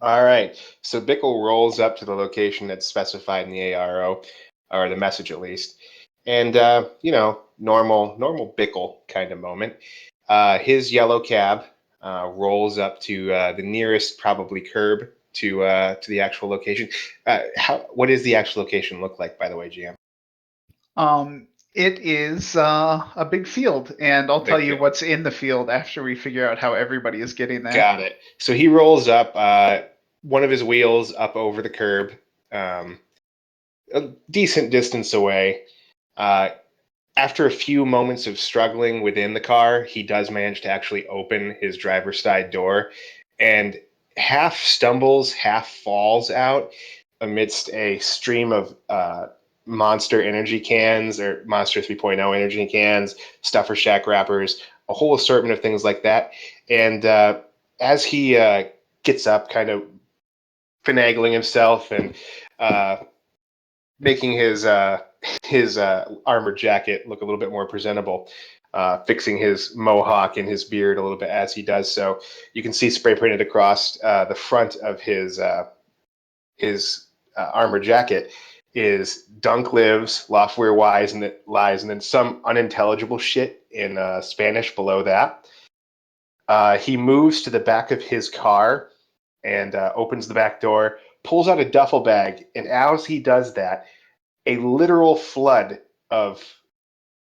All right. So Bickle rolls up to the location that's specified in the ARO, or the message at least. And normal Bickle kind of moment. His yellow cab rolls up to the nearest probably curb to the actual location. What does the actual location look like, by the way, GM? It is a big field, and I'll tell Big you field. what's in the field after we figure out how everybody is getting there. Got it. So he rolls up one of his wheels up over the curb, um, a decent distance away. Uh, After a few moments of struggling within the car, he does manage to actually open his driver's side door and half stumbles, half falls out amidst a stream of Monster energy cans or Monster 3.0 energy cans, Stuffer Shack wrappers, a whole assortment of things like that. And as he gets up, kind of finagling himself and uh, making his armored jacket look a little bit more presentable, fixing his mohawk and his beard a little bit as he does so. You can see spray printed across the front of his armored jacket is "Dunk lives, Loftware wise, and it lies," and then some unintelligible shit in Spanish below that. He moves to the back of his car and opens the back door, pulls out a duffel bag, and as he does that, a literal flood of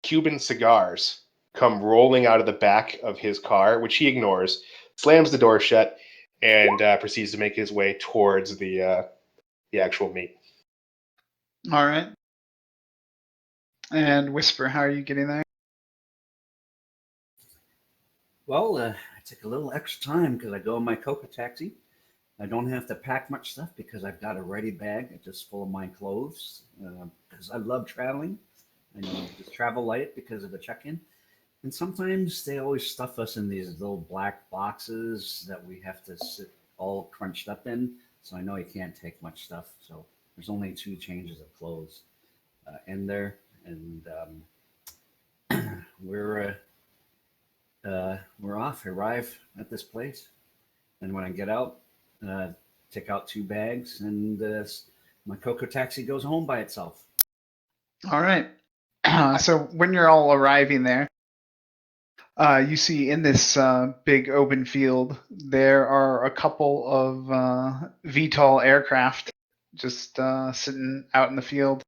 Cuban cigars come rolling out of the back of his car, which he ignores, slams the door shut, and proceeds to make his way towards the actual meat. All right. And Whisper, how are you getting there? Well, I took a little extra time because I go in my Coca taxi. I don't have to pack much stuff because I've got a ready bag just full of my clothes because I love traveling. I know just travel light because of the check-in. And sometimes they always stuff us in these little black boxes that we have to sit all crunched up in. So I know you can't take much stuff. So there's only two changes of clothes in there, and we're we're off. Arrive at this place, and when I get out, uh, take out two bags, and my Coco taxi goes home by itself. All right. So when you're all arriving there, you see in this big open field there are a couple of VTOL aircraft just sitting out in the field.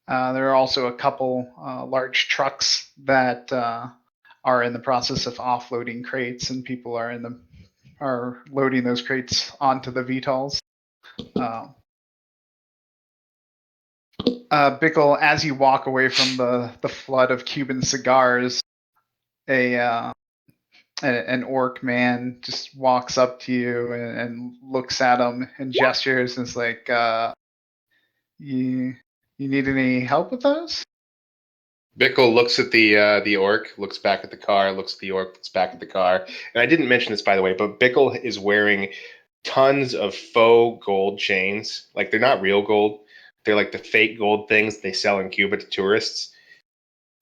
There are also a couple large trucks that are in the process of offloading crates, and people are loading those crates onto the VTOLs. Uh, Bickle, as you walk away from the flood of Cuban cigars, a an orc man just walks up to you and looks at him and gestures and is like, "You need any help with those?" Bickle looks at the orc, looks back at the car, looks at the orc, looks back at the car. And I didn't mention this, by the way, but Bickle is wearing tons of faux gold chains. Like, they're not real gold. They're like the fake gold things they sell in Cuba to tourists.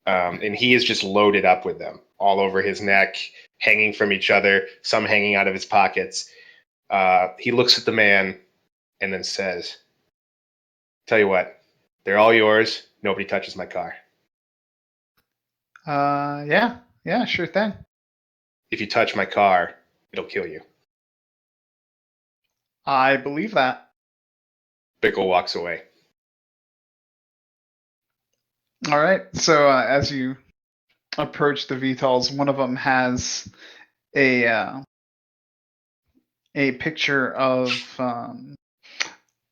And he is just loaded up with them all over his neck, hanging from each other, some hanging out of his pockets. He looks at the man and then says, "Tell you what, they're all yours. Nobody touches my car. Yeah, yeah, sure thing. If you touch my car, it'll kill you." I believe that. Bickle walks away. All right. So as you approach the VTOLs, one of them has a a picture of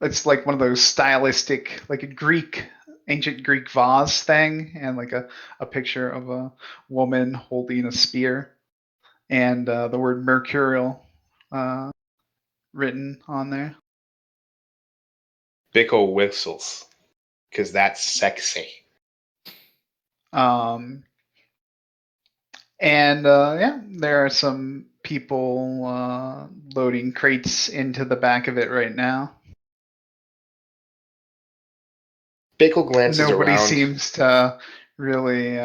it's like one of those stylistic, like a Greek, ancient Greek vase thing, and like a picture of a woman holding a spear, and the word mercurial uh, written on there. Bickle whistles because that's sexy. Um, and yeah, there are some people loading crates into the back of it right now. Bickle glances Nobody around. seems to really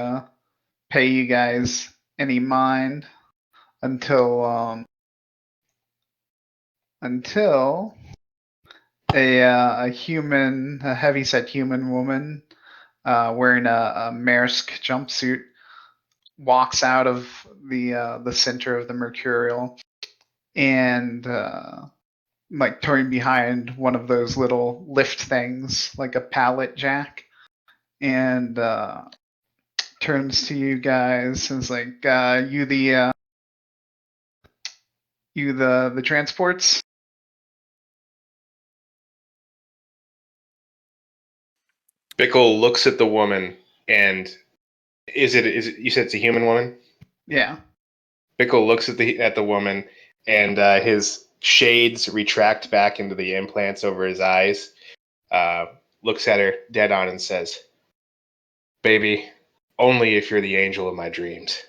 pay you guys any mind until until a heavyset human woman wearing a Maersk jumpsuit walks out of the center of the Mercurial and like turning behind one of those little lift things, like a pallet jack, and turns to you guys and is like, you the transports? Bickle looks at the woman, and is it you said it's a human woman? Yeah. Bickle looks at the woman, and his shades retract back into the implants over his eyes. Uh, Looks at her dead on and says, "Baby, only if you're the angel of my dreams."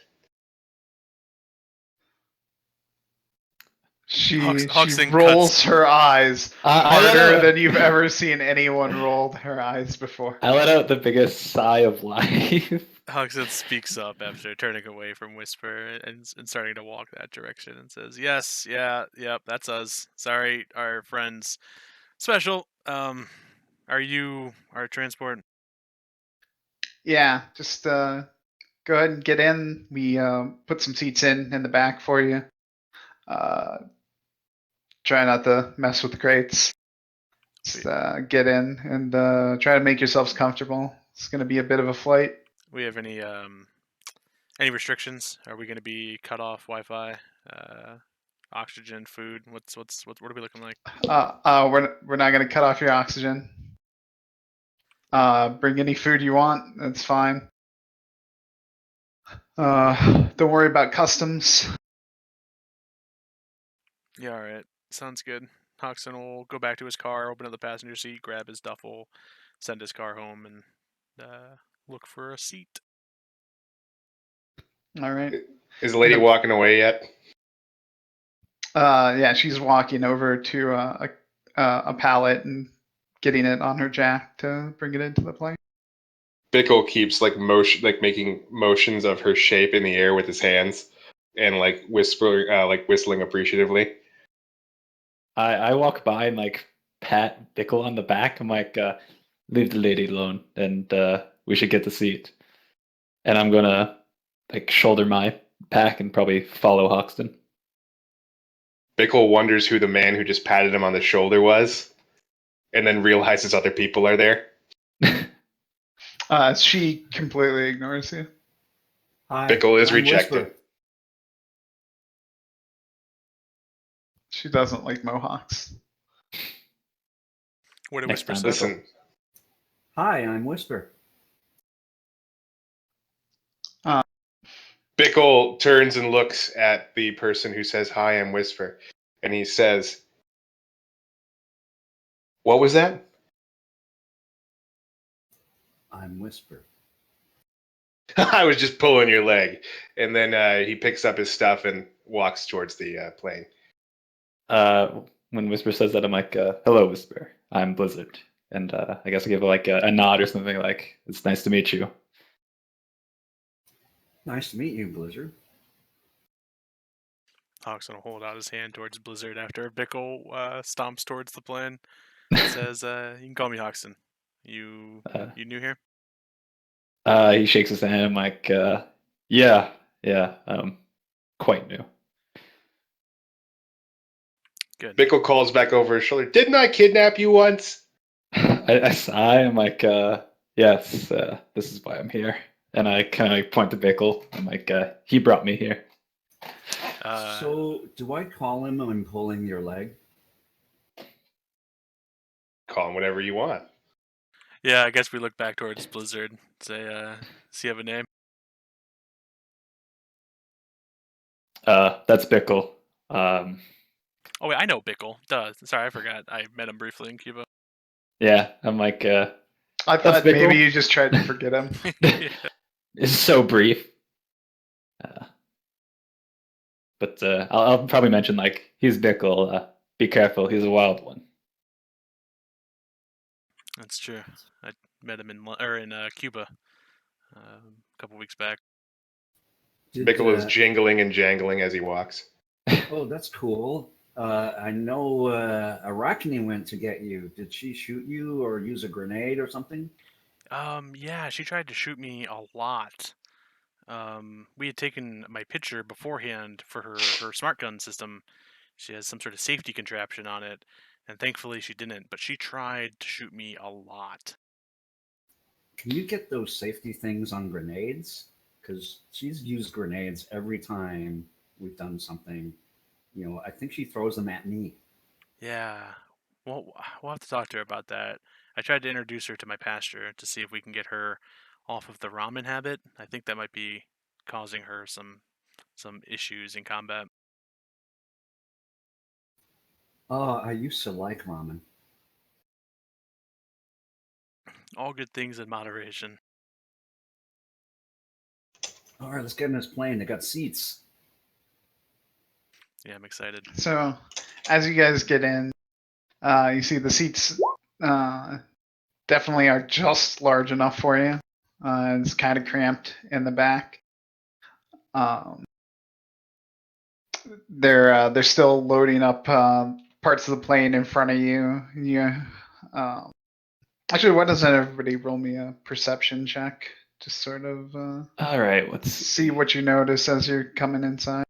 She Hoxton rolls her eyes harder I than you've ever seen anyone roll her eyes before. let out the biggest sigh of life. Hoxton speaks up after turning away from Whisper and starting to walk that direction and says, "Yes, yeah, yep, that's us. Sorry, our friends. Special. Are you our transport?" Yeah, just go ahead and get in. We put some seats in the back for you. Try not to mess with the crates. Just get in and try to make yourselves comfortable. It's going to be a bit of a flight. We have any restrictions? Are we going to be cut off Wi-Fi, oxygen, food? What are we looking like? We're not going to cut off your oxygen. Bring any food you want. That's fine. Don't worry about customs. Yeah, all right. Sounds good. Hoxton will go back to his car, open up the passenger seat, grab his duffel, send his car home, and look for a seat. All right. Is the lady walking away yet? Yeah, she's walking over to a pallet and getting it on her jack to bring it into the plane. Bickle keeps making motions of her shape in the air with his hands, and whistling appreciatively. I walk by and like pat Bickle on the back. I'm like, leave the lady alone, and we should get the seat. And I'm gonna like shoulder my pack and probably follow Hoxton. Bickle wonders who the man who just patted him on the shoulder was, and then realizes other people are there. She completely ignores you. Hi, Bickle is I'm rejected. Whisper. She doesn't like mohawks. What did Next Whisper time, say? Listen, Hi, I'm Whisper. Bickle turns and looks at the person who says, "Hi, I'm Whisper," and he says, "What was that?" I'm Whisper. I was just pulling your leg. And then he picks up his stuff and walks towards the plane. When Whisper says that, I'm like, hello, Whisper. I'm Blizzard. And I guess I give like a nod or something like, it's nice to meet you. Nice to meet you, Blizzard. Hoxton will hold out his hand towards Blizzard after Bickle stomps towards the plane. Says, "You can call me Hoxton. You new here?" He shakes his hand. I'm like, yeah, quite new. Good. Bickle calls back over his shoulder, "Didn't I kidnap you once?" I sigh. I'm like, yes, this is why I'm here. And I kind of like point to Bickle. I'm like, he brought me here. So, do I call him when I'm pulling your leg? Call him whatever you want. Yeah, I guess we look back towards Blizzard. Say, does he have a name? That's Bickle. Oh wait, I know Bickle. Duh. Sorry, I forgot. I met him briefly in Cuba. Yeah, I'm like, I That's thought maybe Bickle. you just tried to forget him. Yeah. It's so brief. But I'll probably mention like he's Bickle. Be careful, he's a wild one. That's true. I met him in Cuba a couple weeks back. Did, Bickle is jingling and jangling as he walks. oh, that's cool. I know Arachne went to get you. Did she shoot you or use a grenade or something? Yeah, she tried to shoot me a lot. We had taken my picture beforehand for her smart gun system. She has some sort of safety contraption on it, and thankfully she didn't. But she tried to shoot me a lot. Can you get those safety things on grenades? Because she's used grenades every time we've done something. I think she throws them at me. Yeah, well, we'll have to talk to her about that. I tried to introduce her to my pastor to see if we can get her off of the ramen habit. I think that might be causing her some issues in combat. Oh, I used to like ramen. All good things in moderation. All right, let's get in this plane. They got seats. Yeah, I'm excited. So, as you guys get in, you see the seats definitely are just large enough for you. It's kind of cramped in the back. They're still loading up parts of the plane in front of you. Actually, why doesn't everybody roll me a perception check? Just sort of All right, let's see what you notice as you're coming inside.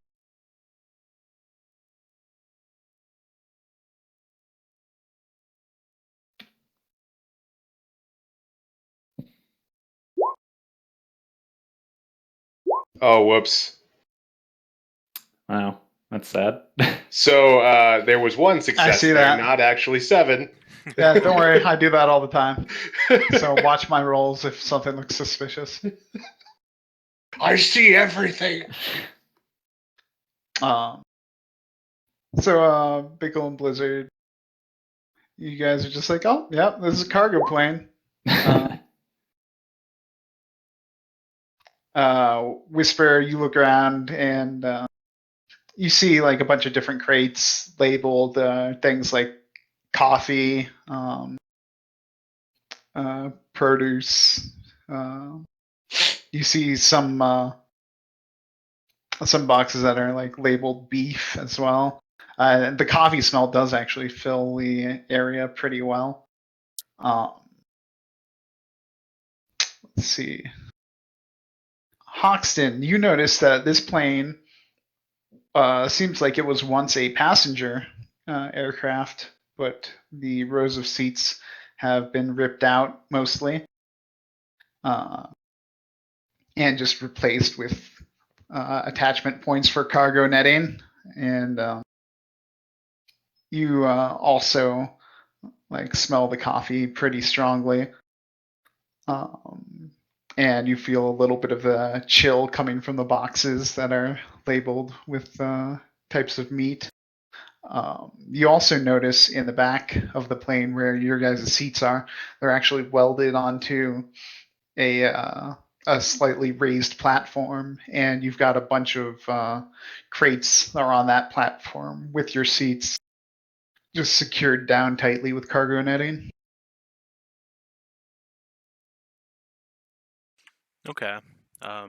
Oh, whoops. Wow, that's sad. So there was one success see there, that. not actually 7. Yeah, don't worry, I do that all the time. So watch my rolls if something looks suspicious. I see everything. So Bickle and Blizzard, you guys are just like, oh, yeah, this is a cargo plane. Whisper, you look around and you see like a bunch of different crates labeled things like coffee, produce. You see some boxes that are like labeled beef as well. The coffee smell does actually fill the area pretty well. Let's see. Hoxton, you notice that this plane seems like it was once a passenger aircraft, but the rows of seats have been ripped out mostly and just replaced with attachment points for cargo netting. And you also like smell the coffee pretty strongly. And you feel a little bit of the chill coming from the boxes that are labeled with types of meat. You also notice in the back of the plane where your guys' seats are, they're actually welded onto a slightly raised platform, and you've got a bunch of crates that are on that platform with your seats just secured down tightly with cargo netting. Okay. I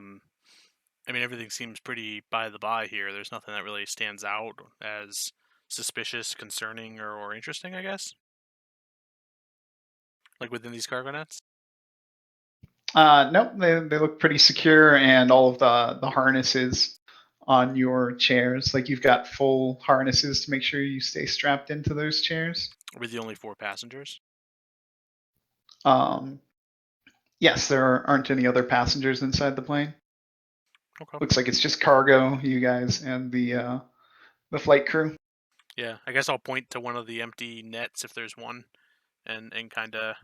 mean, everything seems pretty by the by here. There's nothing that really stands out as suspicious, concerning, or interesting, I guess. Like within these cargo nets? Nope, they look pretty secure, and all of the harnesses on your chairs, like you've got full harnesses to make sure you stay strapped into those chairs. With the only 4 passengers? Yes, there aren't any other passengers inside the plane. Okay. Looks like it's just cargo, you guys, and the flight crew. Yeah, I guess I'll point to one of the empty nets if there's one, and kind of,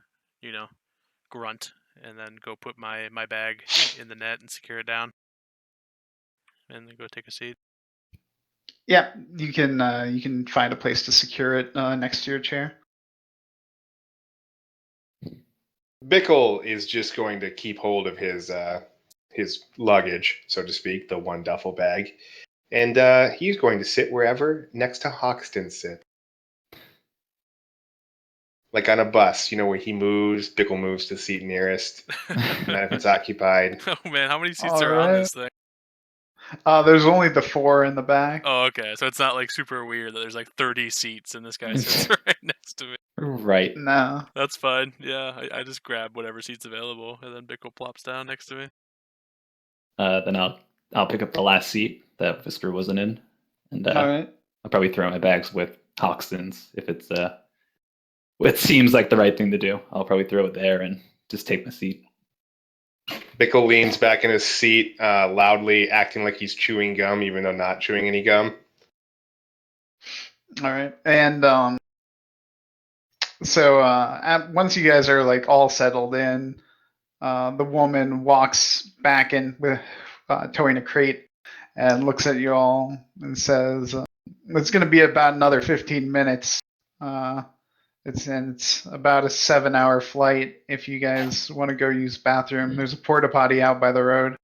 grunt, and then go put my bag in the net and secure it down, and then go take a seat. Yeah, you can find a place to secure it next to your chair. Bickle is just going to keep hold of his luggage, so to speak, the one duffel bag, and he's going to sit wherever next to Hoxton sits. Like on a bus, where he moves, Bickle moves to the seat nearest, and then if it's occupied. Oh man, how many seats All are on right. this thing? There's only the 4 in the back. Oh, okay. So it's not like super weird that there's like 30 seats and this guy sits right next to me. Right. No. That's fine. Yeah, I just grab whatever seat's available, and then Bickle plops down next to me. Then I'll pick up the last seat that Whisper wasn't in, and All right. I'll probably throw my bags with Hoxton's if it's it seems like the right thing to do. I'll probably throw it there and just take my seat. Bickle leans back in his seat, loudly acting like he's chewing gum, even though not chewing any gum. All right. And so once you guys are like all settled in, the woman walks back in with towing a crate and looks at you all and says, "It's going to be about another 15 minutes. It's about a 7-hour flight. If you guys want to go use the bathroom, there's a porta potty out by the road."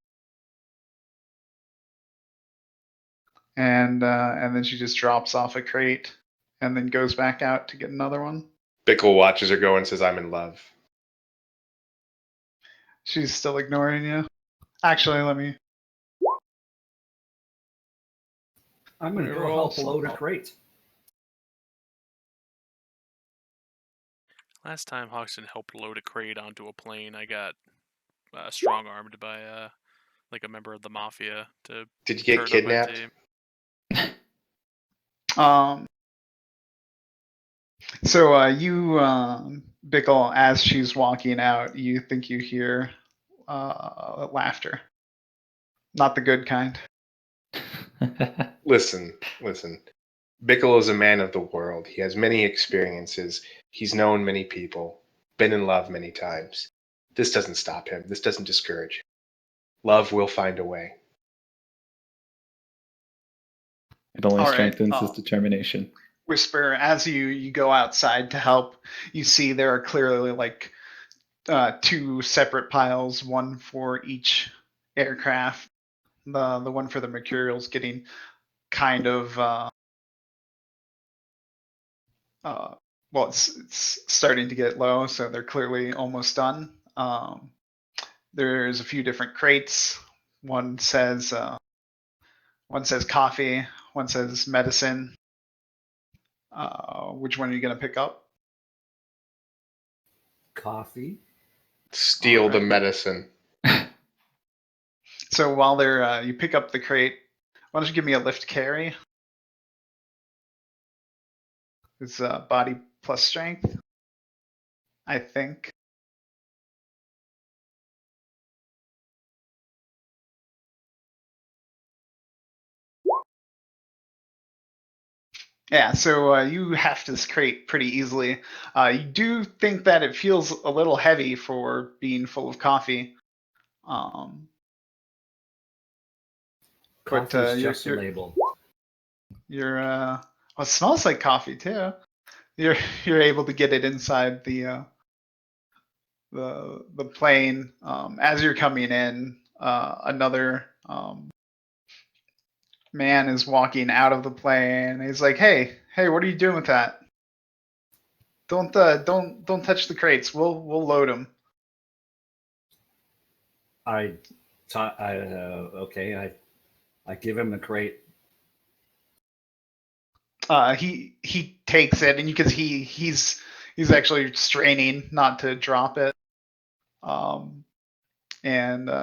And then she just drops off a crate and then goes back out to get another one. Bickle watches her go and says, "I'm in love." She's still ignoring you. Actually, let me. I'm going to go help load a crate. Last time Hoxton helped load a crate onto a plane, I got strong armed by like a member of the mafia to Did you get turn up my kidnapped? team. So you, Bickle, as she's walking out, you think you hear laughter. Not the good kind. Listen. Bickle is a man of the world. He has many experiences. He's known many people, been in love many times. This doesn't stop him. This doesn't discourage him. Love will find a way. It only All right, strengthens his determination. Whisper, as you go outside to help, you see there are clearly like 2 separate piles, one for each aircraft. The one for the Mercurial's getting kind of well, it's starting to get low, so they're clearly almost done. There's a few different crates. One says coffee. One says medicine. Which one are you gonna pick up? Coffee. Steal the Alright. medicine. So while they're you pick up the crate, why don't you give me a lift carry? It's body plus strength, I think. Yeah, so you heft this crate pretty easily. You do think that it feels a little heavy for being full of coffee. But Coffee's just a label. You're well, it smells like coffee too. You're able to get it inside the plane. As you're coming in, another man is walking out of the plane. He's like, "Hey, what are you doing with that? Don't touch the crates. We'll load them." Okay. I give him the crate. He takes it, and you can see he's actually straining not to drop it. And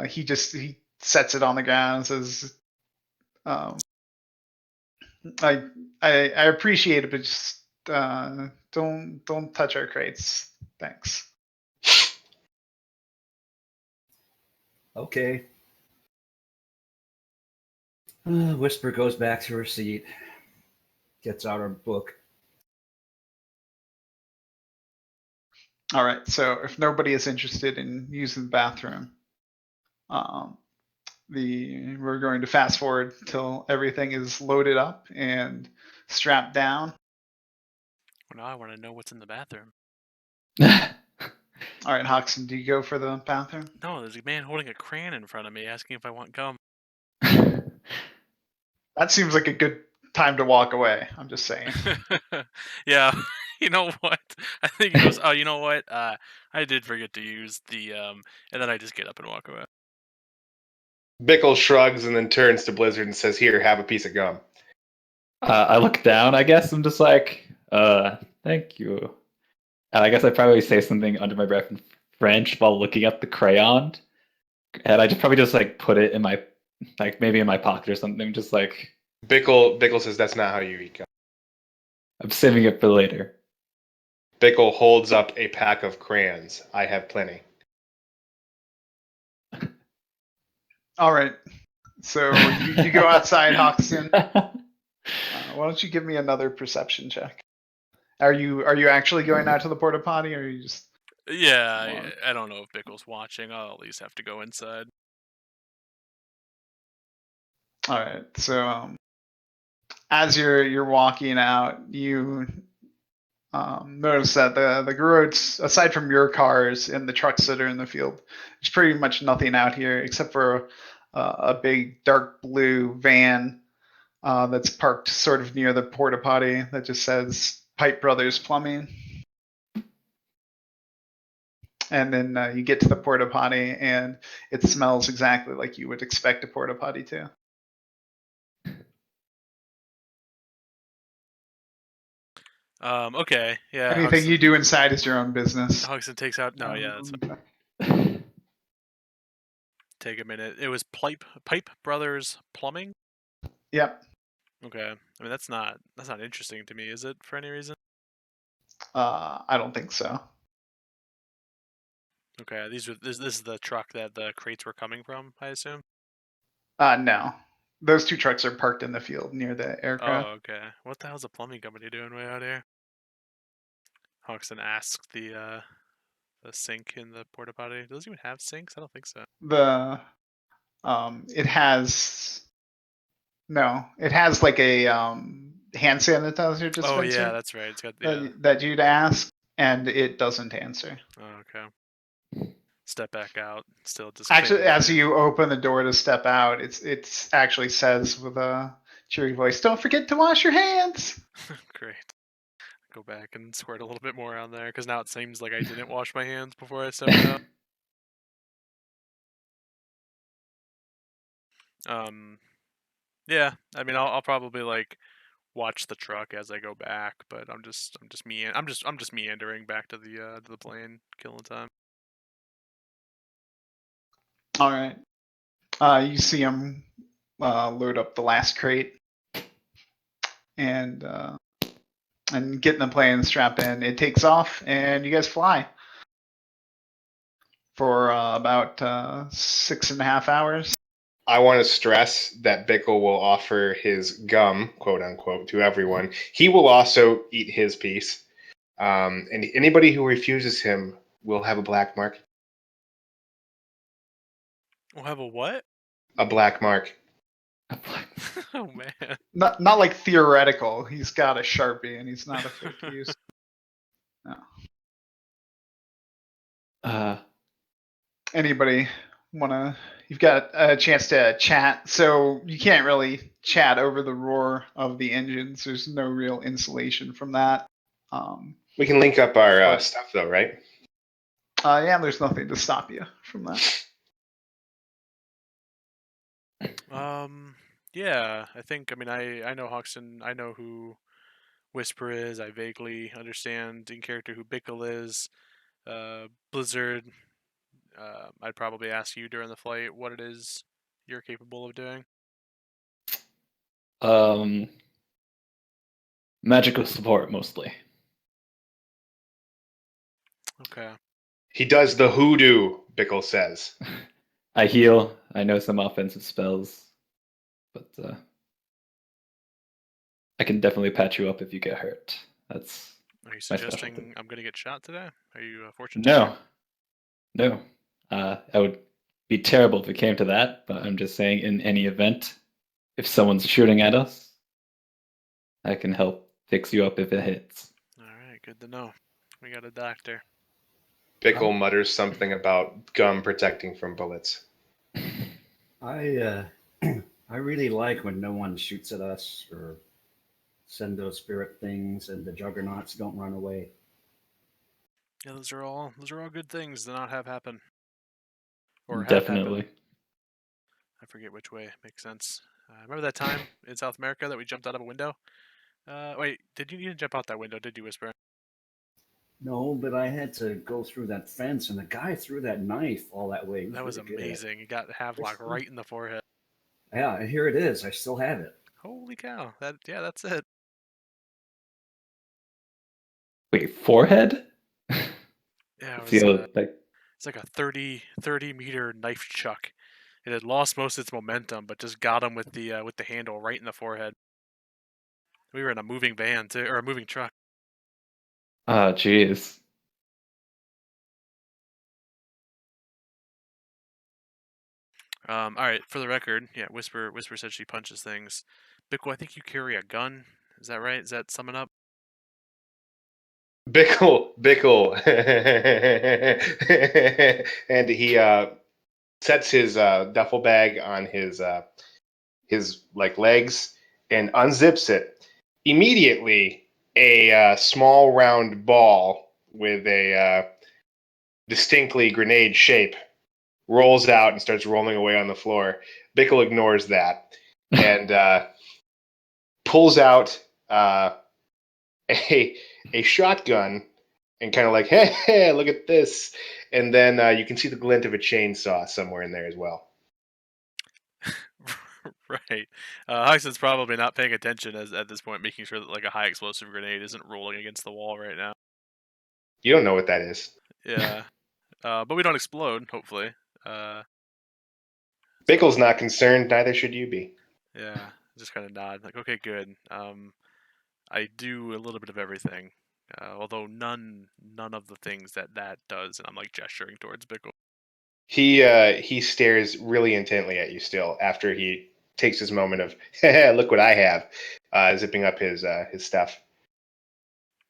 he sets it on the ground and says, I appreciate it, but just don't touch our crates. Thanks." Okay. Whisper goes back to her seat, gets out her book. All right. So if nobody is interested in using the bathroom, we're going to fast forward till everything is loaded up and strapped down. Well, now I want to know what's in the bathroom. All right, Hoxton, do you go for the bathroom? No, there's a man holding a crayon in front of me asking if I want gum. That seems like a good time to walk away. I'm just saying. Yeah, you know what? I think he goes, "Oh, you know what? I did forget to use the." And then I just get up and walk away. Bickle shrugs and then turns to Blizzard and says, "Here, have a piece of gum." I look down, I guess. I'm just like, thank you. And I guess I probably say something under my breath in French while looking at the crayon. And I just probably just like put it in my, like maybe in my pocket or something. Just like, Bickle says, "That's not how you eat gum." I'm saving it for later. Bickle holds up a pack of crayons. "I have plenty." All right. So you go outside, Hoxton. Why don't you give me another perception check? Are you actually going out to the porta potty, or are you just? Yeah, I don't know if Bickle's watching. I'll at least have to go inside. All right. So as you're walking out, you notice that the roads, aside from your cars and the trucks that are in the field, there's pretty much nothing out here except for a big dark blue van that's parked sort of near the porta potty that just says Pipe Brothers Plumbing. And then you get to the porta potty, and it smells exactly like you would expect a porta potty to. Okay, yeah. Anything you do inside is your own business. Hoxton takes out. No, yeah, that's fine. Take a minute. It was Pipe Brothers Plumbing. Yep. Okay. I mean, that's not interesting to me, is it? For any reason? I don't think so. Okay. This is the truck that the crates were coming from, I assume. No. Those two trucks are parked in the field near the aircraft. Oh, okay. What the hell's a plumbing company doing way out here? Hoxton asked the sink in the porta potty. Does it even have sinks? I don't think so. It has like a hand sanitizer dispenser. Oh yeah, that's right. It's got that you'd ask, and it doesn't answer. Oh, okay. Step back out. Still just actually, as you open the door to step out, it's actually says with a cheery voice, "Don't forget to wash your hands." Great. Go back and squirt a little bit more on there because now it seems like I didn't wash my hands before I stepped out. Yeah. I mean, I'll probably like watch the truck as I go back, but I'm just meandering back to the plane, killing time. All right. You see him load up the last crate and get in the plane, strap in. It takes off, and you guys fly for about 6.5 hours. I want to stress that Bickle will offer his gum, quote unquote, to everyone. He will also eat his piece. And anybody who refuses him will have a black mark. We'll have a what? A black mark. Oh man. Not like theoretical. He's got a Sharpie, and he's not afraid to use. No. Anybody wanna? You've got a chance to chat, so you can't really chat over the roar of the engines. There's no real insulation from that. We can link up our stuff, though, right? Yeah, there's nothing to stop you from that. Yeah, I think. I mean, I know Hoxton. I know who Whisper is. I vaguely understand in character who Bickle is. Blizzard. I'd probably ask you during the flight what it is you're capable of doing. Magical support mostly. Okay. He does the hoodoo, Bickle says. I heal. I know some offensive spells, but I can definitely patch you up if you get hurt. That's. Are you suggesting I'm going to get shot today? Are you fortune No. No. I would be terrible if it came to that, but I'm just saying in any event, if someone's shooting at us, I can help fix you up if it hits. All right, good to know. We got a doctor. Bickle mutters something about gum protecting from bullets. I really like when no one shoots at us or send those spirit things and the juggernauts don't run away. Yeah, those are all good things to not have happen. Or have Definitely. happen. I forget which way. Makes sense. Remember that time in South America that we jumped out of a window? Wait, you didn't jump out that window, did you, Whisper? No, but I had to go through that fence, and the guy threw that knife all that way. He That was really good at it. amazing. You got Havelock right in the forehead. Yeah, and here it is. I still have it. Holy cow! That's it. Wait, forehead? Yeah, it was. Feel like It's like a 30 meter knife chuck. It had lost most of its momentum, but just got him with the handle right in the forehead. We were in a moving van too, or a moving truck. oh jeez. All right, for the record, yeah, Whisper said she punches things. Bickle, I think you carry a gun. Is that right? Is that summing up? Bickle, and he sets his duffel bag on his like legs and unzips it. Immediately, a small round ball with a distinctly grenade shape rolls out and starts rolling away on the floor. Bickle ignores that and pulls out a shotgun and kind of like, hey, look at this. And then you can see the glint of a chainsaw somewhere in there as well. Right. Hoxton's probably not paying attention at this point, making sure that like a high explosive grenade isn't rolling against the wall right now. You don't know what that is. Yeah. But we don't explode, hopefully. Bickle's not concerned, neither should you be. Yeah. Just kind of nod, like, okay, good. I do a little bit of everything, although none of the things that does, and I'm like gesturing towards Bickle. He stares really intently at you still after he takes his moment of look what I have, zipping up his stuff.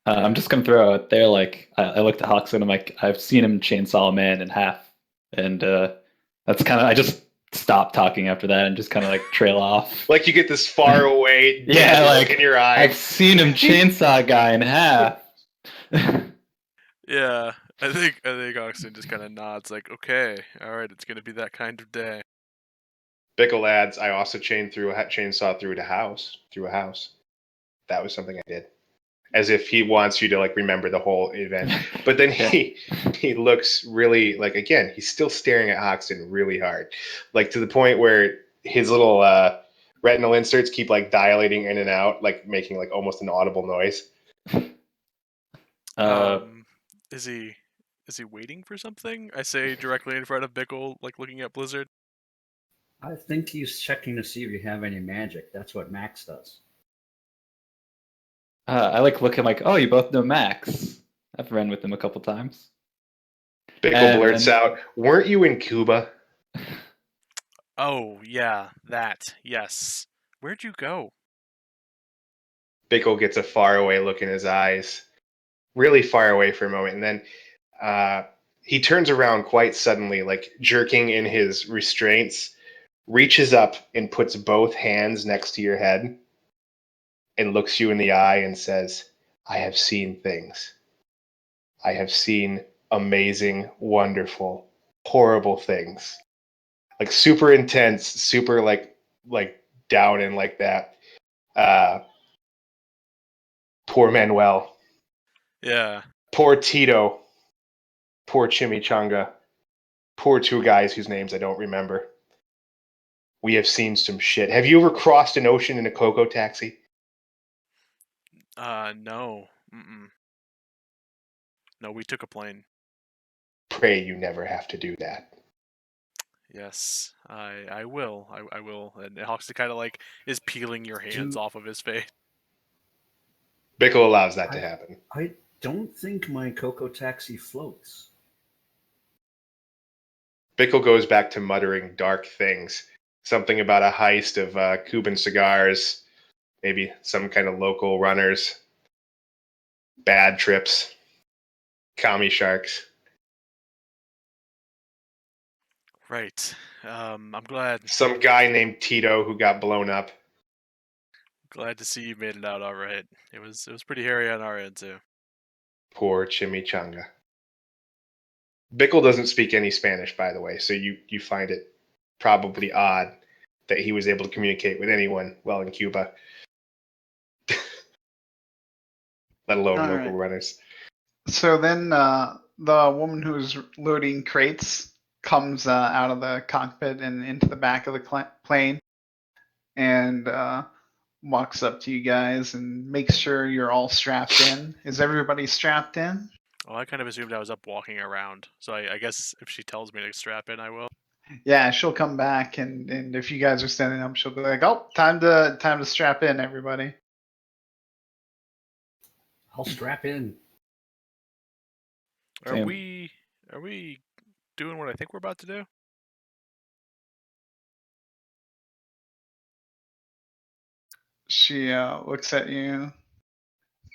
I'm just gonna throw out there, like I looked at Hoxton, I'm like, I've seen him chainsaw a man in half, and that's kind of I just stop talking after that and just kind of like trail off. Like you get this far away, Yeah, like look in your eye. I've seen him chainsaw a guy in half. Yeah, I think Hoxton just kind of nods, like, okay, all right, it's gonna be that kind of day. Bickle adds, I also chainsaw through a house. That was something I did. As if he wants you to like remember the whole event. But then he looks really like, again, he's still staring at Hoxton really hard. Like to the point where his little retinal inserts keep like dilating in and out, like making like almost an audible noise. Is he waiting for something? I say directly in front of Bickle, like looking at Blizzard. I think he's checking to see if you have any magic. That's what Max does. I like looking like, oh, you both know Max. I've run with him a couple times. Bickle blurts out, weren't you in Cuba? Oh, yeah, that. Yes. Where'd you go? Bickle gets a faraway look in his eyes, really far away for a moment, and then he turns around quite suddenly, like jerking in his restraints, reaches up and puts both hands next to your head and looks you in the eye and says, I have seen things. I have seen amazing, wonderful, horrible things. Like super intense, super like down and like that. Poor Manuel. Yeah. Poor Tito. Poor Chimichanga. Poor two guys whose names I don't remember. We have seen some shit. Have you ever crossed an ocean in a Coco taxi? No. Mm-mm. No, we took a plane. Pray you never have to do that. Yes, I will. I will. And Hoxton kind of like is peeling your hands off of his face. Bickle allows that to happen. I don't think my Coco taxi floats. Bickle goes back to muttering dark things. Something about a heist of Cuban cigars, maybe some kind of local runners, bad trips, commie sharks. Right. I'm glad. Some guy named Tito who got blown up. Glad to see you made it out all right. It was pretty hairy on our end too. Poor Chimichanga. Bickle doesn't speak any Spanish, by the way, so you find it probably odd that he was able to communicate with anyone while in Cuba, let alone All local right. runners. So then the woman who's loading crates comes out of the cockpit and into the back of the plane and walks up to you guys and makes sure you're all strapped in. Is everybody strapped in? Well, I kind of assumed I was up walking around, so I guess if she tells me to strap in, I will. Yeah, she'll come back and if you guys are standing up, she'll be like, "Oh, time to strap in, everybody." I'll strap in. Are Same. we doing what I think we're about to do? She looks at you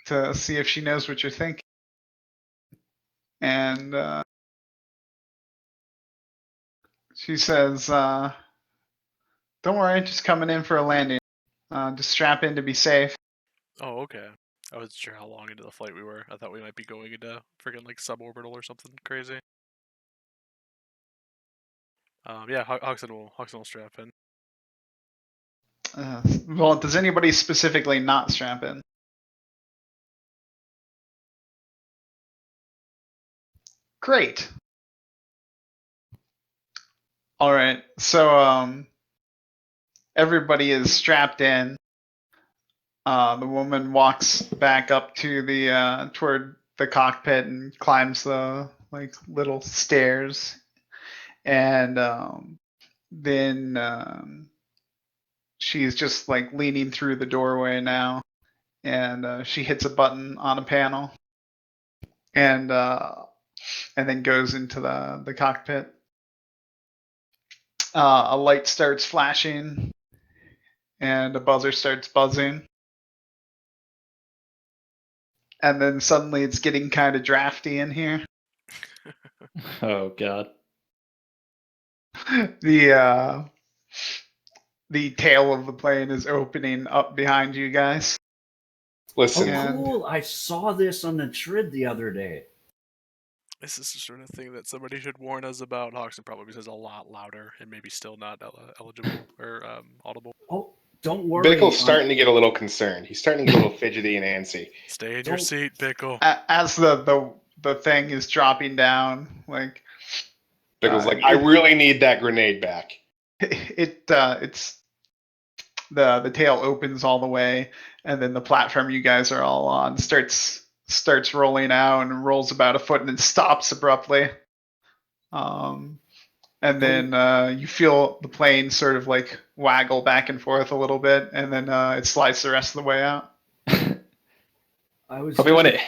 to see if she knows what you're thinking, and she says, "Don't worry, just coming in for a landing. Just strap in to be safe." Oh, okay. I wasn't sure how long into the flight we were. I thought we might be going into freaking like suborbital or something crazy. Yeah, Hoxton will strap in. Well, does anybody specifically not strap in? Great. All right. So everybody is strapped in. The woman walks back up to the toward the cockpit and climbs the like little stairs, and then she's just like leaning through the doorway now, and she hits a button on a panel, and then goes into the cockpit. A light starts flashing, and a buzzer starts buzzing. And then suddenly it's getting kind of drafty in here. Oh god. The tail of the plane is opening up behind you guys. Listen, Oh, And- cool. I saw this on the Trid the other day. This is the sort of thing that somebody should warn us about. Hoxton probably says a lot louder and maybe still not eligible or audible. Oh, don't worry. Bickle's starting to get a little concerned. He's starting to get a little fidgety and antsy. Stay in your Don't- seat, Bickle. As the thing is dropping down, like Bickle's like, I really need that grenade back. it's the tail opens all the way, and then the platform you guys are all on starts rolling out and rolls about a foot and then stops abruptly. And then you feel the plane sort of like waggle back and forth a little bit, and then it slides the rest of the way out. I was Probably want it.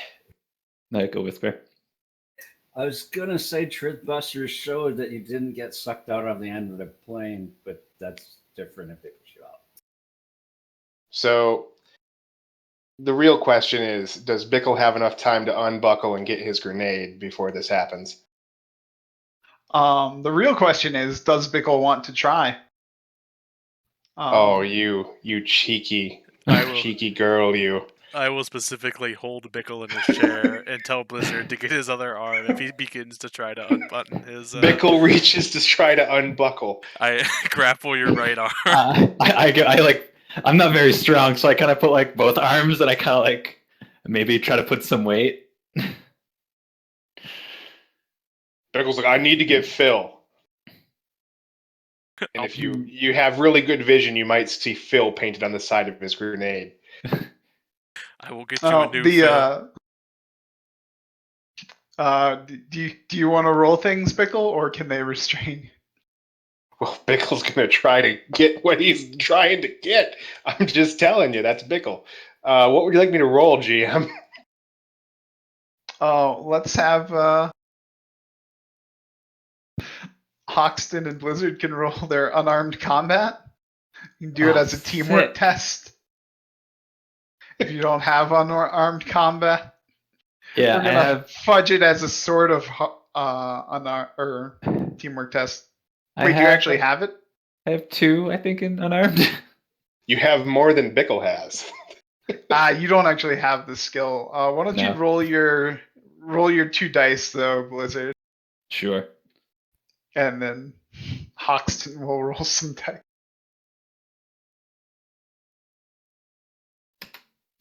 No, go whisper. I was gonna say Truthbusters showed that you didn't get sucked out of the end of the plane, but that's different if it was shot. So the real question is, does Bickle have enough time to unbuckle and get his grenade before this happens? The real question is, does Bickle want to try? Oh, you cheeky, I will. cheeky girl, you. I will specifically hold Bickle in his chair and tell Blizzard to get his other arm if he begins to try to unbutton his. Bickle reaches to try to unbuckle. I grapple your right arm. I like. I'm not very strong, so I kind of put like both arms, and I kind of like maybe try to put some weight. Bickle's like, I need to get Phil. And if you have really good vision, you might see Phil painted on the side of his grenade. I will get you a new Phil. Do you want to roll things, Bickle, or can they restrain? Well, Bickle's gonna try to get what he's trying to get. I'm just telling you, that's Bickle. What would you like me to roll, GM? Oh, let's have Hoxton and Blizzard can roll their unarmed combat. You can do it as a teamwork sick. test. If you don't have unarmed combat, Yeah, we're I gonna have. fudge it as a sort of teamwork test. I Wait, do you have- actually have it? I have 2, I think, in unarmed. You have more than Bickle has. You don't actually have the skill. Why don't you No. roll your 2 dice though, Blizzard, Sure. and then Hoxton will roll some dice.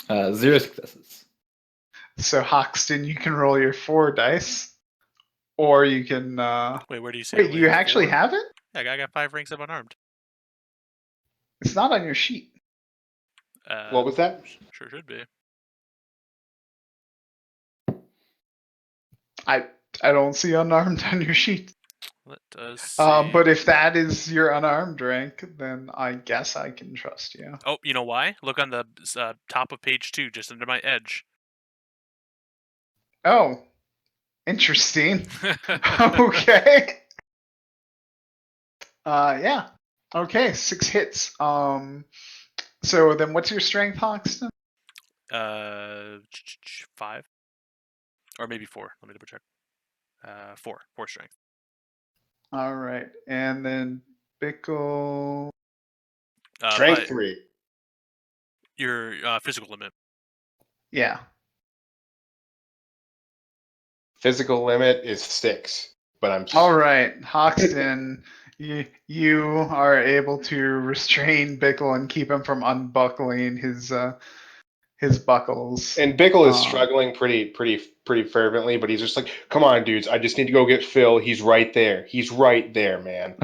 0 successes. So Hoxton, you can roll your 4 dice, or you can. Wait, where do you say? Wait, I do you have actually 4? have it? Yeah, I got 5 ranks of unarmed. It's not on your sheet. What was that? Sure should be. I don't see unarmed on your sheet. Let us see. But if that is your unarmed rank, then I guess I can trust you. Oh, you know why? Look on the top of page 2, just under my edge. Oh, interesting. Okay. Yeah. Okay, 6 hits. So then what's your strength, Hoxton? 5, or maybe 4. Let me double check. 4 strength. All right, and then Bickle. Strength But 3. your physical limit. Yeah. Physical limit is 6. But I'm All right, Hoxton, you are able to restrain Bickle and keep him from unbuckling his buckles. And Bickle is struggling pretty fervently, but he's just like, "Come on, dudes! I just need to go get Phil. He's right there. He's right there, man.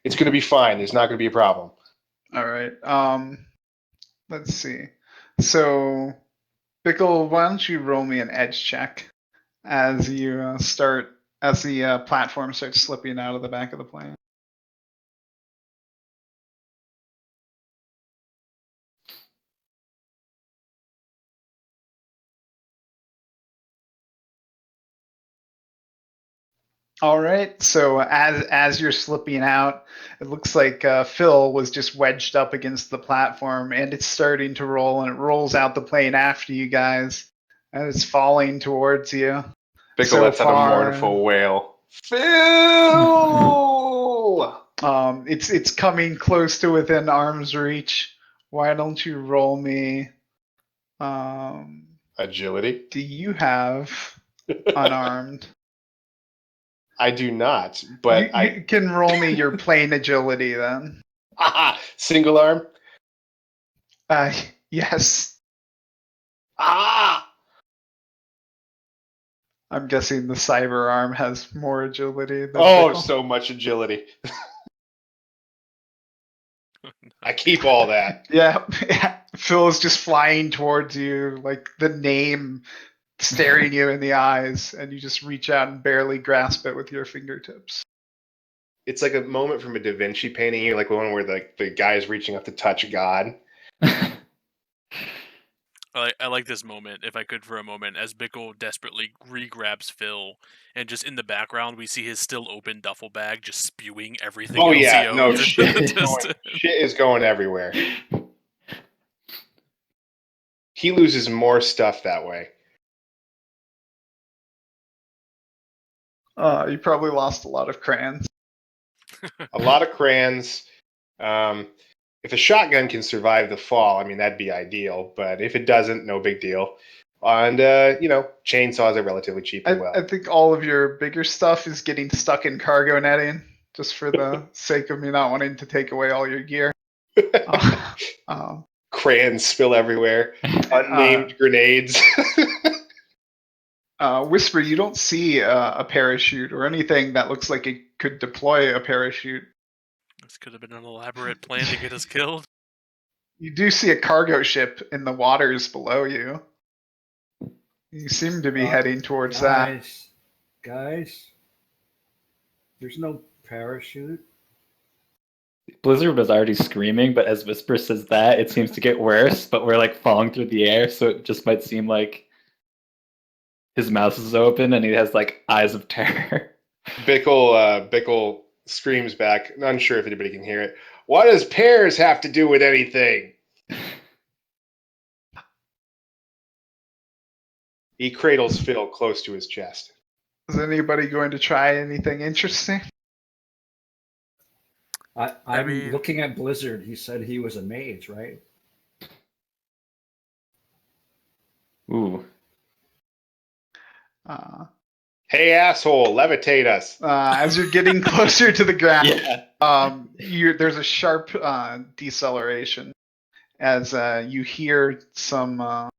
It's gonna be fine. There's not gonna be a problem." All right. Let's see. So, Bickle, why don't you roll me an edge check as you as the platform starts slipping out of the back of the plane. All right. So as you're slipping out, it looks like Phil was just wedged up against the platform, and it's starting to roll, and it rolls out the plane after you guys, and it's falling towards you. Bickle So lets out a far- mournful wail. Phil! It's coming close to within arm's reach. Why don't you roll me? Agility. Do you have unarmed? I do not, but you can roll me your plane agility then. Single arm. Yes. Ah! I'm guessing the cyber arm has more agility than Oh, Bickle. so much agility. I keep all that. Yeah. Phil is just flying towards you, like the name staring you in the eyes, and you just reach out and barely grasp it with your fingertips. It's like a moment from a Da Vinci painting, like one where the guy's reaching up to touch God. I like this moment, if I could for a moment, as Bickle desperately re-grabs Phil, and just in the background we see his still open duffel bag just spewing everything Oh else yeah, he no owns. shit is going everywhere. He loses more stuff that way. You probably lost a lot of crayons. A lot of crayons. If a shotgun can survive the fall, I mean, that'd be ideal. But if it doesn't, no big deal. And, chainsaws are relatively cheap as well. I think all of your bigger stuff is getting stuck in cargo netting, just for the sake of me not wanting to take away all your gear. Crayons spill everywhere. Unnamed grenades. Whisper, you don't see a parachute or anything that looks like it could deploy a parachute. This could have been an elaborate plan to get us killed. You do see a cargo ship in the waters below you. You seem to be heading towards that. Guys, there's no parachute. Blizzard was already screaming, but as Whisper says that, it seems to get worse, but we're like falling through the air, so it just might seem like his mouth is open and he has like eyes of terror. Bickle screams back, unsure if anybody can hear it. What does pears have to do with anything? He cradles Phil close to his chest. Is anybody going to try anything interesting? I'm looking at Blizzard. He said he was a mage, right? Ooh. Hey, asshole, levitate us. As you're getting closer to the ground, Yeah. there's a sharp deceleration as you hear some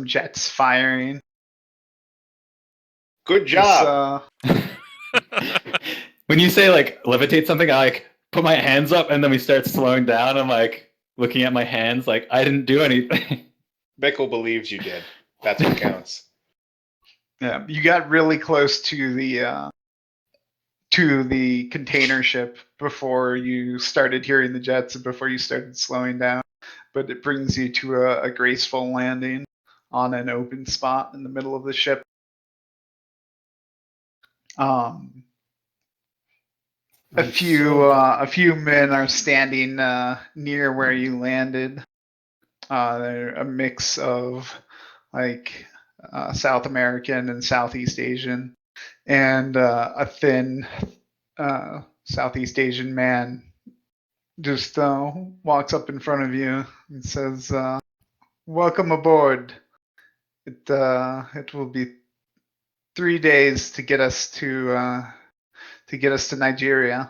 jets firing. Good This, job. When you say like levitate something, I like put my hands up and then we start slowing down. I'm like looking at my hands like I didn't do anything. Bickle believes you did. That's what counts. yeah, you got really close to the container ship before you started hearing the jets and before you started slowing down. But it brings you to a graceful landing on an open spot in the middle of the ship. A few men are standing near where you landed. They're a mix of like South American and Southeast Asian, and a thin Southeast Asian man just walks up in front of you and says, "Welcome aboard. It will be 3 days to get us to Nigeria.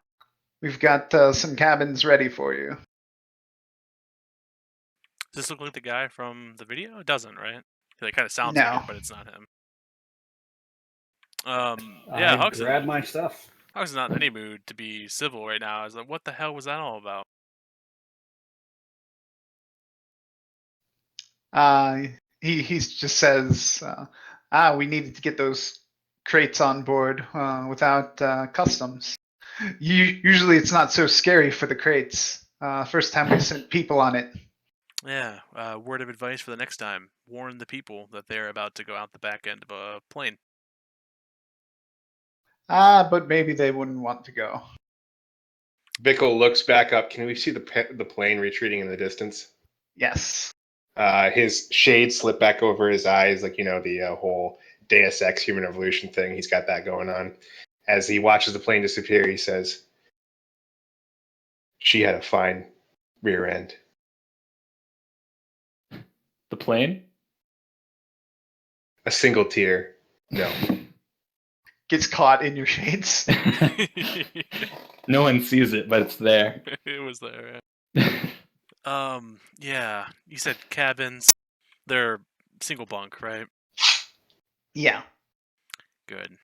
We've got some cabins ready for you." Does this look like the guy from the video? It doesn't, right? It kind of sounds like No. it, but it's not him. Yeah, I grabbed Hoxton. my stuff. Hoxton's not in any mood to be civil right now. I was like, what the hell was that all about? He just says, we needed to get those crates on board without customs. Usually it's not so scary for the crates. First time we sent people on it. Yeah, word of advice for the next time. Warn the people that they're about to go out the back end of a plane. But maybe they wouldn't want to go. Bickle looks back up. Can we see the plane retreating in the distance? Yes. His shades slip back over his eyes, like, the whole Deus Ex human evolution thing. He's got that going on. As he watches the plane disappear, he says, "She had a fine rear end." The plane? A single tear. No. Gets caught in your shades. No one sees it, but it's there. It was there. Yeah. Yeah. You said cabins. They're single bunk, right? Yeah. Good.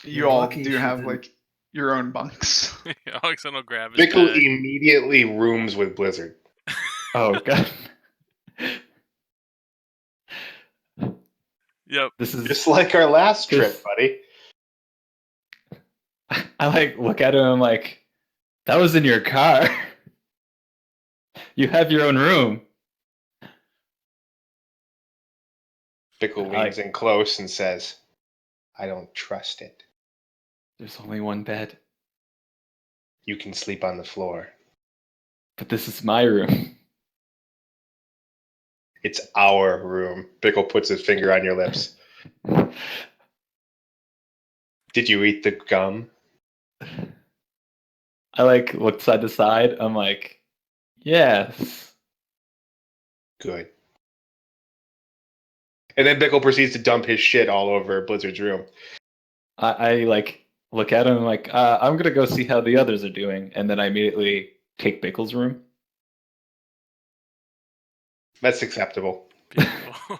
You You're all lucky do she have didn't- like your own bunks. Hoxton will grab his Bickle bag. immediately rooms with Blizzard. Oh god. Yep. This is Just like our last trip, This- buddy. I like look at him and I'm like, that was in your car. You have your own room. Bickle leans in close and says, "I don't trust it. There's only one bed, You can sleep on the floor. but this is my room. It's our room." Bickle puts his finger on your lips. "Did you eat the gum?" I like looked side to side. I'm like, yes. Good. And then Bickle proceeds to dump his shit all over Blizzard's room. I like look at him and I'm like, I'm gonna go see how the others are doing, and then I immediately take Bickle's room. That's acceptable. Beautiful.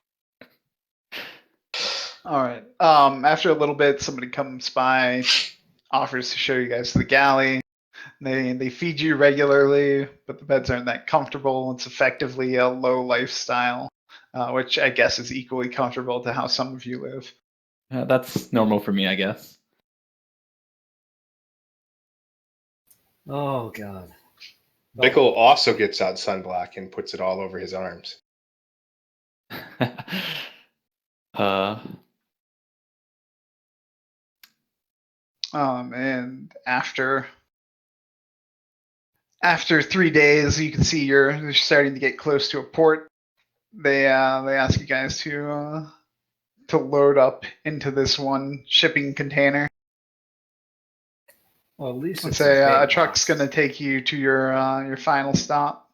All right. After a little bit, somebody comes by, offers to show you guys to the galley. They feed you regularly, but the beds aren't that comfortable. It's effectively a low lifestyle, which I guess is equally comfortable to how some of you live. That's normal for me, I guess. Oh god. Bickle also gets out sunblock and puts it all over his arms. And after 3 days, you can see you're starting to get close to a port. They ask you guys to load up into this one shipping container. Well, at least Let's it's say a big truck's box. going to take you to your final stop.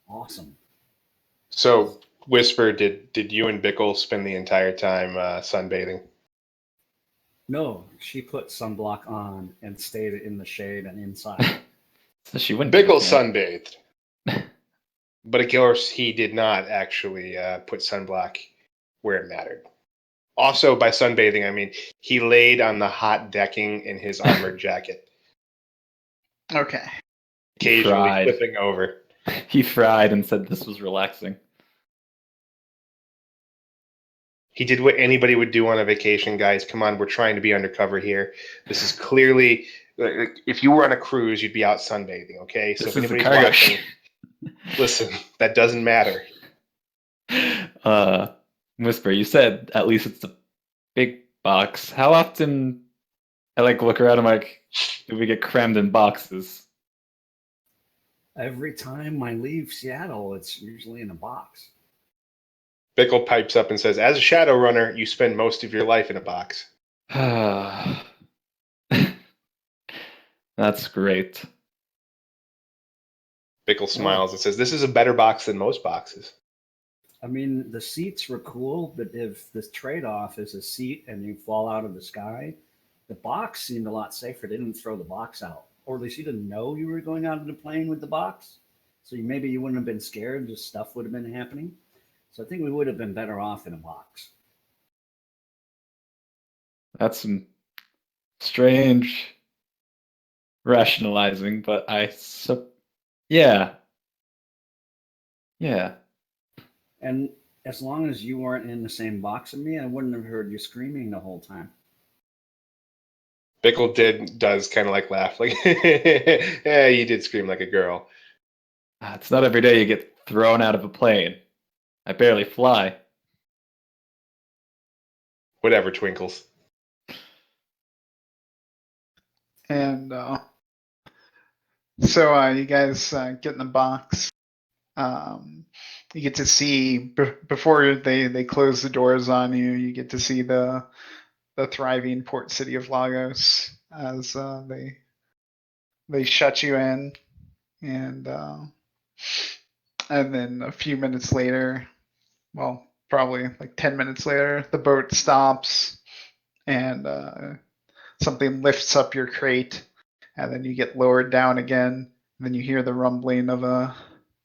Awesome. So Whisper, did you and Bickle spend the entire time sunbathing? No, she put sunblock on and stayed in the shade and inside. So she wouldn't. Bickle be looking sunbathed, but of course he did not actually put sunblock where it mattered. Also, by sunbathing, I mean he laid on the hot decking in his armored jacket, Okay. occasionally Fried. flipping over. He fried and said this was relaxing. He did what anybody would do on a vacation, guys. Come on, we're trying to be undercover here. This is clearly, if you were on a cruise, you'd be out sunbathing, okay? So This if is the anybody's cargo watching, ship. listen, that doesn't matter. Whisper, you said at least it's a big box. How often I look around, I'm like, do we get crammed in boxes? Every time I leave Seattle, it's usually in a box. Bickle pipes up and says, as a shadow runner, you spend most of your life in a box. That's great. Bickle smiles and says, this is a better box than most boxes. I mean, the seats were cool, but if the trade-off is a seat and you fall out of the sky, the box seemed a lot safer. They didn't throw the box out, or at least you didn't know you were going out of the plane with the box, so maybe you wouldn't have been scared. Just stuff would have been happening. So I think we would have been better off in a box. That's some strange rationalizing, but yeah. And as long as you weren't in the same box as me, I wouldn't have heard you screaming the whole time. Bickle does kind of laugh, yeah, you did scream like a girl. It's not every day you get thrown out of a plane. I barely fly. Whatever, Twinkles. And so you guys get in the box. You get to see before they close the doors on you. You get to see the thriving port city of Lagos as they shut you in, and then a few minutes later, well, probably like 10 minutes later, the boat stops and something lifts up your crate, and then you get lowered down again. And then you hear the rumbling of a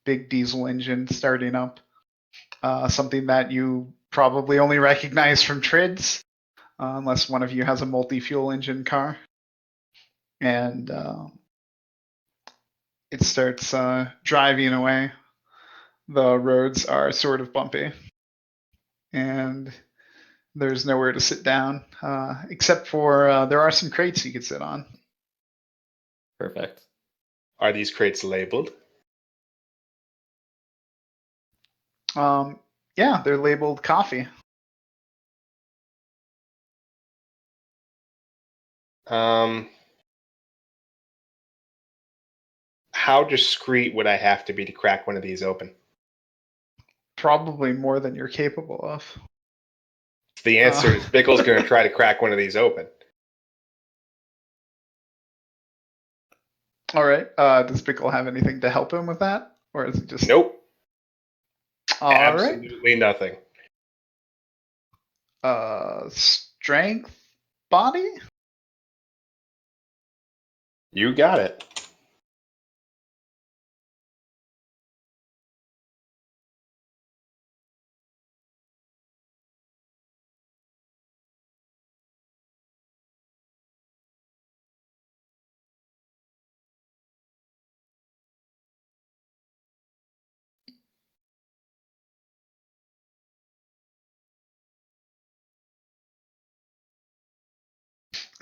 big diesel engine starting up. Something that you probably only recognize from Trids, unless one of you has a multi-fuel engine car. And it starts driving away. The roads are sort of bumpy, and there's nowhere to sit down, except for there are some crates you could sit on. Perfect. Are these crates labeled? Yeah, they're labeled coffee. How discreet would I have to be to crack one of these open? Probably more than you're capable of. The answer is Bickle's going to try to crack one of these open. All right. Does Bickle have anything to help him with that, or is it just Nope. all right? Absolutely nothing. Strength, body. You got it.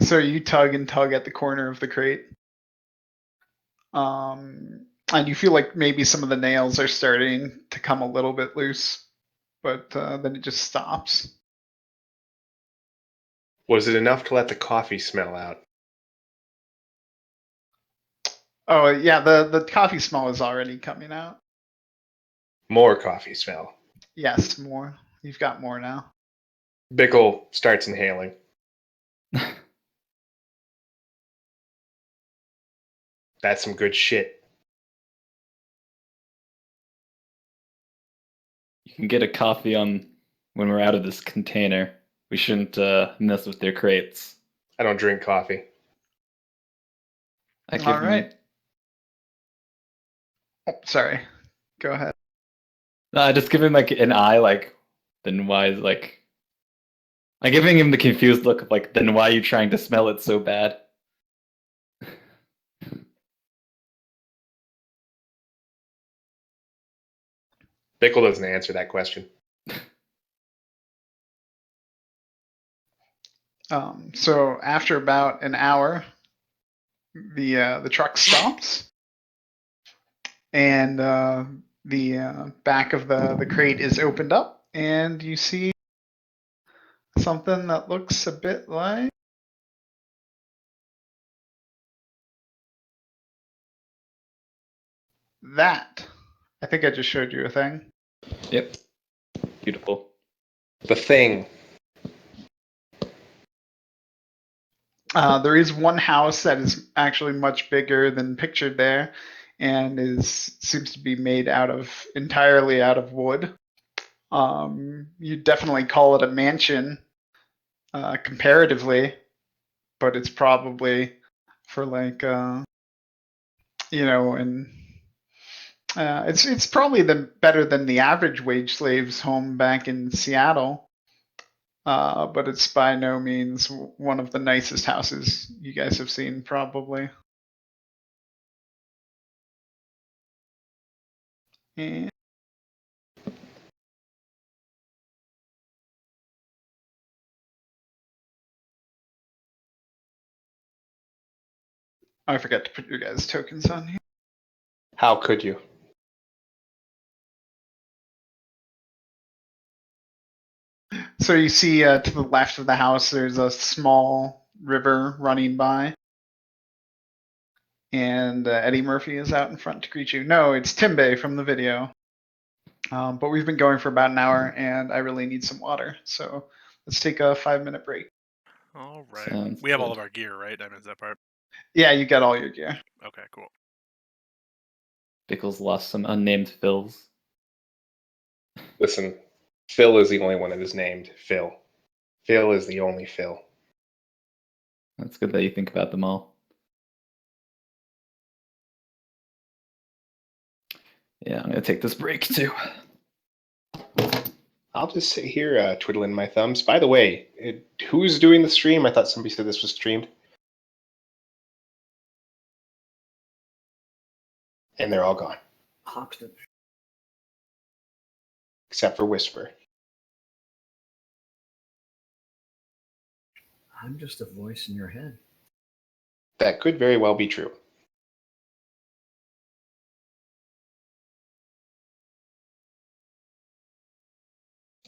So you tug and tug at the corner of the crate, and you feel like maybe some of the nails are starting to come a little bit loose, but then it just stops. Was it enough to let the coffee smell out? Oh yeah, the coffee smell is already coming out. More coffee smell. Yes, more. You've got more now. Bickle starts inhaling. That's some good shit. can get a coffee on when we're out of this container. We shouldn't mess with their crates. I don't drink coffee. I All right. Oh, sorry. Go ahead. I just give him like an eye, like, then why is like, I'm giving him the confused look of like, then why are you trying to smell it so bad? Bickle doesn't answer that question. So after about an hour, the truck stops, and the back of the crate is opened up, and you see something that looks a bit like that. I think I just showed you a thing. Yep. Beautiful. The thing. There is one house that is actually much bigger than pictured there, and seems to be made entirely out of wood. You definitely call it a mansion, comparatively, but it's probably for like and it's probably better than the average wage slave's home back in Seattle. But it's by no means one of the nicest houses you guys have seen, probably. And I forgot to put your guys' tokens on here. How could you? So you see to the left of the house, there's a small river running by. And Eddie Murphy is out in front to greet you. No, it's Timbe from the video. But we've been going for about an hour, and I really need some water. So let's take a 5-minute break. All right. Sounds We have all good. of our gear, right? I missed that part. Yeah, you got all your gear. Okay, cool. Bickle's lost some unnamed fills. Listen, Phil is the only one that is named Phil. Phil is the only Phil. That's good that you think about them all. Yeah, I'm gonna take this break too. I'll just sit here twiddling my thumbs. By the way, who's doing the stream? I thought somebody said this was streamed. And they're all gone, Hoxton. except for Whisper. I'm just a voice in your head. That could very well be true.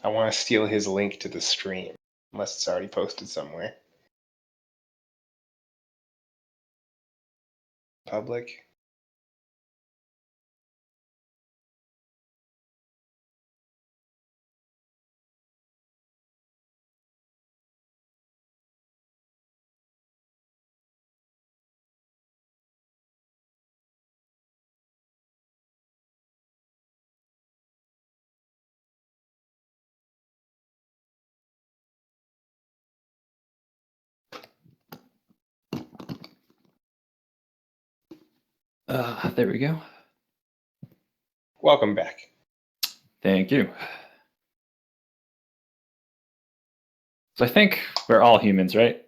I want to steal his link to the stream, unless it's already posted somewhere. Public. There we go. Welcome back. Thank you. So I think we're all humans, right?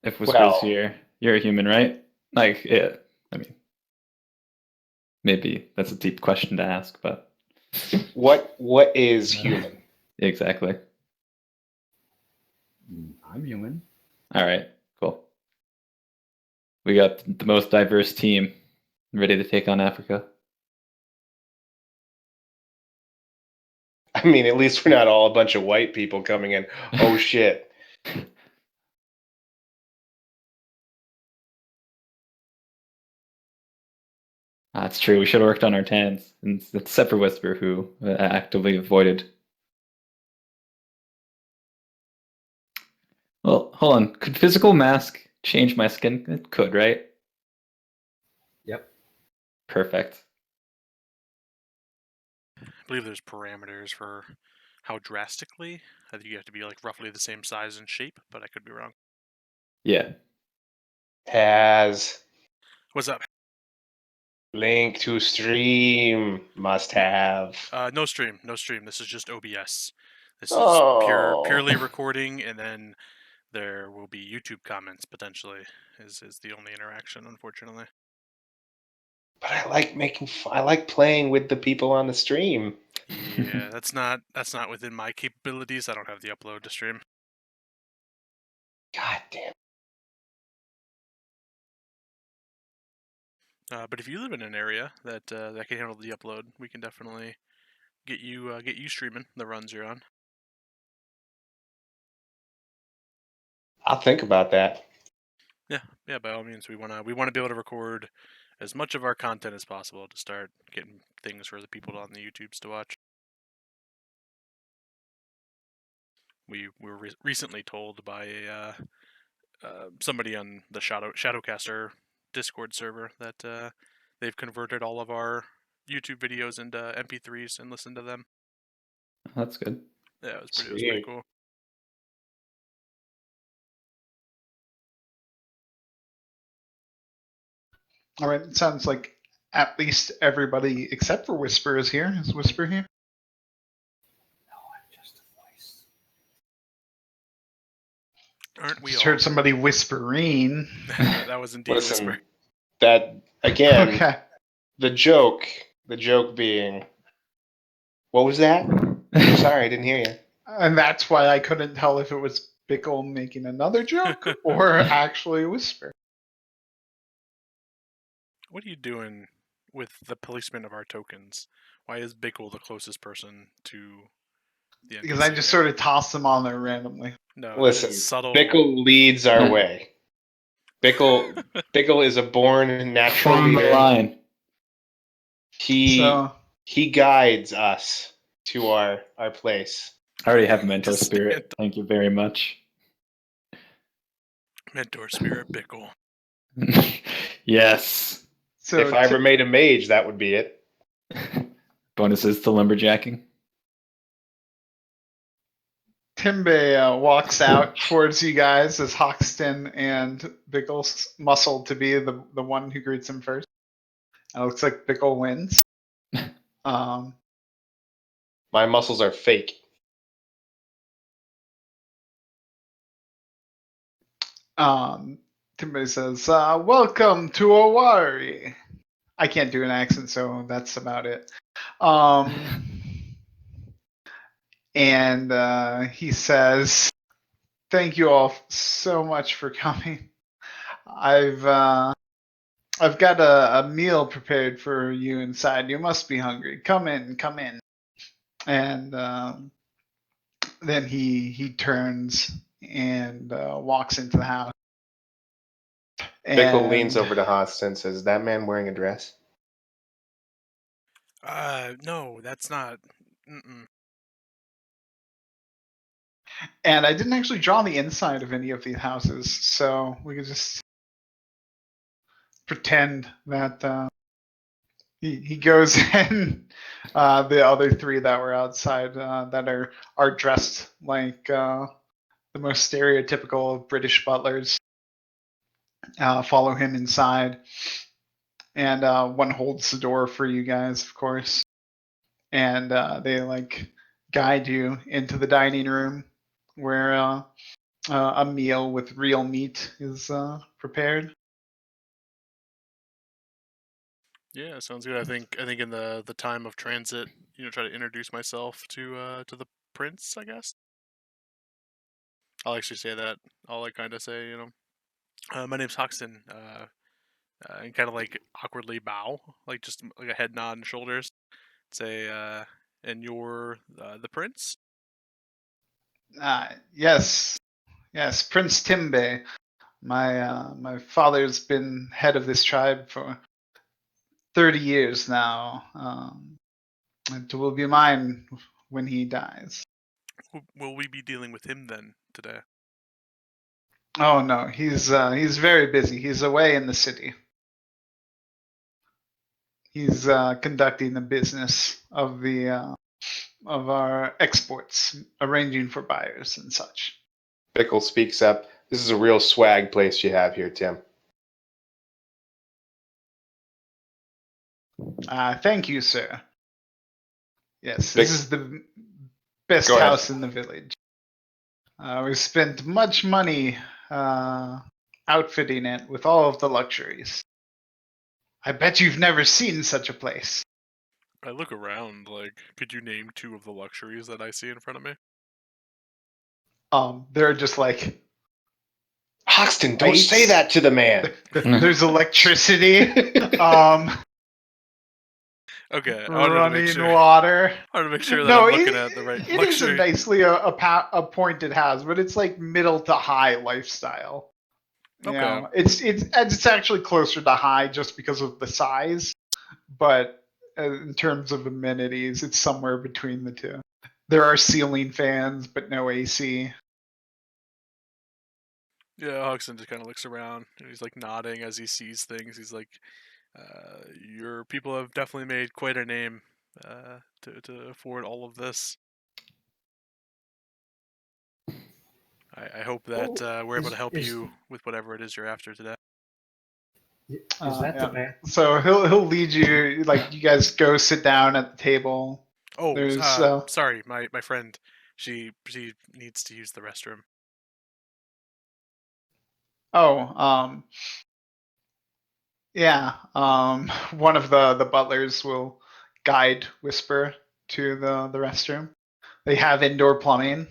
If Whisper's Well- here, you're a human, right? Like, yeah, I mean, maybe that's a deep question to ask, but What is human? exactly. I'm human. All right, cool. We got the most diverse team ready to take on Africa. I mean, at least we're not all a bunch of white people coming in. Oh shit. That's true. We should have worked on our tans, except for Whisper, who actively avoided. Well, hold on. Could physical mask change my skin? It could, right? Yep. Perfect. believe there's parameters for how drastically. I think you have to be like roughly the same size and shape, but I could be wrong. Yeah. Has What's up? link to stream must have. No stream. This is just OBS. This is Oh. purely recording, and then there will be YouTube comments potentially. Is the only interaction, unfortunately. But I like playing with the people on the stream. Yeah, that's not within my capabilities. I don't have the upload to stream. God damn. But if you live in an area that that can handle the upload, we can definitely get you streaming the runs you're on. I'll think about that. Yeah, by all means, we wanna be able to record as much of our content as possible to start getting things for the people on the YouTubes to watch. We were recently told by a somebody on the Shadowcaster Discord server that they've converted all of our YouTube videos into MP3s and listened to them. That's good. Yeah, it was pretty Sweet. cool. All right, it sounds like at least everybody except for Whisper is here. Is Whisper here? No, I'm just a voice. Aren't we Just all? heard somebody whispering. That was indeed Listen, Whisper. that again. Okay. The joke being, what was that? Sorry, I didn't hear you. And that's why I couldn't tell if it was Bickle making another joke or actually Whisper. What are you doing with the placement of our tokens? Why is Bickle the closest person to the NPC? Because I just sort of tossed them on there randomly. No, that Listen, is subtle. Bickle leads our way. Bickle is a born natural From the leader. line. He guides us to our place. I already have mentor Just spirit. Thank you very much. Mentor spirit Bickle. Yes. So If I ever made a mage, that would be it. Bonuses to lumberjacking. Timbe walks out towards you guys as Hoxton and Bickle muscle to be the one who greets him first. And it looks like Bickle wins. My muscles are fake. Timbe says, welcome to Owari. I can't do an accent, so that's about it. And he says, thank you all so much for coming. I've got a meal prepared for you inside. You must be hungry. Come in. And then he turns and walks into the house. Bickle leans over to Hoxton and says, "Is that man wearing a dress?" No, that's not. Mm-mm. And I didn't actually draw the inside of any of these houses, so we could just pretend that he goes in. The other three that were outside that are dressed like the most stereotypical of British butlers follow him inside, and one holds the door for you guys, of course, and they guide you into the dining room where a meal with real meat is prepared. Yeah, sounds good. I think in the time of transit, try to introduce myself to the prince. I guess I'll actually say that. I'll kind of say, my name's Hoxton, and kind of awkwardly bow, just a head nod and shoulders. Say, and you're the prince. Yes, Prince Timbe. My father's been head of this tribe for 30 years now. It will be mine when he dies. Will we be dealing with him then today? Oh no, he's very busy. He's away in the city. He's conducting the business of the of our exports, arranging for buyers and such. Bickle speaks up. This is a real swag place you have here, Tim. Thank you, sir. Yes, this is the best Go ahead. house in the village. We've spent much money outfitting it with all of the luxuries. I bet you've never seen such a place. I look around, like, could you name 2 of the luxuries that I see in front of me? They're just like, Hoxton, don't Lights. say that to the man. there's electricity, um, Okay, I wanted to make running sure. water. I wanted to make sure that No, I'm looking at the right it is a luxury. nicely a pointed house, but it's like middle to high lifestyle. You Okay. know, it's actually closer to high just because of the size, but in terms of amenities, it's somewhere between the two. There are ceiling fans, but no AC. Yeah, Hoxton just kind of looks around and he's like nodding as he sees things. He's like, "Your people have definitely made quite a name to afford all of this. I hope that we're able to help you with whatever it is you're after today." Is that the bad? So he'll lead you. Like you guys go sit down at the table. Oh, There's sorry, my friend. She needs to use the restroom. oh yeah one of the butlers will guide Whisper to the restroom. They have indoor plumbing.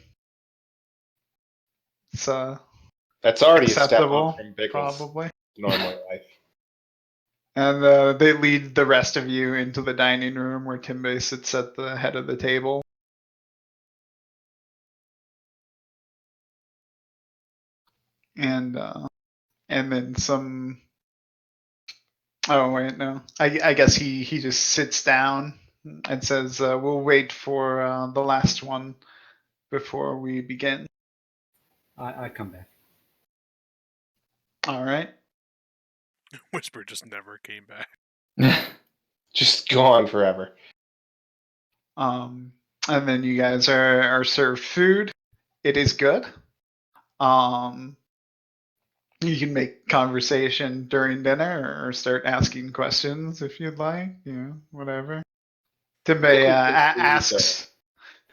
It's That's already a step acceptable, up from Bickle's probably. normal life. And they lead the rest of you into the dining room where Timbe sits at the head of the table. And then some. Oh wait, no. I guess he just sits down and says, "We'll wait for the last one before we begin." I come back. All right. Whisper just never came back. Just gone forever. And then you guys are served food. It is good. You can make conversation during dinner or start asking questions if you'd like. You know, whatever. Timbe asks.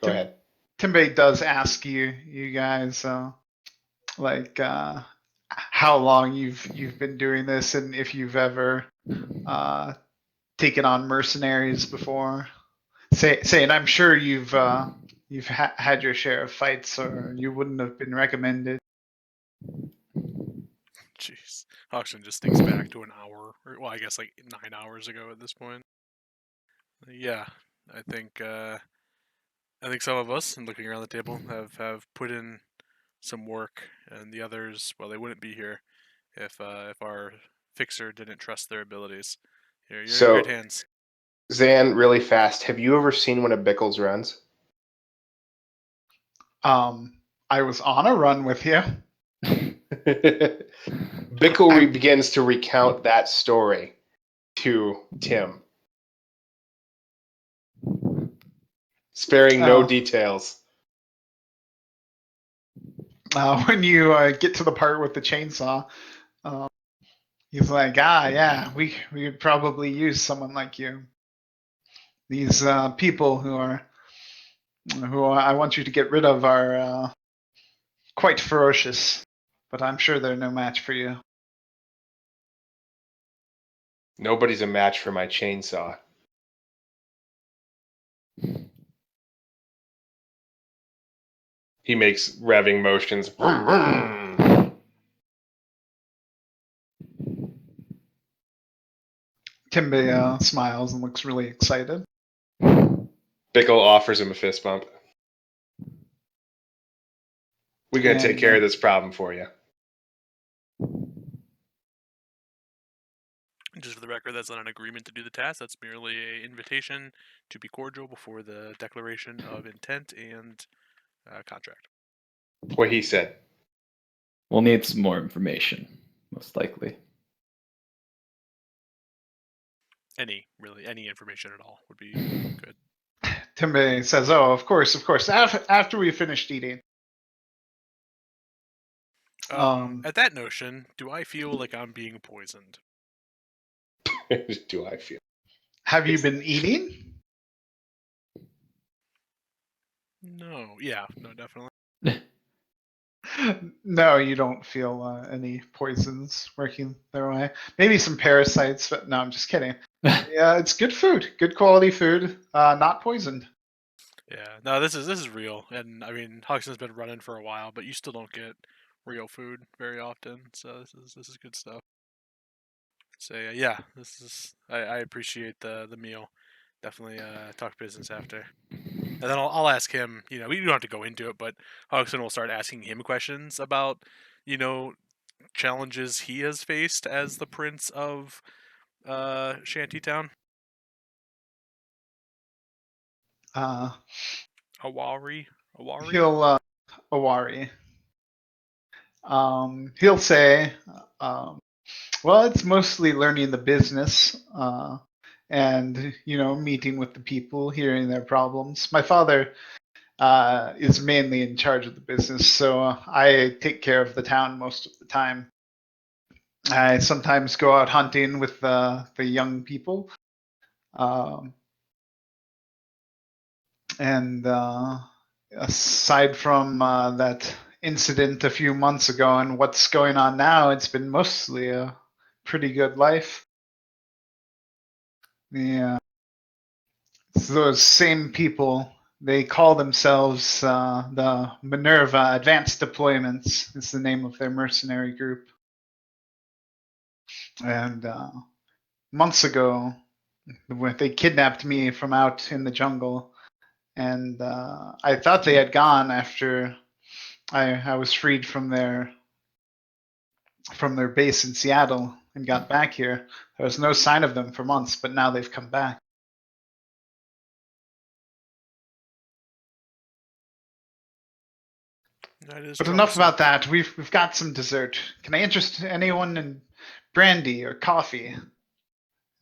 Go ahead. Timbe does ask you guys, like how long you've been doing this, and if you've ever taken on mercenaries before. Saying, I'm sure you've had your share of fights, or you wouldn't have been recommended. Jeez, Hoxton just thinks back to an hour, or well, I guess like 9 hours ago at this point. Yeah, I think some of us, and looking around the table, have put in some work, and the others, well, they wouldn't be here if our fixer didn't trust their abilities. You're in great hands. Zan, really fast, have you ever seen one of Bickle's runs? I was on a run with you. Bickle begins to recount that story to Tim, sparing no details. When you get to the part with the chainsaw, he's like, yeah, we would probably use someone like you. These people who I want you to get rid of are quite ferocious, but I'm sure they're no match for you. Nobody's a match for my chainsaw. He makes revving motions. Timbe smiles and looks really excited. Bickle offers him a fist bump. We're going to take care of this problem for you. Just for the record, that's not an agreement to do the task. That's merely an invitation to be cordial before the declaration of intent and contract. What he said. We'll need some more information, most likely. Any information at all would be good. Timbe says, "Oh, of course. After we finished eating." At that notion, do I feel like I'm being poisoned? Do I feel? Have you been eating? No. Yeah. No. Definitely. No, you don't feel any poisons working their way. Maybe some parasites, but no, I'm just kidding. Yeah, it's good food, good quality food, not poisoned. Yeah. No. This is real, and I mean, Hoxton's been running for a while, but you still don't get real food very often. So this is good stuff. So yeah, this is I appreciate the meal. Definitely talk business after. And then I'll ask him, we don't have to go into it, but Hoxton will start asking him questions about, you know, challenges he has faced as the prince of Shantytown. Uh, Awari? he'll Awari. He'll say, well, it's mostly learning the business, and meeting with the people, hearing their problems. My father is mainly in charge of the business, so I take care of the town most of the time. I sometimes go out hunting with the young people, um, and aside from that incident a few months ago and what's going on now, it's been mostly a pretty good life. Yeah, it's those same people. They call themselves the Minerva Advanced Deployments. Is the name of their mercenary group. And months ago, when they kidnapped me from out in the jungle, and I thought they had gone after I was freed from their base in Seattle and got back here. There was no sign of them for months, but now they've come back. That is But enough troublesome. about that. We've got some dessert. Can I interest anyone in brandy or coffee?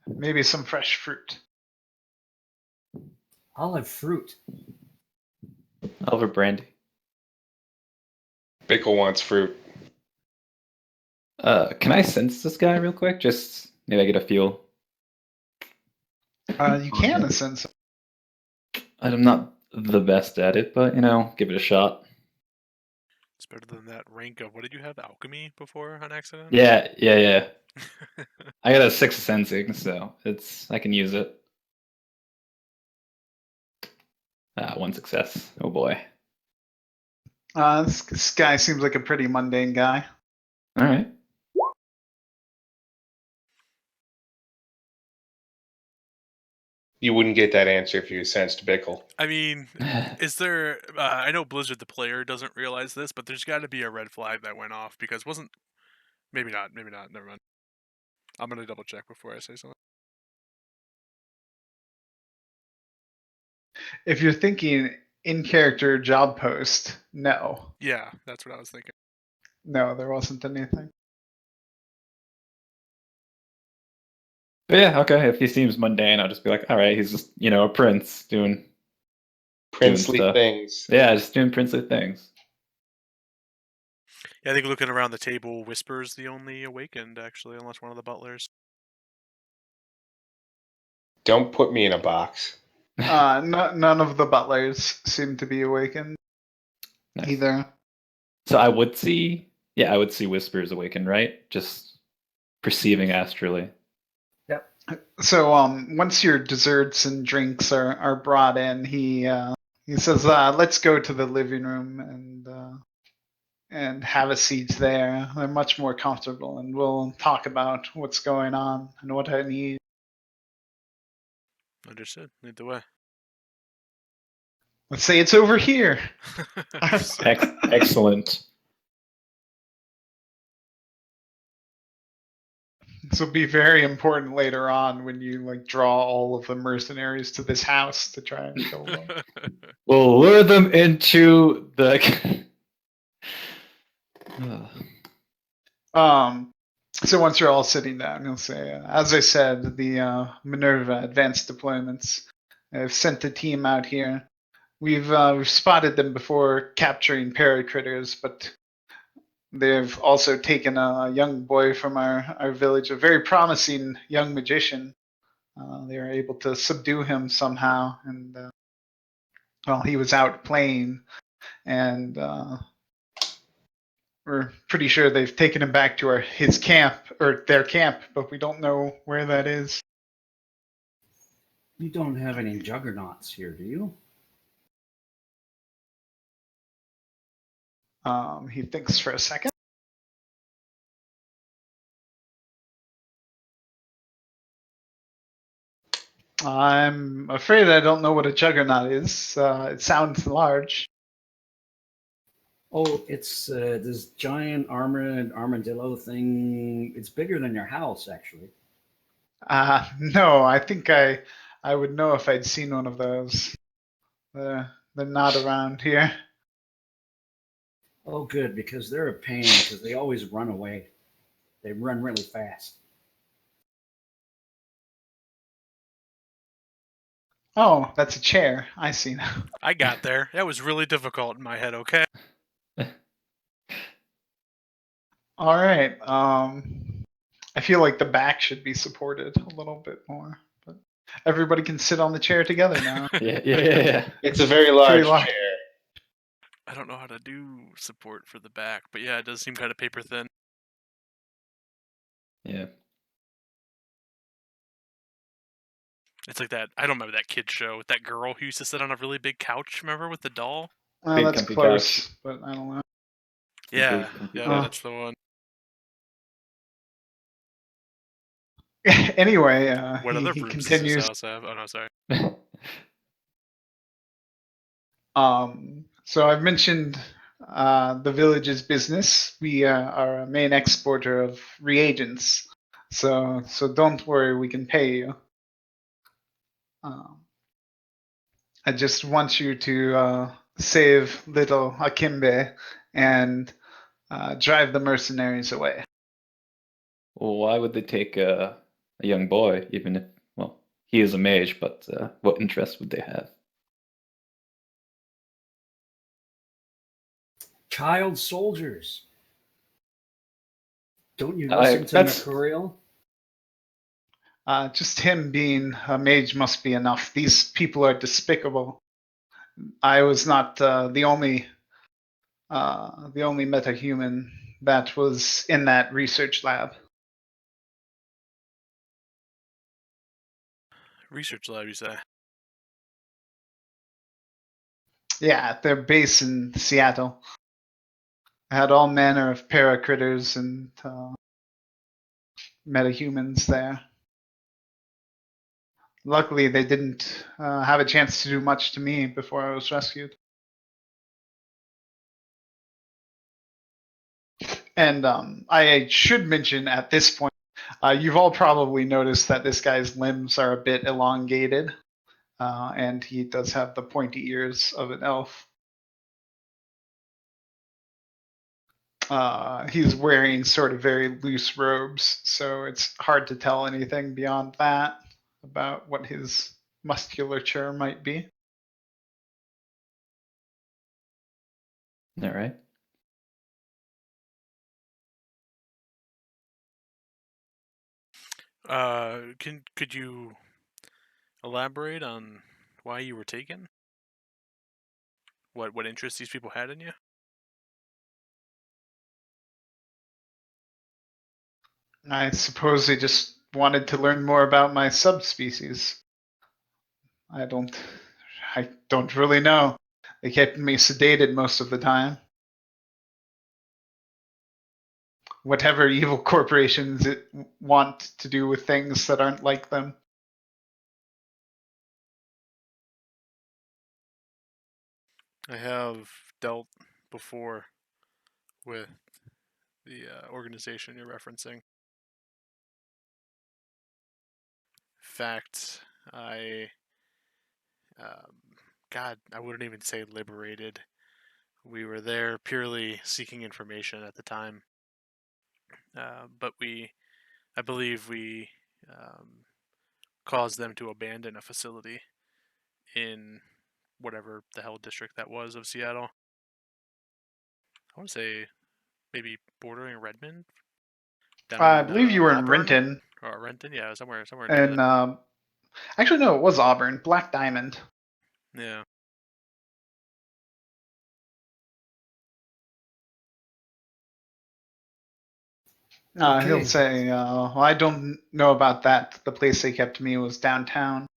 Maybe some fresh fruit. I'll have fruit. Over brandy. Bickle wants fruit. Can I sense this guy real quick? Just maybe I get a feel. You can sense. I'm not the best at it, but give it a shot. It's better than that rank of, what did you have, alchemy before on accident? Yeah. I got a 6 sensing, so I can use it. 1 success. Oh boy. This guy seems like a pretty mundane guy. All right. You wouldn't get that answer if you sensed Bickle. I mean, is there? I know Blizzard the player doesn't realize this, but there's got to be a red flag that went off because wasn't. Maybe not. Maybe not. Never mind. I'm gonna double check before I say something. If you're thinking in character job post, no. Yeah, that's what I was thinking. No, there wasn't anything. But yeah, okay. If he seems mundane, I'll just be like, all right, he's just a prince doing Princely stuff. things. Yeah, just doing princely things. Yeah, I think looking around the table, Whisper's the only awakened actually, unless one of the butlers. Don't put me in a box. None of the butlers seem to be awakened either. So I would see Whispers awaken, right? Just perceiving astrally. Yep. So once your desserts and drinks are brought in, he says, "Let's go to the living room and have a seat there. They're much more comfortable, and we'll talk about what's going on and what I need." Understood. Lead the way. Let's say it's over here. Excellent. This will be very important later on when you draw all of the mercenaries to this house to try and kill them. We'll lure them into the. So once you're all sitting down, he'll say, "As I said, the Minerva Advanced Deployments, I've sent a team out here. We've spotted them before capturing paracritters, but they've also taken a young boy from our village, a very promising young magician. They were able to subdue him somehow, and well, he was out playing, and we're pretty sure they've taken him back to his camp, or their camp, but we don't know where that is. You don't have any juggernauts here, do you? He thinks for a second. I'm afraid I don't know what a juggernaut is. It sounds large. Oh, it's this giant armored armadillo thing. It's bigger than your house, actually. No, I think I would know if I'd seen one of those. They're not around here. Oh, good, because they're a pain because they always run away. They run really fast. Oh, that's a chair. I see now. I got there. That was really difficult in my head. Okay. All right. I feel like the back should be supported a little bit more, but everybody can sit on the chair together now. Yeah. It's a very large large. chair. I don't know how to do support for the back, but yeah, it does seem kind of paper thin. Yeah. It's like that. I don't remember that kid show with that girl who used to sit on a really big couch. Remember with the doll? Well, Big that's comfy close, couch. but I don't know. Yeah, comfy yeah, couch. that's the one. Anyway, What other he rooms does this continues. house have? Oh no, sorry. So I've mentioned the village's business. We are a main exporter of reagents, so don't worry, we can pay you. I just want you to save little Akimbe and drive the mercenaries away. Well, why would they take a young boy, even if, well, he is a mage, but what interest would they have? Child soldiers. Don't you listen to Mercurial? Just him being a mage must be enough. These people are despicable. I was not the only metahuman that was in that research lab. Research lab, you say? Yeah, at their base in Seattle. I had all manner of paracritters and metahumans there. Luckily, they didn't have a chance to do much to me before I was rescued. And I should mention at this point, you've all probably noticed that this guy's limbs are a bit elongated, and he does have the pointy ears of an elf. He's wearing sort of very loose robes, so it's hard to tell anything beyond that about what his musculature might be. All right. Could you elaborate on why you were taken? What interest these people had in you? I suppose they just wanted to learn more about my subspecies. I don't really know. They kept me sedated most of the time. Whatever evil corporations want to do with things that aren't like them. I have dealt before with the organization you're referencing. In fact, God, I wouldn't even say liberated. We were there purely seeking information at the time. But I believe we caused them to abandon a facility in whatever the hell district that was of Seattle. I want to say maybe bordering Redmond. I believe you were in Auburn? Renton. Or Renton, yeah, somewhere near And that. actually, no, it was Auburn. Black Diamond. Yeah. He'll Okay. say, well, I don't know about that. The place they kept me was downtown.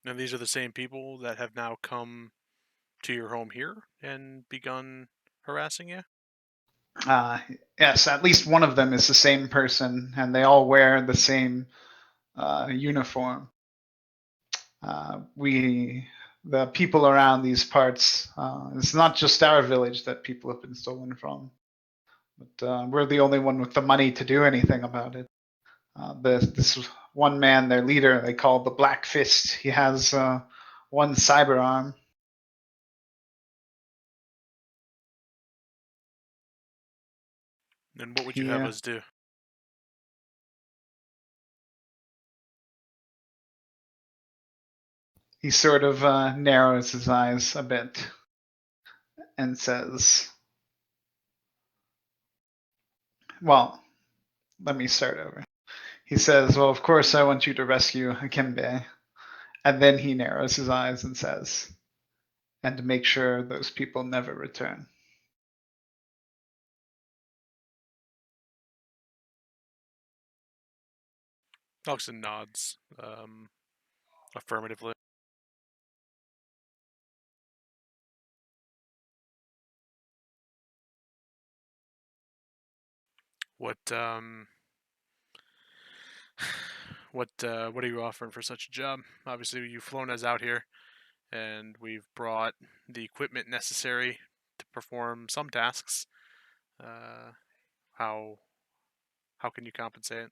And these are the same people that have now come to your home here and begun harassing you? Yes, at least one of them is the same person, and they all wear the same uniform. The people around these parts, it's not just our village that people have been stolen from, but we're the only one with the money to do anything about it. This one man, their leader, they call the Black Fist. He has one cyber arm. And what would you have us do? He sort of narrows his eyes a bit and says, well, let me start over. He says, well, of course I want you to rescue Akembe. And then he narrows his eyes and says, and to make sure those people never return. Hoxton nods affirmatively. What what are you offering for such a job? Obviously, you've flown us out here, and we've brought the equipment necessary to perform some tasks. How can you compensate?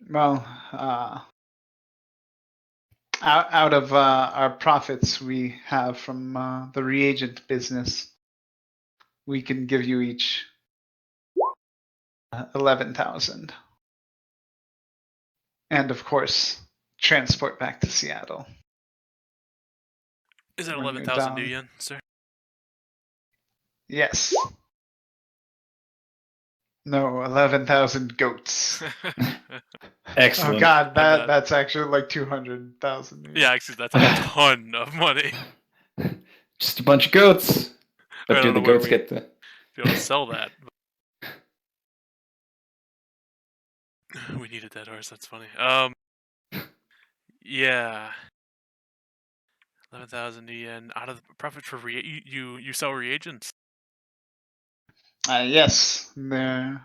Well, out of our profits we have from the reagent business, we can give you each 11,000. And of course, transport back to Seattle. Is that When you're 11,000 new done. yen, sir? Yes. No, 11,000 goats. Excellent. Oh God, bet. that's actually like 200,000. Yeah, actually, that's a ton of money. Just a bunch of goats. But I do don't the know where goats we'd get the? be able to sell that. We need a dead horse. That's funny. Yeah, 11,000 yen out of the profit for you sell reagents. Yes, they're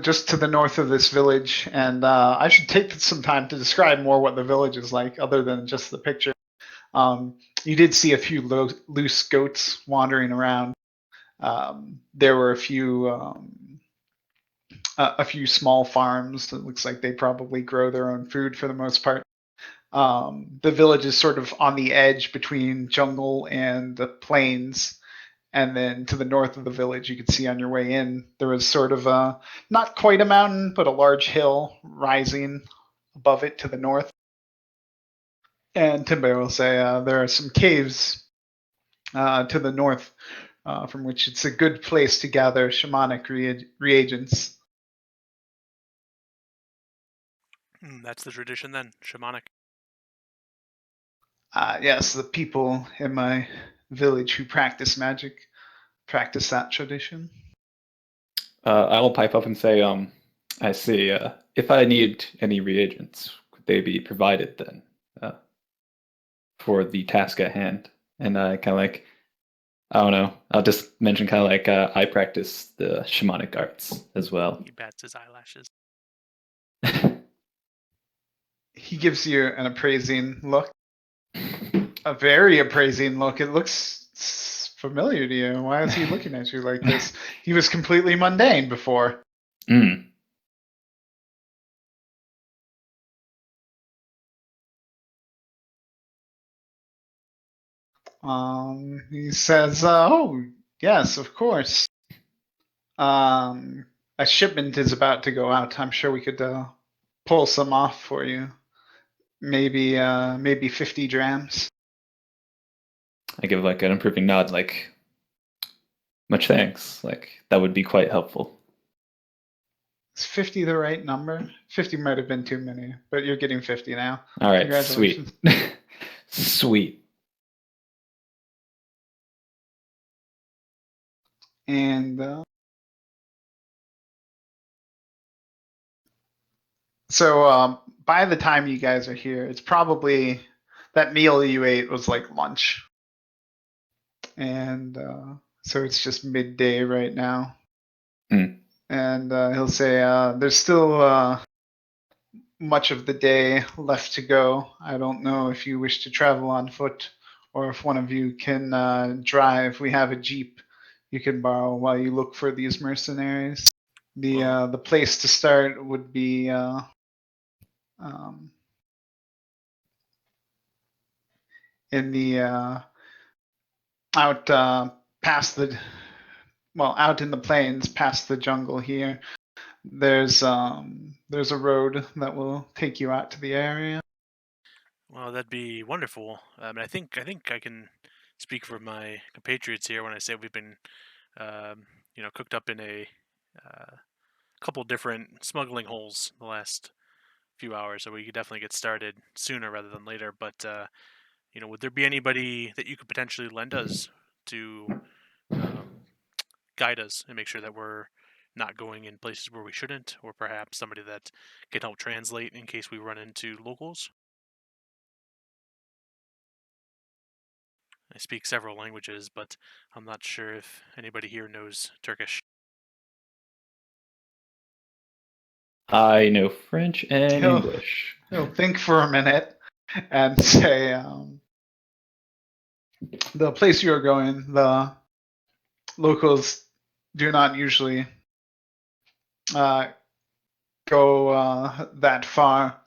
just to the north of this village, and I should take some time to describe more what the village is like, other than just the picture. You did see a few loose goats wandering around. There were a few small farms. It looks like they probably grow their own food for the most part. The village is sort of on the edge between jungle and the plains. And then to the north of the village, you could see on your way in, there was sort of not quite a mountain, but a large hill rising above it to the north. And Timbe will say there are some caves to the north, from which it's a good place to gather shamanic reagents. That's the tradition then, shamanic. Yes, the people in my village who practice magic practice that tradition. I will pipe up and say, I see. If I need any reagents, could they be provided then for the task at hand? And I kind of like, I don't know. I'll just mention kind of like I practice the shamanic arts as well. He bats his eyelashes. He gives you an appraising look. A very appraising look. It looks familiar to you. Why is he looking at you like this? He was completely mundane before. Mm. He says, "Oh, yes, of course. a shipment is about to go out. I'm sure we could pull some off for you. Maybe 50 drams. I give like an approving nod, like, much thanks. Like, that would be quite helpful. Is 50 the right number? 50 might have been too many, but you're getting 50 now. All right, Congratulations. sweet. Sweet. And so by the time you guys are here, it's probably that meal you ate was like lunch. And so it's just midday right now. Hmm. And he'll say, there's still much of the day left to go. I don't know if you wish to travel on foot or if one of you can drive. We have a jeep you can borrow while you look for these mercenaries. The place to start would be in the out past the out in the plains past the jungle here. There's a road that will take you out to the area. Well, that'd be wonderful. I think I can speak for my compatriots here when I say we've been, cooked up in a couple different smuggling holes the last few hours, so we could definitely get started sooner rather than later. But would there be anybody that you could potentially lend us to guide us and make sure that we're not going in places where we shouldn't, or perhaps somebody that can help translate in case we run into locals? I speak several languages, but I'm not sure if anybody here knows Turkish. I know French and He'll- English. He'll think for a minute and say, the place you're going, the locals do not usually go that far,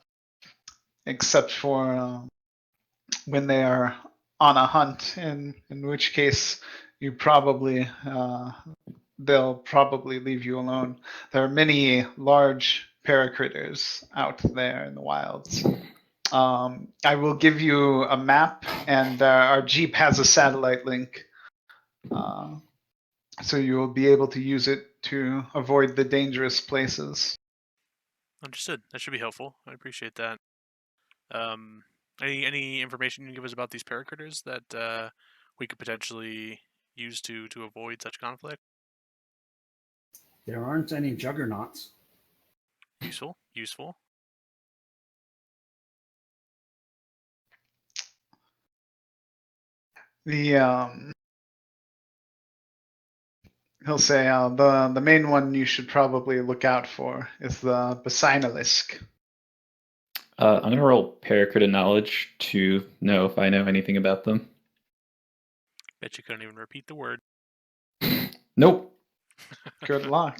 except for when they are on a hunt, in which case you probably they'll probably leave you alone. There are many large paracritters out there in the wilds. I will give you a map, and our Jeep has a satellite link, so you will be able to use it to avoid the dangerous places. Understood. That should be helpful. I appreciate that. Any information you can give us about these paracritters that we could potentially use to avoid such conflict? There aren't any juggernauts. Useful. He'll say the main one you should probably look out for is the basilisk. I'm gonna roll paracritter knowledge to know if I know anything about them. Bet you couldn't even repeat the word. Nope. Good luck.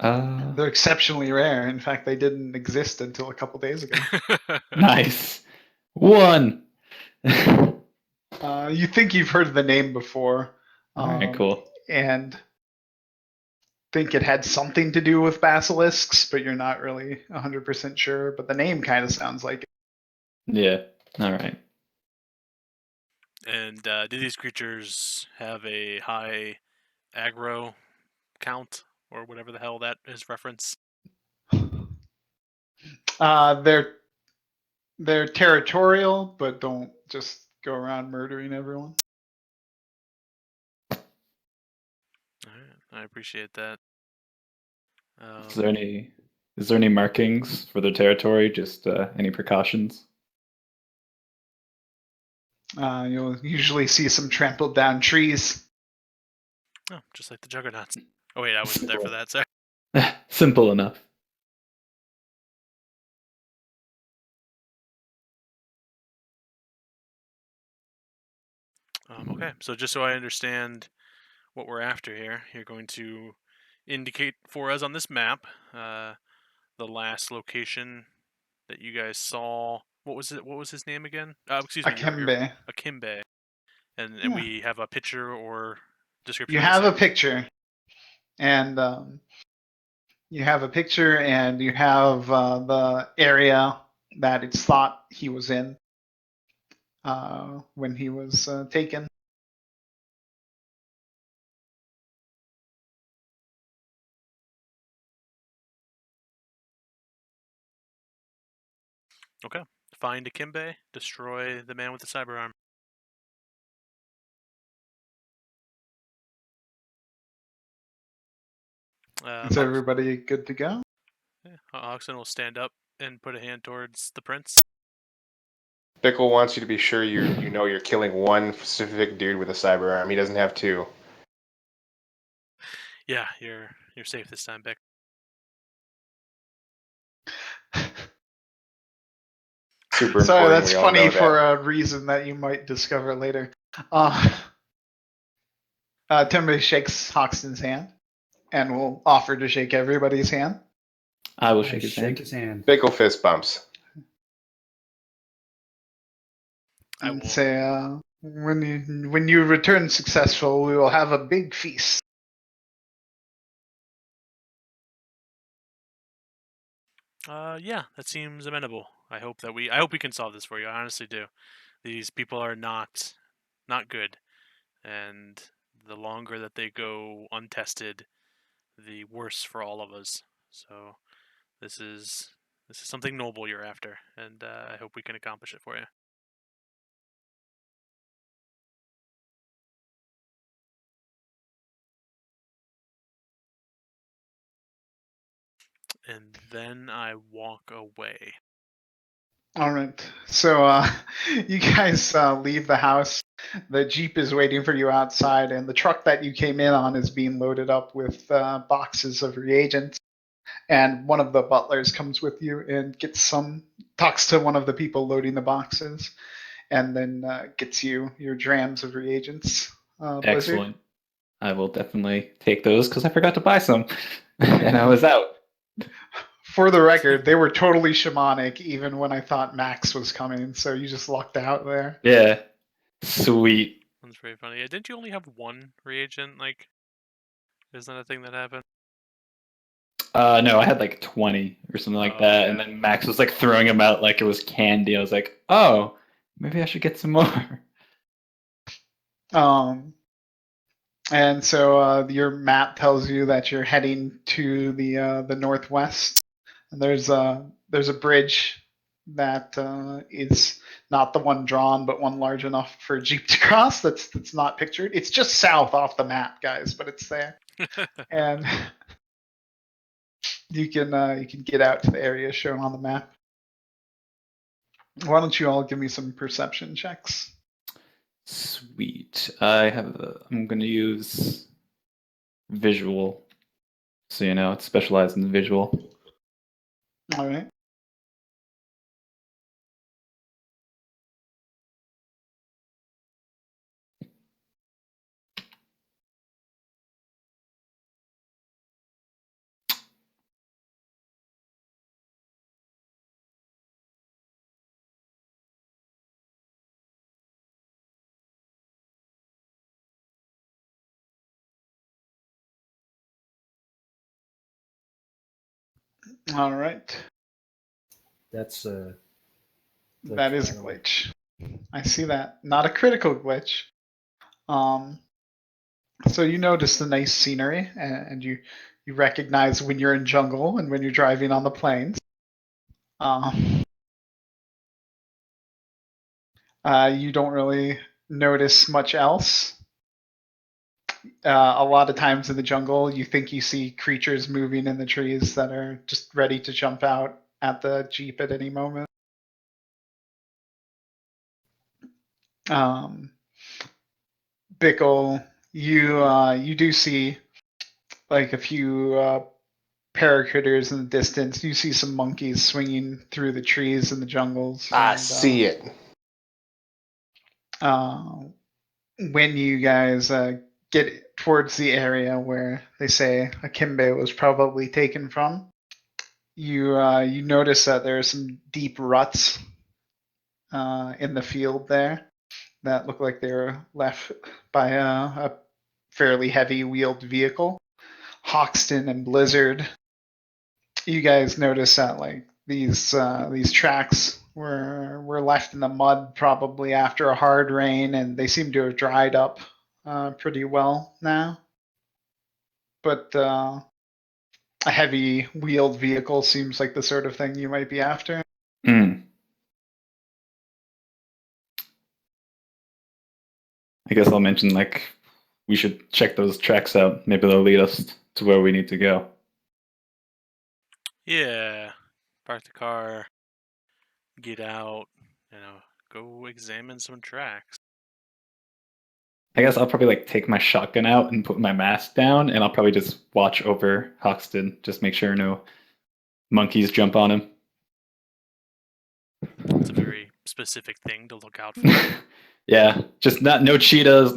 Uh, They're exceptionally rare. In fact, they didn't exist until a couple days ago. nice. 1. You think you've heard the name before, All right, cool. and think it had something to do with basilisks, but you're not really 100% sure. But the name kind of sounds like it. Yeah. All right. And do these creatures have a high aggro count, or whatever the hell that is reference? They're territorial, but don't just go around murdering everyone. All right, I appreciate that. Is there any markings for the territory? Just any precautions? You'll usually see some trampled down trees. Oh, just like the juggernauts. Oh wait, I wasn't there for that. Sorry. Simple enough. Okay, so just so I understand what we're after here, you're going to indicate for us on this map the last location that you guys saw. What was it? What was his name again? Excuse me. Akimbe. Akimbe. And Yeah. we have a picture or description. You of this have a area? picture. and you have a picture, and you have the area that it's thought he was in when he was taken. Okay. Find Akimbe, destroy the man with the cyber arm. Is everybody good to go? Hoxton will stand up and put a hand towards the prince. Bickle wants you to be sure you know you're killing one specific dude with a cyber arm. He doesn't have two. Yeah, you're safe this time, Bick. Super Sorry, important. that's We all funny know for that. a reason that you might discover later. Timber shakes Hoxton's hand and will offer to shake everybody's hand. I will I shake his shake hand. his hand. Bickle fist bumps. I And will. say, when you return successful, we will have a big feast. Yeah, that seems amenable. I hope we can solve this for you. I honestly do. These people are not good, and the longer that they go untested, the worse for all of us. So this is something noble you're after, and I hope we can accomplish it for you. And then I walk away. All right. So you guys leave the house. The Jeep is waiting for you outside, and the truck that you came in on is being loaded up with boxes of reagents. And one of the butlers comes with you and talks to one of the people loading the boxes, and then gets you your drams of reagents. Blizzard? Excellent. I will definitely take those because I forgot to buy some, and I was out. For the record, they were totally shamanic even when I thought Max was coming, so you just lucked out there. Yeah, sweet. That's very funny. Yeah, didn't you only have one reagent? Like, isn't that a thing that happened? No, I had like 20 or something like that, yeah. and then Max was like throwing them out like it was candy. I was like, oh, maybe I should get some more. And so your map tells you that you're heading to the northwest. And there's a bridge that is not the one drawn, but one large enough for a jeep to cross. That's not pictured. It's just south off the map, guys, but it's there. And you can get out to the area shown on the map. Why don't you all give me some perception checks? Sweet. I'm going to use visual. So, it's specialized in visual. All right. All right. That's That is a glitch. I see that. Not a critical glitch. So you notice the nice scenery, and you recognize when you're in jungle and when you're driving on the plains. You don't really notice much else. A lot of times in the jungle, you think you see creatures moving in the trees that are just ready to jump out at the jeep at any moment. Bickle, you do see like a few paracritters in the distance. You see some monkeys swinging through the trees in the jungles. I see it. When you guys get towards the area where they say Akimbe was probably taken from, you notice that there are some deep ruts in the field there that look like they were left by a fairly heavy wheeled vehicle. Hoxton and Blizzard, you guys notice that like these tracks were left in the mud probably after a hard rain, and they seem to have dried up pretty well now. But a heavy wheeled vehicle seems like the sort of thing you might be after. Hmm. I guess I'll mention like we should check those tracks out. Maybe they'll lead us to where we need to go. Yeah. Park the car. Get out. Go examine some tracks. I guess I'll probably like take my shotgun out and put my mask down, and I'll probably just watch over Hoxton, just make sure no monkeys jump on him. It's a very specific thing to look out for. Yeah, just no cheetahs,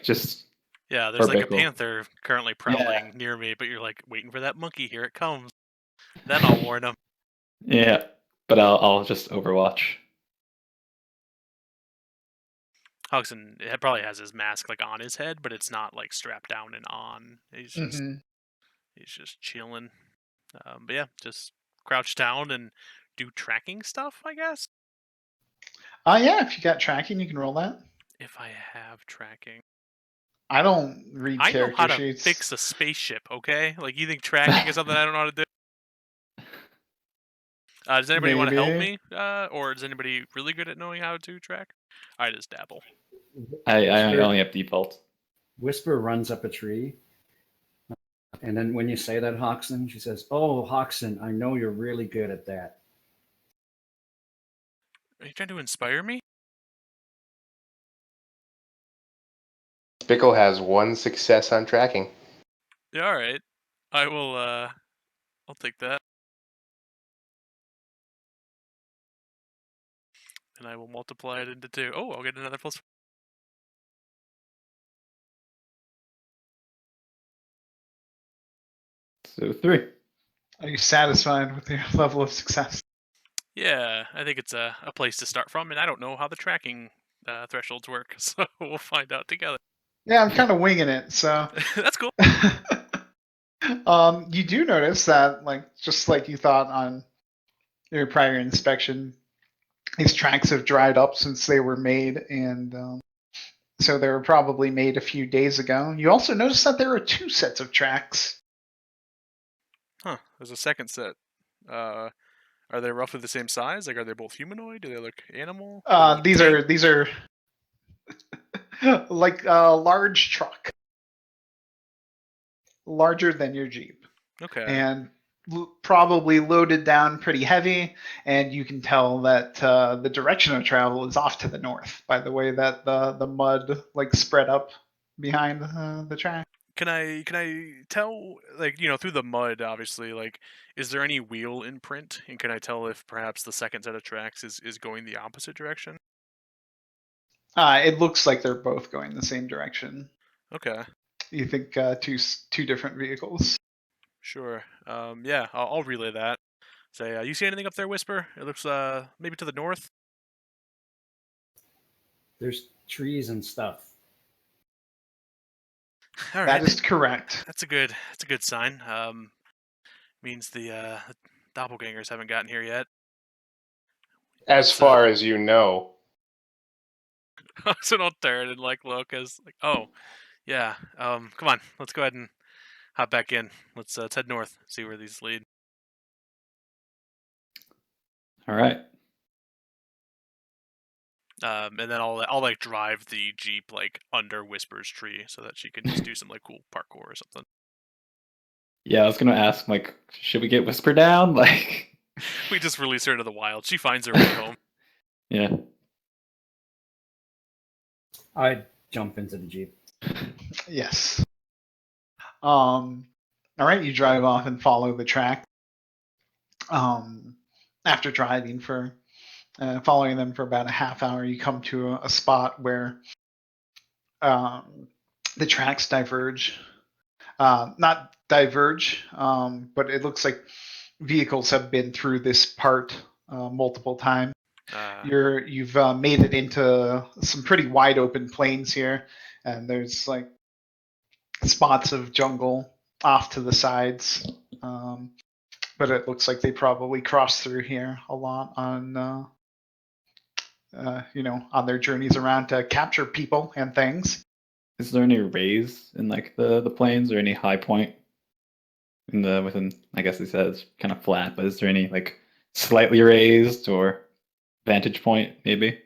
just Yeah, there's like a Bickle. panther currently prowling near me, but you're like waiting for that monkey. Here it comes. Then I'll warn him. Yeah, but I'll just overwatch. Hoxton probably has his mask like on his head, but it's not like strapped down and on. He's just chilling. But yeah, just crouch down and do tracking stuff, I guess. Yeah, if you got tracking, you can roll that. If I have tracking, I don't read I know character how to sheets. fix a spaceship. Okay, like you think tracking is something I don't know how to do? Does anybody want to help me? Or is anybody really good at knowing how to track? I just dabble. I Whisper, only have default. Whisper runs up a tree. And then when you say that, Hoxton, she says, "Oh, Hoxton, I know you're really good at that." Are you trying to inspire me? Bickle has 1 success on tracking. Yeah, all right. I will. I'll take that, and I will multiply it into 2. Oh, I'll get another plus. So 3. Are you satisfied with your level of success? Yeah, I think it's a place to start from, and I don't know how the tracking thresholds work, so we'll find out together. Yeah, I'm kind of winging it, so. That's cool. You do notice that, like, just like you thought on your prior inspection, these tracks have dried up since they were made, and so they were probably made a few days ago. You also notice that there are 2 sets of tracks. Huh? There's a second set. Are they roughly the same size? Like, are they both humanoid? Do they look animal? Do they look These are like a large truck, larger than your Jeep, okay. and probably loaded down pretty heavy. And you can tell that the direction of travel is off to the north by the way that the mud like spread up behind the track. Can I tell, like, through the mud, obviously, like, is there any wheel imprint? And can I tell if perhaps the second set of tracks is going the opposite direction? It looks like they're both going the same direction. Okay. You think two different vehicles? Sure. Yeah, I'll relay that. Say, you see anything up there, Whisper? It looks maybe to the north. There's trees and stuff. All right. That is correct. That's a good sign. Means the doppelgangers haven't gotten here yet. As far as you know. So don't turn and like look as like, oh, yeah. Come on, let's go ahead and hop back in. Let's head north, see where these lead. All right. And then I'll like drive the Jeep like under Whisper's tree so that she can just do some like cool parkour or something. Yeah, I was gonna ask, like, should we get Whisper down? Like, we just release her into the wild. She finds her way home. Yeah. I jump into the Jeep. Yes. All right, you drive off and follow the track. After driving for following them for about a half hour, you come to a spot where the tracks diverge. Not diverge, but it looks like vehicles have been through this part multiple times. You've made it into some pretty wide open plains here, and there's like spots of jungle off to the sides. But it looks like they probably cross through here a lot on, on their journeys around to capture people and things. Is there any raise in like the plains or any high point within? I guess he says kind of flat, but is there any like slightly raised or vantage point maybe?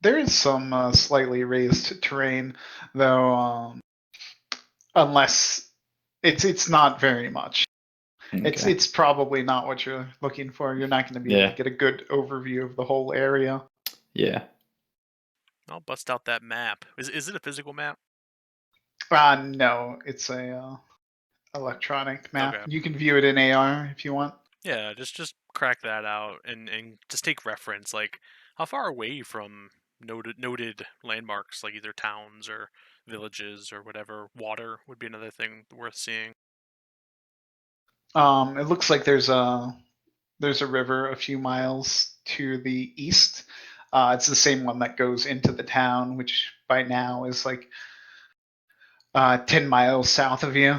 There is some slightly raised terrain, though. Unless it's not very much. Okay. It's probably not what you're looking for. You're not going to be able to get a good overview of the whole area. Yeah. I'll bust out that map. Is it a physical map? No, it's a electronic map. Okay. You can view it in AR if you want. Yeah, just crack that out and just take reference. Like, how far away from noted landmarks, like either towns or villages or whatever, water would be another thing worth seeing. It looks like there's a river a few miles to the east. It's the same one that goes into the town, which by now is like 10 miles south of you.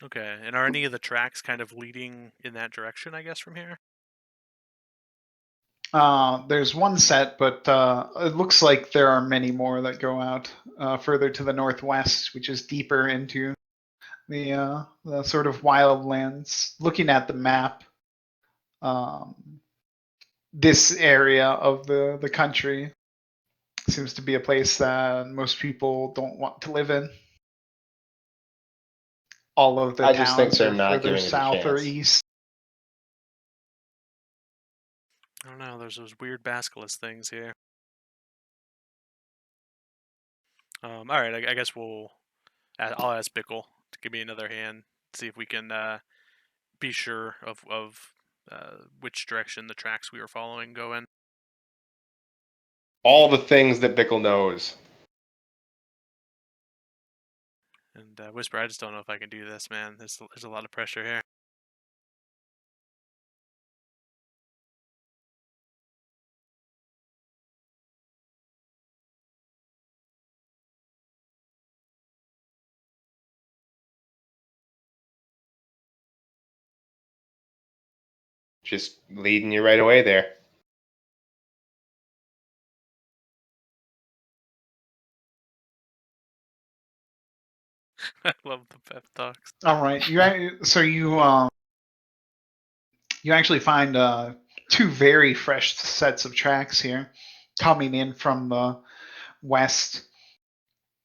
Okay, and are any of the tracks kind of leading in that direction, I guess, from here? There's one set, but it looks like there are many more that go out further to the northwest, which is deeper into the sort of wildlands. Looking at the map, this area of the country seems to be a place that most people don't want to live in. All of the I just think towns they're are not further giving it a south or chance. east. I don't know. There's those weird basilisk things here. All right, I guess I'll ask Bickle to give me another hand, see if we can be sure of which direction the tracks we were following go in. All the things that Bickle knows. And Whisper, I just don't know if I can do this, man. There's a lot of pressure here. Just leading you right away there. I love the pep talks. All right, you actually find two very fresh sets of tracks here coming in from the west,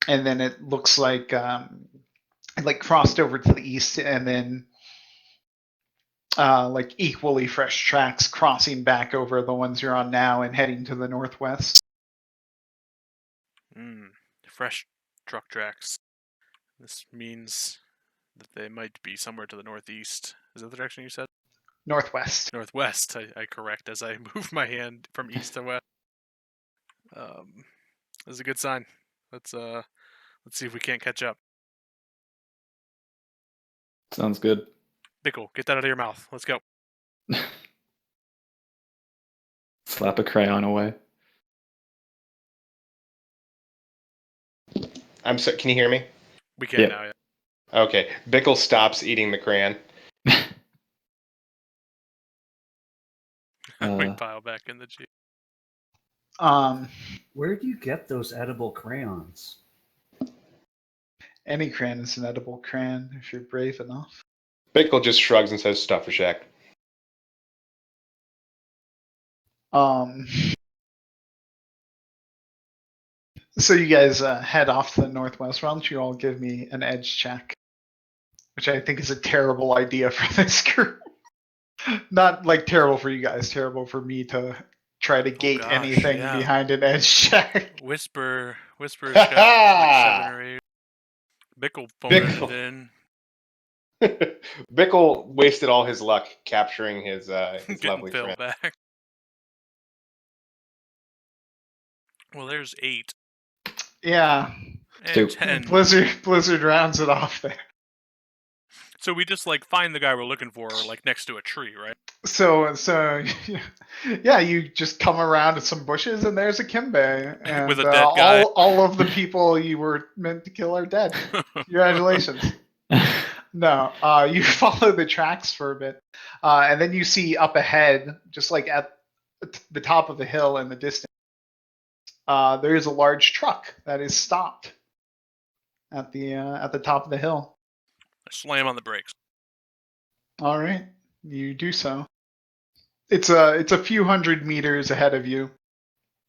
and then it looks like it crossed over to the east, and then like equally fresh tracks crossing back over the ones you're on now and heading to the northwest. Fresh truck tracks. This means that they might be somewhere to the northeast. Is that the direction you said? Northwest. Northwest. I correct as I move my hand from east to west. This is a good sign. Let's see if we can't catch up. Sounds good. Bickle, get that out of your mouth. Let's go. Slap a crayon away. Can you hear me? We can now, yeah. Okay. Bickle stops eating the crayon. We pile back in the Jeep. Where do you get those edible crayons? Any crayon is an edible crayon if you're brave enough. Bickle just shrugs and says, "Stuff for Shack." So you guys head off to the northwest. Why don't you all give me an edge check? Which I think is a terrible idea for this group. Not like terrible for you guys, terrible for me to try to gate anything behind an edge check. Whisper's got like 7 or 8. Bickle phoned it in. Bickle wasted all his luck capturing his lovely friend. Back. Well, there's 8. Yeah. And 10. Blizzard rounds it off there. So we just like find the guy we're looking for like next to a tree, right? So yeah, you just come around to some bushes and there's a Kimbe, and With a dead guy. all of the people you were meant to kill are dead. Congratulations. No, you follow the tracks for a bit, and then you see up ahead, just like at the top of the hill in the distance, there is a large truck that is stopped at the top of the hill. I slam on the brakes. All right, you do so. It's a few hundred meters ahead of you,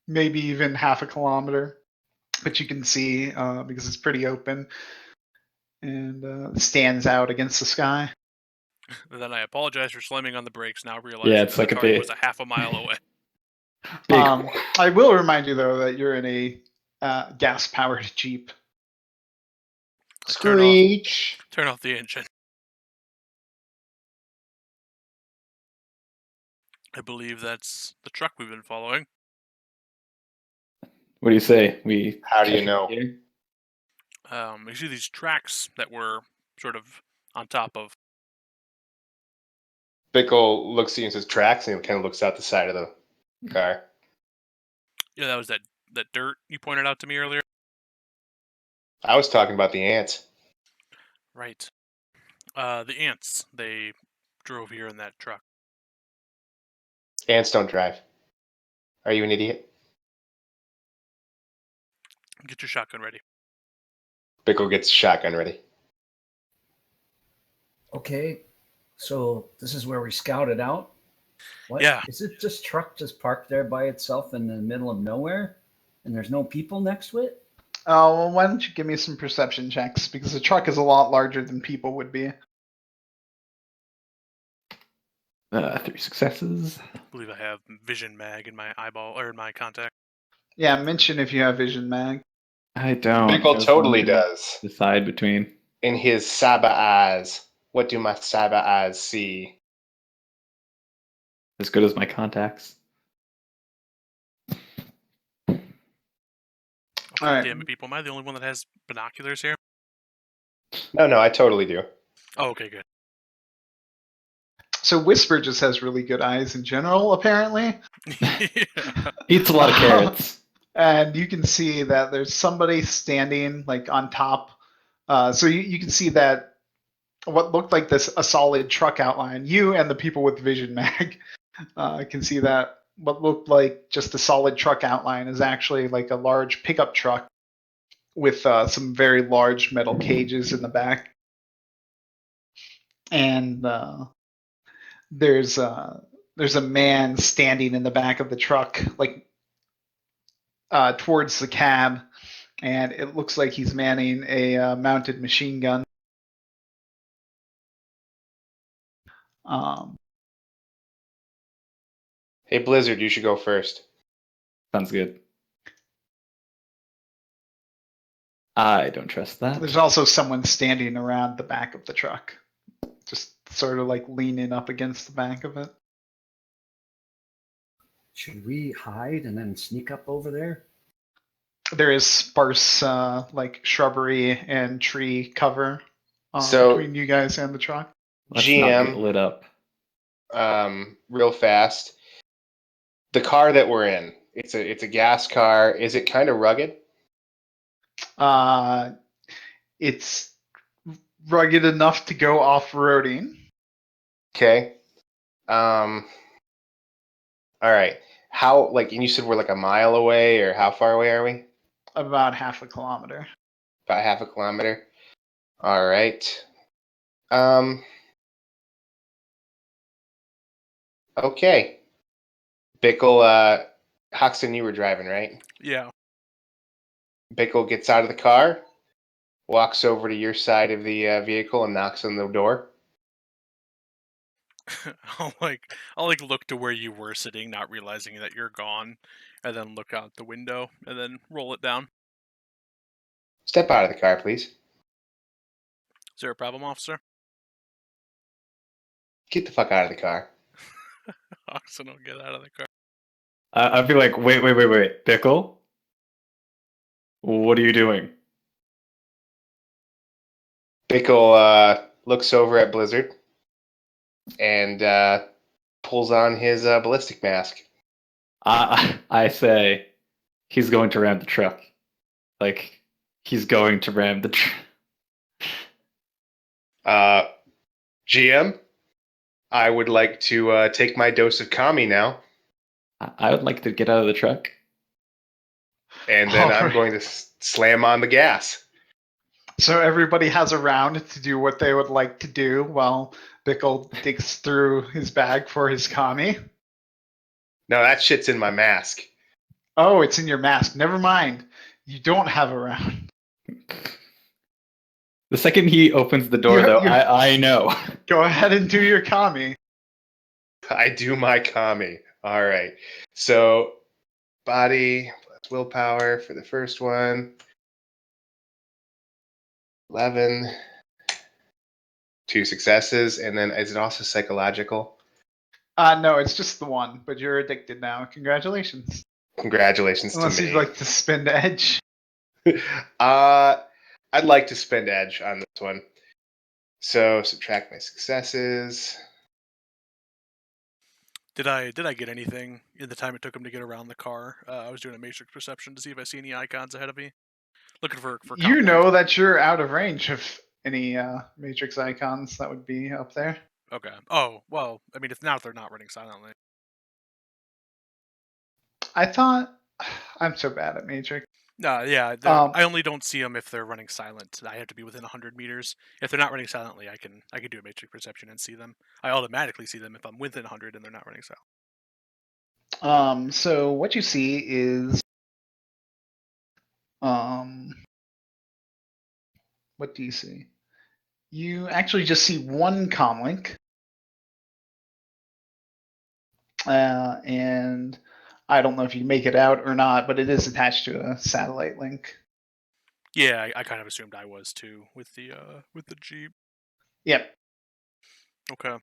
maybe even half a kilometer, but you can see because it's pretty open and stands out against the sky. And then I apologize for slamming on the brakes, now realizing it's that like the a target bit- was a half a mile away. Big. I will remind you though that you're in a gas-powered Jeep. I Screech. Turn off the engine. I believe that's the truck we've been following. What do you say? We. How do you catch it know? here? You see these tracks that were sort of on top of. Bickle looks at you and says tracks, and he kind of looks out the side of the car. Yeah, that was that dirt you pointed out to me earlier. I was talking about the ants. Right. The ants. They drove here in that truck. Ants don't drive. Are you an idiot? Get your shotgun ready. Bickle gets shotgun ready. Okay, so this is where we scouted out. What? Yeah. Is it just truck just parked there by itself in the middle of nowhere, and there's no people next to it? Well, why don't you give me some perception checks because the truck is a lot larger than people would be. 3 successes. I believe I have vision mag in my eyeball or in my contact. Yeah, mention if you have vision mag. I don't. Bickle That's totally one to does. decide between. In his Saba eyes. What do my Saba eyes see? As good as my contacts. Oh, All right. damn it, people. Am I the only one that has binoculars here? No, I totally do. Oh, okay, good. So Whisper just has really good eyes in general, apparently. Yeah. Eats a lot of carrots. And you can see that there's somebody standing like on top. So you can see that what looked like a solid truck outline. You and the people with vision mag can see that what looked like just a solid truck outline is actually like a large pickup truck with some very large metal cages in the back. And there's a man standing in the back of the truck, like towards the cab, and it looks like he's manning a mounted machine gun. Hey, Blizzard, you should go first. Sounds good. I don't trust that. There's also someone standing around the back of the truck, just sort of like leaning up against the back of it. Should we hide and then sneak up over there? There is sparse like shrubbery and tree cover So- between you guys and the truck. Let's not get GM, lit up. real fast. The car that we're in, it's a gas car. Is it kind of rugged? It's rugged enough to go off-roading. Okay. All right. How, like, and you said we're like a mile away, or how far away are we? About half a kilometer. About half a kilometer. All right. Okay. Bickle, Hoxton, you were driving, right? Yeah. Bickle gets out of the car, walks over to your side of the vehicle, and knocks on the door. I'll look to where you were sitting, not realizing that you're gone, and then look out the window and then roll it down. Step out of the car, please. Is there a problem, officer? Get the fuck out of the car. Oxen will get out of the car. I'd be like, wait, Bickle? What are you doing? Bickle looks over at Blizzard and pulls on his ballistic mask. I say he's going to ram the truck. Like, he's going to ram the truck. GM, I would like to take my dose of kami now, I would like to get out of the truck. and then I'm Alright. going to slam on the gas. So everybody has a round to do what they would like to do while Bickle digs through his bag for his kami. No, that shit's in my mask. Oh, it's in your mask. Never mind. You don't have a round. The second he opens the door, though, I know. Go ahead and do your kami. I do my kami. All right. So, body plus willpower for the first one. 11. 2 successes. And then is it also psychological? No, it's just the one, but you're addicted now. Congratulations. Congratulations Unless to me. you'd like to spend edge. I'd like to spend edge on this one. So, subtract my successes. Did I get anything in the time it took him to get around the car? I was doing a matrix perception to see if I see any icons ahead of me. Looking for You combat. know that you're out of range of any matrix icons that would be up there. Okay. Oh, well, I mean, if now they're not running silently. I thought I'm so bad at matrix. No, yeah, I only don't see them if they're running silent. I have to be within 100 meters. If they're not running silently, I can do a matrix perception and see them. I automatically see them if I'm within 100 and they're not running silent. So what you see is what do you see? You actually just see one comlink. And I don't know if you make it out or not, but it is attached to a satellite link. Yeah, I kind of assumed I was too with the Jeep. Yep. Okay.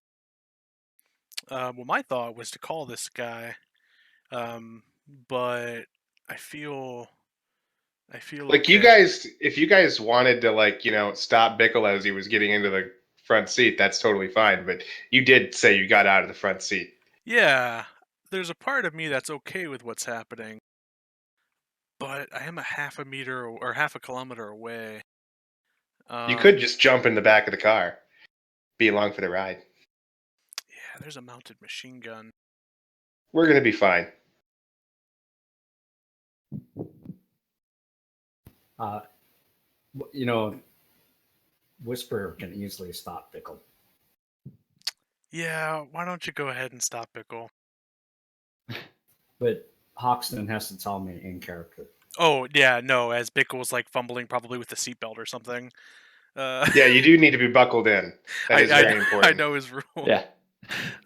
Well, my thought was to call this guy, but I feel Like you guys, if you guys wanted to stop Bickle as he was getting into the front seat, that's totally fine. But you did say you got out of the front seat. Yeah, there's a part of me that's okay with what's happening, but I am a half a meter or half a kilometer away. You could just jump in the back of the car, be along for the ride. Yeah, there's a mounted machine gun. We're gonna be fine. Whisper can easily stop Bickle. Yeah, why don't you go ahead and stop Bickle? But Hoxton has to tell me in character. Oh, yeah, no, as Bickle's like fumbling probably with the seatbelt or something. Yeah, you do need to be buckled in. That is very important. I know his rule. Yeah.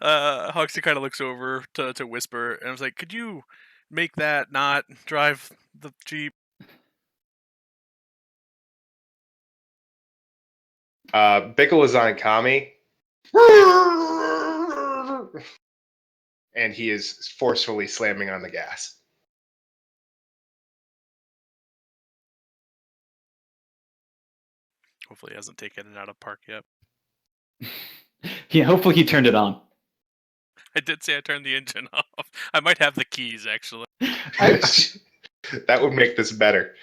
Hoxton kind of looks over to Whisper, and I was like, could you make that not drive the Jeep? Bickle is on Kami. And he is forcefully slamming on the gas. Hopefully he hasn't taken it out of park yet. Yeah, hopefully he turned it on. I did say I turned the engine off. I might have the keys, actually. That would make this better.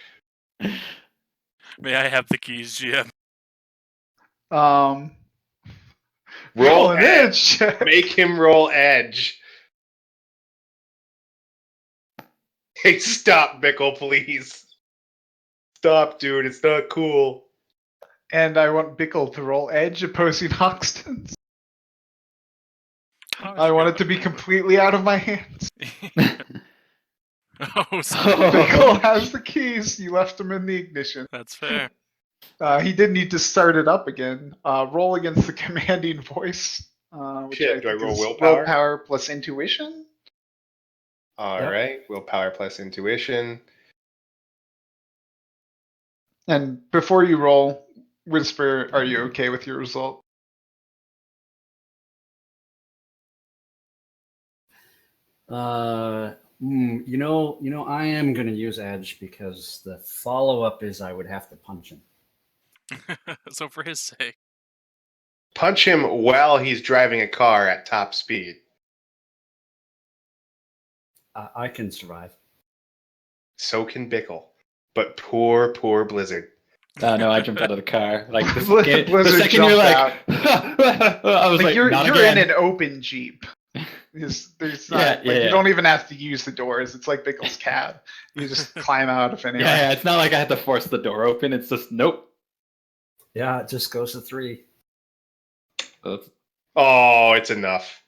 May I have the keys, GM? Roll an edge. edge. Make him roll edge. Hey, stop, Bickle, please. Stop, dude. It's not cool. And I want Bickle to roll edge opposing Hoxton. I want it to be completely out of my hands. Oh, so Bickle has the keys. You left them in the ignition. that's fair. He did need to start it up again. Roll against the commanding voice. Which Shit, do I think roll is willpower? Willpower plus intuition. All right. Willpower plus intuition. And before you roll, Whisper, are you okay with your result? I am going to use edge because the follow-up is I would have to punch him. So for his sake. Punch him while he's driving a car at top speed. I can survive. So can Bickle. But poor Blizzard. Oh no, I jumped out of the car. Like the Blizzard second you're jumped like, I was like, you're not in again. an open Jeep. There's not, Yeah, like, yeah. you don't even have to use the doors. It's like Bickle's cab. You just climb out if anyway. Yeah, it's not like I had to force the door open. It's just nope. Yeah, it just goes to 3. Oh, it's enough.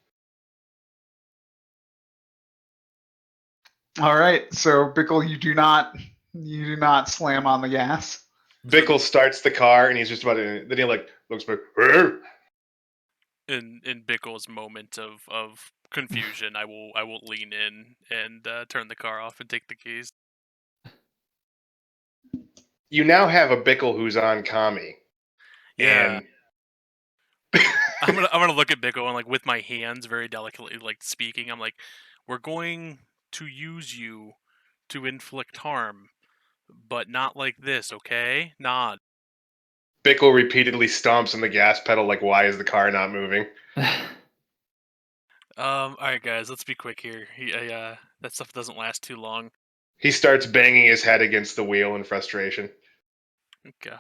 All right, so Bickle, you do not slam on the gas. Bickle starts the car and he's just about to. Then he like looks back. "Arr!" In Bickle's moment of confusion, I will lean in and turn the car off and take the keys. You now have a Bickle who's on commie. Yeah. And I'm gonna look at Bickle and like with my hands very delicately like speaking, I'm like, we're going to use you to inflict harm, but not like this, okay? Nod. Bickle repeatedly stomps on the gas pedal like, why is the car not moving? All right, guys, let's be quick here. That stuff doesn't last too long. He starts banging his head against the wheel in frustration. Okay.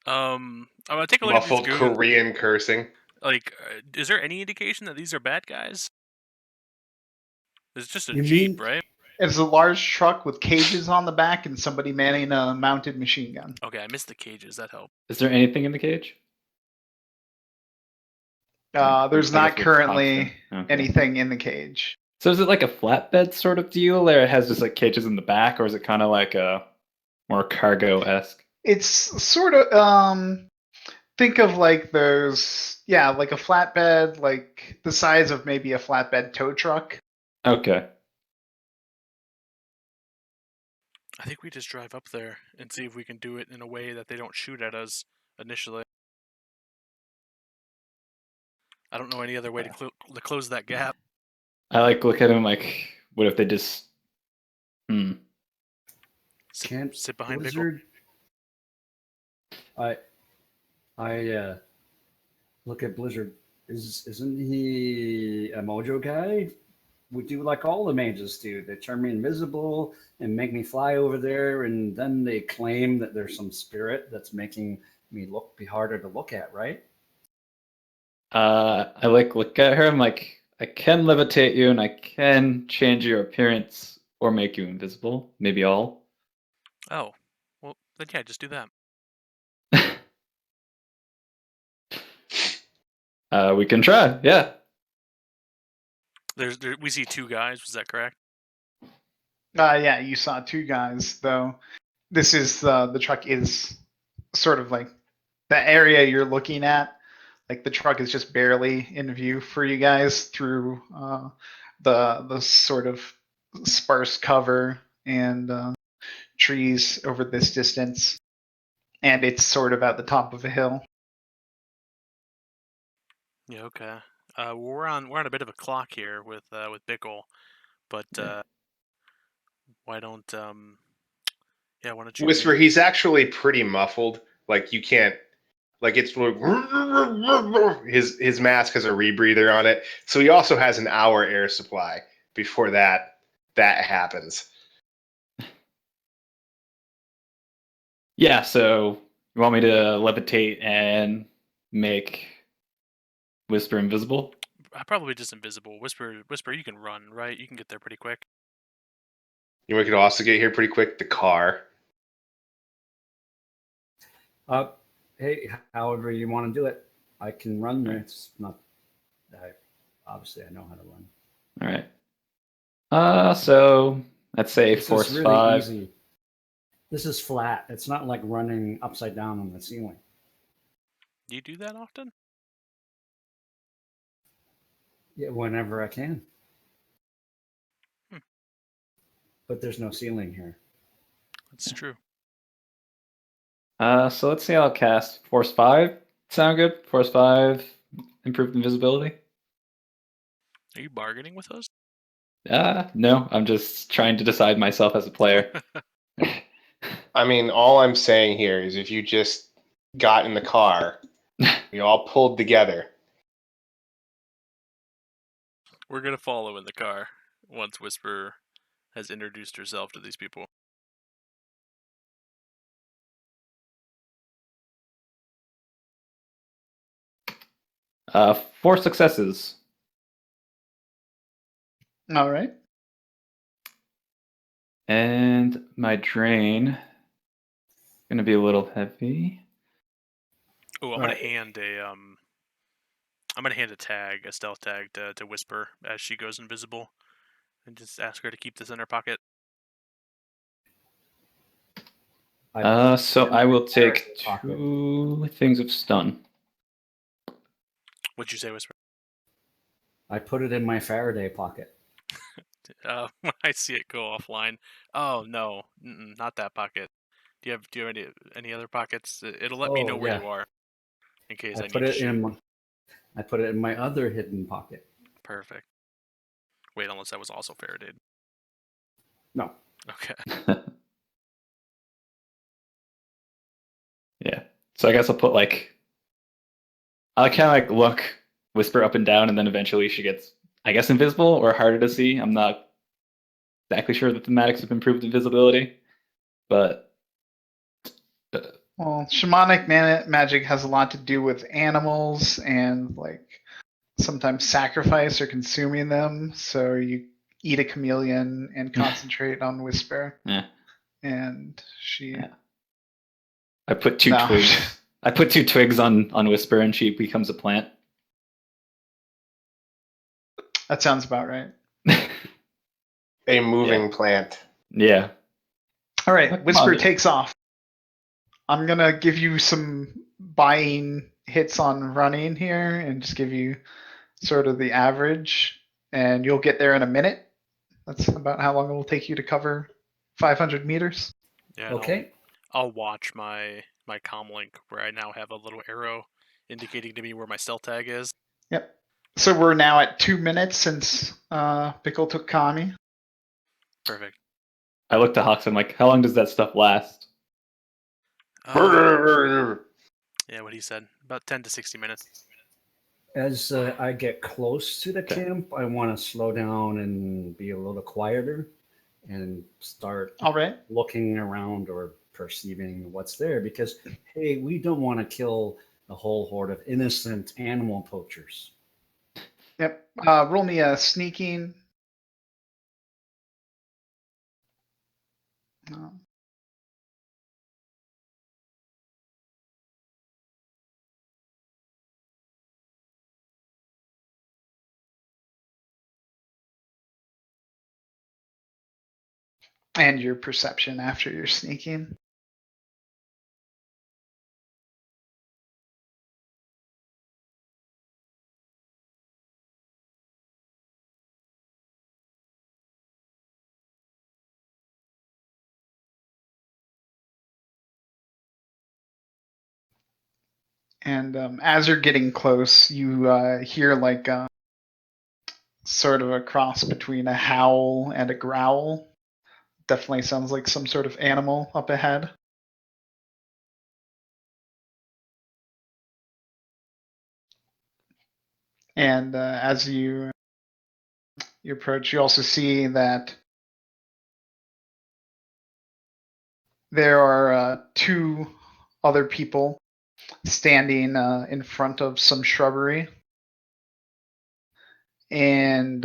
I'm gonna take a look Muffled at these goons. Korean cursing. Like, is there any indication that these are bad guys? It's just a You Jeep, mean- right? It's a large truck with cages on the back and somebody manning a mounted machine gun. Okay, I missed the cages. That helped. Is there anything in the cage? There's I not guess with currently Hoxton. Okay. anything in the cage. So is it like a flatbed sort of deal, or it has just like cages in the back, or is it kind of like a more cargo-esque? It's sort of think of like those, yeah, like a flatbed, like the size of maybe a flatbed tow truck. Okay. I think we just drive up there and see if we can do it in a way that they don't shoot at us initially. I don't know any other way to close that gap. I like look at him like, what if they just? Can't Sit behind Bickle. Blizzard. I look at Blizzard. Isn't he a mojo guy? We do like all the mages do. They turn me invisible and make me fly over there, and then they claim that there's some spirit that's making me be harder to look at, right? I like look at her. I'm like, I can levitate you, and I can change your appearance or make you invisible. Maybe all. Oh, well, then yeah, just do that. We can try. Yeah. We see 2 guys. Was that correct? Yeah, you saw 2 guys though. This is the truck is sort of like the area you're looking at. Like the truck is just barely in view for you guys through the sort of sparse cover and trees over this distance, and it's sort of at the top of a hill. Yeah. Okay. We're on a bit of a clock here with Bickle, but why don't why don't you Whisper, he's actually pretty muffled. Like you can't, like it's like, his mask has a rebreather on it, so he also has an hour air supply before that happens. Yeah. So you want me to levitate and make Whisper invisible? probably just invisible. Whisper, you can run, right? You can get there pretty quick. You know, we could also get here pretty quick. The car. Hey, however you want to do it, I can run there. It's not. Obviously, I know how to run. All right. So let's say This force is really 5. easy. This is flat. It's not like running upside down on the ceiling. Do you do that often? Yeah, whenever I can. Hmm. But there's no ceiling here. That's true. So let's see. I'll cast force 5. Sound good? Force 5, improved invisibility. Are you bargaining with us? No, I'm just trying to decide myself as a player. I mean, all I'm saying here is if you just got in the car We all pulled together. We're gonna follow in the car once Whisper has introduced herself to these people. Four successes. All right. And my drain gonna be a little heavy. Oh, I'm Right. gonna hand a tag, a stealth tag to Whisper as she goes invisible, and just ask her to keep this in her pocket. So in I my will take Faraday pocket. 2 things of stun. What'd you say, Whisper? I put it in my Faraday pocket. When I see it go offline. Oh no, not that pocket. Do you have any other pockets? It'll let me know where you are in case I need to shoot. I put it in my other hidden pocket. Perfect. Wait, unless that was also Faraday. No. Okay. Yeah. So I guess I'll put I'll kind of look, Whisper up and down, and then eventually she gets, I guess, invisible or harder to see. I'm not exactly sure the thematics of improved invisibility, but Well, shamanic magic has a lot to do with animals and sometimes sacrifice or consuming them. So you eat a chameleon and concentrate on Whisper, yeah. and she. Yeah. I put 2 No. twigs. I put 2 twigs on Whisper, and she becomes a plant. That sounds about right. A moving plant. Yeah. All right, Come Whisper on. takes off. I'm gonna give you some buying hits on running here, and just give you sort of the average, and you'll get there in a minute. That's about how long it will take you to cover 500 meters. Yeah. Okay. I'll watch my comm link where I now have a little arrow indicating to me where my stealth tag is. Yep. So we're now at 2 minutes since Bickle took Connie. Perfect. I looked at Hoxton like, how long does that stuff last? Yeah, what he said. About 10 to 60 minutes. As I get close to the camp, I want to slow down and be a little quieter and start All right. looking around or perceiving what's there because, hey, we don't want to kill a whole horde of innocent animal poachers. Yep. Roll me a sneaking. And your perception after your sneaking. And as you're getting close, you hear sort of a cross between a howl and a growl. Definitely sounds like some sort of animal up ahead. And as you approach, you also see that there are 2 other people standing in front of some shrubbery. And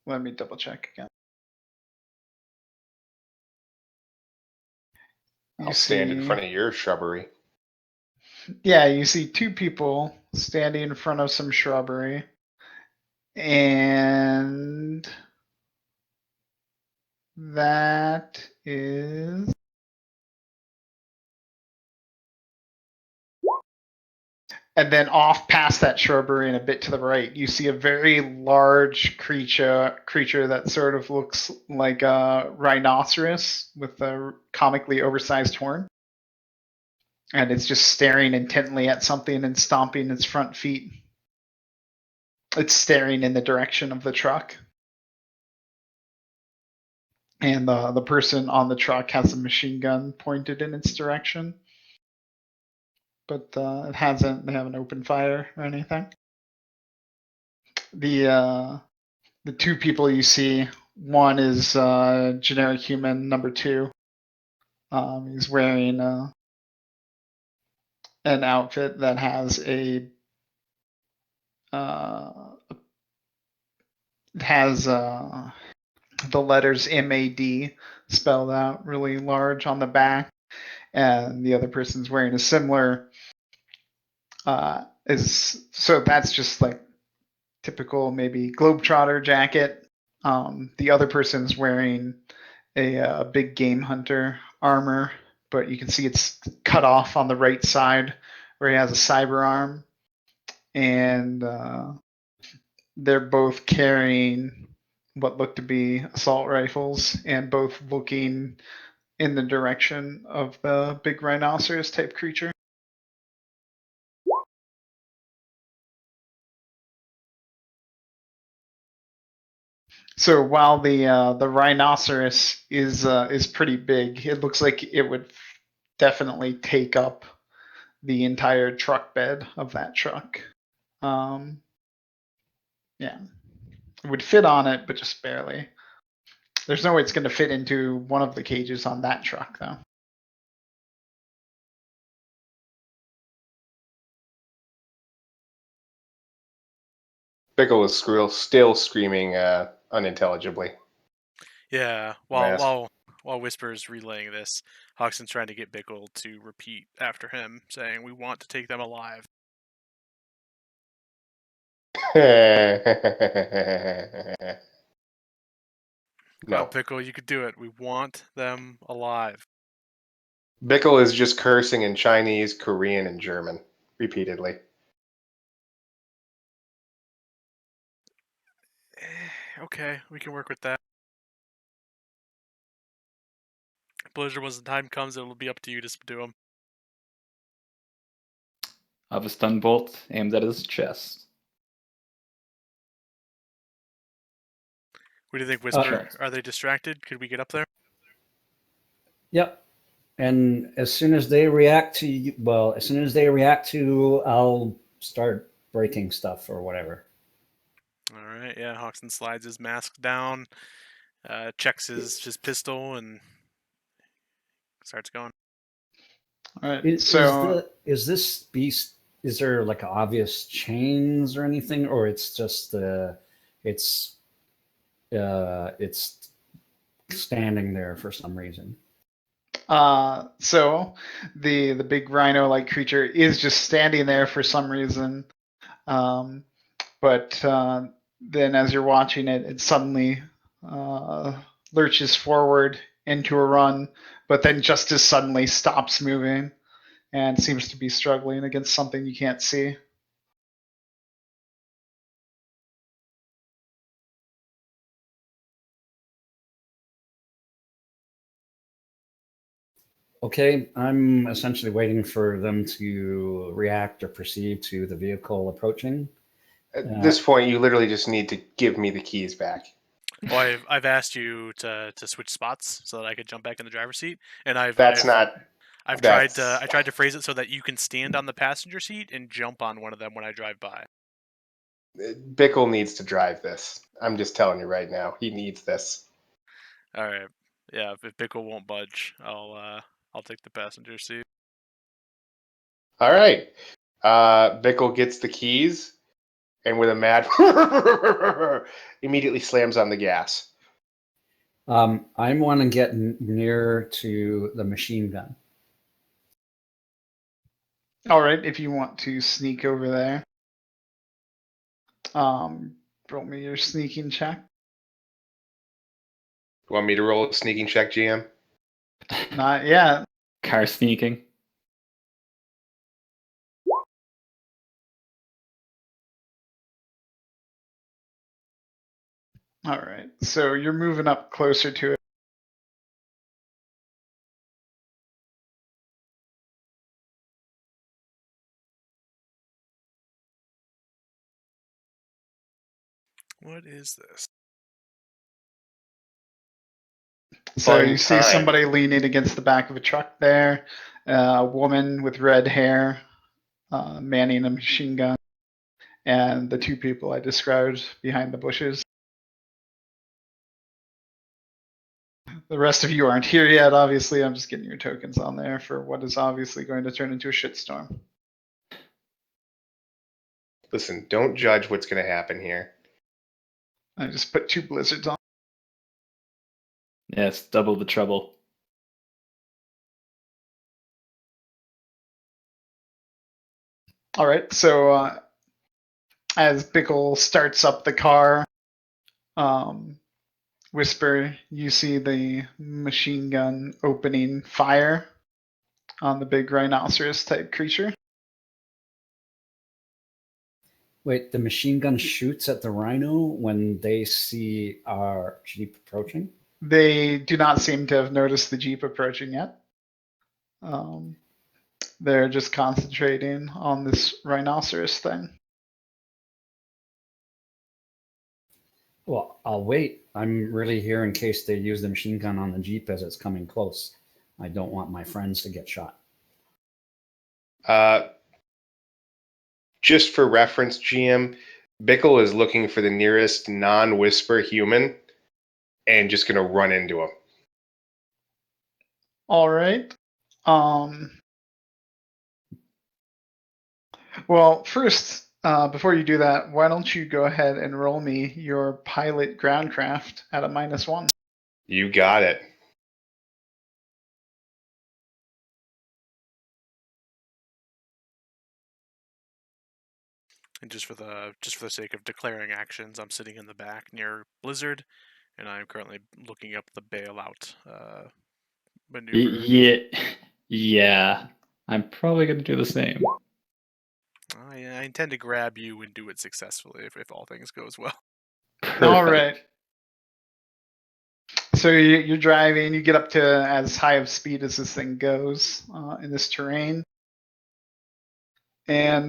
let me double check again. I'll stand in front of your shrubbery. Yeah, you see 2 people standing in front of some shrubbery. And that is. And then off past that shrubbery and a bit to the right, you see a very large creature that sort of looks like a rhinoceros with a comically oversized horn. And it's just staring intently at something and stomping its front feet. It's staring in the direction of the truck. and the person on the truck has a machine gun pointed in its direction, but they haven't opened fire or anything. The two people you see, one is generic human number 2. He's wearing an outfit that has it has the letters MAD spelled out really large on the back, and the other person's wearing a similar so that's just like typical maybe globetrotter jacket. The other person's wearing a big game hunter armor, but you can see it's cut off on the right side where he has a cyber arm, and they're both carrying what look to be assault rifles, and both looking in the direction of the big rhinoceros type creature. So while the rhinoceros is pretty big, it looks like it would definitely take up the entire truck bed of that truck. Yeah, it would fit on it, but just barely. There's no way it's going to fit into one of the cages on that truck, though. Bickle is still screaming unintelligibly. Yeah. While Whisper's relaying this, Hoxton's trying to get Bickle to repeat after him, saying, "We want to take them alive." No. Oh, Bickle, you could do it. We want them alive. Bickle is just cursing in Chinese, Korean, and German repeatedly. Okay, we can work with that. Blizzard, once the time comes, it'll be up to you to subdue him. I have a stun bolt aimed at his chest. What do you think, Whisper? Sure. Are they distracted? Could we get up there? Yep. And as soon as they react to, I'll start breaking stuff or whatever. All right. Yeah. Hoxton slides his mask down, checks his pistol, and starts going. All right. Is this beast? Is there like obvious chains or anything, or it's just it's standing there for some reason? So the big rhino-like creature is just standing there for some reason, but then as you're watching it, it suddenly lurches forward into a run, but then just as suddenly stops moving and seems to be struggling against something you can't see. Okay, I'm essentially waiting for them to react or perceive to the vehicle approaching. At this point, you literally just need to give me the keys back. Well, I've asked you to switch spots so that I could jump back in the driver's seat, and I've I tried to phrase it so that you can stand on the passenger seat and jump on one of them when I drive by. Bickle needs to drive this. I'm just telling you right now. He needs this. All right. Yeah. If Bickle won't budge, I'll take the passenger seat. All right. Bickle gets the keys, and with a mad immediately slams on the gas. I want to get near to the machine gun. All right, if you want to sneak over there, roll me your sneaking check. You want me to roll a sneaking check, GM? Not yet. Car sneaking. All right, so you're moving up closer to it. What is this? So Fun you see time. somebody leaning against the back of a truck there, a woman with red hair manning a machine gun, and the two people I described behind the bushes. The rest of you aren't here yet, obviously. I'm just getting your tokens on there for what is obviously going to turn into a shitstorm. Listen, don't judge what's going to happen here. I just put 2 blizzards on. Yes, double the trouble. All right, so as Bickle starts up the car, Whisper, you see the machine gun opening fire on the big rhinoceros type creature. Wait, the machine gun shoots at the rhino when they see our jeep approaching? They do not seem to have noticed the Jeep approaching yet. They're just concentrating on this rhinoceros thing. Well, I'll wait. I'm really here in case they use the machine gun on the jeep as it's coming close. I don't want my friends to get shot. Just for reference, GM, Bickle is looking for the nearest non-whisper human and just going to run into him. All right. Well, first, before you do that, why don't you go ahead and roll me your pilot groundcraft at a -1? You got it. And just for the sake of declaring actions, I'm sitting in the back near Blizzard, and I'm currently looking up the bailout maneuver. Yeah. I'm probably gonna do the same. I intend to grab you and do it successfully if all things goes well. Perfect. All right. So you're driving. You get up to as high of speed as this thing goes in this terrain. And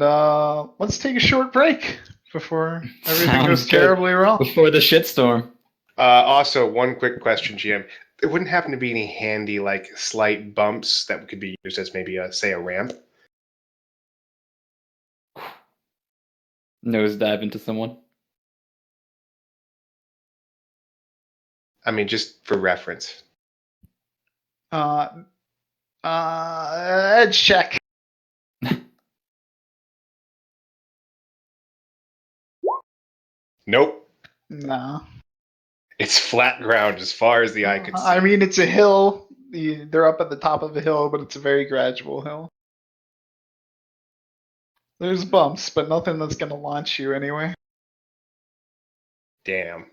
let's take a short break before everything goes Sounds good. terribly wrong. Before the shitstorm. Also, one quick question, GM. There wouldn't happen to be any handy, like, slight bumps that could be used as maybe, say, a ramp? Nosedive into someone. I mean, just for reference. Edge check. Nope. No. It's flat ground as far as the eye could see. I mean, it's a hill. They're up at the top of a hill, but it's a very gradual hill. There's bumps, but nothing that's going to launch you anyway. Damn.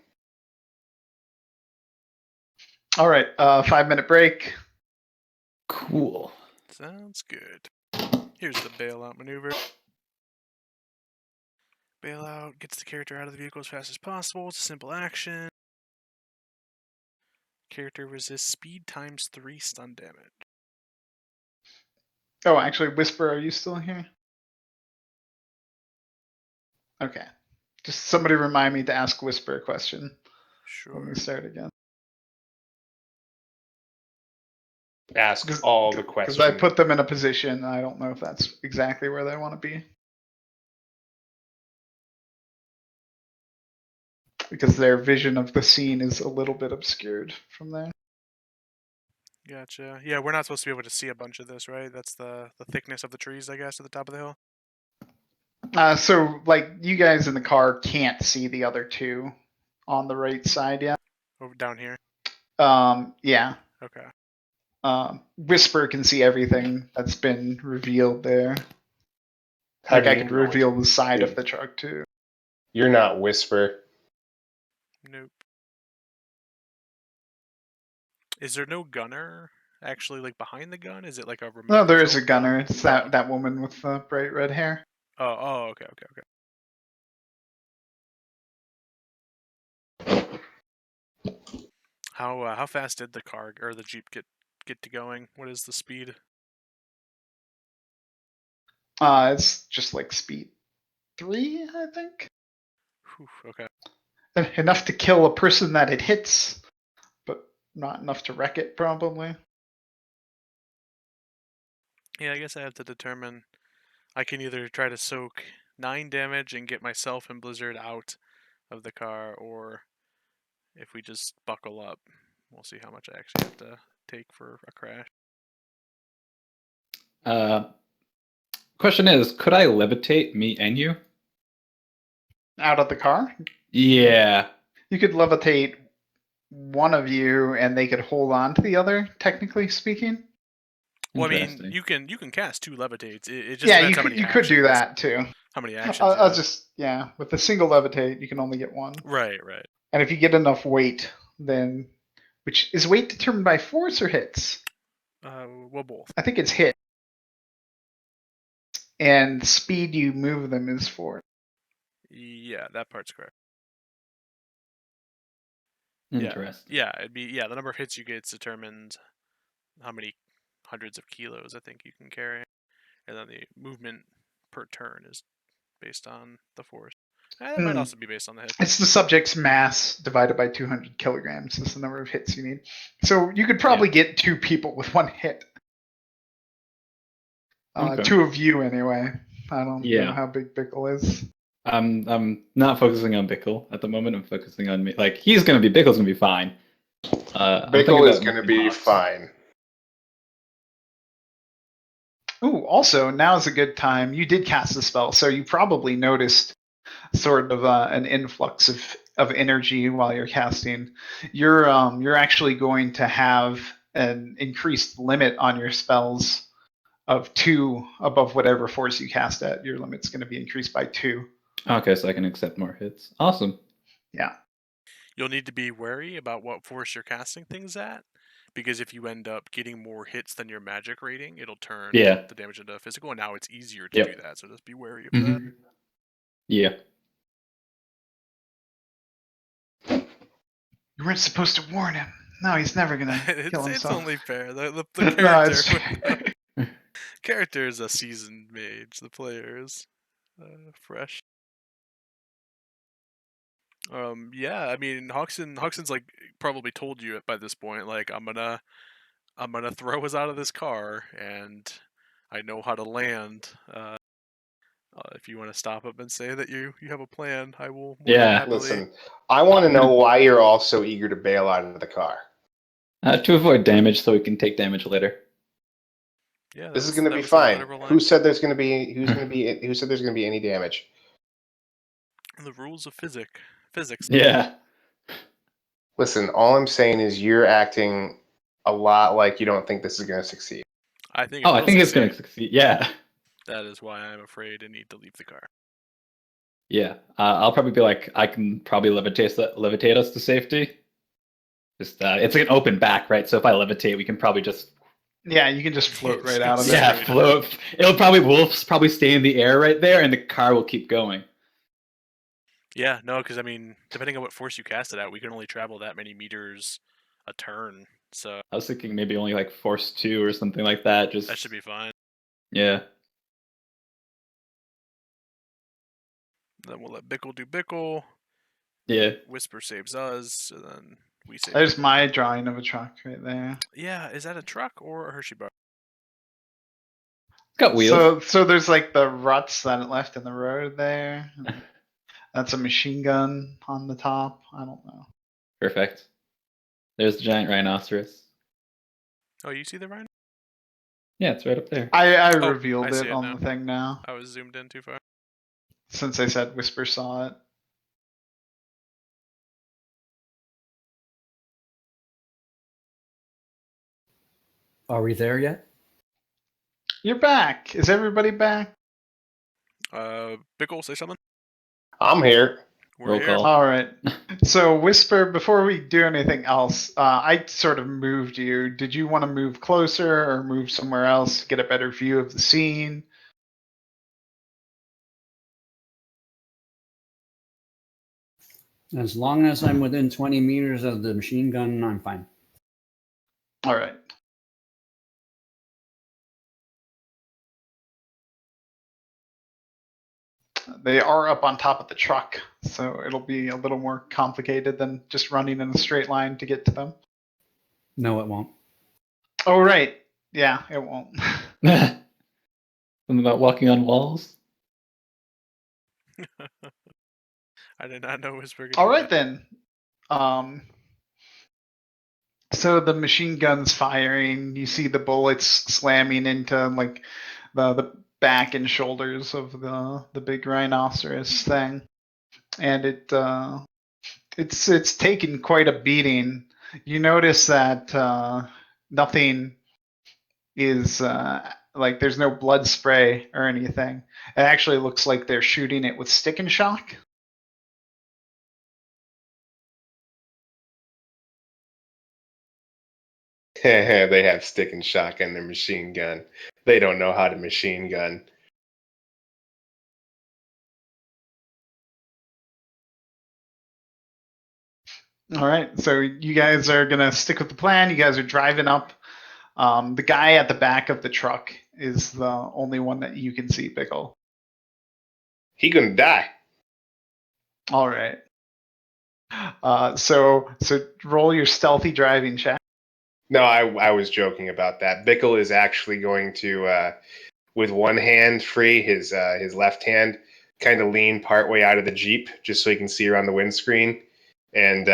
All right, 5-minute break. Cool. Sounds good. Here's the bailout maneuver. Bailout gets the character out of the vehicle as fast as possible. It's a simple action. Character resists speed ×3 stun damage. Oh, actually, Whisper, are you still here? Okay. Just somebody remind me to ask Whisper a question. Sure. Let me start again. Ask all the questions. Because I put them in a position, I don't know if that's exactly where they want to be. Because their vision of the scene is a little bit obscured from there. Gotcha. Yeah, we're not supposed to be able to see a bunch of this, right? That's the thickness of the trees, I guess, at the top of the hill. So, like, you guys in the car can't see the other two on the right side yet. Over down here. Yeah. Okay. Whisper can see everything that's been revealed there. How Like, do I you could know it's reveal the side big? of the truck, too. You're not Whisper. Nope. Is there no gunner actually, like, behind the gun? Is it like a remote? No, there is a control gun? gunner. It's that woman with bright red hair. Oh, okay. How fast did the car or the jeep get to going? What is the speed? It's just like speed 3, I think. Whew, okay. Enough to kill a person that it hits, but not enough to wreck it, probably. Yeah, I guess I have to determine. I can either try to soak 9 damage and get myself and Blizzard out of the car, or if we just buckle up, we'll see how much I actually have to take for a crash. Question is, could I levitate me and you? Out of the car? Yeah. You could levitate one of you and they could hold on to the other, technically speaking. Well, I mean, Interesting. you can cast 2 levitates. It just Yeah, depends how many you could do actions- that too. How many actions? I'll yeah. just with the single levitate, you can only get one. Right. And if you get enough weight, then which is weight determined by force or hits? Well, both. I think it's hit. And speed you move them is force. Yeah, that part's correct. Interesting. Yeah, it'd be the number of hits you get determines how many hundreds of kilos I think you can carry, and then the movement per turn is based on the force. It might also be based on the hit. It's the subject's mass divided by 200 kilograms. That's the number of hits you need. So you could probably get 2 people with 1 hit. Okay. 2 of you anyway. I don't know how big Bickle is. I'm not focusing on Bickle at the moment. I'm focusing on me. Like Bickle's gonna be fine. Bickle is gonna be fine. Ooh, also now's a good time. You did cast the spell, so you probably noticed sort of an influx of energy while you're casting. You're actually going to have an increased limit on your spells of 2 above whatever force you cast at. Your limit's going to be increased by 2. Okay, so I can accept more hits. Awesome. Yeah. You'll need to be wary about what force you're casting things at, because if you end up getting more hits than your magic rating, it'll turn the damage into physical, and now it's easier to do that, so just be wary of that. Yeah. You weren't supposed to warn him. No, he's never going to kill himself. It's only fair. The character is a seasoned mage. The player is fresh. Yeah, I mean, Hoxton's like probably told you by this point, like I'm gonna throw us out of this car, and I know how to land. If you want to stop him and say that you have a plan, I will. Happily. Listen, I want to know why you're all so eager to bail out of the car. To avoid damage, so we can take damage later. Yeah, this is going to be fine. Who said there's going to be? Who said there's going to be any damage? The rules of physics. Yeah. Listen, all I'm saying is you're acting a lot like you don't think this is going to succeed. I think. I think it's going to succeed. Yeah. That is why I'm afraid and need to leave the car. Yeah, I'll probably be like, I can probably levitate us to safety. Just it's like an open back, right? So if I levitate, we can probably just. Yeah, you can just float right out of it. Yeah, float. We'll probably stay in the air right there, and the car will keep going. Yeah, no, because I mean, depending on what force you cast it at, we can only travel that many meters a turn. So I was thinking maybe only like force 2 or something like that. That should be fine. Yeah. Then we'll let Bickle do Bickle. Yeah. Whisper saves us, and then we save. There's my drawing of a truck right there. Yeah, is that a truck or a Hershey bar? It's got wheels. So there's like the ruts that it left in the road there. That's a machine gun on the top. I don't know. Perfect. There's the giant rhinoceros. Oh, you see the rhino? Yeah, it's right up there. I revealed it it on now. the thing now. I was zoomed in too far. Since I said Whisper saw it. Are we there yet? You're back. Is everybody back? Bickle, say something. I'm here. We're Roll here. call. All right. So Whisper, before we do anything else, I sort of moved you. Did you want to move closer or move somewhere else to get a better view of the scene? As long as I'm within 20 meters of the machine gun, I'm fine. All right. They are up on top of the truck, so it'll be a little more complicated than just running in a straight line to get to them. No, it won't. Oh, right. Yeah, it won't. Something about walking on walls. I did not know Whisper could All do right, that. then. So the machine gun's firing. You see the bullets slamming into like the back and shoulders of the big rhinoceros thing, and it's taken quite a beating. You notice that nothing is like there's no blood spray or anything. It actually looks like they're shooting it with stick and shock. They have stick and shock in their machine gun. They don't know how to machine gun. All right, so you guys are gonna stick with the plan. You guys are driving up. The guy at the back of the truck is the only one that you can see, Bickle. He gonna die. All right. So roll your stealthy driving check. No, I was joking about that. Bickle is actually going to, with one hand free, his left hand, kind of lean partway out of the Jeep just so he can see around the windscreen. And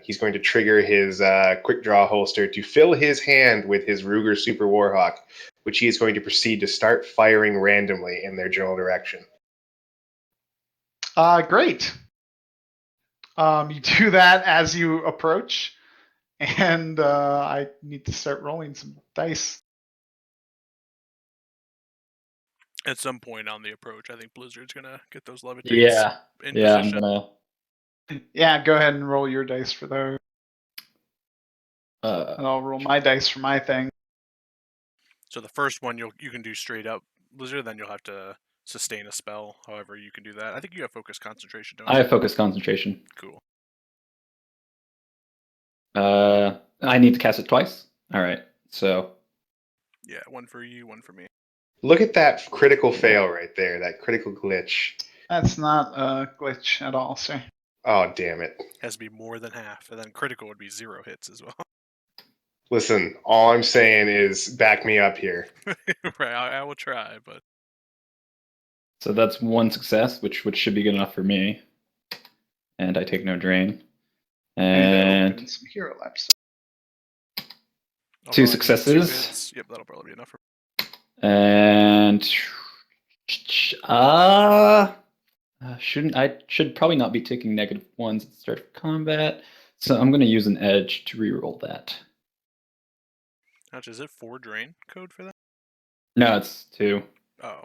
he's going to trigger his quick draw holster to fill his hand with his Ruger Super Warhawk, which he is going to proceed to start firing randomly in their general direction. Great. You do that as you approach, and I need to start rolling some dice. At some point on the approach, I think Blizzard's gonna get those levitates Yeah. in Yeah, I'm position. gonna. Yeah, go ahead and roll your dice for those, Uh, and I'll roll my dice for my thing. So the first one you can do straight up Blizzard, then you'll have to sustain a spell. However, you can do that. I think you have focus concentration, don't you? I have focus concentration. Cool. I need to cast it twice. All right. So Yeah, one for you, one for me. Look at that critical fail right there, that critical glitch. That's not a glitch at all, sir. Oh, damn it. Has to be more than half, and then critical would be 0 hits as well. Listen, all I'm saying is back me up here. Right, I will try, but so that's one success, which should be good enough for me. And I take no drain. I need to And open some hero labs. I'll two probably need successes. 2 hits. Yep, that'll probably be enough for And should probably not be taking -1s at the start of combat. So I'm going to use an edge to reroll that. Ouch, is it 4 drain code for that? No, it's 2. Oh.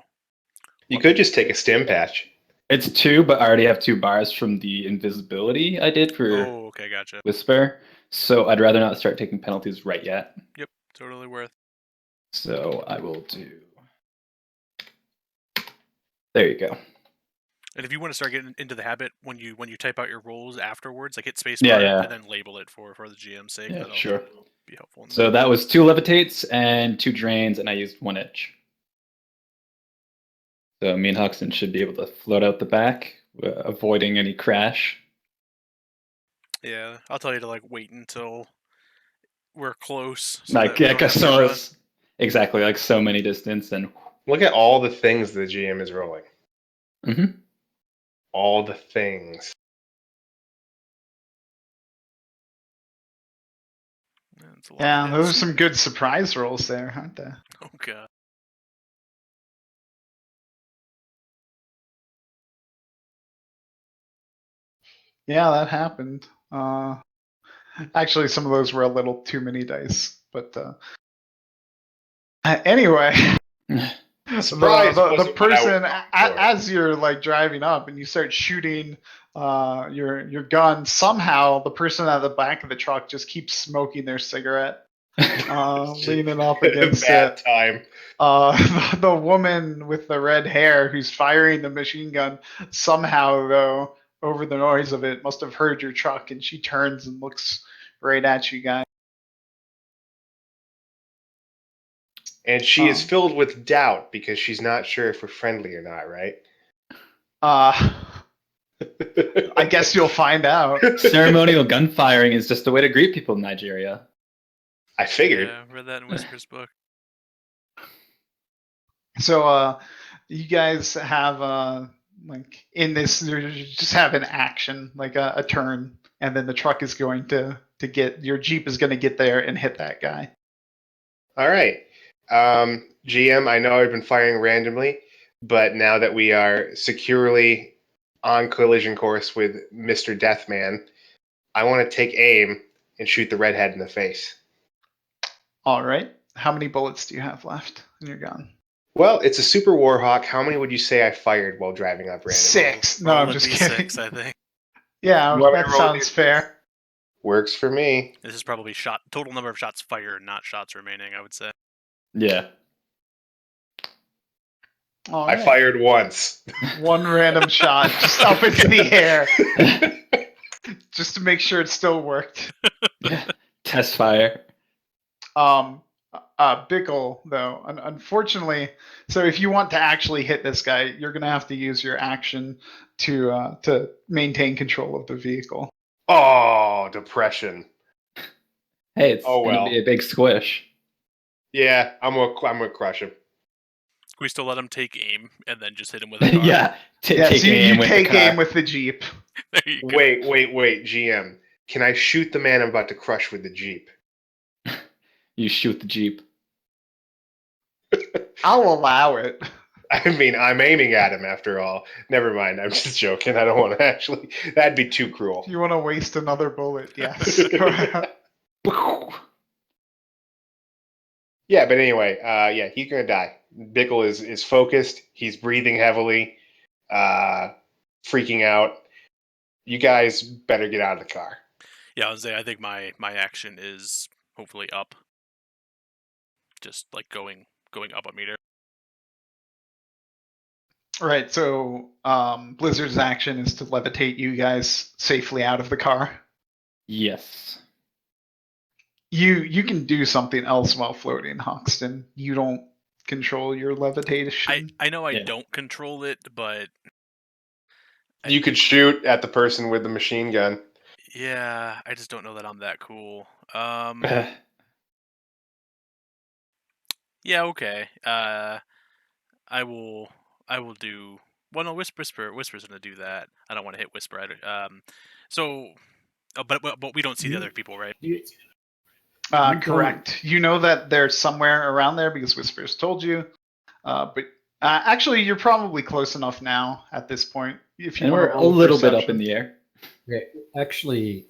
You could just take a stim patch. It's 2, but I already have 2 bars from the invisibility I did for Oh, okay, gotcha. Whisper. So I'd rather not start taking penalties right yet. Yep, totally worth. So I will do. There you go. And if you want to start getting into the habit, when you type out your rolls afterwards, like hit spacebar Yeah. and then label it for the GM's sake, Yeah, that'll sure. be helpful. So that was 2 levitates and 2 drains, and I used 1 edge. So me and Hoxton should be able to float out the back, avoiding any crash. Yeah, I'll tell you to like wait until we're close. So Like, that we yeah, don't have to run. exactly, like so many distance, and Look at all the things the GM is rolling. Mhm. All the things. It's a lot Yeah, of those are hits. some good surprise rolls there, aren't they? Oh god. Yeah, that happened. Actually, some of those were a little too many dice, but anyway. Surprise the wasn't what I was person going for. as you're like driving up and you start shooting your gun, somehow the person at the back of the truck just keeps smoking their cigarette, leaning up against Bad it. time. The woman with the red hair who's firing the machine gun somehow, though, over the noise of it, must have heard your truck, and she turns and looks right at you guys. And she is filled with doubt because she's not sure if we're friendly or not, right? I guess you'll find out. Ceremonial gun firing is just a way to greet people in Nigeria. I figured. Yeah, read that in Whisper's book. So you guys have like in this, you just have an action, like a turn, and then the truck is going to get your Jeep is going to get there and hit that guy. All right. GM, I know I've been firing randomly, but now that we are securely on collision course with Mr. Deathman, I want to take aim and shoot the redhead in the face. All right. How many bullets do you have left in your gun? Well, it's a Super Warhawk. How many would you say I fired while driving up randomly? 6. No, Roll I'm a just D6, kidding. I think. Yeah, You want me to that roll sounds D6? fair. Works for me. This is probably total number of shots fired, not shots remaining, I would say. Yeah. All I right. fired once. One random shot just up into the air, just to make sure it still worked. Test fire. Bickle, though, unfortunately, so if you want to actually hit this guy, you're gonna have to use your action to maintain control of the vehicle. Oh, depression. Hey, it's Oh, gonna well. be a big squish. Yeah, I'm gonna crush him. Can we still let him take aim and then just hit him with a car? Yeah. Yes, Take you aim with take the car. aim with the Jeep. There you go. Wait, GM. Can I shoot the man I'm about to crush with the Jeep? You shoot the Jeep. I'll allow it. I mean, I'm aiming at him after all. Never mind, I'm just joking. I don't want to actually. That'd be too cruel. If you want to waste another bullet, yes. Go ahead. Yeah, but anyway, yeah, he's gonna die. Bickle is focused. He's breathing heavily, freaking out. You guys better get out of the car. Yeah, I would say I think my action is hopefully up. Just like going up a meter. Right, so Blizzard's action is to levitate you guys safely out of the car. Yes. You can do something else while floating, Hoxton. You don't control your levitation. I know I Yeah. don't control it, but You could shoot at the person with the machine gun. yeah, I just don't know that I'm that cool. Yeah, okay. I will do. Well, no, Whisper's gonna do that. I don't want to hit Whisper. So, but we don't see the other people, right? Correct. You know that they're somewhere around there because Whispers told you. But actually, you're probably close enough now at this point. If you And want we're to a roll little bit up perception. in the air. Okay, actually,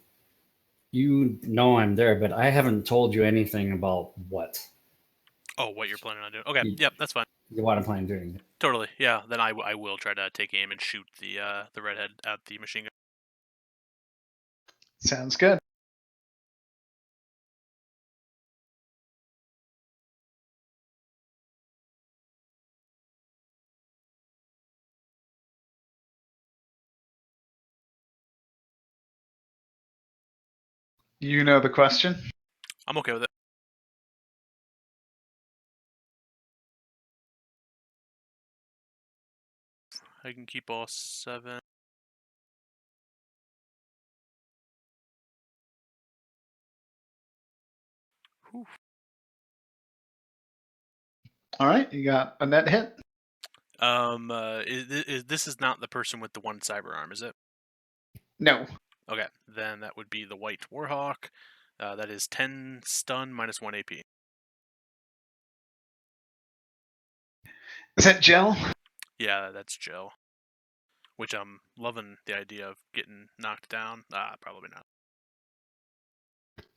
you know I'm there, but I haven't told you anything about what Oh, what you're planning on doing? Okay, Mm. yep, that's fine. what I'm planning on doing. Totally. Yeah, then I will try to take aim and shoot the redhead at the machine gun. Sounds good. You know the question? I'm okay with it. I can keep all 7. Whew. All right, you got a net hit. This is not the person with the 1 cyber arm, is it? No. Okay, then that would be the White Warhawk. That is 10 stun minus 1 AP. Is that Gel? Yeah, that's Joe. Which I'm loving the idea of getting knocked down. Probably not.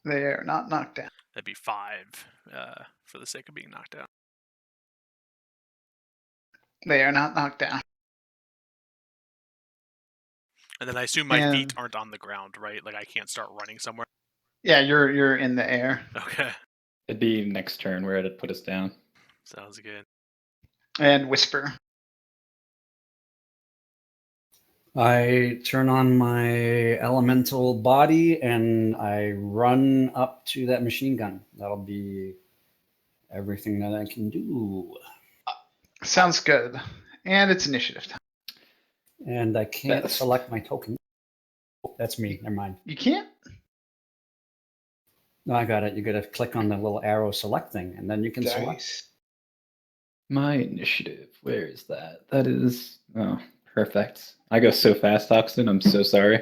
They're not knocked down. That'd be 5 for the sake of being knocked down. They are not knocked down. And then I assume my feet And- aren't on the ground, right? Like I can't start running somewhere. Yeah, you're in the air. Okay, It'd be next turn where it'd put us down. sounds good. And Whisper. I turn on my elemental body and I run up to that machine gun. That'll be everything that I can do. Sounds good. And it's initiative time. And I can't That's- select my token. Oh, that's me. Never mind. You can't? No, I got it. You got to click on the little arrow select thing, and then you can select. Dice. My initiative. Where is that? That is perfect. I go so fast, Hoxton. I'm so sorry.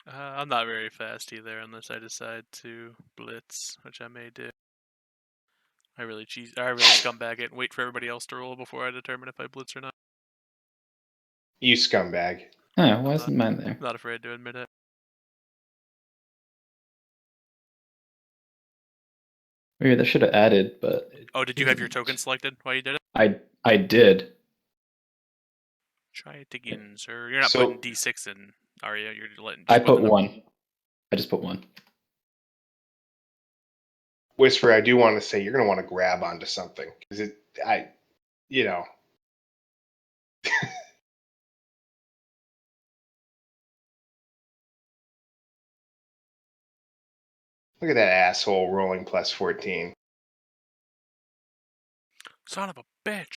I'm not very fast either, unless I decide to blitz, which I may do. I really scumbag it and wait for everybody else to roll before I determine if I blitz or not. You scumbag. Huh, why isn't mine there? I'm not afraid to admit it. Weird, that should have added, but Oh, did you have your token selected while you did it? I did. Try it again, sir. You're not So- putting D6 in, are you? You're letting. I just put putting the- one. I just put one. Whisper, I do want to say you're going to want to grab onto something because Look at that asshole rolling plus 14. Son of a bitch.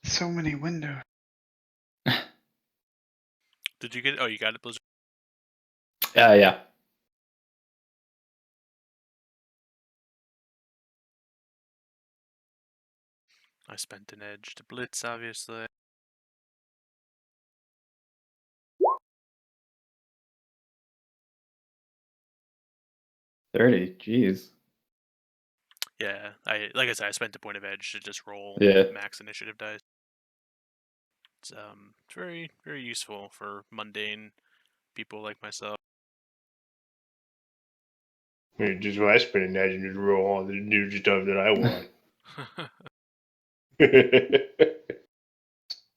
So many windows. Did you get it? Oh, you got it, Blizzard. Yeah. I spent an edge to blitz, obviously. $30. Jeez. Yeah, like I said, I spent a point of edge to just roll Yeah. max initiative dice. It's very, very useful for mundane people like myself. Just I spend an edge and just roll all the new stuff that I want.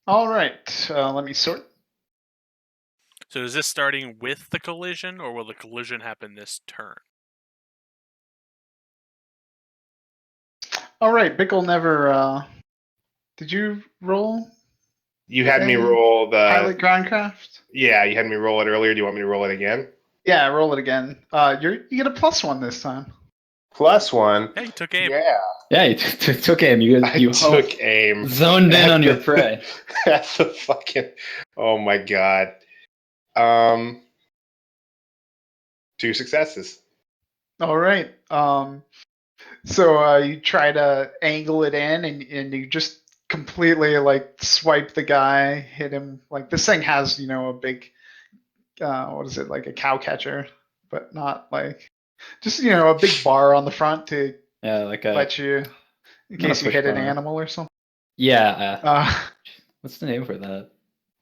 All right, let me sort. So is this starting with the collision, or will the collision happen this turn? All right, Bickle never. Did you roll You had me a roll pilot the. groundcraft? Yeah, you had me roll it earlier. Do you want me to roll it again? Yeah, roll it again. You get a +1 this time. +1. Yeah, you took aim. Yeah, Yeah, you took aim. You I took took aim. zoned in At on your the- prey. That's the fucking. Oh my god. 2 successes. All right. So you try to angle it in, and you just completely like swipe the guy, hit him. Like this thing has a big what is it, like a cow catcher, but not like just a big bar on the front to Yeah, like a let you in not a case you push hit an bar. animal or something. Yeah. What's the name for that?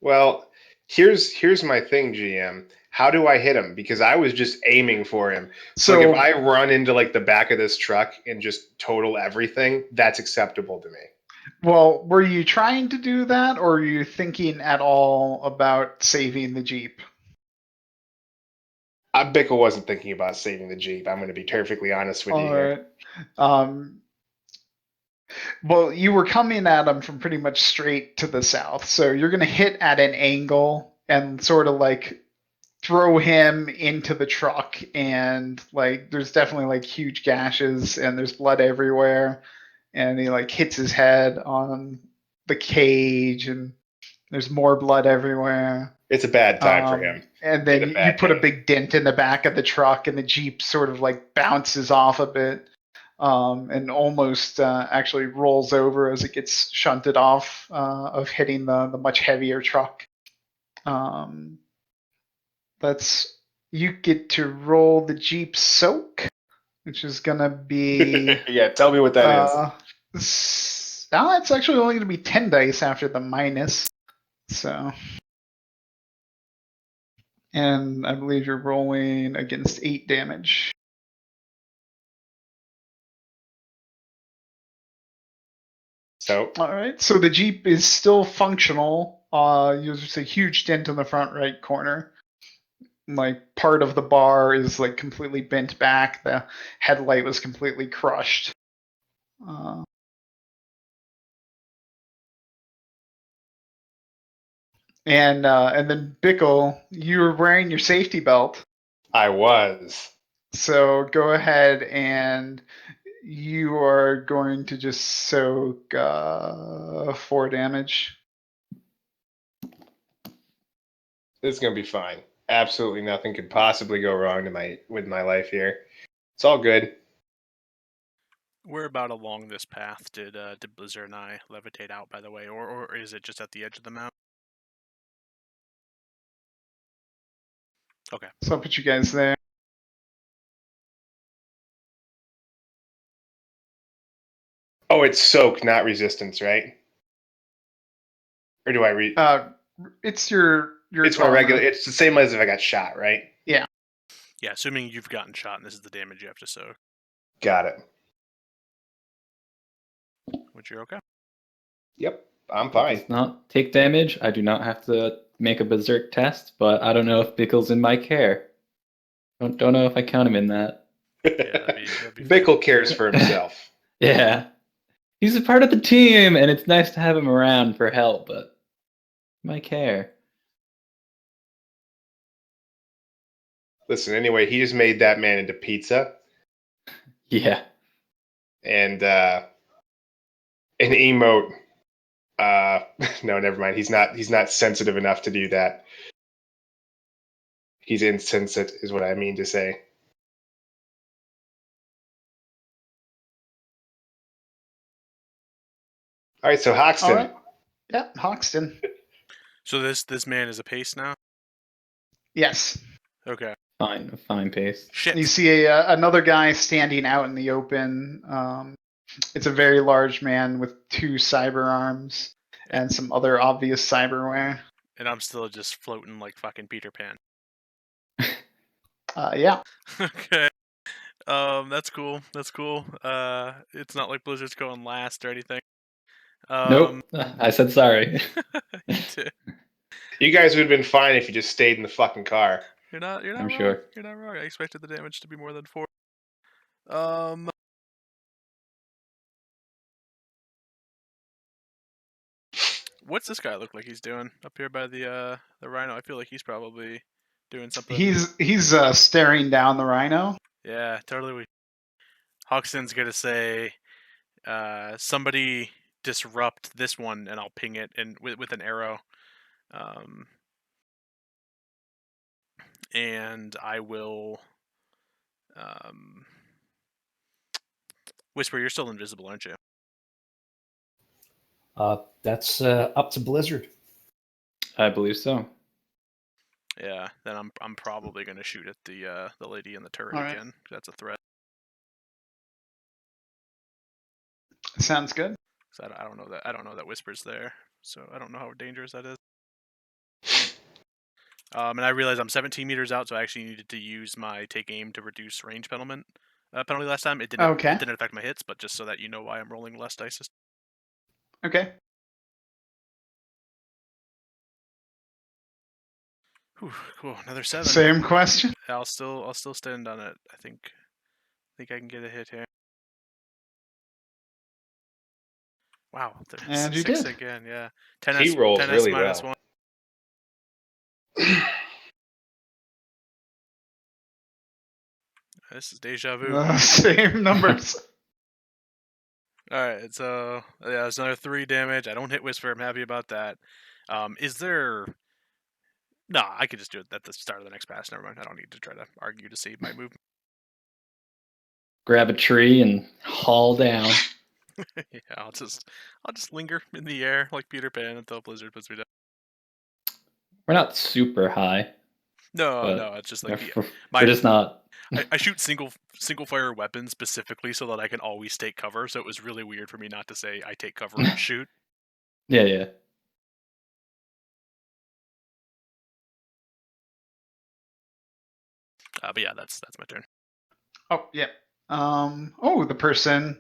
Well, here's my thing, GM. How do I hit him? Because I was just aiming for him. So like, if I run into like the back of this truck and just total everything, that's acceptable to me. well, were you trying to do that, or are you thinking at all about saving the Jeep? Bickle wasn't thinking about saving the Jeep. I'm going to be perfectly honest with you All here. right. Well, you were coming at him from pretty much straight to the south, so you're going to hit at an angle and sort of like throw him into the truck, and like there's definitely like huge gashes and there's blood everywhere, and he like hits his head on the cage and there's more blood everywhere. It's a bad time for him. And then Hit a you bad put a day. big dent in the back of the truck, and the Jeep sort of like bounces off a bit, and almost actually rolls over as it gets shunted off of hitting the much heavier truck. You get to roll the Jeep soak, which is gonna be Yeah, tell me what that is. it's actually only gonna be 10 dice after the minus. So, and I believe you're rolling against 8 damage. So All right, so the Jeep is still functional. There's a huge dent in the front right corner. Like part of the bar is like completely bent back. The headlight was completely crushed. And then Bickle, you were wearing your safety belt. I was. So go ahead and you are going to just soak 4 damage. This is gonna be fine. Absolutely nothing could possibly go wrong with my life here. It's all good. Where about along this path did Blizzard and I levitate out, by the way, or is it just at the edge of the map? Okay. So I'll put you guys there. Oh, it's soak, not resistance, right? Or do I read? It's your It's my armor. regular. It's the same as if I got shot, right? Yeah, assuming you've gotten shot and this is the damage you have to soak. Got it. Which you're okay. Yep, I'm It fine. does not take damage. I do not have to make a berserk test, but I don't know if Bickle's in my care. Don't know if I count him in that. Yeah, that'd be Bickle cares for himself. Yeah. He's a part of the team, and it's nice to have him around for help, but my care. Listen, anyway, he just made that man into pizza, Yeah. and an emote. No, never mind. He's not sensitive enough to do that. He's insensate, is what I mean to say. All right, so Hoxton. All right. Yeah, Hoxton. So this man is a pace now? Yes. Okay. Fine pace. Shit. You see another guy standing out in the open. It's a very large man with 2 cyber arms and some other obvious cyberware. And I'm still just floating like fucking Peter Pan. Yeah. Okay. That's cool. That's cool. It's not like Blizzard's going last or anything. Nope. I said sorry. You did. You guys would have been fine if you just stayed in the fucking car. You're not I'm wrong. sure. You're not wrong. I expected the damage to be more than 4. What's this guy look like he's doing up here by the rhino? I feel like he's probably doing something. He's staring down the rhino. Yeah, totally. Hoxton's gonna say, somebody disrupt this one, and I'll ping it and with an arrow. And I will Whisper, you're still invisible, aren't you? That's up to Blizzard. I believe so. Yeah, then I'm probably gonna shoot at the lady in the turret All right. again. That's a threat. Sounds good. So I don't know that Whisper's there, so I don't know how dangerous that is. And I realize I'm 17 meters out, so I actually needed to use my take aim to reduce range penalty last time. It didn't. Okay. It didn't affect my hits, but just so that you know why I'm rolling less dice. Okay. Whew, cool. Another 7. Same question. I'll still stand on it. I think I can get a hit here. Wow. And you 6 did. again. Yeah. 10 He rolls 10 really minus well. 1. This is deja vu. Same numbers. All right, so yeah, it's another 3 damage. I don't hit Whisper. I'm happy about that. Is there? No, I could just do it at the start of the next pass. Never mind. I don't need to try to argue to save my movement. Grab a tree and haul down. Yeah, I'll just linger in the air like Peter Pan until Blizzard puts me down. We're not super high. No, it's just like we're just not. I shoot single fire weapons specifically so that I can always take cover. So it was really weird for me not to say I take cover and shoot. Yeah. But yeah, that's my turn. Oh, yeah. The person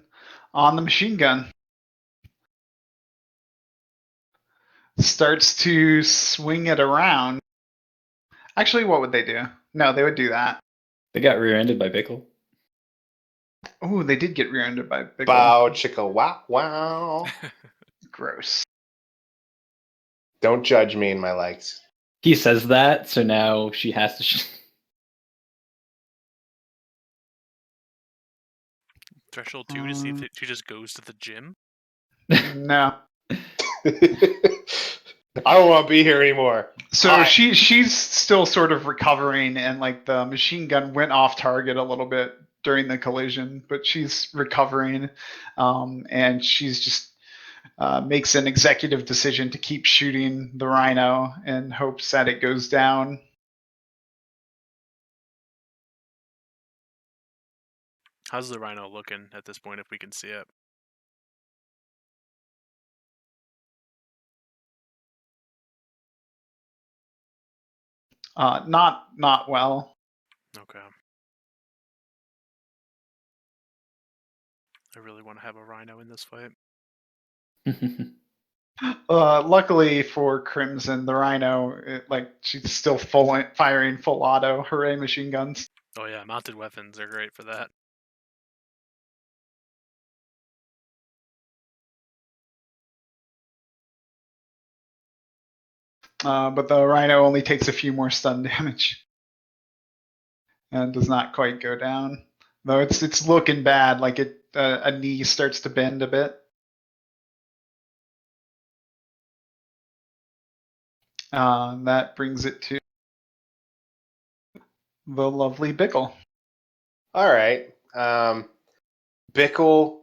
on the machine gun starts to swing it around. Actually, what would they do? No, they would do that. They got rear-ended by Bickle. Oh, they did get rear-ended by Bickle. Bow chicka wow wow. Gross. Don't judge me and my likes. He says that, so now she has to. threshold too to see if she just goes to the gym? No. I don't want to be here anymore. So Hi. she's still sort of recovering, and like the machine gun went off target a little bit during the collision, but she's recovering, and she's just makes an executive decision to keep shooting the rhino and hopes that it goes down. How's the rhino looking at this point, if we can see it? Not well. Okay. I really want to have a rhino in this fight. Luckily for Crimson, the rhino, she's still firing full auto. Hooray, machine guns! Oh yeah, mounted weapons are great for that. But the rhino only takes a few more stun damage and does not quite go down. Though it's looking bad. Like a knee starts to bend a bit. That brings it to the lovely Bickle. All right. Bickle,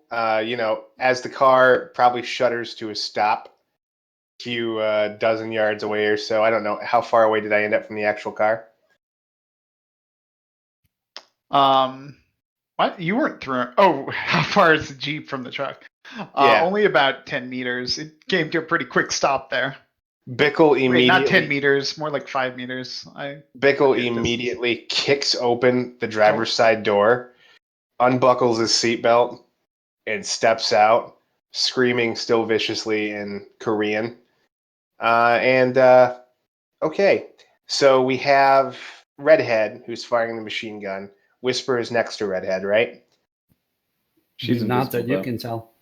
as the car probably shudders to a stop a few dozen yards away or so. I don't know. How far away did I end up from the actual car? What? You weren't thrown. Oh, how far is the Jeep from the truck? Yeah. Only about 10 meters. It came to a pretty quick stop there. Bickle Wait, immediately. not 10 meters, more like 5 meters. Bickle forget immediately kicks open the driver's side door, unbuckles his seatbelt, and steps out, screaming still viciously in Korean. Okay, so we have Redhead, who's firing the machine gun. Whisper is next to Redhead, right? She's not that invisible, you though. can tell.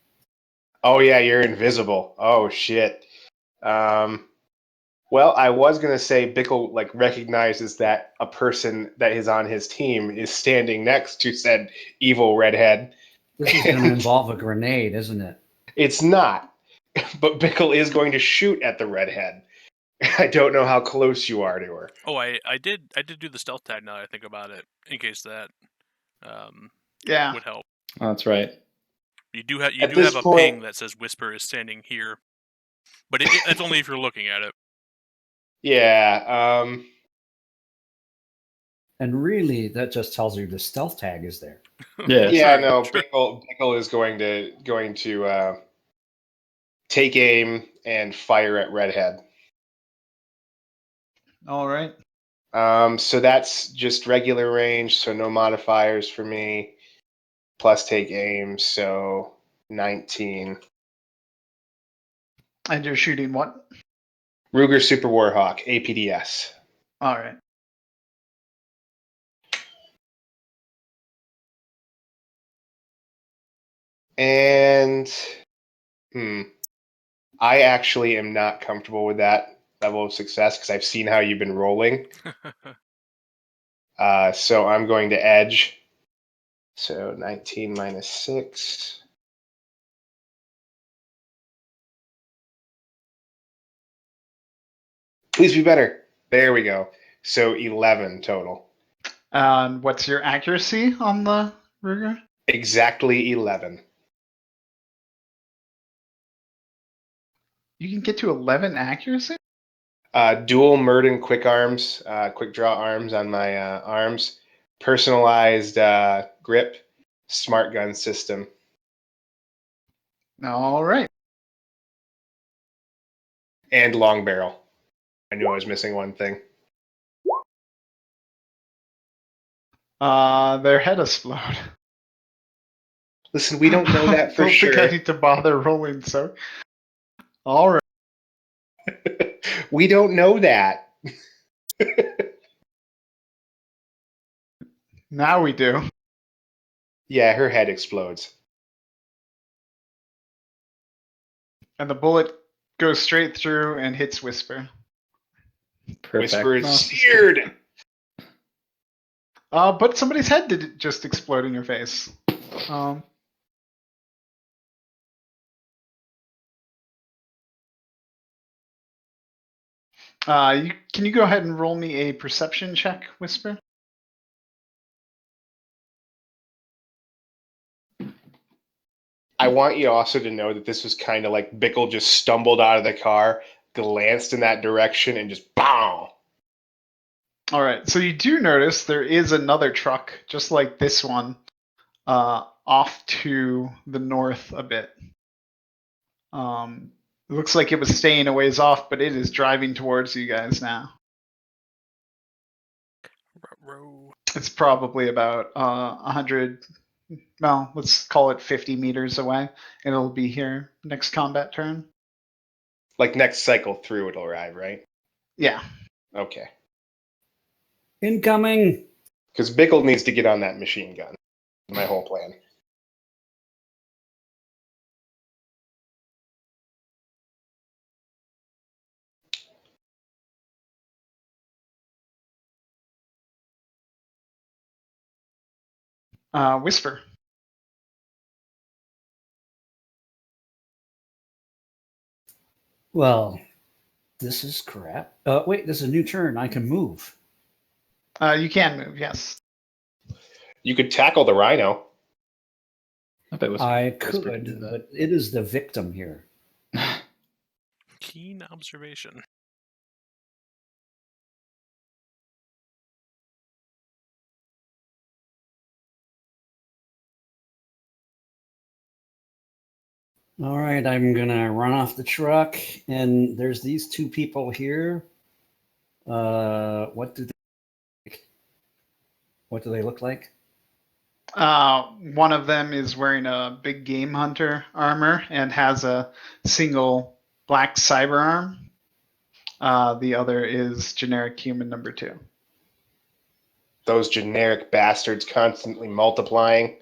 Oh yeah, you're invisible. Oh shit. Well, I was gonna say Bickle recognizes that a person that is on his team is standing next to said evil redhead. This is going to involve a grenade, isn't it? It's not, but Bickle is going to shoot at the redhead. I don't know how close you are to her. Oh, I did do the stealth tag now that I think about it, in case that Yeah. would help. Oh, that's right. You do have At this a point- ping that says Whisper is standing here, but that's only if you're looking at it. Yeah. And really, that just tells you the stealth tag is there. Yeah. Yeah. Sorry, No. sure. Bickle is going to take aim and fire at redhead. All right. So that's just regular range, so no modifiers for me. Plus take aim, so 19. And you're shooting what? Ruger Super Warhawk, APDS. All right. And I actually am not comfortable with that level of success because I've seen how you've been rolling. So I'm going to edge. So 19 minus 6. Please be better. There we go. So 11 total. And what's your accuracy on the Ruger? Exactly 11. You can get to 11 accuracy? Dual Murden quick arms, quick draw arms on my arms. Personalized grip, smart gun system. All right. And long barrel. I knew I was missing one thing. Their head explode. Listen, we don't know that for I don't sure. think I need to bother rolling, so. All right. We don't know that. Now we do. Yeah, her head explodes. And the bullet goes straight through and hits Whisper. Perfect. Whisper is No. seared. But somebody's head did just explode in your face. Can you go ahead and roll me a perception check, Whisper? I want you also to know that this was kind of like Bickle just stumbled out of the car, glanced in that direction, and just BOW! All right. So you do notice there is another truck, just like this one, off to the north a bit. It looks like it was staying a ways off, but it is driving towards you guys now. Ruh-roh. It's probably about 100, well, let's call it 50 meters away. And it'll be here next combat turn. Like next cycle through, it'll arrive, right? Yeah. Okay. Incoming. Because Bickle needs to get on that machine gun. My whole plan. Whisper. Well, this is crap. Wait, this is a new turn. I can move. You can move, yes. You could tackle the rhino. I bet I Whisper can do could, that. but it is the victim here. Keen observation. All right, I'm gonna run off the truck, and there's these two people here. What do they look like? One of them is wearing a big game hunter armor and has a single black cyber arm. The other is generic human number 2. Those generic bastards constantly multiplying.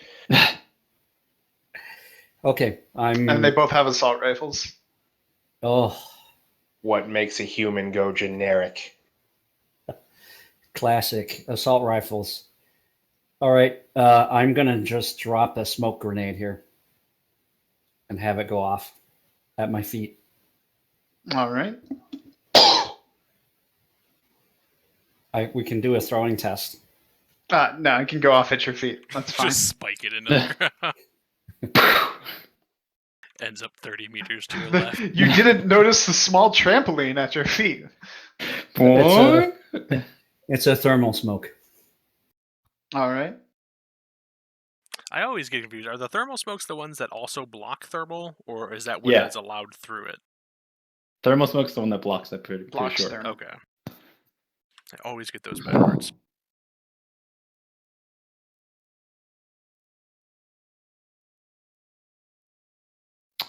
Okay, And they both have assault rifles. Oh, What makes a human go generic? classic assault rifles. All right, I'm gonna just drop a smoke grenade here and have it go off at my feet. All right. We can do a throwing test. No, it can go off at your feet. That's fine. Just spike it into the ground. Ends up 30 meters to your left. You didn't notice the small trampoline at your feet. It's a thermal smoke. All right. I always get confused. Are the thermal smokes the ones that also block thermal, or is that one Yeah. that's allowed through it? Thermal smoke's the one that blocks that pretty Blocks sure. thermal. Okay. I always get those backwards.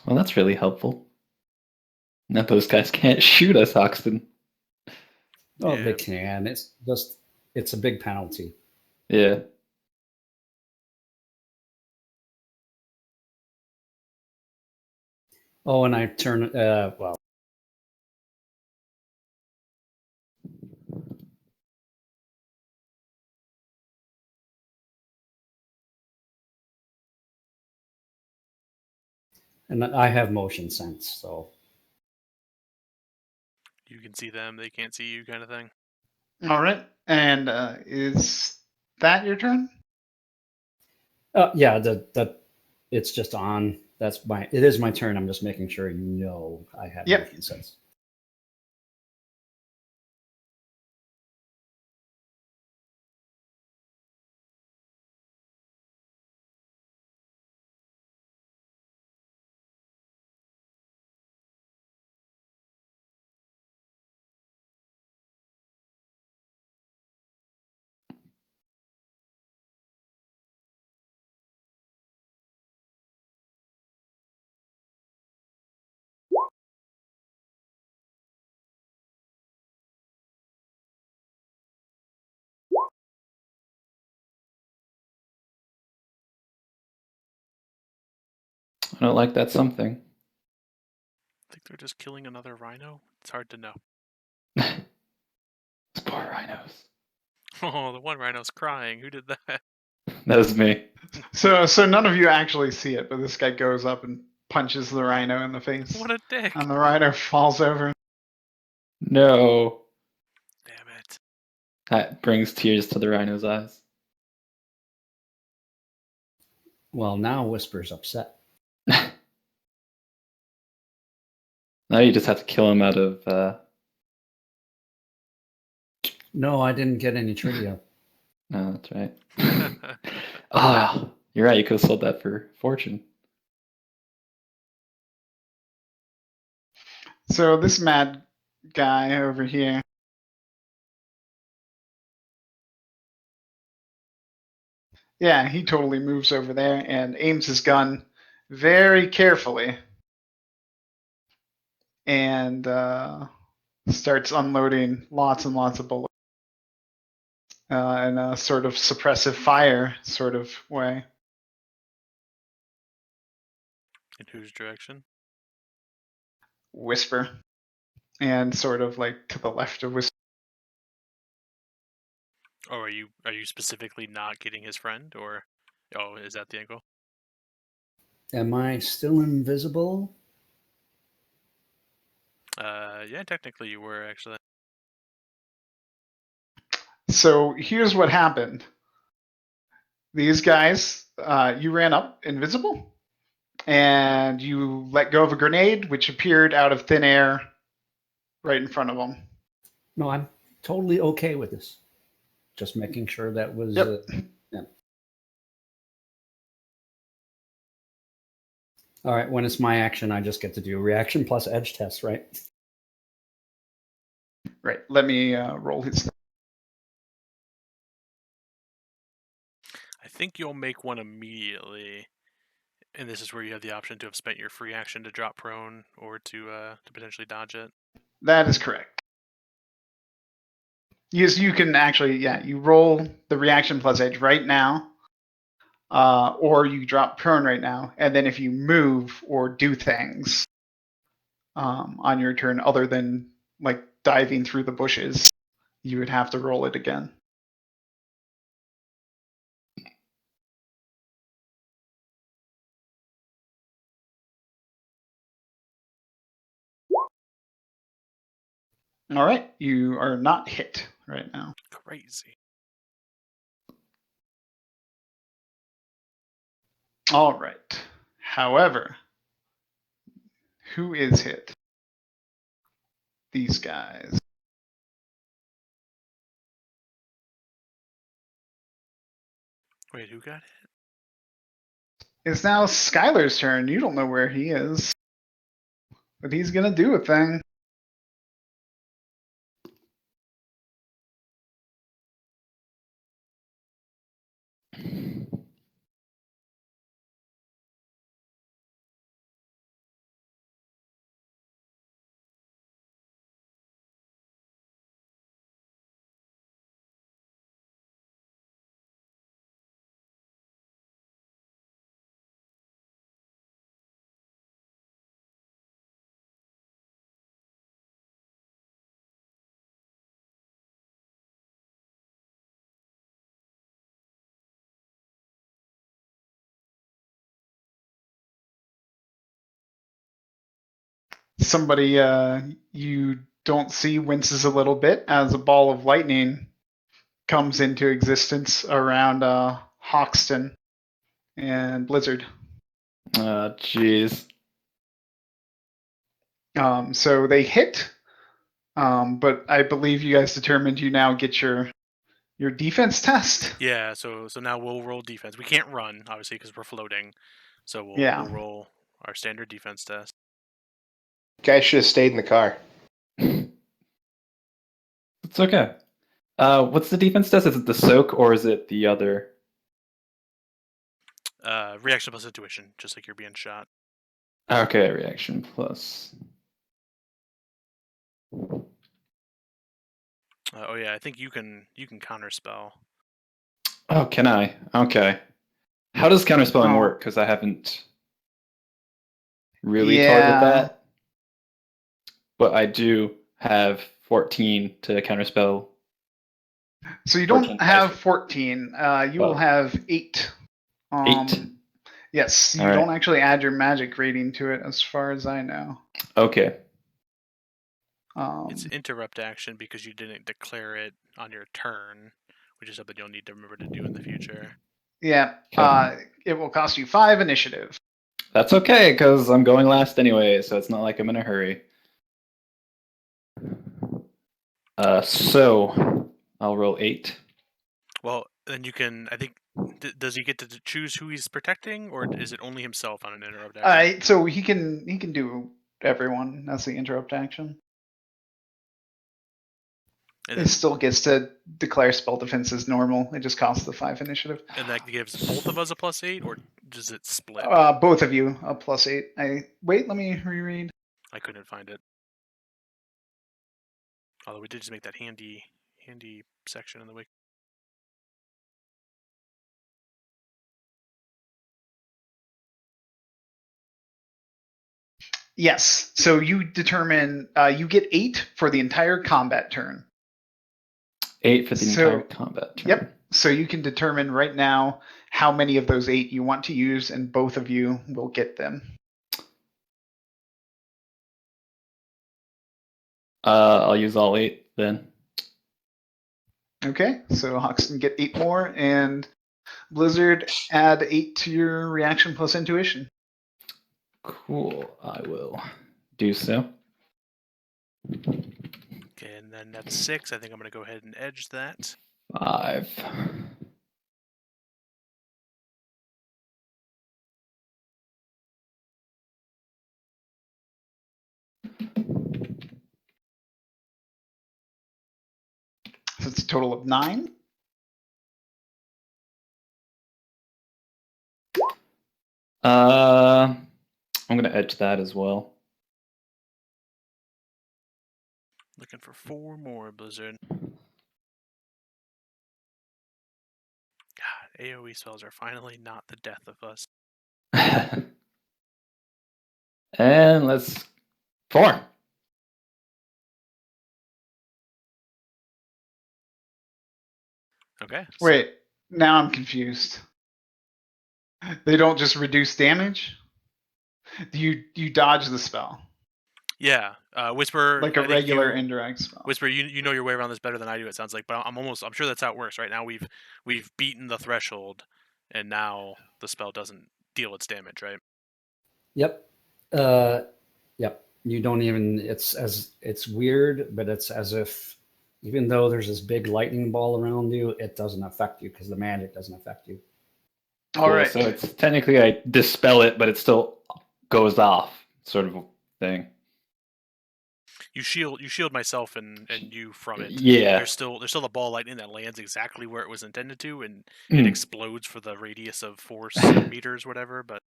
Well, that's really helpful. Now those guys can't shoot us, Hoxton. Oh, Yeah. they can. It's a big penalty. Yeah. Oh, and I turn. Well, and I have motion sense, so You can see them, they can't see you, kind of thing. All right. And is that your turn? yeah. It's just on. It is my turn. I'm just making sure you know I have Yep. motion sense. I don't like that something. I think they're just killing another rhino. It's hard to know. Those poor rhinos. Oh, the one rhino's crying. Who did that? That was me. So none of you actually see it, but this guy goes up and punches the rhino in the face. What a dick. And the rhino falls over. No. That brings tears to the rhino's eyes. Well, now Whisper's upset. Now you just have to kill him out of. No, I didn't get any trivia. No, that's right. Oh, you're right. You could have sold that for fortune. So this mad guy over here. Yeah, he totally moves over there and aims his gun very carefully and starts unloading lots and lots of bullets in a sort of suppressive fire sort of way. In whose direction? Whisper. And sort of like to the left of Whisper. Oh, are you specifically not getting his friend, or is that the angle? Am I still invisible? Yeah, technically you were actually. So here's what happened. These guys, you ran up invisible, and you let go of a grenade, which appeared out of thin air right in front of them. No, I'm totally okay with this. Just making sure that was. Yep. Yeah. All right. When it's my action, I just get to do reaction plus edge test, right? Right. Let me roll his. I think you'll make one immediately, and this is where you have the option to have spent your free action to drop prone or to potentially dodge it. That is correct. Yes, you can actually, you roll the reaction plus edge right now, or you drop prone right now, and then if you move or do things on your turn other than like diving through the bushes, you would have to roll it again. All right, you are not hit right now. Crazy. All right. However, who is hit? These guys. Wait, who got hit? It's now Skylar's turn. You don't know where he is, but he's gonna do a thing. Somebody you don't see winces a little bit as a ball of lightning comes into existence around Hoxton and Blizzard. Jeez. So they hit, but I believe you guys determined you now get your defense test. Yeah, so now we'll roll defense. We can't run, obviously, because we're floating. So Yeah. we'll roll our standard defense test. Guys should have stayed in the car. It's okay. What's the defense test? Is it the soak or is it the other? Reaction plus intuition, just like you're being shot. Okay, reaction plus. Oh yeah, I think you can counterspell. Oh, can I? Okay. How does counterspelling Oh. work? Because I haven't really toyed Yeah. with that. But I do have 14 to counterspell. So you 14 don't have dice. 14. You will Oh. have 8. 8? Yes, you All right. don't actually add your magic rating to it, as far as I know. Okay. It's interrupt action because you didn't declare it on your turn, which is something you'll need to remember to do in the future. Yeah. Okay. It will cost you 5 initiative. That's okay, because I'm going last anyway, so it's not like I'm in a hurry. So I'll roll 8. Well, then you can. I think. Does he get to choose who he's protecting, or is it only himself on an interrupt action? So he can do everyone. That's the interrupt action. And It then, still gets to declare spell defense as normal. It just costs the 5 initiative. and that gives both of us a +8, or does it split? Both of you a +8. Wait. Let me reread. I couldn't find it. Although we did just make that handy section in the wiki. Yes. So you determine you get 8 for the entire combat turn. 8 for the entire combat turn. Yep. So you can determine right now how many of those 8 you want to use, and both of you will get them. I'll use all 8 then. Okay. So Hoxton get 8 more, and Blizzard add 8 to your reaction plus intuition. Cool. I will do so. Okay, and then that's 6. I think I'm going to go ahead and edge that. 5. So it's a total of 9. I'm gonna edge that as well. Looking for 4 more, Blizzard. God, AoE spells are finally not the death of us. And let's 4. Okay. Wait. Now I'm confused. They don't just reduce damage? You dodge the spell. Yeah, Whisper, like a I think regular you, indirect spell. Whisper, you know your way around this better than I do. It sounds like, but I'm sure that's how it works. Right now, we've beaten the threshold, and now the spell doesn't deal its damage. Right? Yep. Yep. You don't even. It's weird, but it's as if even though there's this big lightning ball around you, it doesn't affect you because the magic doesn't affect you. All Cool. right. So it's technically I dispel it, but it still goes off, sort of thing. You shield myself and you from it. Yeah. There's still the ball lightning that lands exactly where it was intended to, and it explodes for the radius of 4 meters, whatever. But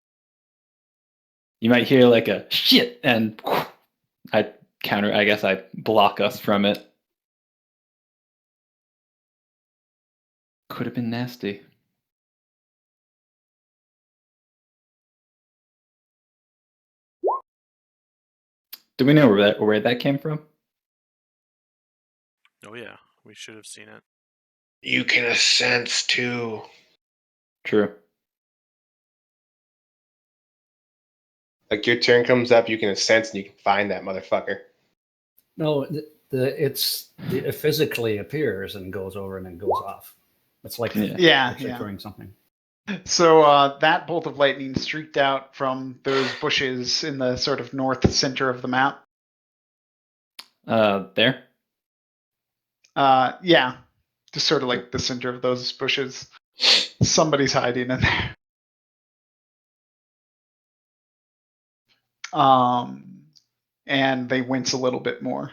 You might hear like a shit, and I counter. I guess I block us from it. Could have been nasty. Do we know where that came from? oh yeah, we should have seen it. You can sense too. True. Like your turn comes up, you can sense and you can find that motherfucker. No, it physically appears and goes over and then goes off. It's like triggering something. So that bolt of lightning streaked out from those bushes in the sort of north center of the map. There. Yeah, just sort of like the center of those bushes. Somebody's hiding in there. And they wince a little bit more.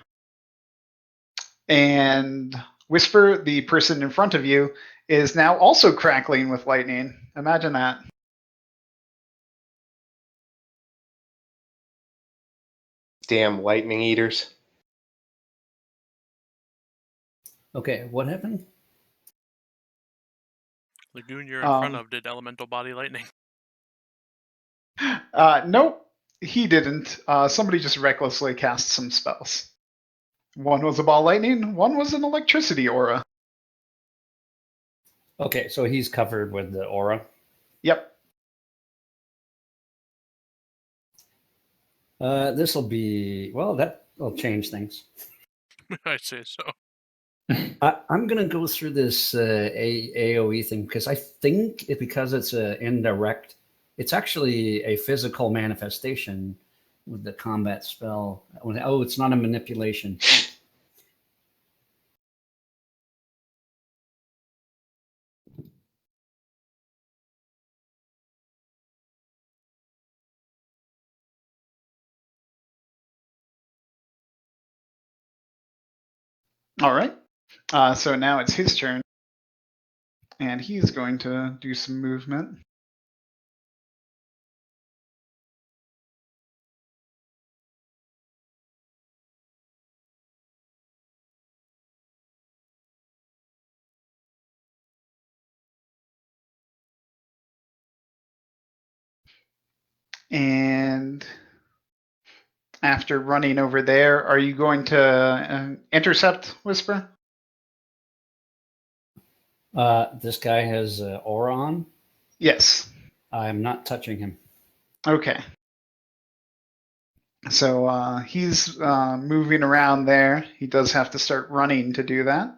And Whisper, the person in front of you, is now also crackling with lightning. Imagine that. Damn lightning eaters. Okay, what happened? Lagoon you're in front of did elemental body lightning. Nope, he didn't. Somebody just recklessly cast some spells. One was a ball lightning, one was an electricity aura. Okay, so he's covered with the aura. Yep. This will be, well, that will change things. I'd say so. I'm going to go through this AoE thing because I think because it's indirect, it's actually a physical manifestation with the combat spell. Oh, it's not a manipulation. All right. So now it's his turn, and he's going to do some movement. And after running over there, are you going to intercept Whisper? This guy has aura on. Yes. I'm not touching him. Okay. So he's moving around there. He does have to start running to do that.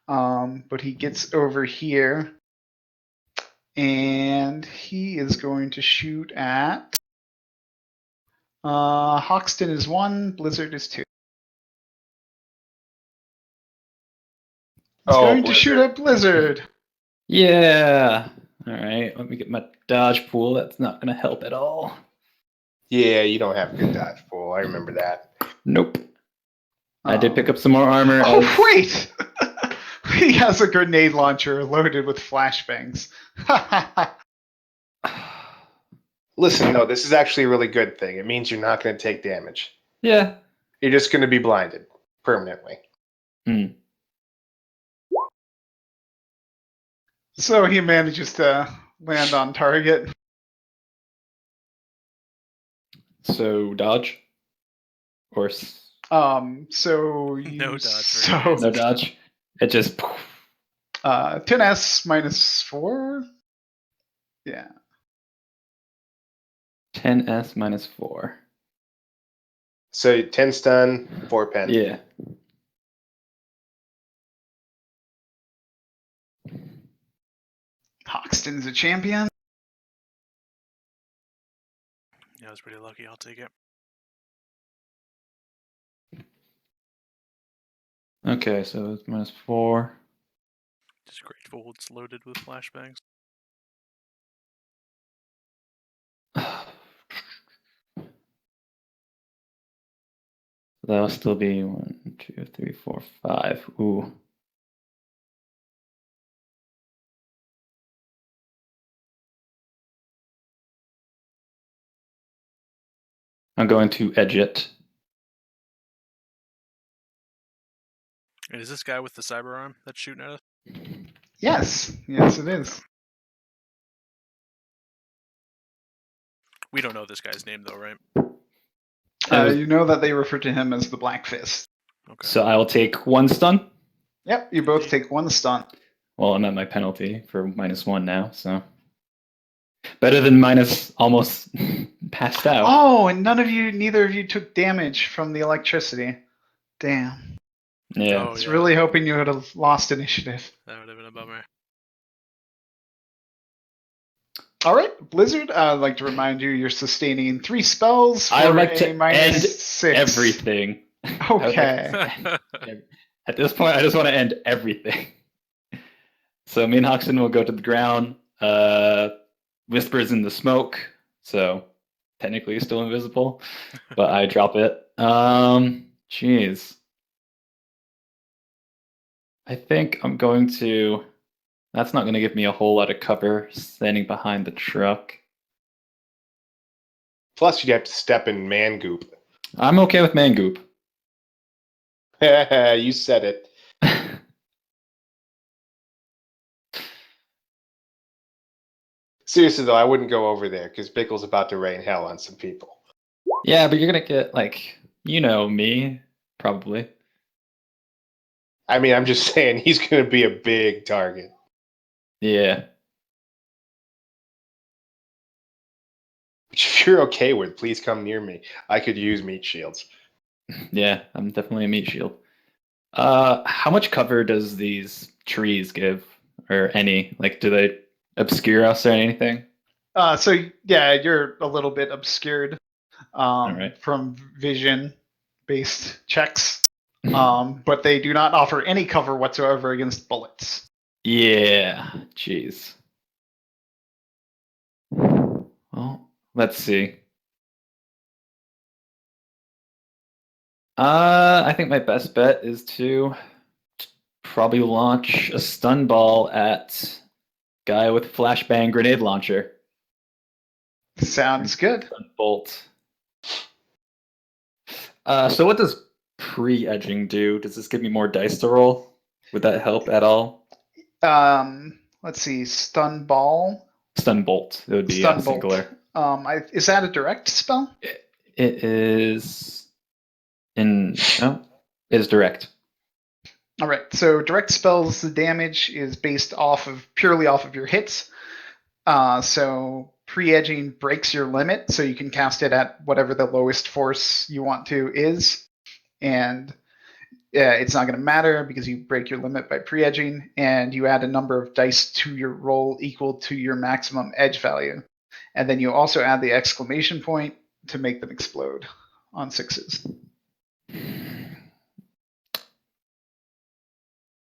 But he gets over here, and he is going to shoot at Hoxton is 1, Blizzard is 2. He's going to shoot at Blizzard. Yeah. All right. Let me get my dodge pool. That's not going to help at all. Yeah, you don't have good dodge pool. I remember that. Nope. I did pick up some more armor. Oh, wait! He has a grenade launcher loaded with flashbangs. Listen, no, this is actually a really good thing. It means you're not going to take damage. Yeah. You're just going to be blinded permanently. So he manages to land on target. So dodge? Or So you No dodge for no dodge? It just... 10s minus 4? Yeah. 10s minus 4. So 10 stun, 4 pen. Yeah. Hoxton's a champion. Yeah, I was pretty lucky. I'll take it. Okay, so it's minus 4. Just grateful it's loaded with flashbangs. That'll still be 1, 2, 3, 4, 5. Ooh. I'm going to edge it. And is this guy with the cyber arm that's shooting at us? Yes. Yes, it is. We don't know this guy's name though, right? You know that they refer to him as the Black Fist. Okay. So I will take 1 stun. Yep, you both take 1 stun. Well, I'm at my penalty for minus 1 now, so better than minus almost passed out. Oh, and neither of you took damage from the electricity. Damn. Yeah. I was really hoping you would have lost initiative. That would have been a bummer. All right, Blizzard, I'd like to remind you you're sustaining 3 spells for I would like to a minus end 6. everything. Okay. At this point, I just want to end everything. So me and Hoxton will go to the ground. Whisper's in the smoke, so technically still invisible, but I drop it. Jeez. I think I'm going to... That's not going to give me a whole lot of cover standing behind the truck. Plus, you'd have to step in man goop. I'm okay with Mangoop. You said it. Seriously, though, I wouldn't go over there because Bickle's about to rain hell on some people. Yeah, but you're going to get, like, you know me, probably. I mean, I'm just saying he's going to be a big target. Yeah. Which, if you're okay with, please come near me. I could use meat shields. Yeah, I'm definitely a meat shield. How much cover does these trees give, or any? Like, do they obscure us or anything? So yeah, you're a little bit obscured right. from vision-based checks, but they do not offer any cover whatsoever against bullets. Yeah. Jeez. Well, let's see. I think my best bet is to probably launch a stun ball at guy with flashbang grenade launcher. Sounds good. Stun bolt. So what does pre-edging do? Does this give me more dice to roll? Would that help at all? Let's see, stun ball, Stun bolt. It would be stun bolt. singular. Is that a direct spell? It is no, it is direct. All right. So direct spells, the damage is based purely off of your hits. So pre-edging breaks your limit, so you can cast it at whatever the lowest force you want to is, and it's not going to matter because you break your limit by pre-edging, and you add a number of dice to your roll equal to your maximum edge value, and then you also add the exclamation point to make them explode on 6s.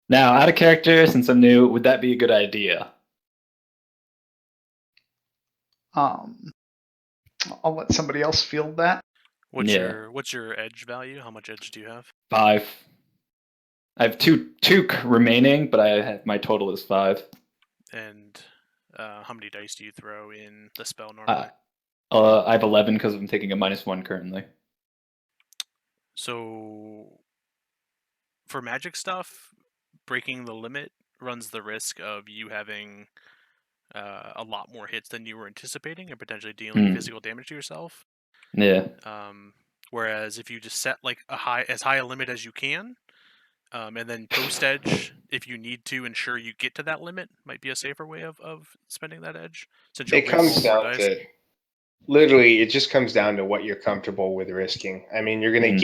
Now, out of character, since I'm new, would that be a good idea? I'll let somebody else field that. What's Yeah. your edge value? How much edge do you have? 5. I have two remaining, but my total is 5. And how many dice do you throw in the spell normally? I have 11 because I'm taking a -1 currently. So for magic stuff, breaking the limit runs the risk of you having a lot more hits than you were anticipating and potentially dealing physical damage to yourself. Yeah. Whereas if you just set like as high a limit as you can, and then post edge if you need to ensure you get to that limit, might be a safer way of spending that edge. Since It comes down to literally, it just comes down to what you're comfortable with risking. I mean, you're gonna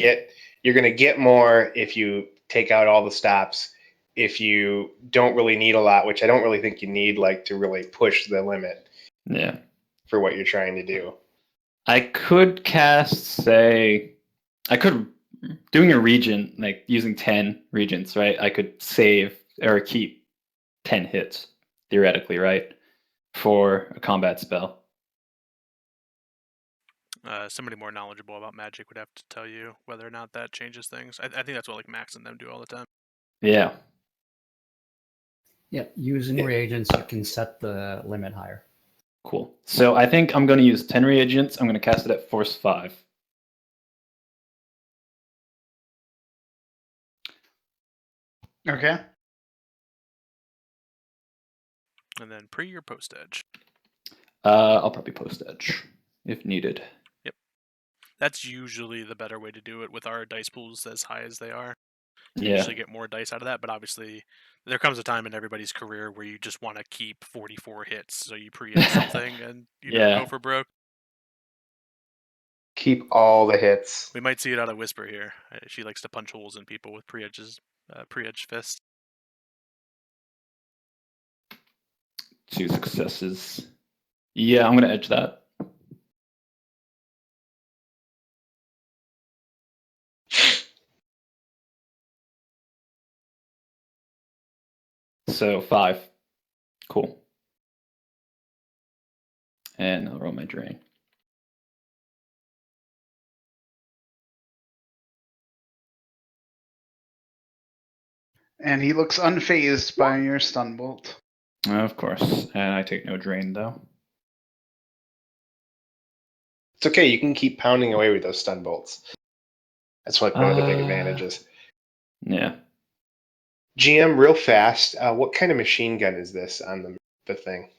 get more if you take out all the stops. If you don't really need a lot, which I don't really think you need, like to really push the limit. Yeah. For what you're trying to do. I could doing a regent, like using 10 regents, right? I could save or keep 10 hits, theoretically, right? For a combat spell. Somebody more knowledgeable about magic would have to tell you whether or not that changes things. I think that's what like Max and them do all the time. Yeah. Yeah, using reagents, you can set the limit higher. Cool. So I think I'm going to use 10 reagents. I'm going to cast it at force 5. Okay. And then pre or post edge? I'll probably post edge if needed. Yep. That's usually the better way to do it with our dice pools as high as they are. You usually get more dice out of that, but obviously there comes a time in everybody's career where you just want to keep 44 hits, so you pre-edge something and go for broke. Keep all the hits. We might see it out of Whisper here. She likes to punch holes in people with pre-edge fist. 2 successes. Yeah, I'm going to edge that. So 5. Cool. And I'll roll my drain. And he looks unfazed by your stun bolt. Of course. And I take no drain, though. It's okay. You can keep pounding away with those stun bolts. That's like one of the big advantages. Yeah. GM, real fast. What kind of machine gun is this on the thing?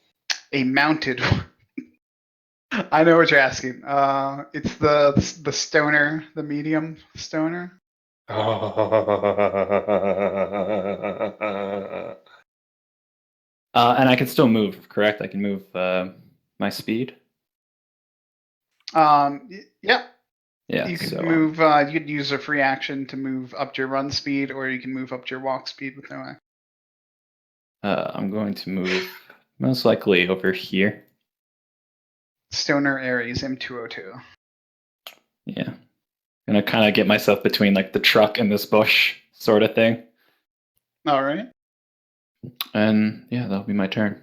A mounted one. I know what you're asking. It's the stoner, the medium stoner. And I can still move, correct? I can move my speed. Yeah. Yeah. You could so, move. You could use a free action to move up to your run speed, or you can move up to your walk speed with no action. I'm going to move most likely over here. Stoner Aries M202. Yeah. Gonna kind of get myself between like the truck and this bush sort of thing. All right. And yeah, that'll be my turn.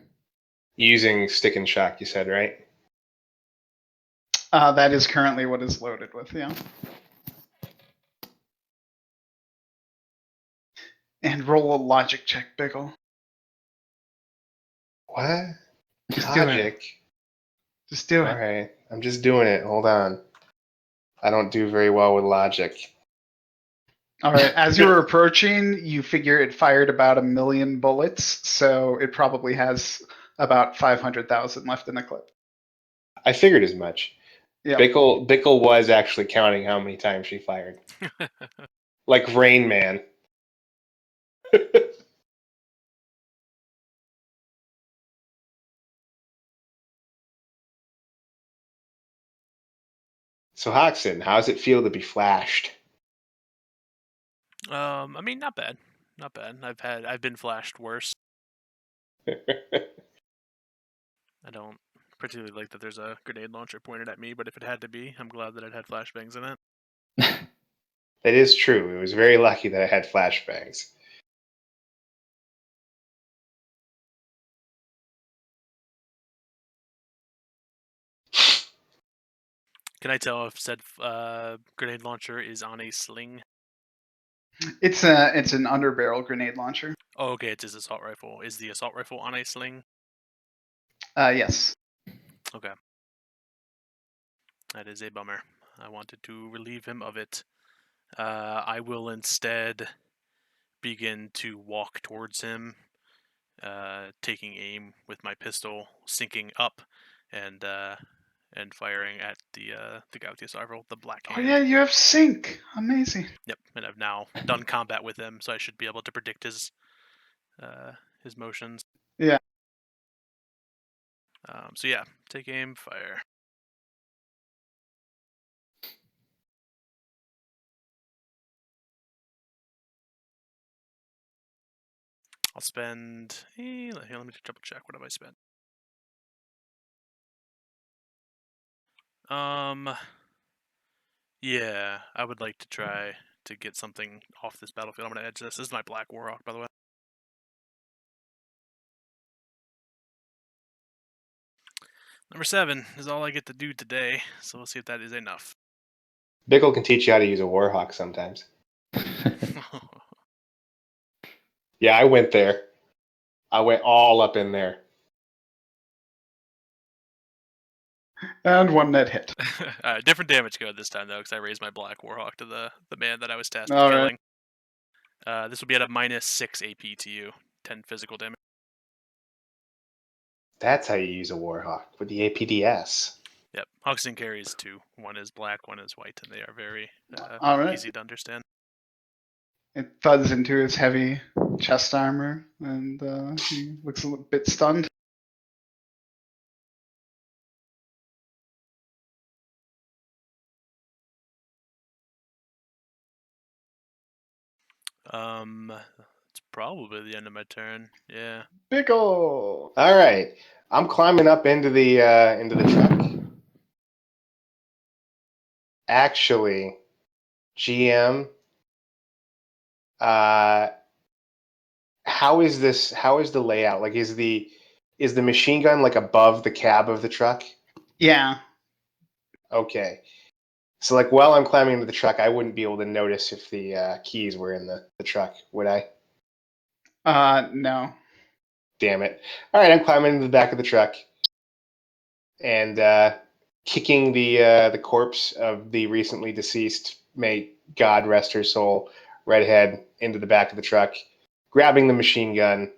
Using stick and shock, you said, right? That is currently what is loaded with. Yeah. And roll a logic check, Bickle. What? Just do it. Logic. Just do it. All right, I'm just doing it. Hold on. I don't do very well with logic. All right. As you were approaching, you figure it fired about 1 million bullets, so it probably has about 500,000 left in the clip. I figured as much. Yeah. Bickle was actually counting how many times she fired. Like Rain Man. So Hoxton, how does it feel to be flashed? I mean, not bad. Not bad. I've been flashed worse. I don't particularly like that there's a grenade launcher pointed at me, but if it had to be, I'm glad that it had flashbangs in it. That is true. It was very lucky that I had flashbangs. Can I tell if said grenade launcher is on a sling? It's an underbarrel grenade launcher. Oh, okay, it's his assault rifle. Is the assault rifle on a sling? Yes. Okay. That is a bummer. I wanted to relieve him of it. I will instead begin to walk towards him, taking aim with my pistol, sinking up, and firing at the guy with the assault rifle, the black Oh hand. yeah, you have sync. Amazing. Yep, and I've now done combat with him, so I should be able to predict his motions. Yeah. So yeah, take aim, fire. I'll spend. Here, let me double check. What have I spent? Yeah, I would like to try to get something off this battlefield. I'm gonna edge this. This is my Black Warhawk, by the way. Number 7 is all I get to do today, so we'll see if that is enough. Bickle can teach you how to use a Warhawk sometimes. Yeah, I went there. I went all up in there. And one net hit. Different damage code this time, though, because I raised my Black Warhawk to the man that I was tasked with All killing. This will be at a -6 AP to you, 10 physical damage. That's how you use a Warhawk, with the APDS. Yep, Hoxton carries 2. One is black, one is white, and they are very All right. easy to understand. It thuds into his heavy chest armor, and he looks a little bit stunned. It's probably the end of my turn. Yeah. Bickle! All right, I'm climbing up into the truck. Actually, GM, how is this? How is the layout? Like, is the machine gun like above the cab of the truck? Yeah. Okay. So like while I'm climbing into the truck, I wouldn't be able to notice if the keys were in the truck, would I? No. Damn it. All right, I'm climbing into the back of the truck and kicking the corpse of the recently deceased, may God rest her soul, redhead, into the back of the truck, grabbing the machine gun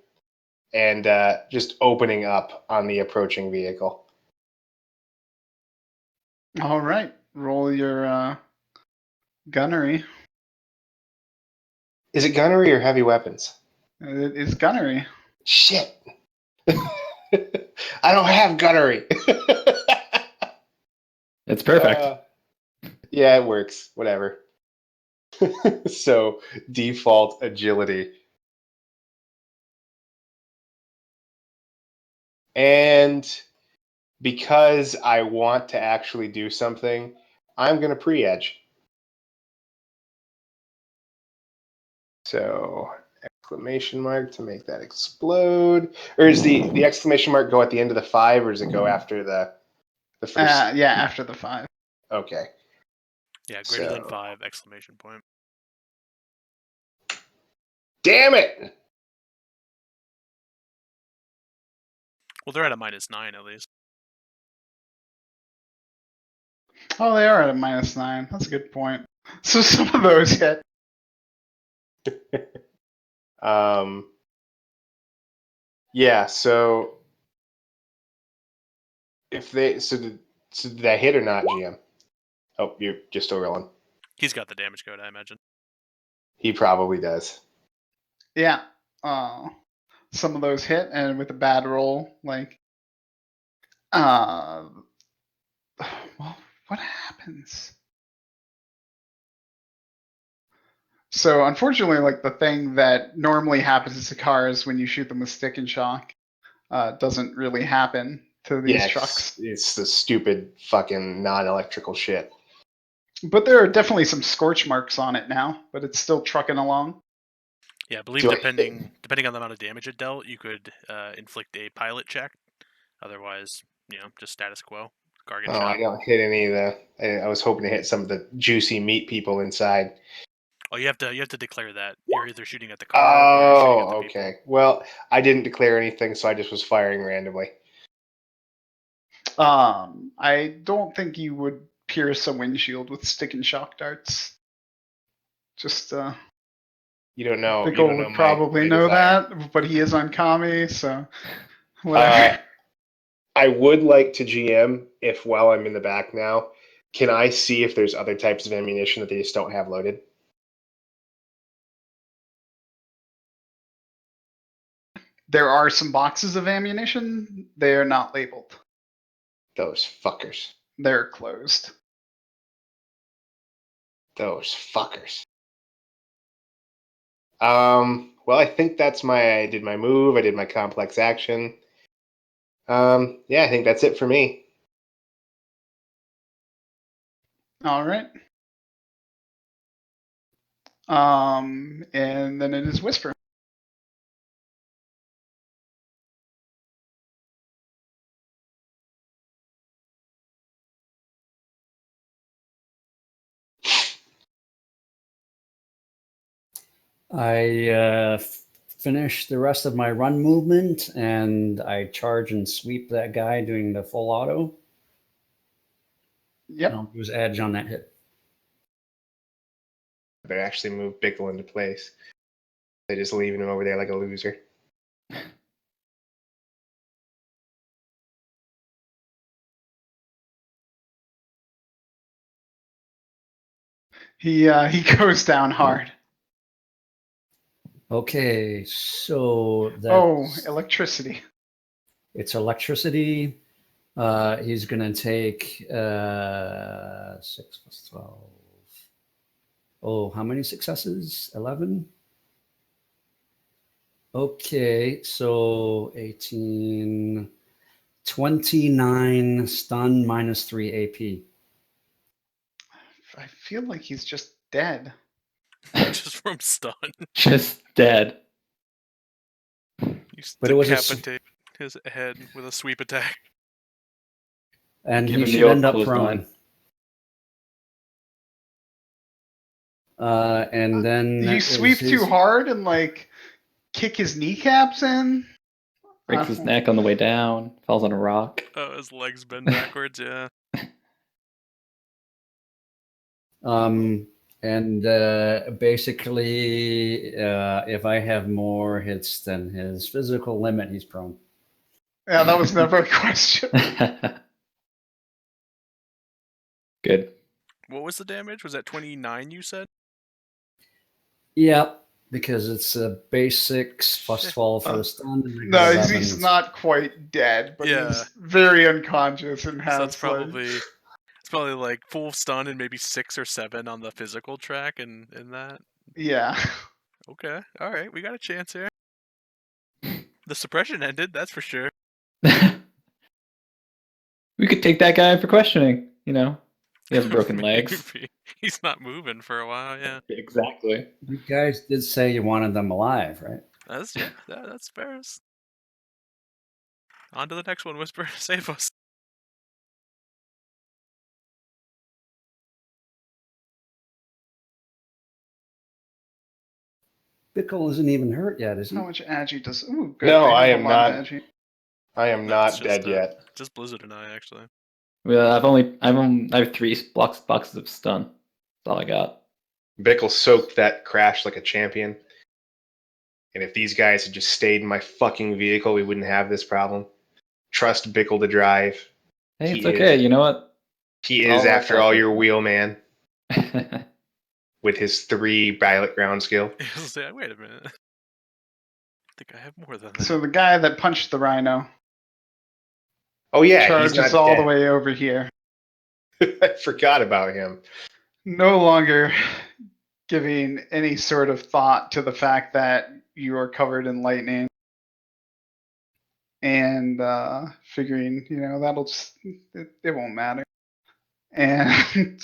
and just opening up on the approaching vehicle. All right. Roll your gunnery. Is it gunnery or heavy weapons? It is gunnery. Shit. I don't have gunnery. It's perfect. Yeah, it works. Whatever. So default agility. And because I want to actually do something, I'm going to pre-edge. So exclamation mark to make that explode. Or is the exclamation mark go at the end of the 5, or does it go after the first? Yeah, after the 5. Okay. Yeah, greater than So- 5! Exclamation point. Damn it! Well, they're at a -9 at least. Oh, they are at a -9. That's a good point. So some of those hit. Yeah, so if they so did that hit or not, GM? Oh, you're just still rolling. He's got the damage code, I imagine. He probably does. Yeah. Some of those hit, and with a bad roll, like, well, what happens? So unfortunately, like the thing that normally happens to cars when you shoot them with stick and shock, doesn't really happen to these Yeah, trucks. it's the stupid fucking non-electrical shit. But there are definitely some scorch marks on it now, but it's still trucking along. Yeah, I believe Do I- depending on the amount of damage it dealt, you could inflict a pilot check. Otherwise, just status quo. Gargan Oh, shot. I don't hit any of the. I was hoping to hit some of the juicy meat people inside. Oh, you have to declare that you're either shooting at the car or you're shooting at Oh, the people. okay. Well, I didn't declare anything, so I just was firing randomly. I don't think you would pierce a windshield with stick and shock darts. Just You don't know. You Bickle don't know would probably my know desire. that, but he is on commie, so whatever. I would like to GM if while I'm in the back now, can I see if there's other types of ammunition that they just don't have loaded? There are some boxes of ammunition. They are not labeled. Those fuckers. They're closed. Those fuckers. Well, I think I did my move. I did my complex action. Yeah, I think that's it for me. All right. And then it is Whisper. I finish the rest of my run movement, and I charge and sweep that guy doing the full auto. Yep. I'll use edge on that hit. They actually moved Bickle into place. They just leaving him over there like a loser. He goes down hard. Okay, so that's, Oh, electricity. it's electricity. He's going to take 6 plus 12. Oh, how many successes? 11? Okay, so 18, 29 stun minus 3 AP. I feel like he's just dead. Just from stun. Just dead. You But it was a decapitate his head with a sweep attack. And Give he him the should old end up clothesline. prone. And then You sweep too hard and like kick his kneecaps in. Breaks his neck on the way down. Falls on a rock. Oh, his legs bend backwards. Yeah. And basically, if I have more hits than his physical limit, he's prone. Yeah, that was never a question. Good. What was the damage? Was that 29? You said. Yeah, because it's a basics plus 12 for the stun. And No, 11. he's not quite dead, but Yeah. he's very unconscious and So has that's probably It's probably like full stun and maybe 6 or 7 on the physical track and in that. Yeah. Okay, all right, we got a chance here. The suppression ended, that's for sure. We could take that guy for questioning. You know, he has broken legs. Maybe. He's not moving for a while. Yeah, Exactly. You guys did say you wanted them alive, right? that's fair. On to the next one, Whisper. Save us. Bickle isn't even hurt yet, is he? How much agi does? Ooh, good. No, they I have am a lot of not. agi. I am No, it's not dead yet. Just Blizzard and I actually. Well, I have 3 boxes of stun. That's all I got. Bickle soaked that crash like a champion. And if these guys had just stayed in my fucking vehicle, we wouldn't have this problem. Trust Bickle to drive. Hey, it's He okay. is- You know what? He I'll is, let after that all, be. your wheelman with his 3 pilot ground skill. I was like, wait a minute. I think I have more than that. So the guy that punched the rhino Oh yeah, he's charges not all dead. the way over here. I forgot about him. No longer giving any sort of thought to the fact that you are covered in lightning. And figuring, that'll just, it won't matter. And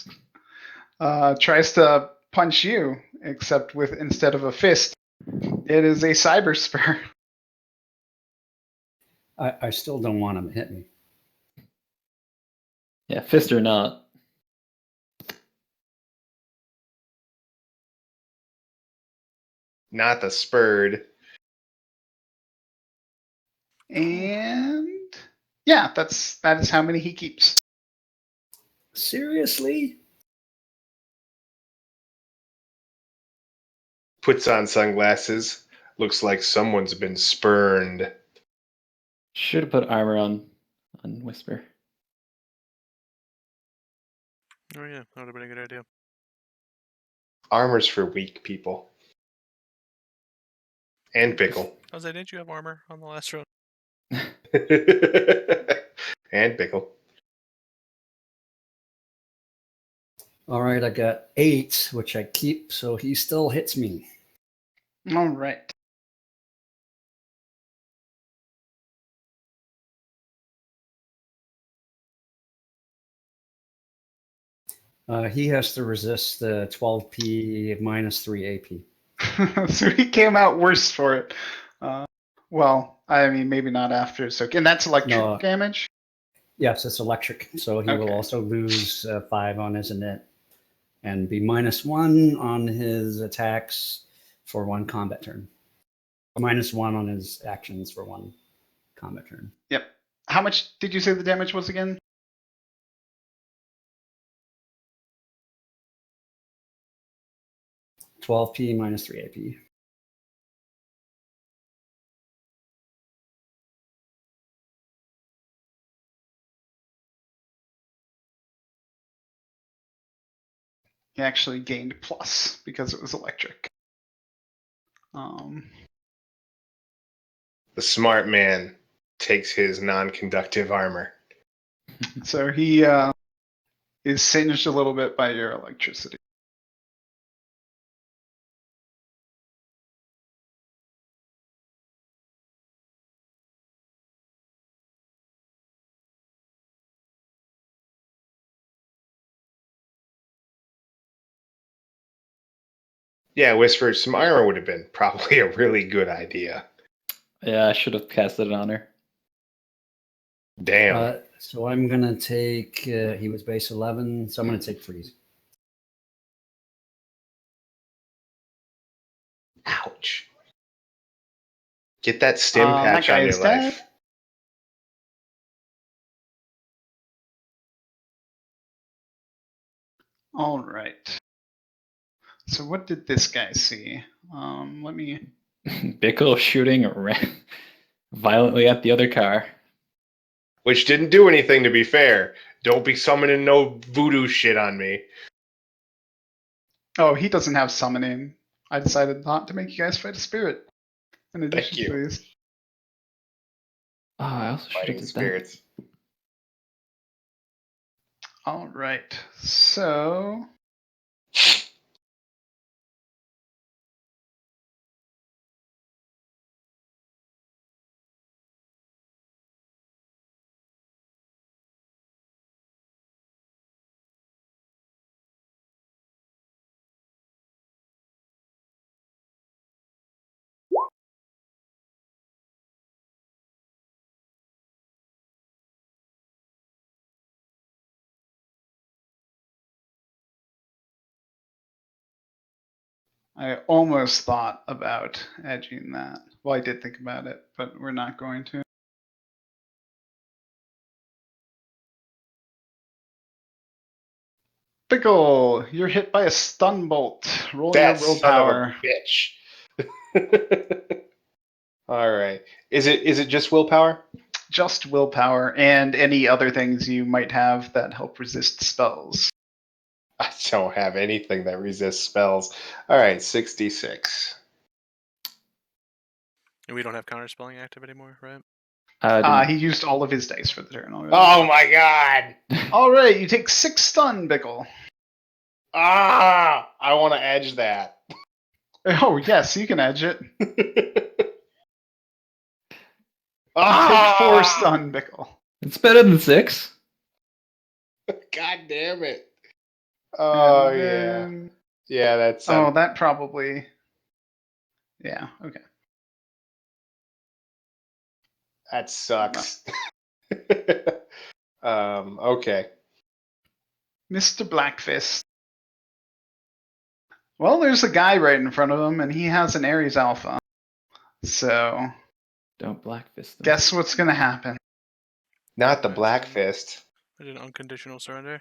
tries to punch you, except with instead of a fist, it is a cyber spur. I still don't want him to hit me. Yeah, fist or not. Not the spurred. And yeah, that is how many he keeps. Seriously? Puts on sunglasses. Looks like someone's been spurned. Should have put armor on Whisper. Oh yeah, that would have been a good idea. Armor's for weak people. And Bickle. I was like, didn't you have armor on the last run? And Bickle. All right, I got 8, which I keep, so he still hits me. All right. He has to resist the 12p minus 3 AP. So he came out worse for it. Well, I mean, maybe not after. So, and that's electric damage? Yes, it's electric, so he will also lose 5 on his init and be -1 on his attacks for 1 combat turn. -1 on his actions for 1 combat turn. Yep. How much did you say the damage was again? $12p minus 3 AP. He actually gained plus because it was electric. The smart man takes his non-conductive armor. So he is singed a little bit by your electricity. Yeah, Whisper, some armor would have been probably a really good idea. Yeah, I should have casted it on her. Damn. So I'm going to take, he was base 11, so I'm going to take freeze. Ouch. Get that stim patch that guy on is your life. dead. All right. So what did this guy see? Let me. Bickle shooting violently at the other car. Which didn't do anything, to be fair. Don't be summoning no voodoo shit on me. Oh, he doesn't have summoning. I decided not to make you guys fight a spirit. In addition you. to these. Oh, I also should have Fighting did that. spirits. All right. So I almost thought about edging that. Well, I did think about it, but we're not going to. Bickle, you're hit by a stun bolt. Roll your That son of willpower. a bitch. All right. Is it just willpower? Just willpower and any other things you might have that help resist spells. I don't have anything that resists spells. All right, 66. And we don't have counterspelling active anymore, right? He used all of his dice for the turn already. Oh my god! All right, you take 6 stun, Bickle. I want to edge that. Oh, yes, you can edge it. Ah! Take 4 stun, Bickle. It's better than 6. God damn it! Oh And yeah, then... yeah. That's Oh, that probably... Yeah, okay. that sucks. Okay. Mr. Blackfist. Well, there's a guy right in front of him, and he has an Ares Alpha. So, Don't blackfist them. guess what's going to happen? Not the Black Fist. I did an unconditional surrender.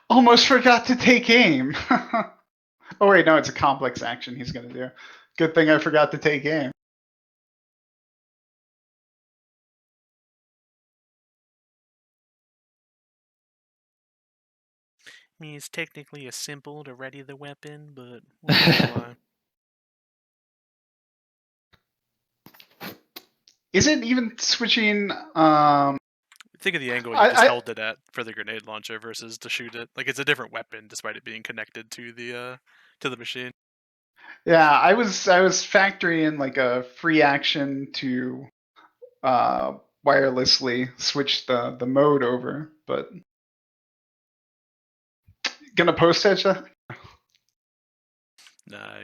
Almost forgot to take aim. Oh, wait, no, it's a complex action he's going to do. Good thing I forgot to take aim. I mean, it's technically a simple to ready the weapon, but what am I? Is it even switching? Think of the angle you I- just I- held it at for the grenade launcher versus to shoot it. Like it's a different weapon, despite it being connected to the machine. Yeah, I was factoring in like a free action to wirelessly switch the mode over, but gonna post edge that. Nah,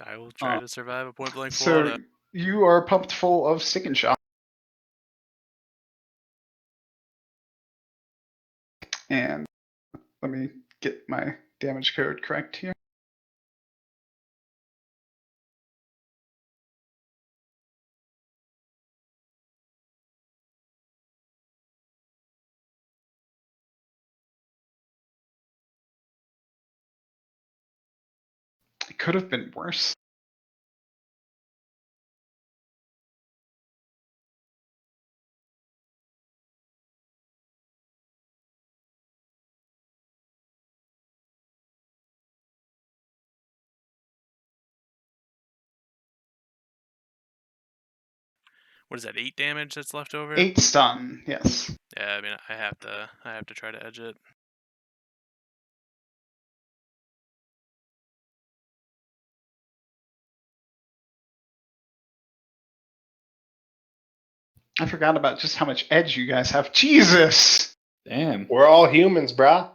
I will try to survive a point blank full So auto. you are pumped full of stick and shock, and let me get my damage code correct here. It could have been worse. What is that? 8 damage that's left over. 8 stun, yes. Yeah, I mean, I have to try to edge it. I forgot about just how much edge you guys have. Jesus! Damn. We're all humans, brah.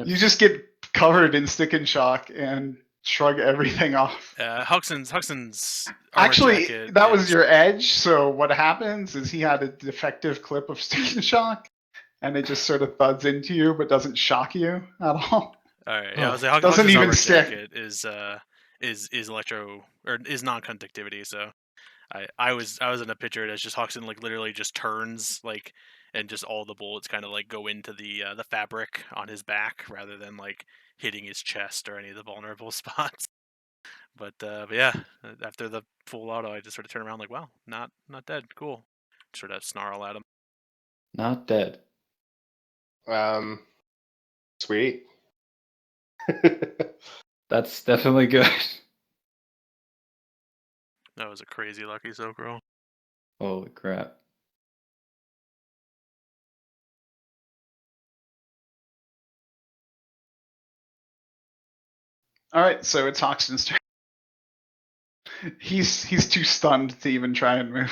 You just get covered in stick and shock and shrug everything off. Hoxton's armor Actually, jacket that was is- your edge. So what happens is he had a defective clip of stick and shock, and it just sort of thuds into you, but doesn't shock you at all. All right, yeah, I was like, Doesn't Hoxton's even armor stick. jacket is electro or is non-conductivity. So I was in a picture as just Hoxton like literally just turns like, and just all the bullets kind of like go into the fabric on his back rather than like hitting his chest or any of the vulnerable spots. But yeah, after the full auto, I just sort of turn around like, wow, not dead, cool. Sort of snarl at him. Not dead. Sweet. That's definitely good. That was a crazy lucky soak roll. Holy crap. All right, so it's Hoxton's turn. He's too stunned to even try and move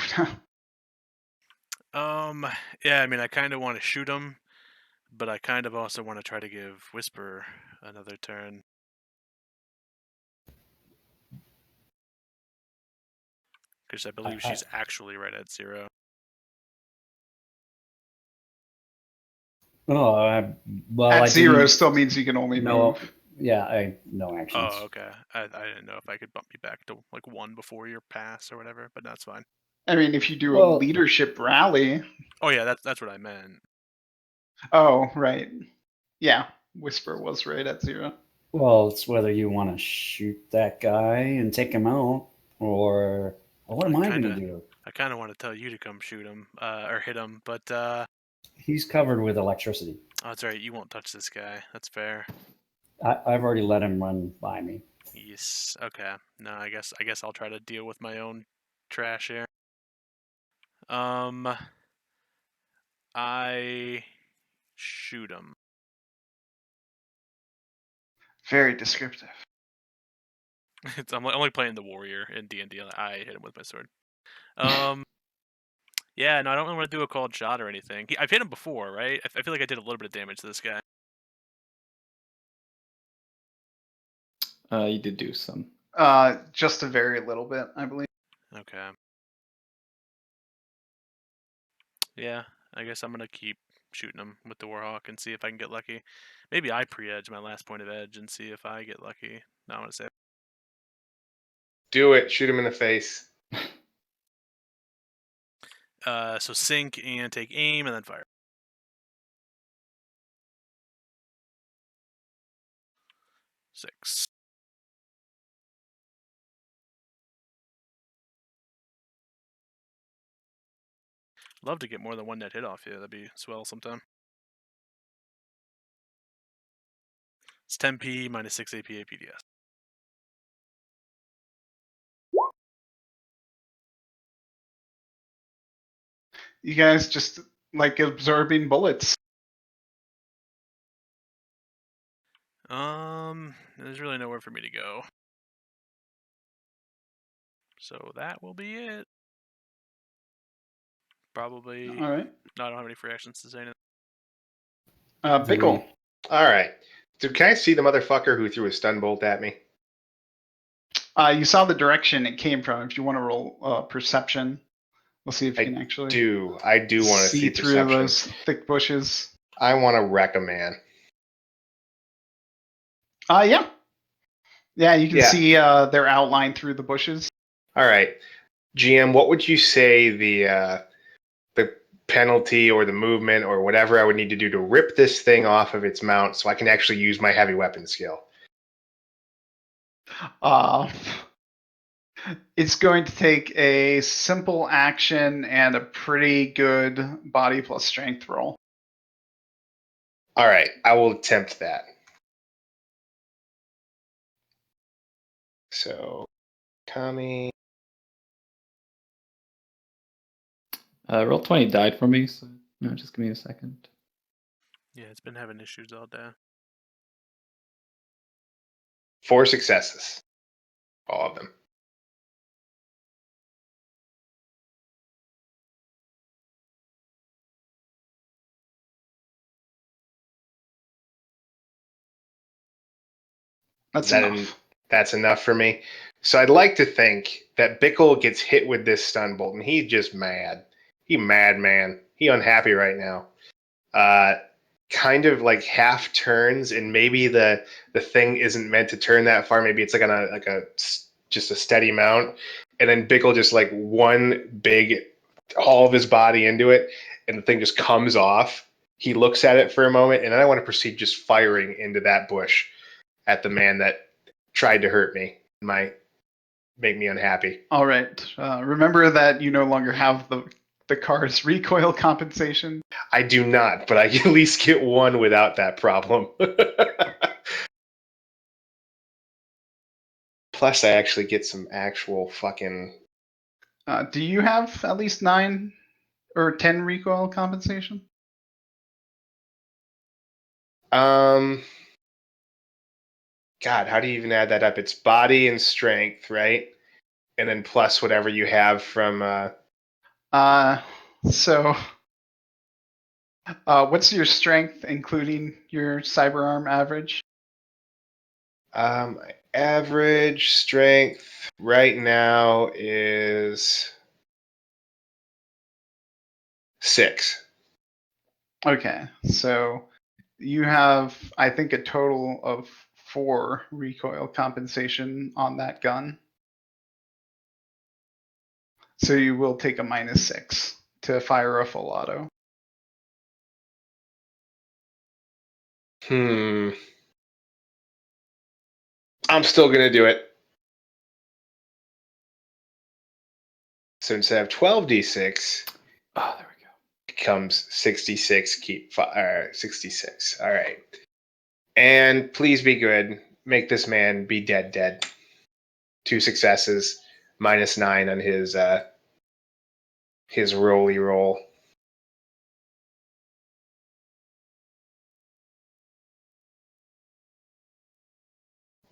now. Yeah, I mean, I kind of want to shoot him, but I kind of also want to try to give Whisper another turn. Because I believe she's actually right at 0. Oh, well, At I 0 didn't- still means you can only no. move. Yeah, no actions. Oh, okay. I didn't know if I could bump you back to like 1 before your pass or whatever, but that's fine. I mean, if you do a Well- leadership rally. Oh yeah, that's what I meant. Oh, right. Yeah, Whisper was right at 0. Well, it's whether you want to shoot that guy and take him out, or what am I going to do? I kind of want to tell you to come shoot him or hit him, but He's covered with electricity. oh, that's right. You won't touch this guy. That's fair. I've already let him run by me. Yes. Okay. No, I guess I'll try to deal with my own trash here. I shoot him. Very descriptive. I'm only playing the warrior in D&D. I hit him with my sword. Yeah, no, I don't really want to do a cold shot or anything. I've hit him before, right? I feel like I did a little bit of damage to this guy. You did do some. Just a very little bit, I believe. Okay. Yeah, I guess I'm gonna keep shooting him with the Warhawk and see if I can get lucky. Maybe I pre-edge my last point of edge and see if I get lucky. No, I'm gonna say. Do it. Shoot him in the face. So sink and take aim and then fire. 6. Love to get more than 1 net hit off you. That'd be swell sometime. It's 10p minus 6 AP APDS. You guys just like absorbing bullets. There's really nowhere for me to go. So that will be it. Probably. All right. No, I don't have any free actions to say anything. Bickle. All right. Can I see the motherfucker who threw a stun bolt at me? You saw the direction it came from. If you want to roll perception, we'll see if you can actually I do want to see through perception. those thick bushes. I want to wreck a man. Yeah. Yeah, you can Yeah. see their outline through the bushes. All right, GM, what would you say the penalty or the movement or whatever I would need to do to rip this thing off of its mount so I can actually use my heavy weapon skill? It's going to take a simple action and a pretty good body plus strength roll. All right, I will attempt that. So, Tommy. Roll 20 died for me, so no, just give me a second. Yeah, it's been having issues all day. 4 successes. All of them. That's enough. That's enough for me. So I'd like to think that Bickle gets hit with this stun bolt, and he's just mad. He mad, man. He unhappy right now. Kind of like half turns, and maybe the thing isn't meant to turn that far. Maybe it's like on a just a steady mount, and then Bickle just like one big, all of his body into it, and the thing just comes off. He looks at it for a moment, and then I want to proceed just firing into that bush at the man that tried to hurt me. Might make me unhappy. All right. Remember that you no longer have the car's recoil compensation. I do not, but I can at least get one without that problem. Plus, I actually get some actual fucking Do you have at least 9 or 10 recoil compensation? God, how do you even add that up? It's body and strength, right? And then plus whatever you have from. So, what's your strength, including your cyberarm average? Average strength right now is 6. Okay, so you have, I think, a total of 4 recoil compensation on that gun. So you will take a -6 to fire a full auto. I'm still going to do it. So instead of 12d6, Oh, there we go. becomes 66. 66. All right. And please be good. Make this man be dead. 2 successes, -9 on his rolly roll.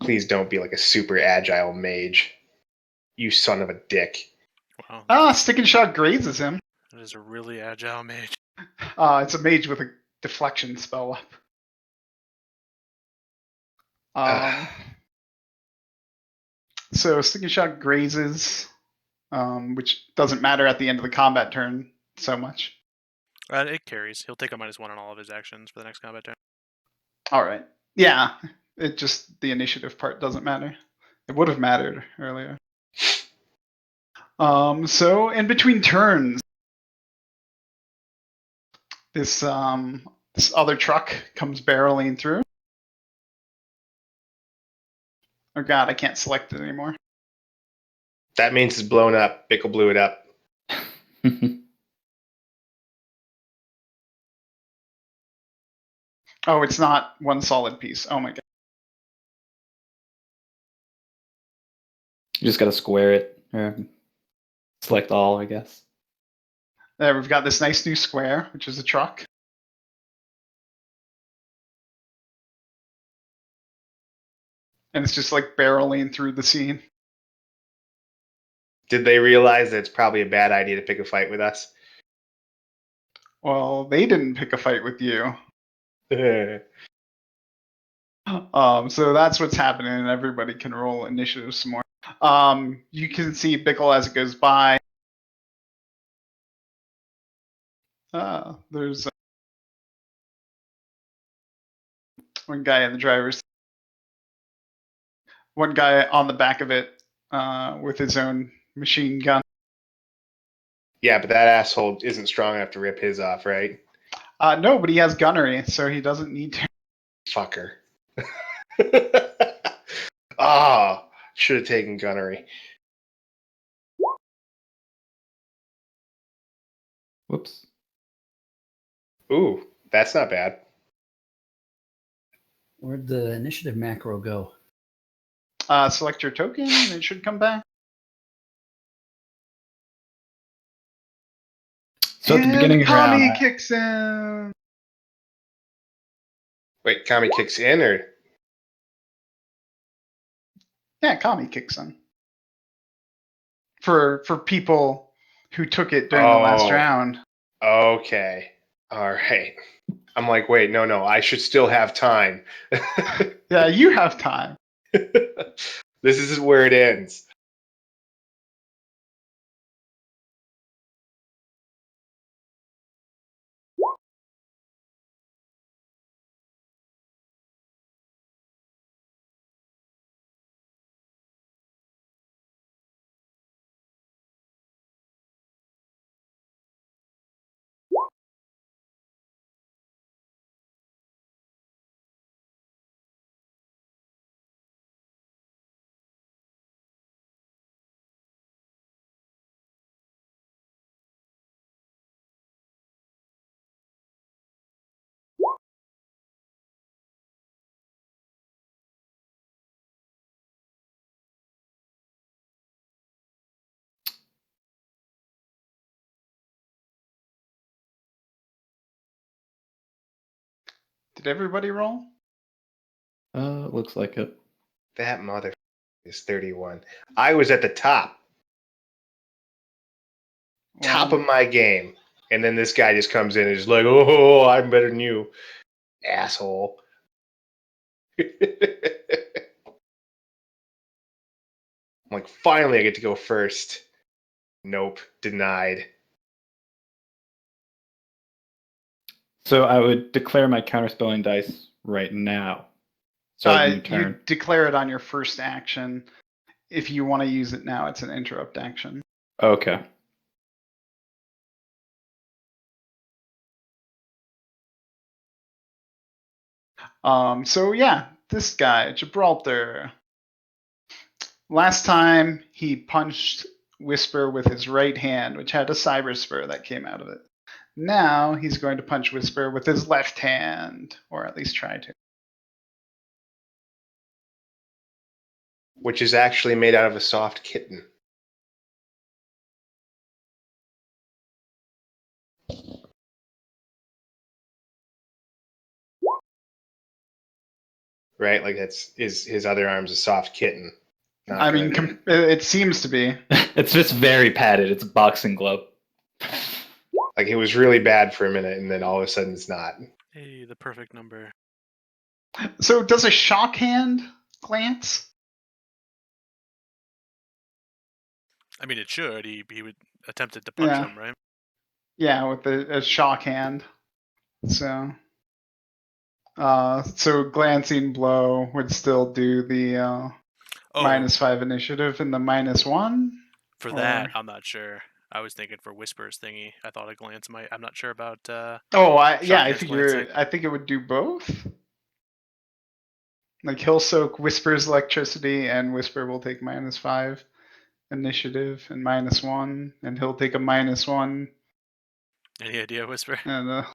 Please don't be like a super agile mage. You son of a dick. Wow. Stick and shot grazes him. That is a really agile mage. It's a mage with a deflection spell up. So stick and shot grazes, which doesn't matter at the end of the combat turn so much. It carries. He'll take a -1 on all of his actions for the next combat turn. All right. Yeah, it just the initiative part doesn't matter. It would have mattered earlier. So in between turns, this other truck comes barreling through. Oh god, I can't select it anymore. That means it's blown up. Bickle blew it up. Oh, it's not one solid piece. Oh my god. You just gotta square it or select all, I guess. There, we've got this nice new square, which is a truck. And it's just like barreling through the scene. Did they realize that it's probably a bad idea to pick a fight with us? Well, they didn't pick a fight with you. So that's what's happening, and everybody can roll initiative some more. You can see Bickle as it goes by. There's one guy in the driver's, one guy on the back of it with his own machine gun. Yeah, but that asshole isn't strong enough to rip his off, right? No, but he has gunnery, so he doesn't need to. Fucker. Ah, should have taken gunnery. Whoops. Ooh, that's not bad. Where'd the initiative macro go? Select your token, and it should come back. So at the beginning of the round, Kami kicks in. Wait, Kami kicks in or? Yeah, Kami kicks in. For people who took it during the last round. Okay. All right. I'm like, wait, no, I should still have time. Yeah, you have time. This is where it ends. Did everybody roll? Looks like it. That mother is 31. I was at the top Well, of my game. And then this guy just comes in and is like, oh, I'm better than you, asshole. I'm like, finally I get to go first. Nope, denied. So I would declare my counterspelling dice right now. Starting your turn. you declare it on your first action. If you want to use it now, it's an interrupt action. Okay. So yeah, this guy, Gibraltar. Last time he punched Whisper with his right hand, which had a cyber spur that came out of it. Now he's going to punch Whisper with his left hand, or at least try to. Which is actually made out of a soft kitten. Right? Like that's his other arm's a soft kitten. Not I gonna mean, it seems to be. It's just very padded. It's a boxing glove. like it was really bad for a minute and then all of a sudden it's not. Hey, the perfect number. So does a shock hand glance? I mean, it should. He would attempted to punch Yeah. him, right? Yeah, with a shock hand. So glancing blow would still do the Oh, -5 initiative and the -1. for or- that, I'm not sure. I was thinking for Whisper's thingy. I thought a glance might. I'm not sure about. I Shockhand's figure. glancing. I think it would do both. Like he'll soak Whisper's electricity, and Whisper will take -5 initiative and -1, and he'll take a -1. Any idea, Whisper? And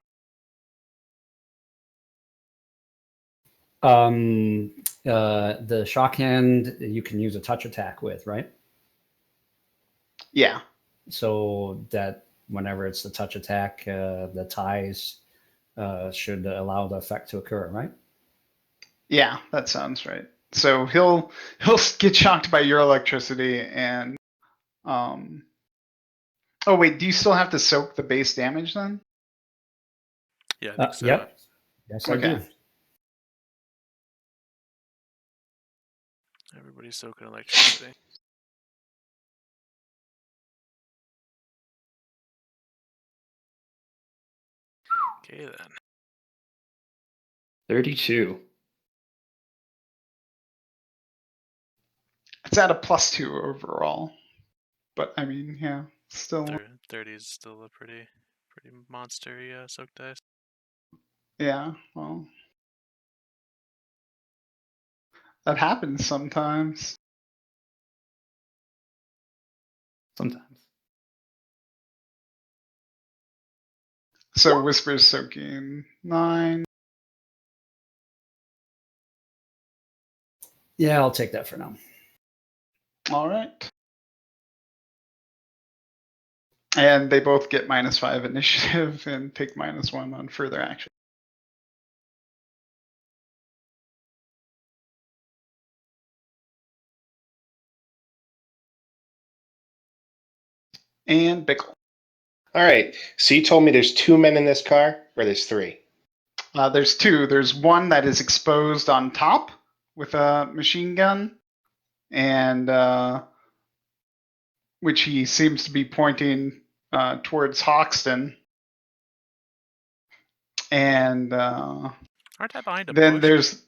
The shock hand you can use a touch attack with, right? yeah, So that whenever it's the touch attack, the ties should allow the effect to occur, right? yeah, that sounds right. So he'll get shocked by your electricity, and oh wait, do you still have to soak the base damage then? Yeah, I think so. Yep. Yes, I Okay. do. Everybody's soaking electricity. Okay then. 32. It's at a +2 overall, but I mean, yeah, still, 30 is still a pretty monster soak dice. yeah. Well, that happens sometimes. Sometimes. So Whisper's soaking 9. Yeah, I'll take that for now. All right. And they both get -5 initiative and take -1 on further action. And Bickle. All right. So you told me there's 2 men in this car, or there's 3? There's 2. There's one that is exposed on top with a machine gun, and which he seems to be pointing towards Hoxton. And Aren't I behind a then bush? there's,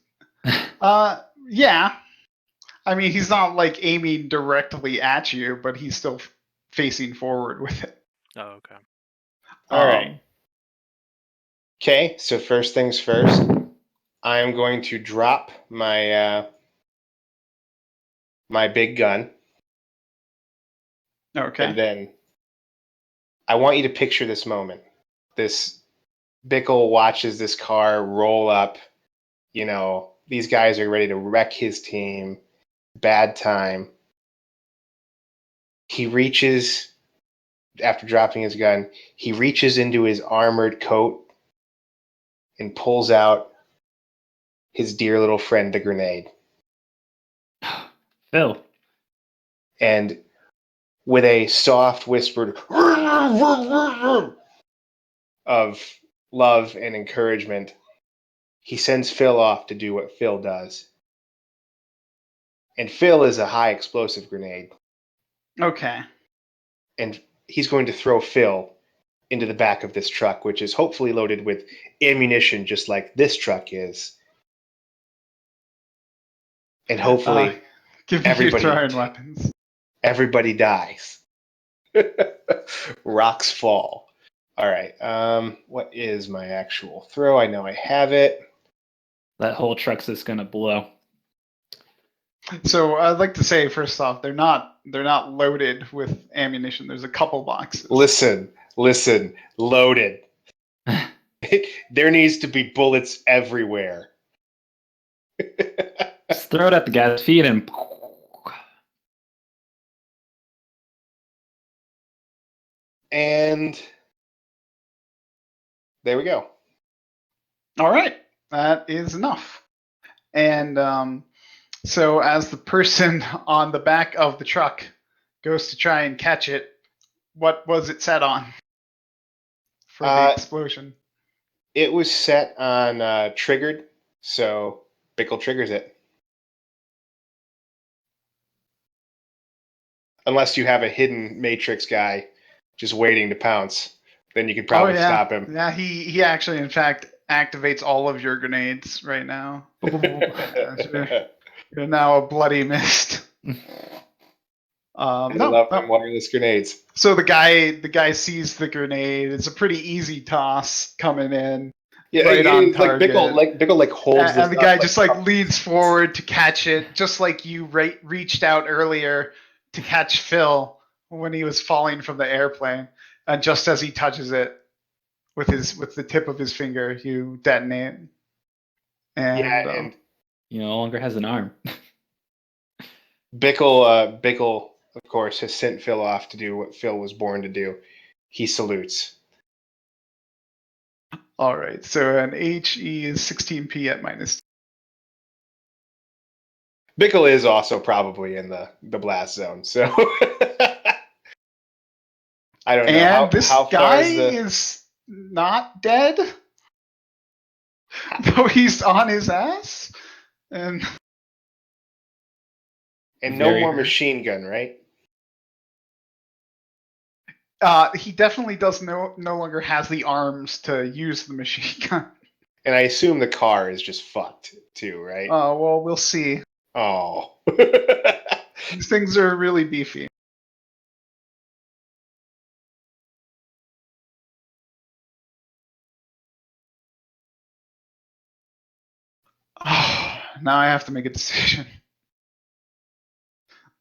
yeah. I mean, he's not like aiming directly at you, but he's still facing forward with it. Oh, okay. All right. Okay, so first things first, I am going to drop my my big gun, Okay. and then I want you to picture this moment. This Bickle watches this car roll up. You know, these guys are ready to wreck his team. Bad time. He reaches, after dropping his gun, he reaches into his armored coat and pulls out his dear little friend, the grenade. Phil. And with a soft whispered of love and encouragement, he sends Phil off to do what Phil does. And Phil is a high explosive grenade. Okay. And he's going to throw Phil into the back of this truck, which is hopefully loaded with ammunition just like this truck is. And hopefully Give me your throwing weapons. everybody dies. Rocks fall. All right. What is my actual throw? I know I have it. That whole truck's just gonna blow. So I'd like to say first off, they're not loaded with ammunition. There's a couple boxes. Listen, loaded. There needs to be bullets everywhere. Just throw it at the guy's feet and. And there we go. All right, that is enough. And so as the person on the back of the truck goes to try and catch it, what was it set on for the explosion? It was set on triggered, so Bickle triggers it. Unless you have a hidden Matrix guy just waiting to pounce, then you could probably stop him. Yeah, he actually, in fact, activates all of your grenades right now. You're now a bloody mist. I love them wireless grenades. So the guy sees the grenade. It's a pretty easy toss coming in. Yeah, right on like target. Bickle holds this and the guy up, just leans forward to catch it, just like you reached out earlier to catch Phil when he was falling from the airplane. And just as he touches it with the tip of his finger, you detonate. And he no longer has an arm. Bickle, of course, has sent Phil off to do what Phil was born to do. He salutes. All right, so an HE is 16p at -2. Bickle is also probably in the blast zone, so I don't know. And this how guy far is not dead, though he's on his ass. And no more machine gun, right? He definitely does no longer has the arms to use the machine gun. And I assume the car is just fucked too, right? Well, we'll see. Oh. These things are really beefy. Oh, now I have to make a decision.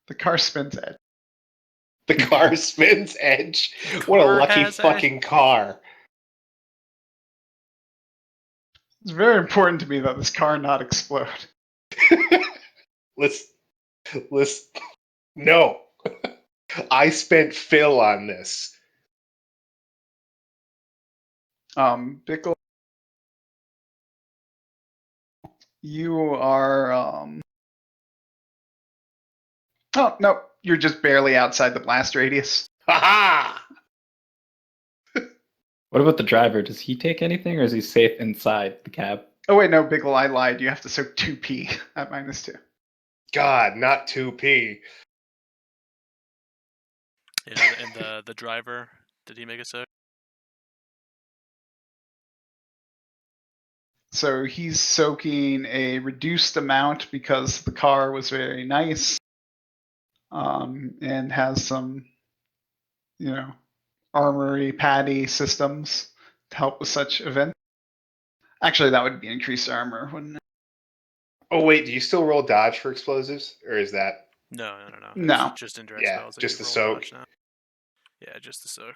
The car spins edge. The car spins edge. What a lucky fucking car. It's very important to me that this car not explode. Let's no. I spent Phil on this. Bickle, you are oh no, you're just barely outside the blast radius. Ha What about the driver? Does he take anything, or is he safe inside the cab? Oh wait, no, Bickle, I lied. You have to soak 2p at -2. God, not 2p. Yeah, and the driver, did he make a soak? So he's soaking a reduced amount because the car was very nice, and has some, armory paddy systems to help with such events. Actually, that would be increased armor, wouldn't it? Oh wait, do you still roll dodge for explosives, or is that No. No. It's just indirect Yeah, spells. just the roll soak. dodge now. Yeah, just the soak.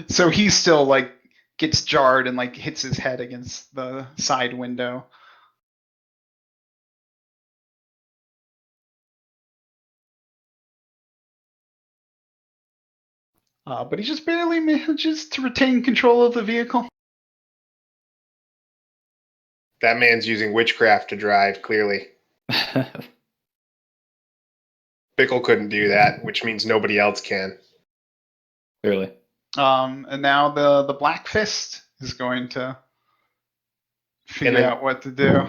So he still gets jarred and hits his head against the side window. but he just barely manages to retain control of the vehicle. That man's using witchcraft to drive, clearly. Bickle couldn't do that, which means nobody else can. Clearly. And now the Black Fist is going to figure then- out what to do.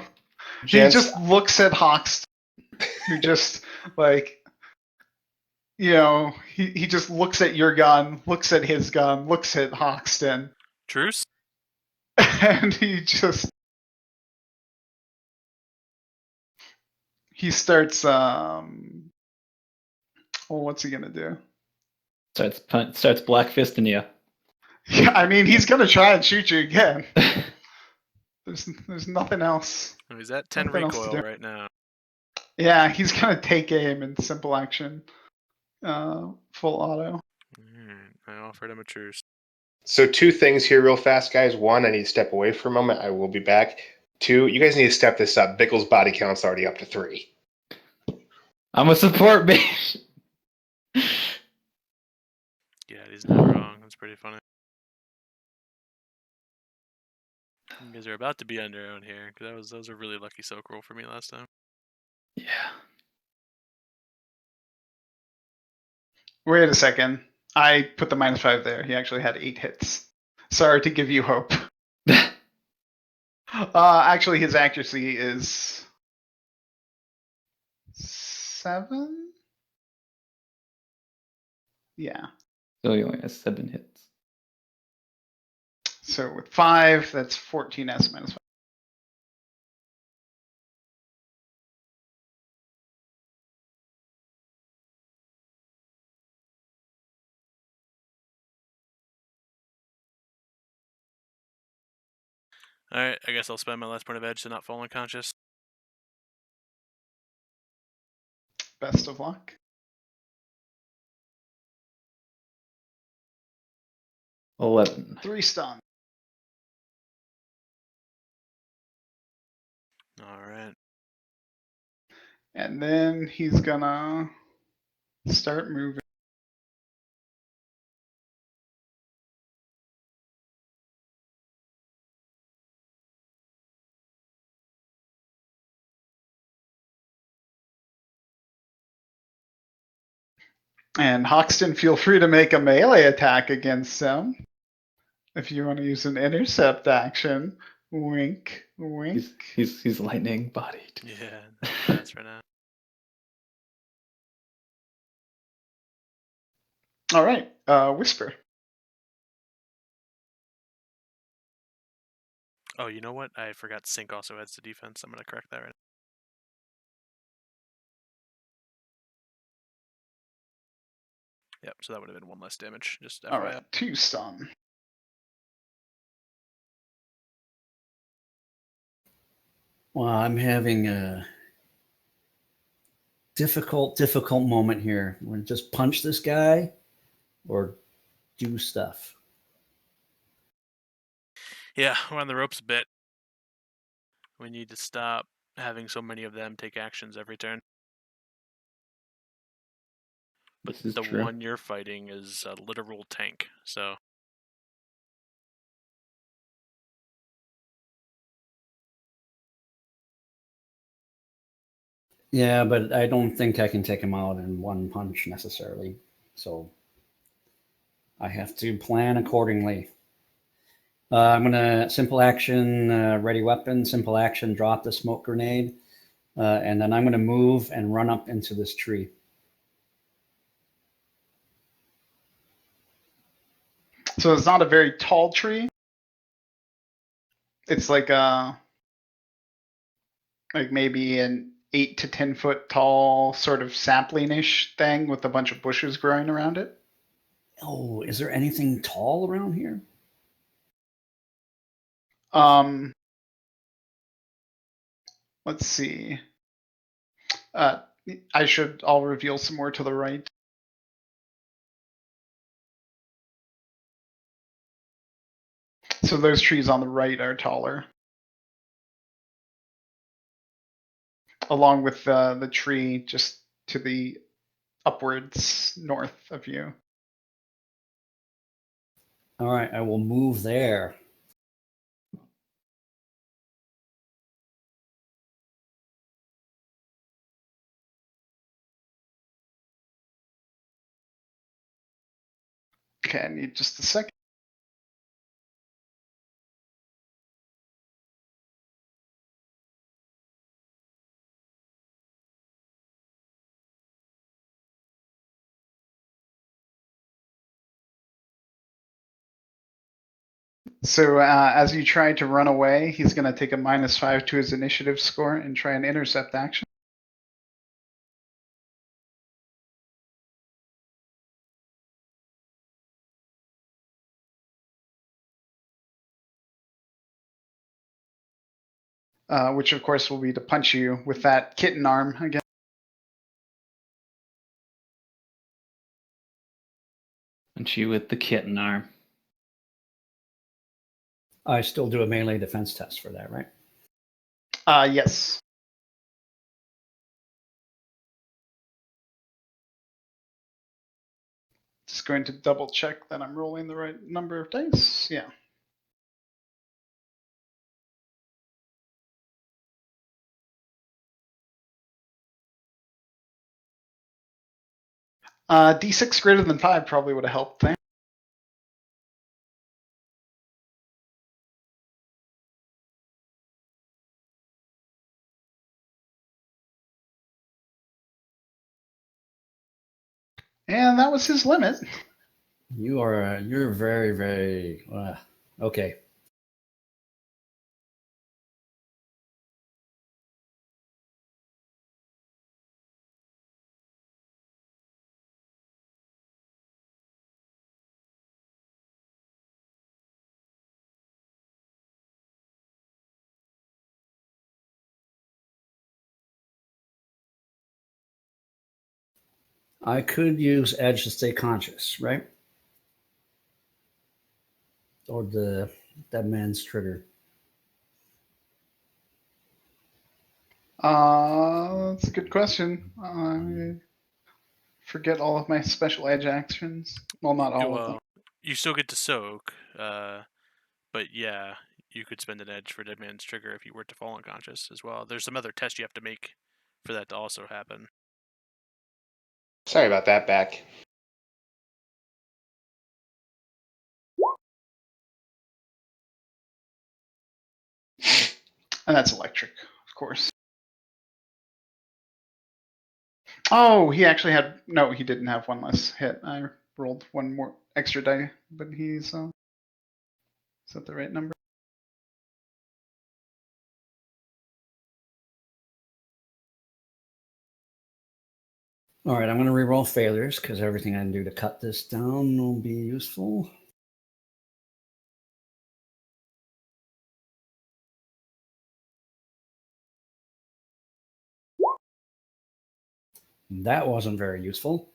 Gents, He just looks at Hoxton, who just like, he just looks at your gun, looks at his gun, looks at Hoxton, Truce? and he starts well, what's he gonna do? Starts black fisting you. Yeah, I mean, he's gonna try and shoot you again. There's nothing else. Oh, he's at 10 Nothing else to recoil do. right now. Yeah, he's gonna take aim in simple action, full auto. I offered him a truce. so 2 things here real fast, guys. 1, I need to step away for a moment. I will be back. 2, you guys need to step this up. Bickle's body count's already up to 3. I'm a support base. Yeah, he's not wrong. That's pretty funny. You guys are about to be on your own here, because that was a really lucky soak roll for me last time. Yeah. Wait a second. I put the -5 there. He actually had 8 hits. Sorry to give you hope. Actually, his accuracy is 7. Yeah. So he only has 7 hits. So with 5, that's 14s -5. Alright, I guess I'll spend my last point of edge to not fall unconscious. Best of luck. 11. 3 stun. Alright. And then he's gonna start moving. And Hoxton, feel free to make a melee attack against him. If you want to use an intercept action. Wink, wink. He's lightning bodied. Yeah, that's for now. All right, Whisper. Oh, you know what? I forgot Sync also adds to defense. I'm going to correct that right now. Yep, so that would have been 1 less damage. Just FYI. All right, 2 stun. Well, I'm having a difficult moment here. We're gonna just punch this guy or do stuff. Yeah, we're on the ropes a bit. We need to stop having so many of them take actions every turn. But This is the true. one you're fighting is a literal tank, so... Yeah, but I don't think I can take him out in 1 punch necessarily. So I have to plan accordingly. I'm going to simple action, ready weapon, simple action, drop the smoke grenade. And then I'm going to move and run up into this tree. So it's not a very tall tree. It's like maybe an 8 to 10 foot tall sort of sapling-ish thing with a bunch of bushes growing around it. Oh, is there anything tall around here? Let's see. I'll reveal some more to the right. So those trees on the right are taller. Along with the tree just to the upwards north of you. All right, I will move there. Okay, I need just a second. So as you try to run away, he's going to take a -5 to his initiative score and try and intercept action. Which of course will be to punch you with that kitten arm again. Punch you with the kitten arm. I still do a melee defense test for that, right? Yes. Just going to double check that I'm rolling the right number of dice. Yeah. D6 greater than 5 probably would have helped there. And that was his limit. You're very, very okay. I could use edge to stay conscious, right? Or the dead man's trigger. That's a good question. I forget all of my special edge actions. Well, not all of them. You still get to soak, but yeah, you could spend an edge for Dead Man's Trigger if you were to fall unconscious as well. There's some other tests you have to make for that to also happen. Sorry about that, back. And that's electric, of course. Oh, he actually had... No, he didn't have one less hit. I rolled one more extra die, but he's... Is that the right number? All right, I'm going to reroll failures because everything I can do to cut this down will be useful. That wasn't very useful.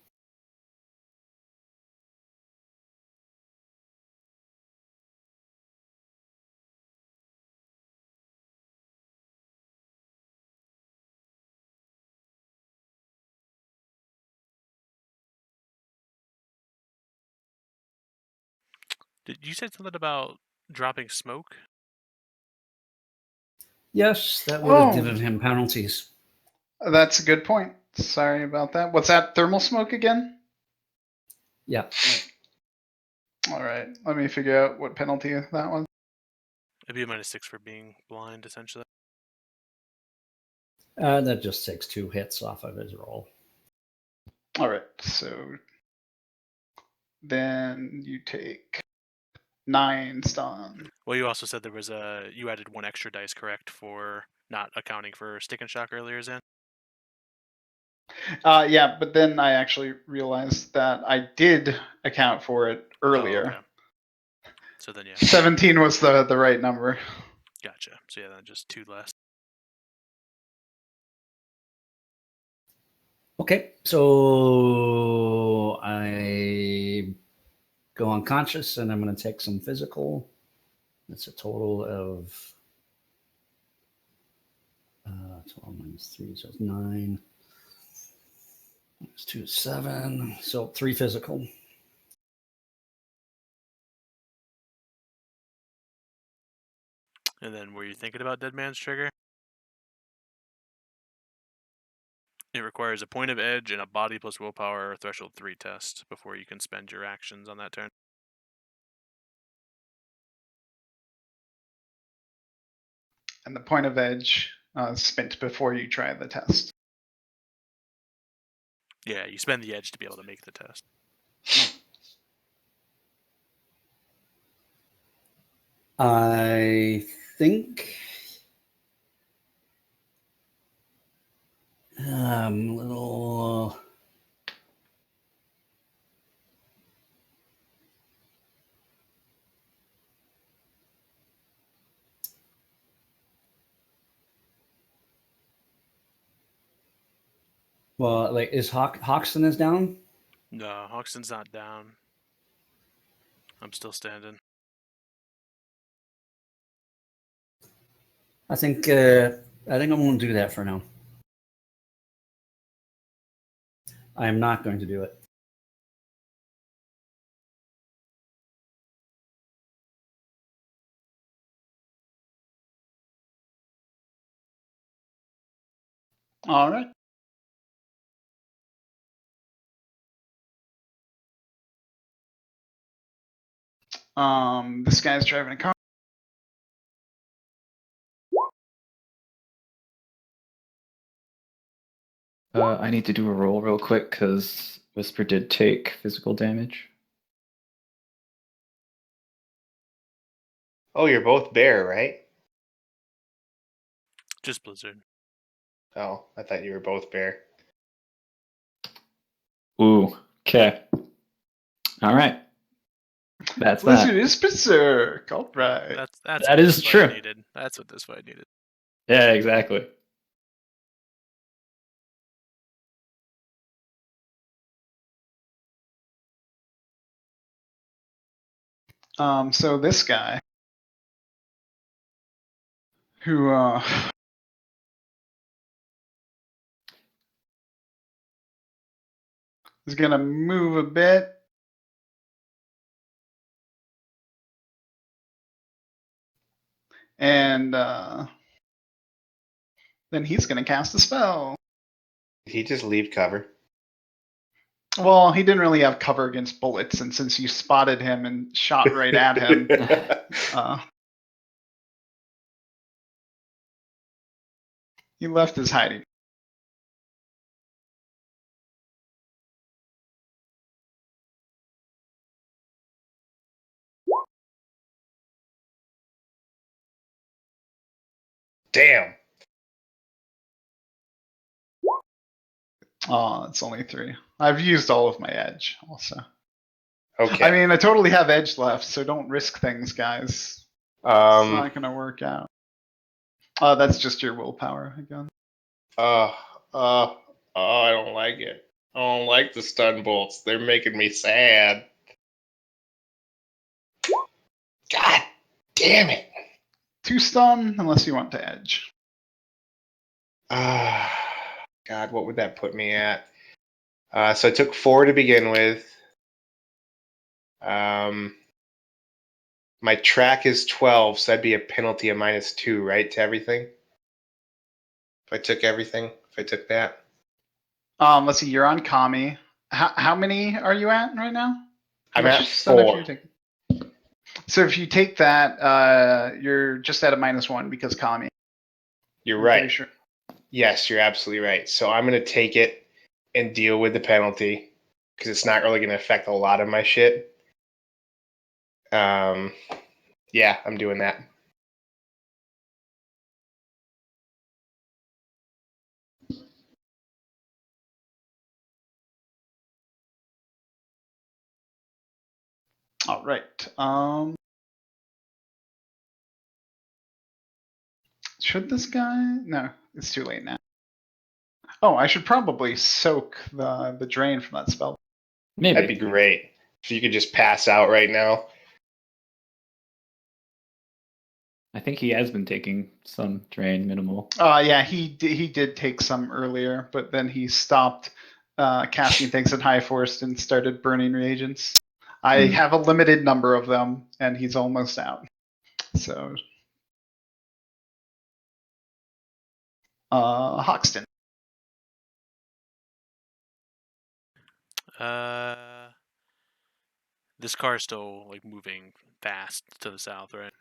Did you say something about dropping smoke? Yes, that would have given him penalties. That's a good point. Sorry about that. What's that, thermal smoke again? Yeah. All right, let me figure out what penalty that was. It'd be a -6 for being blind, essentially. That just takes 2 hits off of his roll. All right, so then you take 9 stun. Well, you also said there was you added 1 extra dice, correct, for not accounting for stick and shock earlier, Zan? Yeah, but then I actually realized that I did account for it earlier. Oh, okay. So then, yeah. 17 was the right number. Gotcha. So yeah, then just 2 less. Okay, so I go unconscious and I'm going to take some physical. That's a total of 12 minus 3, so it's 9. Minus 2 is 7. So 3 physical. And then were you thinking about Dead Man's Trigger? It requires a point of edge and a body plus willpower or threshold 3 test before you can spend your actions on that turn. And the point of edge is spent before you try the test. Yeah, you spend the edge to be able to make the test. I think I'm a little. Well, like, is Hoxton is down? No, Hoxton's not down. I'm still standing. I think I'm going to do that for now. I am not going to do it. All right. This guy's driving a car. I need to do a roll real quick because Whisper did take physical damage. Oh, you're both bear, right? Just Blizzard. Oh, I thought you were both bear. Ooh, okay. All right. That's Blizzard that. is berserk. All right. That's That what is this fight true. Needed. That's what this fight needed. Yeah, exactly. So this guy who is gonna move a bit. And then he's gonna cast a spell. Did he just leave cover? Well, he didn't really have cover against bullets, and since you spotted him and shot right at him, he left his hiding. Damn. Oh, it's only 3. I've used all of my edge also. Okay. I mean, I totally have edge left, so don't risk things, guys. It's not gonna work out. That's just your willpower again. I don't like it. I don't like the stun bolts. They're making me sad. God damn it. 2 stun, unless you want to edge. God, what would that put me at? So I took 4 to begin with. My track is 12, so that'd be a penalty of -2, right, to everything? If I took everything, if I took that. Let's see, you're on Kami. How many are you at right now? I'm How at much stun have 4. you taken? So if you take that, you're just at a -1 because Kami. You're I'm right. pretty sure. Yes, you're absolutely right. So I'm going to take it and deal with the penalty because it's not really going to affect a lot of my shit. Yeah, I'm doing that. All right. Should this guy? No, it's too late now. Oh, I should probably soak the drain from that spell. Maybe. That'd be great. If you could just pass out right now. I think he has been taking some drain minimal. Yeah, he did take some earlier, but then he stopped casting things at high force and started burning reagents. I have a limited number of them, and he's almost out. So Hoxton. This car is still like moving fast to the south, right?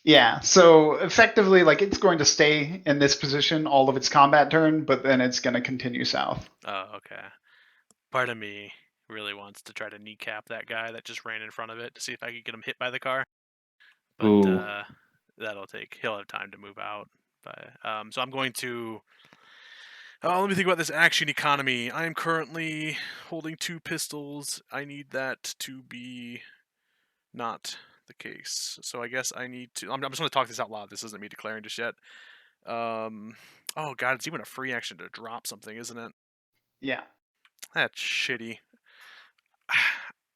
Yeah, so effectively, like it's going to stay in this position all of its combat turn, but then it's going to continue south. Oh, okay. Part of me really wants to try to kneecap that guy that just ran in front of it to see if I could get him hit by the car. But Ooh. he'll have time to move out. But so I'm going to. Oh, let me think about this action economy. I am currently holding 2 pistols. I need that to be not the case. So I guess I need to. I'm just going to talk this out loud. This isn't me declaring just yet. Oh god, it's even a free action to drop something, isn't it? Yeah. That's shitty.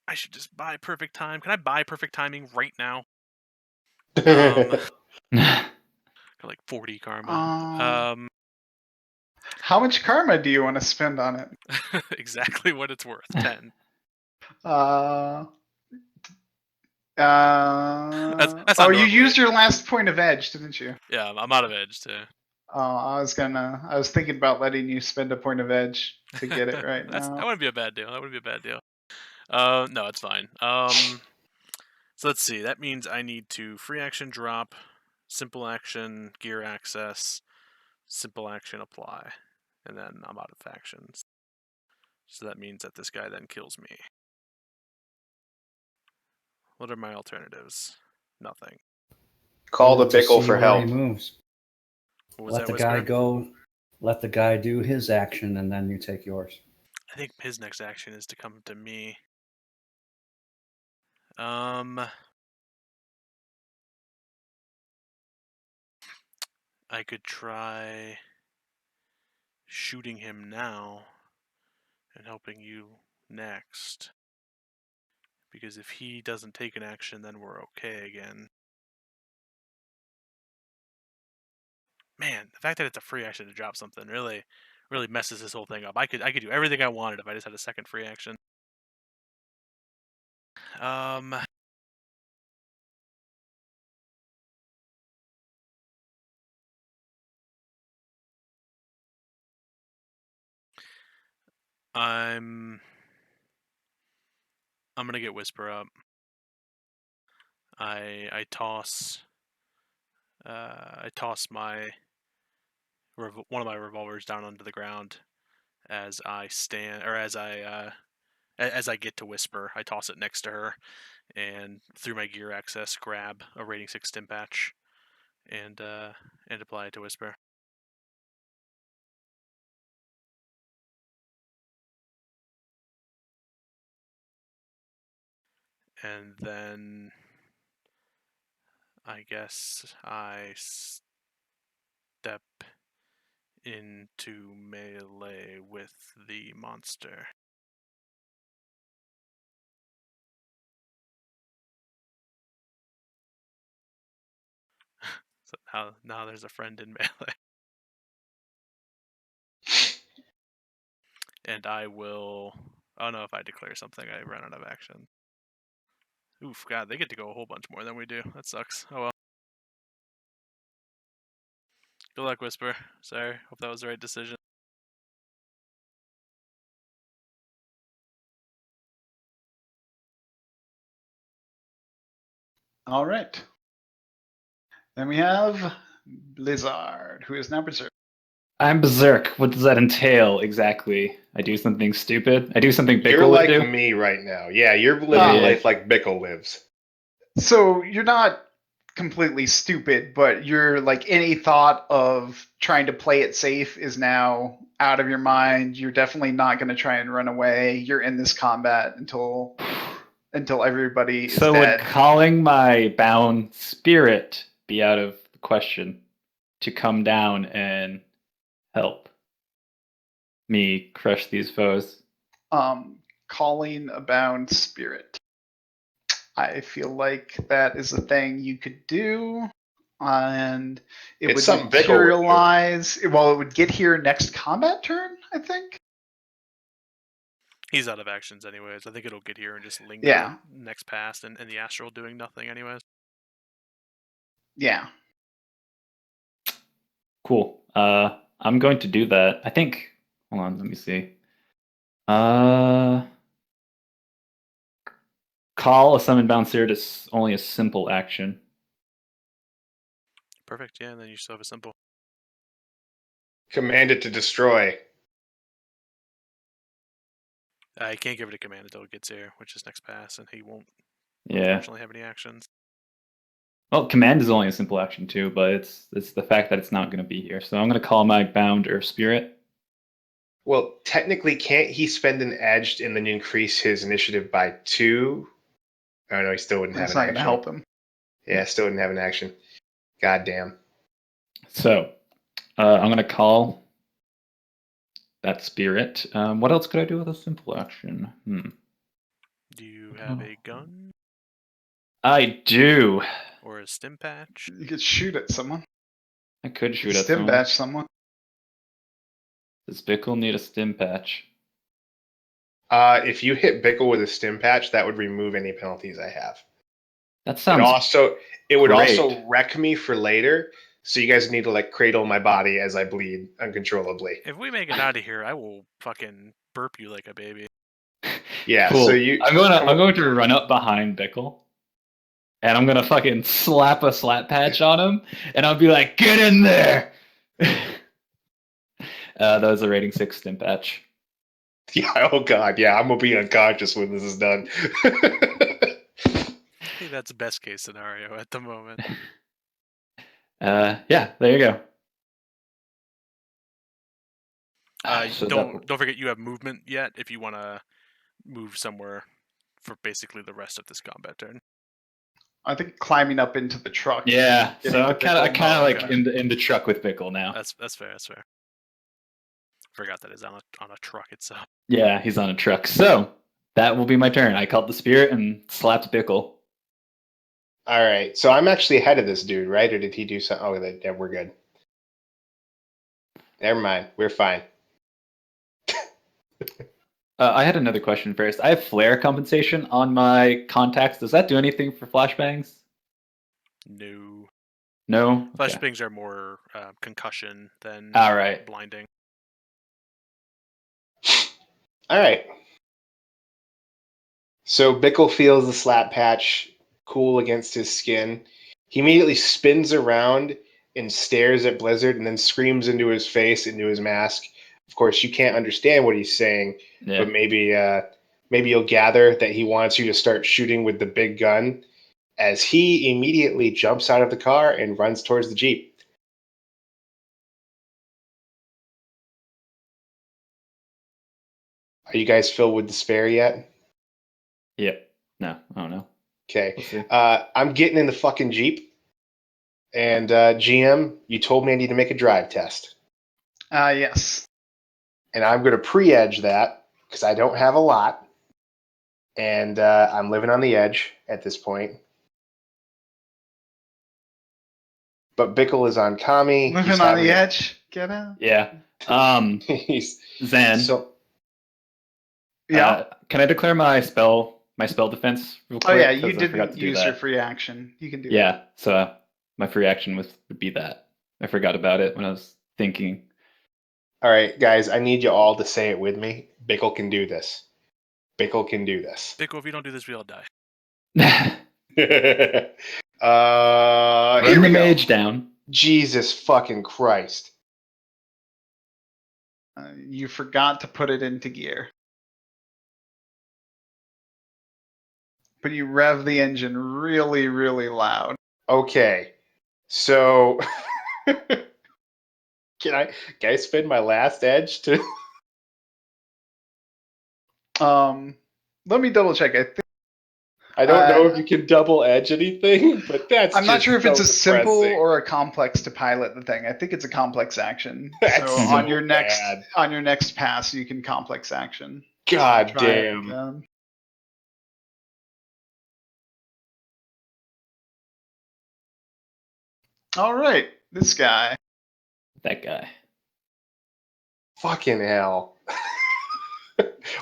I should just buy perfect time. Can I buy perfect timing right now? Got like 40 karma. How much karma do you want to spend on it? Exactly what it's worth. 10. That's not You normally used it. your last point of edge, didn't you? Yeah, I'm out of edge too. I was thinking about letting you spend a point of edge to get it right now. That wouldn't be a bad deal. No, it's fine. So let's see. That means I need to free action drop, simple action gear access, simple action apply, and then I'm out of actions. So that means that this guy then kills me. What are my alternatives? Nothing. Call the Wait to Bickle see for where he help. moves. What was Let that the guy whisper? go. Let the guy do his action, and then you take yours. I think his next action is to come to me. I could try shooting him now and helping you next. Because if he doesn't take an action, then we're okay again. Man, the fact that it's a free action to drop something really messes this whole thing up. I could do everything I wanted if I just had a second free action. I'm gonna get Whisper up. I toss my one of my revolvers down onto the ground as I stand, or as I get to Whisper. I toss it next to her, and through my gear access, grab a rating 6 stim patch, and apply it to Whisper. And then I guess I step into melee with the monster. So now there's a friend in melee. And I will. Oh no, if I declare something, I run out of action. Oof, god, they get to go a whole bunch more than we do. That sucks. Oh well. Good luck, Whisper. Sorry, hope that was the right decision. All right. Then we have Blizzard, who is now berserk. I'm berserk. What does that entail exactly? I do something stupid. I do something You're Bickle would like do. me right now. Yeah, you're living Yeah. life like Bickle lives. So you're not completely stupid, but you're like any thought of trying to play it safe is now out of your mind. You're definitely not going to try and run away. You're in this combat until everybody is So dead. would calling my bound spirit be out of the question to come down and help me crush these foes? Calling a bound spirit. I feel like that is a thing you could do, and it It's would something Bickle would do. materialize. Well, it would get here next combat turn, I think. He's out of actions anyways. I think it'll get here and just linger Yeah. next pass, and the astral doing nothing anyways. Yeah. Cool. I'm going to do that. I think. Hold on, let me see. Call a summon bound spirit is only a simple action. Perfect. Yeah, and then you still have a simple. Command it to destroy. I can't give it a command until it gets here, which is next pass, and he won't Yeah. unfortunately have any actions. Well, command is only a simple action too, but it's the fact that it's not going to be here. So I'm going to call my bound earth spirit. Well, technically, can't he spend an edge and then increase his initiative by 2? Oh no, he still wouldn't have That's an not going to action. help him. Yeah, still wouldn't have an action. God damn. So I'm going to call that spirit. What else could I do with a simple action? Do you have a gun I do. or a stim patch? You could shoot at someone. I could shoot at Stim someone. batch someone. Does Bickle need a stim patch? If you hit Bickle with a stim patch, that would remove any penalties I have. That It sounds would great. also wreck me for later. So you guys need to like cradle my body as I bleed uncontrollably. If we make it out of here, I will fucking burp you like a baby. Yeah. cool. So you. I'm going to run up behind Bickle, and I'm gonna fucking slap a slap patch on him, and I'll be like, "Get in there!" That was a rating 6 stim patch. Yeah. Oh god. Yeah. I'm gonna be unconscious when this is done. I think that's best case scenario at the moment. Yeah, there you go. So Don't forget you have movement yet if you want to move somewhere for basically the rest of this combat turn. I think climbing up into the truck. Yeah, Getting so I to kind of Bickle. like okay. in the truck with Bickle now. That's fair. That's fair. Forgot that is on a truck itself. Yeah, he's on a truck. So that will be my turn. I called the spirit and slapped Bickle. All right. So I'm actually ahead of this dude, right? Or did he do something? Oh, yeah, we're good. Never mind. We're fine. I had another question first. I have flare compensation on my contacts. Does that do anything for flashbangs? No. No. Flashbangs are more concussion than All right. blinding. All right. So Bickle feels the slap patch cool against his skin. He immediately spins around and stares at Blizzard and then screams into his face, into his mask. Of course, you can't understand what he's saying, Yeah. but maybe you'll gather that he wants you to start shooting with the big gun as he immediately jumps out of the car and runs towards the Jeep. Are you guys filled with despair yet? Yep. No, I don't know. Okay. We'll see. I'm getting in the fucking Jeep. And GM, you told me I need to make a drive test. Yes. And I'm going to pre-edge that because I don't have a lot. And I'm living on the edge at this point. But Bickle is on Kami. Living on the edge. Get out. Yeah. He's Zan. so Yeah. Can I declare my spell defense real quick? Oh yeah, you 'Cause I forgot didn't to do use that. your free action. You can do that. Yeah. So my free action would be that. I forgot about it when I was thinking. all right, guys. I need you all to say it with me. Bickle can do this. Bickle can do this. Bickle, if you don't do this, we all die. Here Run we the go. mage down. Jesus fucking Christ. You forgot to put it into gear. But you rev the engine really, really loud. Okay, so can I spend my last edge to? Let me double check. I think I don't know if you can double edge anything, but that's. I'm not just sure if so it's a simple depressing. or a complex to pilot the thing. I think it's a complex action. That's so so on your bad. next pass, you can complex action. God Try it damn. again. All right, this guy. That guy. Fucking hell.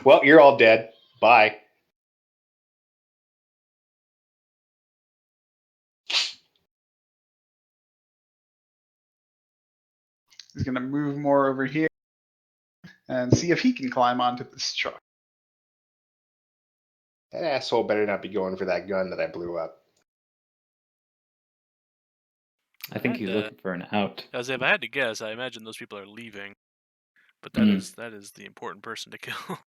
Well, you're all dead. Bye. He's going to move more over here and see if he can climb onto this truck. That asshole better not be going for that gun that I blew up. I think he's looking for an out. As if I had to guess, I imagine those people are leaving. But that is the important person to kill.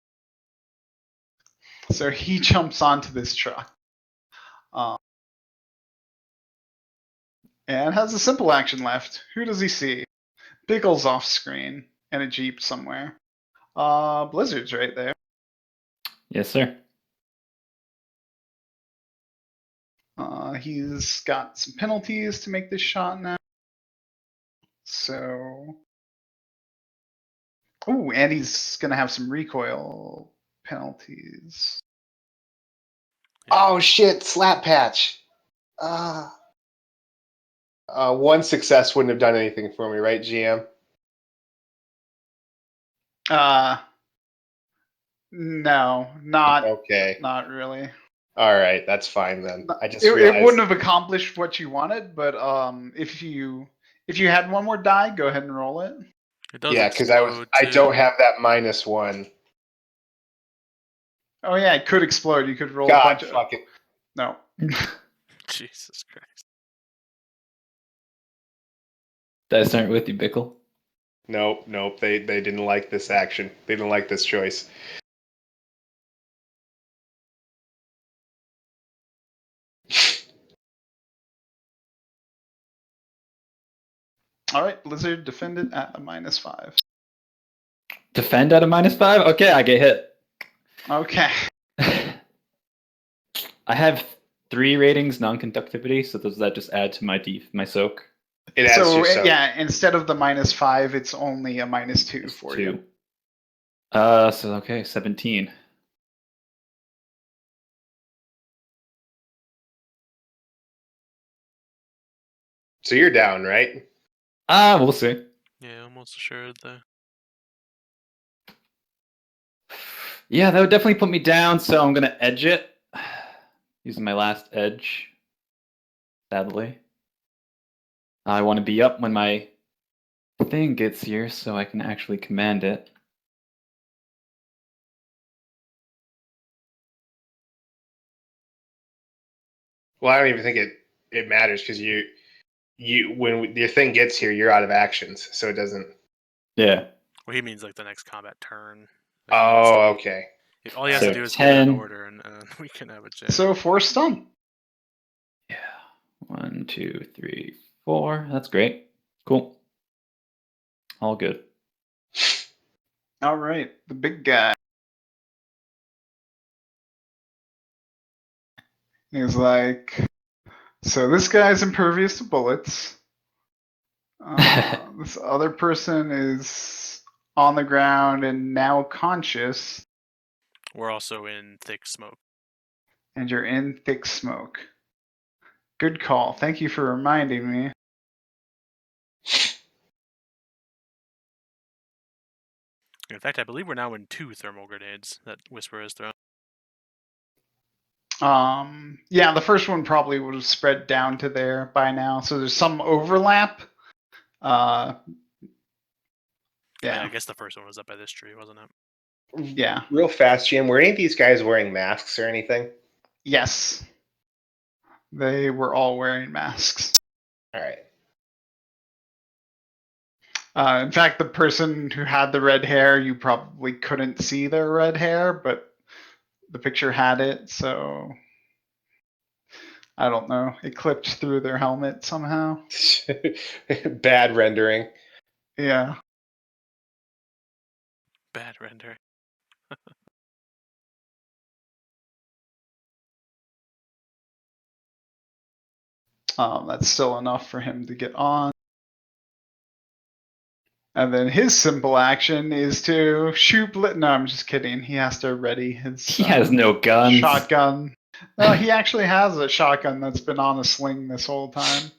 So he jumps onto this truck. And has a simple action left. Who does he see? Bickle's off screen in a Jeep somewhere. Blizzard's right there. Yes, sir. He's got some penalties to make this shot now. So. Oh, and he's going to have some recoil penalties. Oh shit! Slap patch. One success wouldn't have done anything for me, right, GM? No, not Okay. Not really. All right, that's fine then. I just It realized wouldn't have accomplished what you wanted, but if you had one more die, go ahead and roll it. It does. Yeah, because explode, I too. don't have that -1. Oh yeah, it could explode. You could roll a God, bunch of. fuck it. No. Jesus Christ. Did I start with you, Bickle? Nope. They didn't like this action. They didn't like this choice. All right, Blizzard, defend it at a -5. Defend at a -5? Okay, I get hit. Okay. I have 3 ratings non-conductivity, so does that just add to my soak? It adds So your soak. yeah, instead of the -5, it's only a -2 for you. 2. So okay, 17. So you're down, right? We'll see. Yeah, almost assured there. Yeah, that would definitely put me down, so I'm gonna edge it. Using my last edge. Sadly. I want to be up when my thing gets here so I can actually command it. Well, I don't even think it matters because you when your thing gets here, you're out of actions, so it doesn't. Yeah. Well, he means like the next combat turn. Oh, okay. All he has So to do is get an 10. order, and we can have a chance. So 4 stun. Yeah. 1, 2, 3, 4. That's great. Cool. All good. All right, the big guy. He's like, so this guy's impervious to bullets. This other person is on the ground and now conscious, We're also in thick smoke. and you're in thick smoke. Good call. Thank you for reminding me. In fact, I believe we're now in 2 thermal grenades that Whisper has thrown. Yeah, the first one probably would have spread down to there by now, so there's some overlap. Yeah, Yeah. I guess the first one was up by this tree, wasn't it? Yeah. Real fast, Jim. Were any of these guys wearing masks or anything? Yes. They were all wearing masks. All right. In fact, the person who had the red hair, you probably couldn't see their red hair, but the picture had it, so I don't know. It clipped through their helmet somehow. Bad rendering. Yeah. Bad render. That's still enough for him to get on. And then his simple action is to shoot. No, I'm just kidding. He has to ready his. He has no guns. Shotgun. No, he actually has a shotgun that's been on a sling this whole time.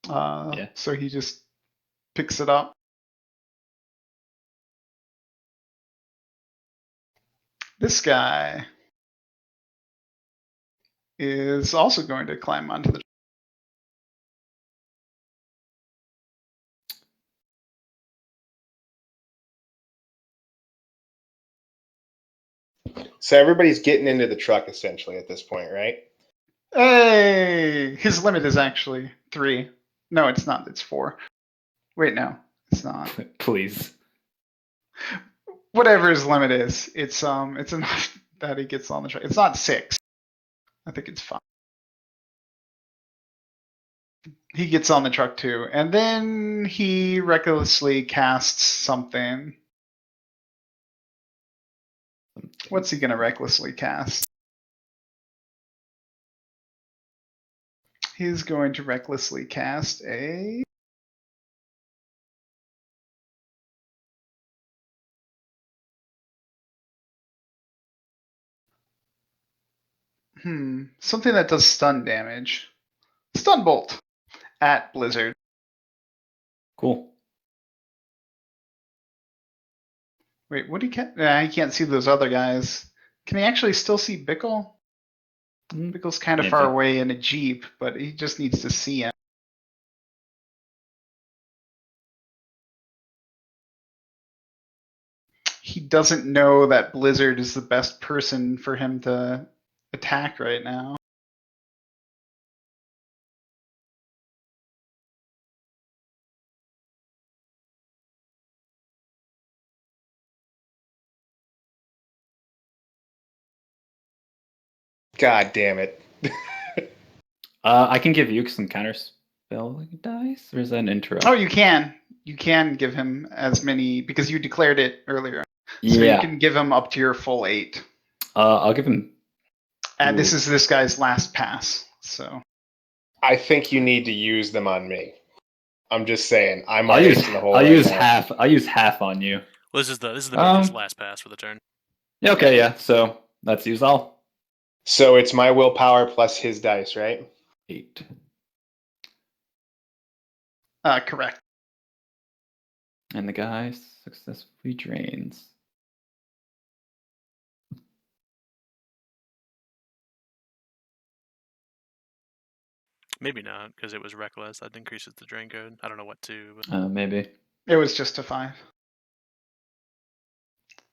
Yeah. So he just picks it up. This guy is also going to climb onto the. So everybody's getting into the truck essentially at this point, right? Hey, his limit is actually 3. No, it's not. It's 4. Wait, no, it's not. Please. Whatever his limit is, it's enough that he gets on the truck. It's not 6. I think it's 5. He gets on the truck too, and then he recklessly casts something. What's he gonna recklessly cast? He's going to recklessly cast a. Something that does stun damage. Stun bolt at Blizzard. Cool. Wait, what he can't? Nah, he can't see those other guys. Can he actually still see Bickle? Bickle's kind of Maybe. far away in a jeep, but he just needs to see him. He doesn't know that Blizzard is the best person for him to attack right now. God damn it. I can give you some counterspell dice, or is that an interrupt? Oh, you can. You can give him as many because you declared it earlier. So yeah. you can give him up to your full 8. I'll give him. And this Ooh. is this guy's last pass. So I think you need to use them on me. I'm just saying. I'm I'll our use. ace in the hole. I'll right use now. half. I'll use half on you. Well, this is the mage's last pass for the turn. Yeah. Okay. Yeah. So let's use all. So it's my willpower plus his dice, right? 8. correct. And the guy successfully drains. Maybe not, because it was reckless. That increases the drain code. I don't know what to. But... Maybe. It was just a 5.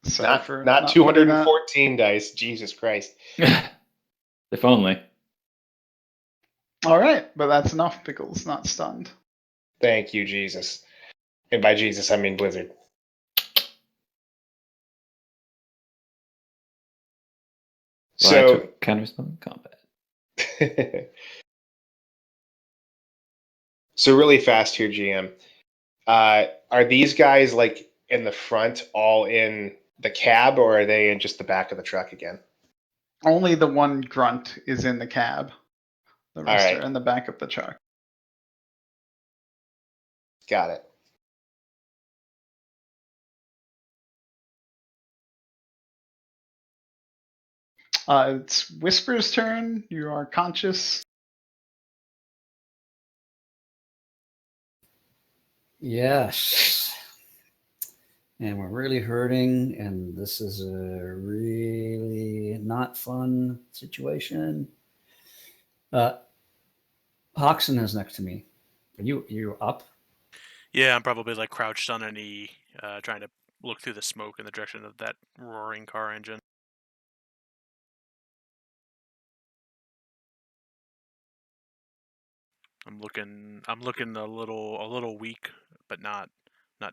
Sorry Not for not putting that. 214 dice. Jesus Christ. If only. All right, but that's enough. Bickle's not stunned. Thank you, Jesus. And by Jesus, I mean Blizzard. Well, I So took counterspell in combat. so really fast here, GM. Are these guys like in the front, all in the cab, or are they in just the back of the truck again? Only the one grunt is in the cab. The rest right. are in the back of the truck. Got it. It's Whisper's turn. You are conscious. Yes. And we're really hurting, and this is a really not fun situation. Hoxton is next to me. Are you up? Yeah, I'm probably like crouched on a knee, trying to look through the smoke in the direction of that roaring car engine. I'm looking a little weak, but not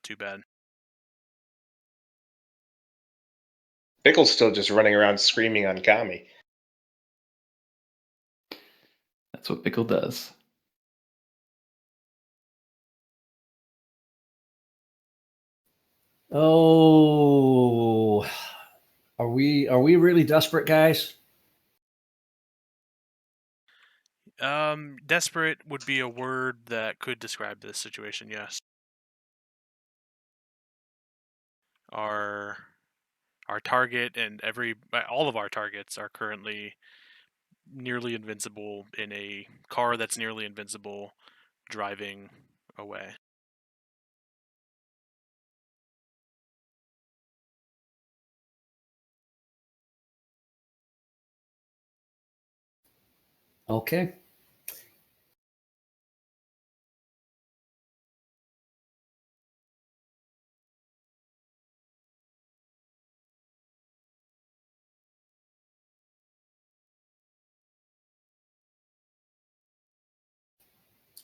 too bad. Bickle's still just running around screaming on Kami. That's what Bickle does. Oh, are we really desperate, guys? Desperate would be a word that could describe this situation. Yes. Our target and all of our targets are currently nearly invincible in a car that's nearly invincible, driving away. Okay.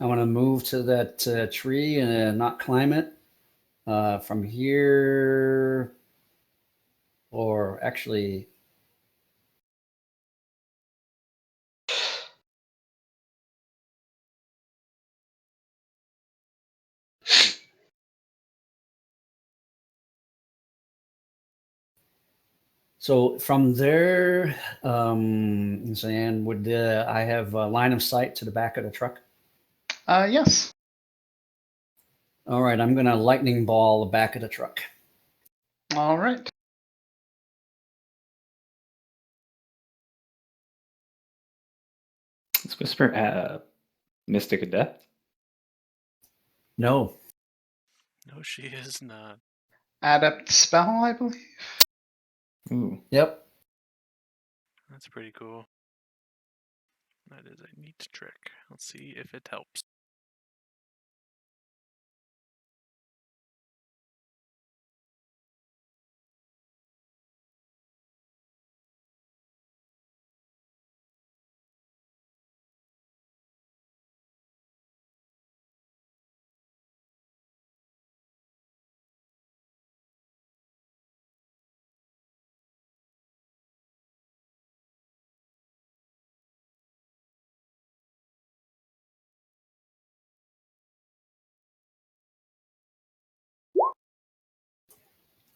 I want to move to that tree and not climb it. From here, or actually, so from there, and would I have a line of sight to the back of the truck? Yes. All right, I'm gonna lightning ball the back of the truck. All right. Is Whisper Mystic Adept? No. No, she is not. Adept spell, I believe. Ooh. Yep. That's pretty cool. That is a neat trick. Let's see if it helps.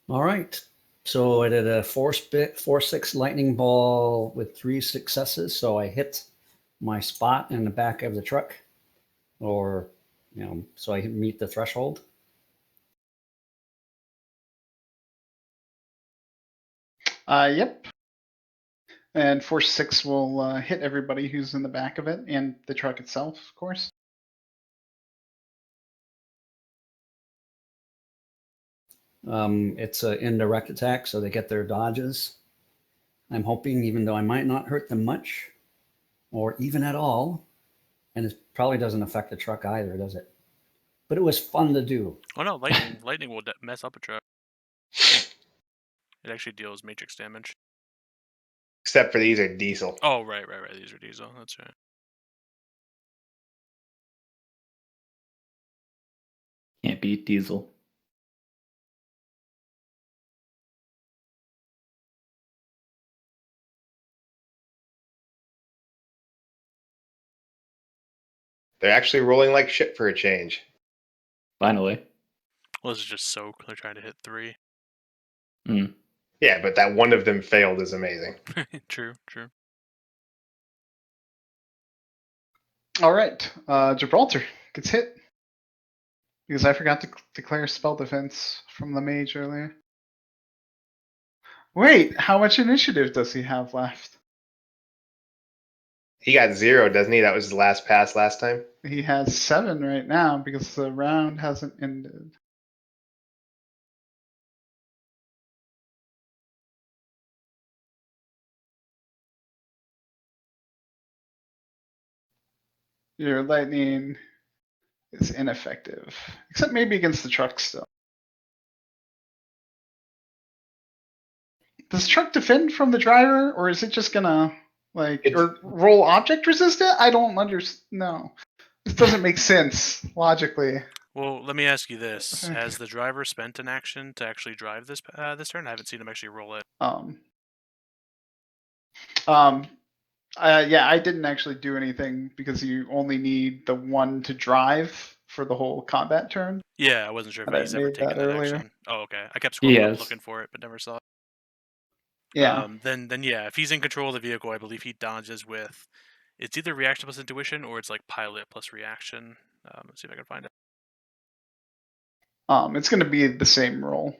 All right. So I did a 4-6 lightning ball with 3 successes. So I hit my spot in the back of the truck, or so I meet the threshold. Yep. And Force 6 will hit everybody who's in the back of it and the truck itself, of course. It's an indirect attack, so they get their dodges. I'm hoping, even though I might not hurt them much, or even at all, and it probably doesn't affect the truck either, does it? But it was fun to do. Oh no, lightning will mess up a truck. It actually deals matrix damage. Except for these are diesel. Oh, right. These are diesel. That's right. Can't beat Diesel. They're actually rolling like shit for a change. Finally. Well, this is just soak. They're trying to hit 3. Mm. Yeah, but that one of them failed is amazing. True. All right. Gibraltar gets hit. Because I forgot to declare spell defense from the mage earlier. Wait, how much initiative does he have left? He got 0, doesn't he? That was his last pass last time. He has 7 right now because the round hasn't ended. Your lightning is ineffective. Except maybe against the truck still. Does truck defend from the driver, or is it just gonna or roll object resistant? I don't understand. No, this doesn't make sense logically. Well, let me ask you this: has the driver spent an action to actually drive this turn? I haven't seen him actually roll it. Yeah, I didn't actually do anything because you only need the one to drive for the whole combat turn. Yeah, I wasn't sure if he's ever taken that action. Oh, okay. I kept scrolling up looking for it, but never saw it. Yeah. Then yeah, if he's in control of the vehicle, I believe he dodges with. It's either reaction plus intuition or it's like pilot plus reaction. Let's see if I can find it. It's going to be the same roll.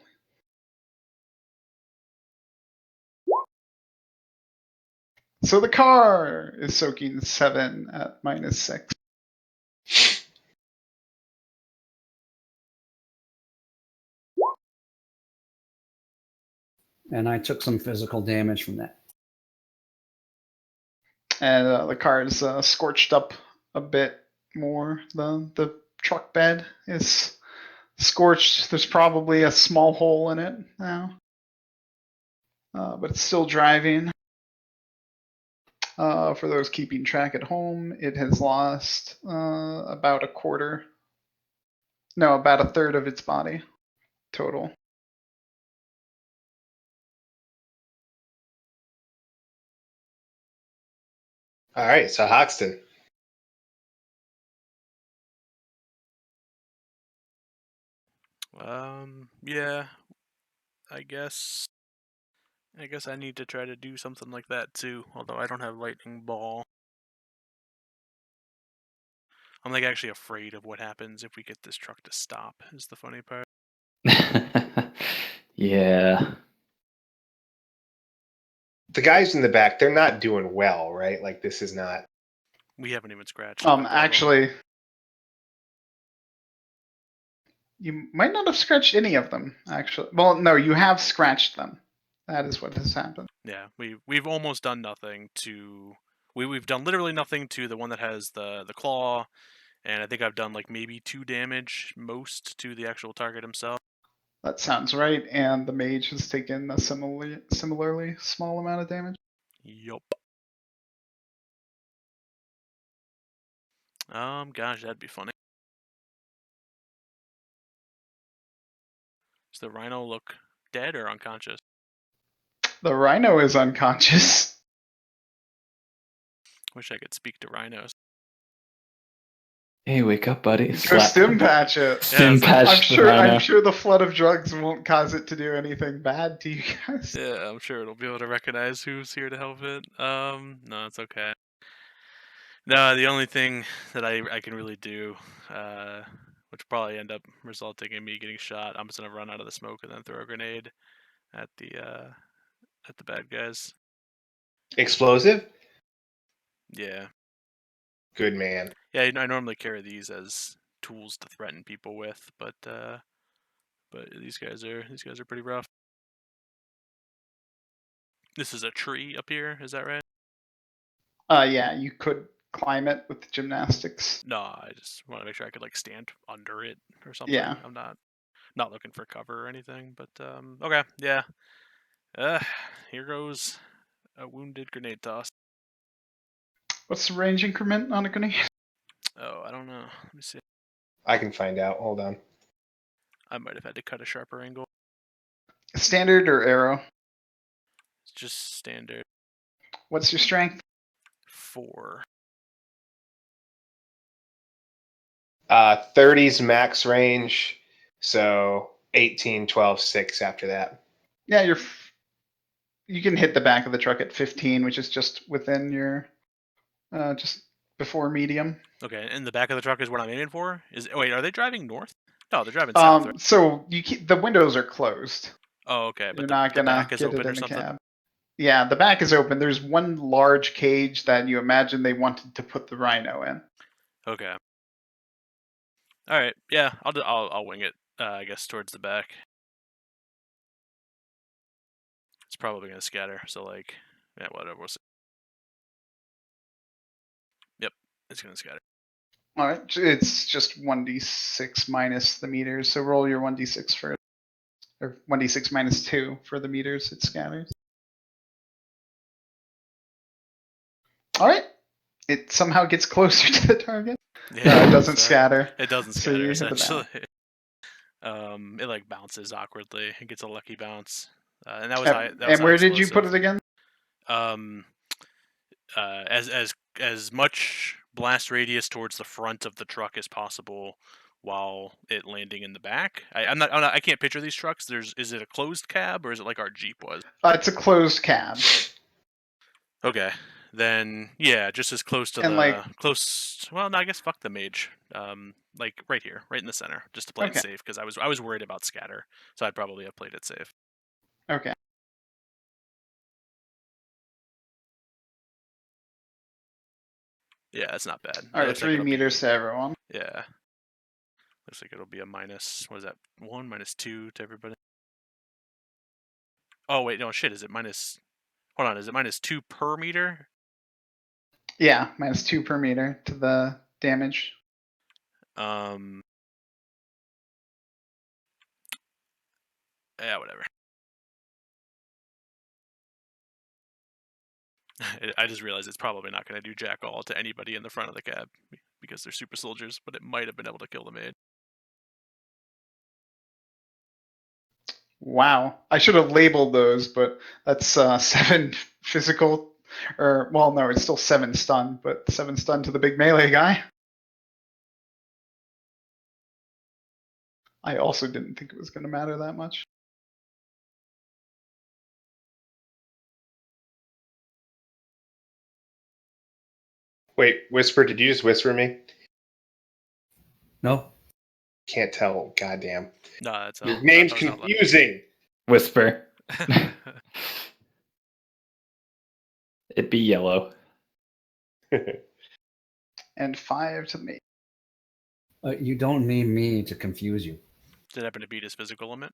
So the car is soaking 7 at -6. And I took some physical damage from that. And the car is scorched up a bit more. The truck bed is scorched. There's probably a small hole in it now. But it's still driving. For those keeping track at home, it has lost about a quarter. No, about a third of its body total. All right, so Hoxton. Yeah, I guess I need to try to do something like that too, although I don't have lightning ball. I'm like actually afraid of what happens if we get this truck to stop, is the funny part. Yeah. The guys in the back, they're not doing well, right? Like this is not. We haven't even scratched a couple of them. Actually, you might not have scratched any of them, actually. Well, no, you have scratched them. That is what has happened. Yeah, we've almost done nothing to we've done literally nothing to the one that has the claw, and I think I've done like maybe 2 damage most to the actual target himself. That sounds right, and the mage has taken a similarly small amount of damage. Yup. Gosh, that'd be funny. Does the rhino look dead or unconscious? The rhino is unconscious. Wish I could speak to rhinos. Hey, wake up, buddy. Go stim patch it. Stim it's like- patch the rhino. I'm sure the flood of drugs won't cause it to do anything bad to you guys. Yeah, I'm sure it'll be able to recognize who's here to help it. No, it's okay. No, the only thing that I can really do, which probably end up resulting in me getting shot, I'm just gonna run out of the smoke and then throw a grenade at the bad guys. Explosive? Yeah, Good man. yeah. I normally carry these as tools to threaten people with, but these guys are pretty rough. This is a tree up here, is that right? Yeah, you could climb it with the gymnastics. No, I just want to make sure I could like stand under it or something. Yeah. I'm not looking for cover or anything, but okay, yeah. Here goes a wounded grenade toss. What's the range increment on a grenade? Oh, I don't know. Let me see. I can find out. Hold on. I might have had to cut a sharper angle. Standard or arrow? It's just standard. What's your strength? 4. 30's max range, so 18, 12, 6 after that. Yeah, you can hit the back of the truck at 15, which is just within your just before medium. Okay, and the back of the truck is what I'm aiming for. Wait, are they driving north? No, they're driving south. Right? So the windows are closed. Oh, okay, You're but not the gonna back is get open it or in the something. cab. Yeah, the back is open. There's one large cage that you imagine they wanted to put the rhino in. Okay. All right. Yeah, I'll wing it. I guess towards the back. It's probably gonna scatter. So like, yeah, whatever. We'll see. Yep, it's gonna scatter. All right, it's just 1d6 minus the meters. So roll your 1d6 for it, or 1d6 minus 2 for the meters. It scatters. All right, it somehow gets closer to the target. Yeah, No, it doesn't scatter. It doesn't So you scatter hit the mouse. essentially. It like bounces awkwardly. It gets a lucky bounce, and that was high. That was And where high did you put it explosive. again? As much blast radius towards the front of the truck as possible, while it landing in the back. I can't picture these trucks. Is it a closed cab or is it like our Jeep was? It's a closed cab. Okay, then yeah, just as close to And, the like- close. Well, no, I guess fuck the mage. Like right here, right in the center, just to play Okay. it safe because I was worried about scatter, so I'd probably have played it safe. Okay. Yeah, it's not bad. All It right, looks like 3 it'll meters be- to everyone. Yeah. Looks like it'll be a minus. What is that? 1, -2 to everybody. Oh wait, no shit. Is it minus? Hold on. Is it -2 per meter? Yeah, minus 2 per meter to the damage. Yeah, whatever. I just realized it's probably not going to do jack all to anybody in the front of the cab because they're super soldiers, but it might have been able to kill the maid. Wow. I should have labeled those, but that's 7 physical, or, well, no, it's still 7 stun, but 7 stun to the big melee guy. I also didn't think it was going to matter that much. Wait, Whisper, did you just whisper me? No. Can't tell. Goddamn. No, that's Your name's confusing. Whisper. It'd be yellow. And 5 to me. You don't need me to confuse you. Did it happen to beat his physical limit?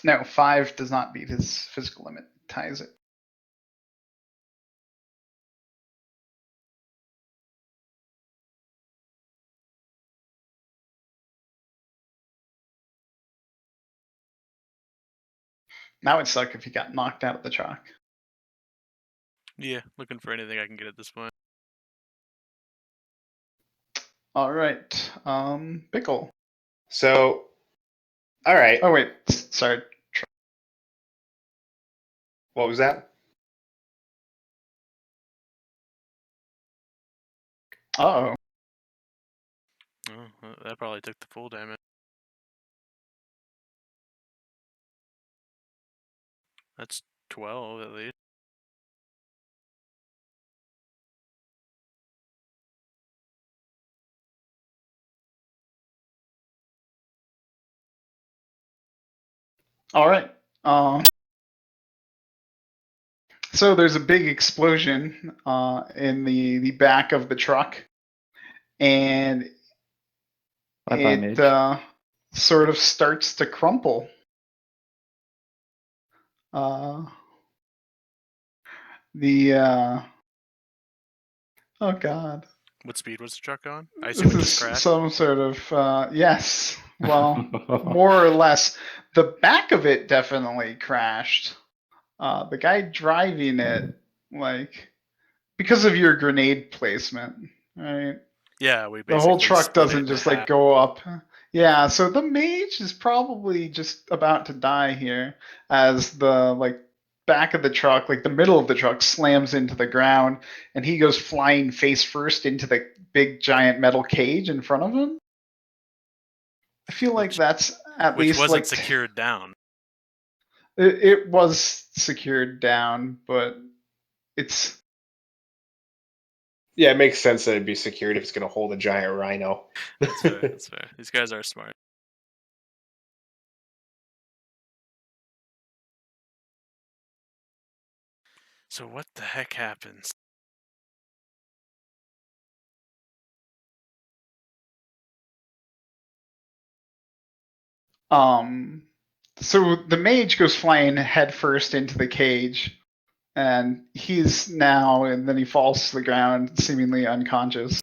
No, 5 does not beat his physical limit. Ties it. Now it'd suck if he got knocked out of the chalk. Yeah, looking for anything I can get at this point. All right, Bickle. So, all right. Oh wait, sorry. What was that? Uh-oh. Oh, that probably took the full damage. That's 12 at least. All right. So there's a big explosion in the back of the truck, and Bye-bye, it mage. sort of starts to crumple. Oh god. What speed was the truck on? I This assume it is just crashed. some sort of yes. Well, more or less. The back of it definitely crashed. The guy driving it, like, because of your grenade placement, right? Yeah, we The whole basically truck split it doesn't in just half. like go up. Yeah, so the mage is probably just about to die here as the like back of the truck, like the middle of the truck, slams into the ground, and he goes flying face first into the big giant metal cage in front of him. I feel like that's at Which least wasn't like secured down. it was secured down, but it's Yeah, it makes sense that it'd be secured if it's going to hold a giant rhino. That's fair. That's fair. These guys are smart. So what the heck happens? So the mage goes flying headfirst into the cage, and and then he falls to the ground, seemingly unconscious.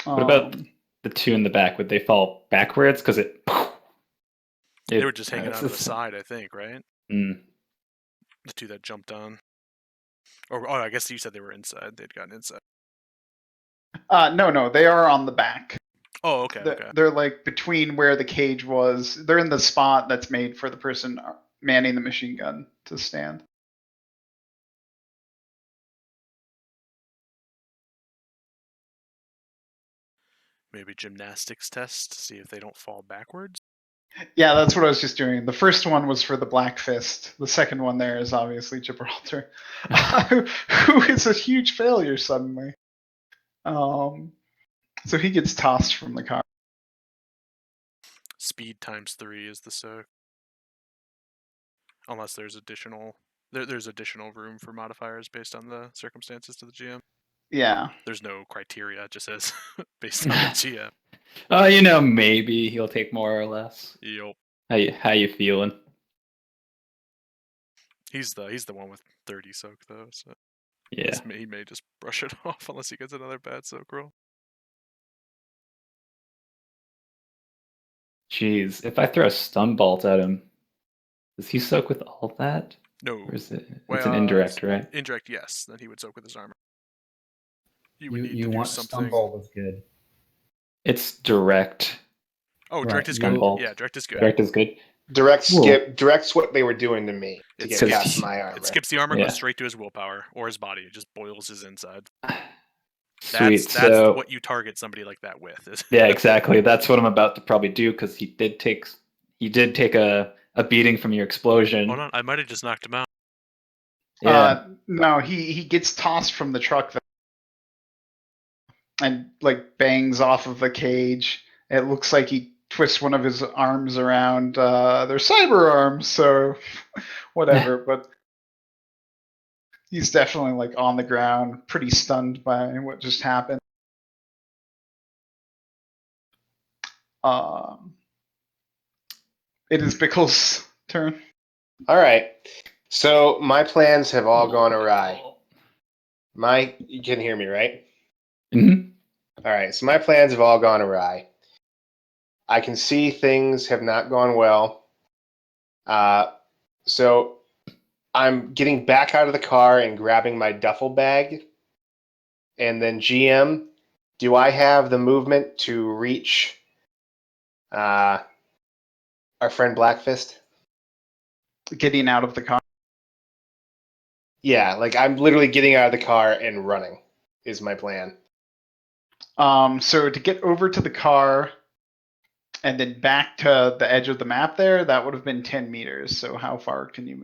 What about the two in the back? Would they fall backwards? Because They were just hanging it's out of the side, I think, right? Mm. The two that jumped on. Or oh, I guess you said they were inside. They'd gotten inside. No, they are on the back. Oh, okay, okay. They're like between where the cage was. They're in the spot that's made for the person manning the machine gun to stand. Maybe gymnastics test to see if they don't fall backwards. Yeah, that's what I was just doing. The first one was for the Black Fist. The second one there is obviously Gibraltar, who is a huge failure suddenly. So he gets tossed from the car. Speed times 3 is the soak. Unless there's additional there's additional room for modifiers based on the circumstances to the GM. Yeah. There's no criteria, it just says based on the GM. Oh, maybe he'll take more or less. Yup. How you feeling? He's the one with 30 soak though, so Yeah. he may just brush it off unless he gets another bad soak roll. Jeez, if I throw a stun bolt at him, does he soak with all that? No. Or is it? Well, It's an indirect, right? Indirect, yes. Then he would soak with his armor. You You, would need you to do want something. Stumbolt is good. It's direct. Oh, Right, direct is Stun good. bolt. Yeah, direct is good. Direct is good. Direct Cool. skip. Direct's what they were doing to me to It's- get Because past he- my armor. It skips the armor, Yeah. goes straight to his willpower or his body. It just boils his inside. Sweet. That's So what you target somebody like that with. Is yeah, exactly. That's what I'm about to probably do because he did take a beating from your explosion. Hold on, I might have just knocked him out. Yeah. No, he gets tossed from the truck and like bangs off of the cage. It looks like he twists one of his arms around. They're cyber arms, so whatever. But he's definitely like on the ground, pretty stunned by what just happened. It is Bickle's turn. All right. So my plans have all gone awry. You can hear me, right? Mhm. All right. So my plans have all gone awry. I can see things have not gone well. So I'm getting back out of the car and grabbing my duffel bag. And then GM, do I have the movement to reach our friend Blackfist? Getting out of the car. Yeah, like I'm literally getting out of the car and running is my plan. So to get over to the car and then back to the edge of the map there, that would have been 10 meters. So how far can you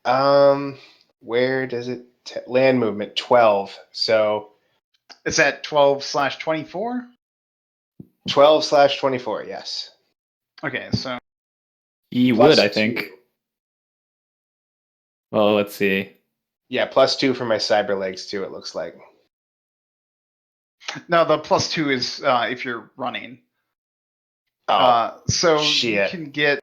move? Where does it land movement 12? So Is that 12/24? 12/24, yes. Okay, so He Plus would, I think. 2. Well, let's see. Yeah, +2 for my cyber legs too, it looks like. no, the +2 is if you're running. Oh, So shit. you can get.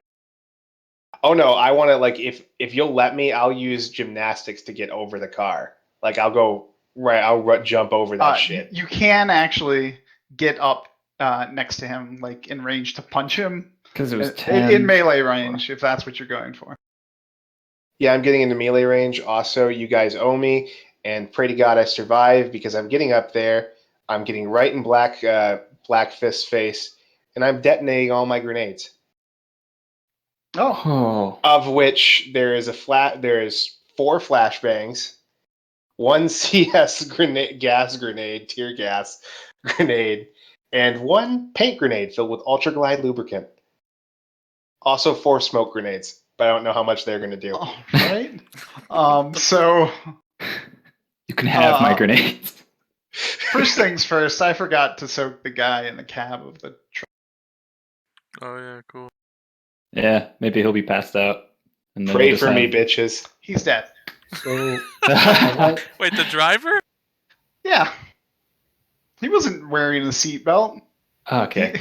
Oh no, I want to like if you'll let me, I'll use gymnastics to get over the car. Like I'll go right, jump over that shit. You can actually get up next to him, like in range to punch him. Because it was in 10. melee range, if that's what you're going for. Yeah, I'm getting into melee range. Also, you guys owe me, and pray to God I survive because I'm getting up there. I'm getting right in Black Fist's face, and I'm detonating all my grenades. Oh. Of which there is 4 flashbangs, 1 CS grenade, tear gas grenade, and 1 paint grenade filled with Ultra Glide lubricant. Also 4 smoke grenades, but I don't know how much they're going to do. All right. So You can have my grenades. first things first, I forgot to soak the guy in the cab of the truck. Oh yeah, cool. Yeah, maybe he'll be passed out. And then Pray we'll just for me, have- bitches. He's dead. So Wait, the driver? Yeah. He wasn't wearing a seatbelt. Okay.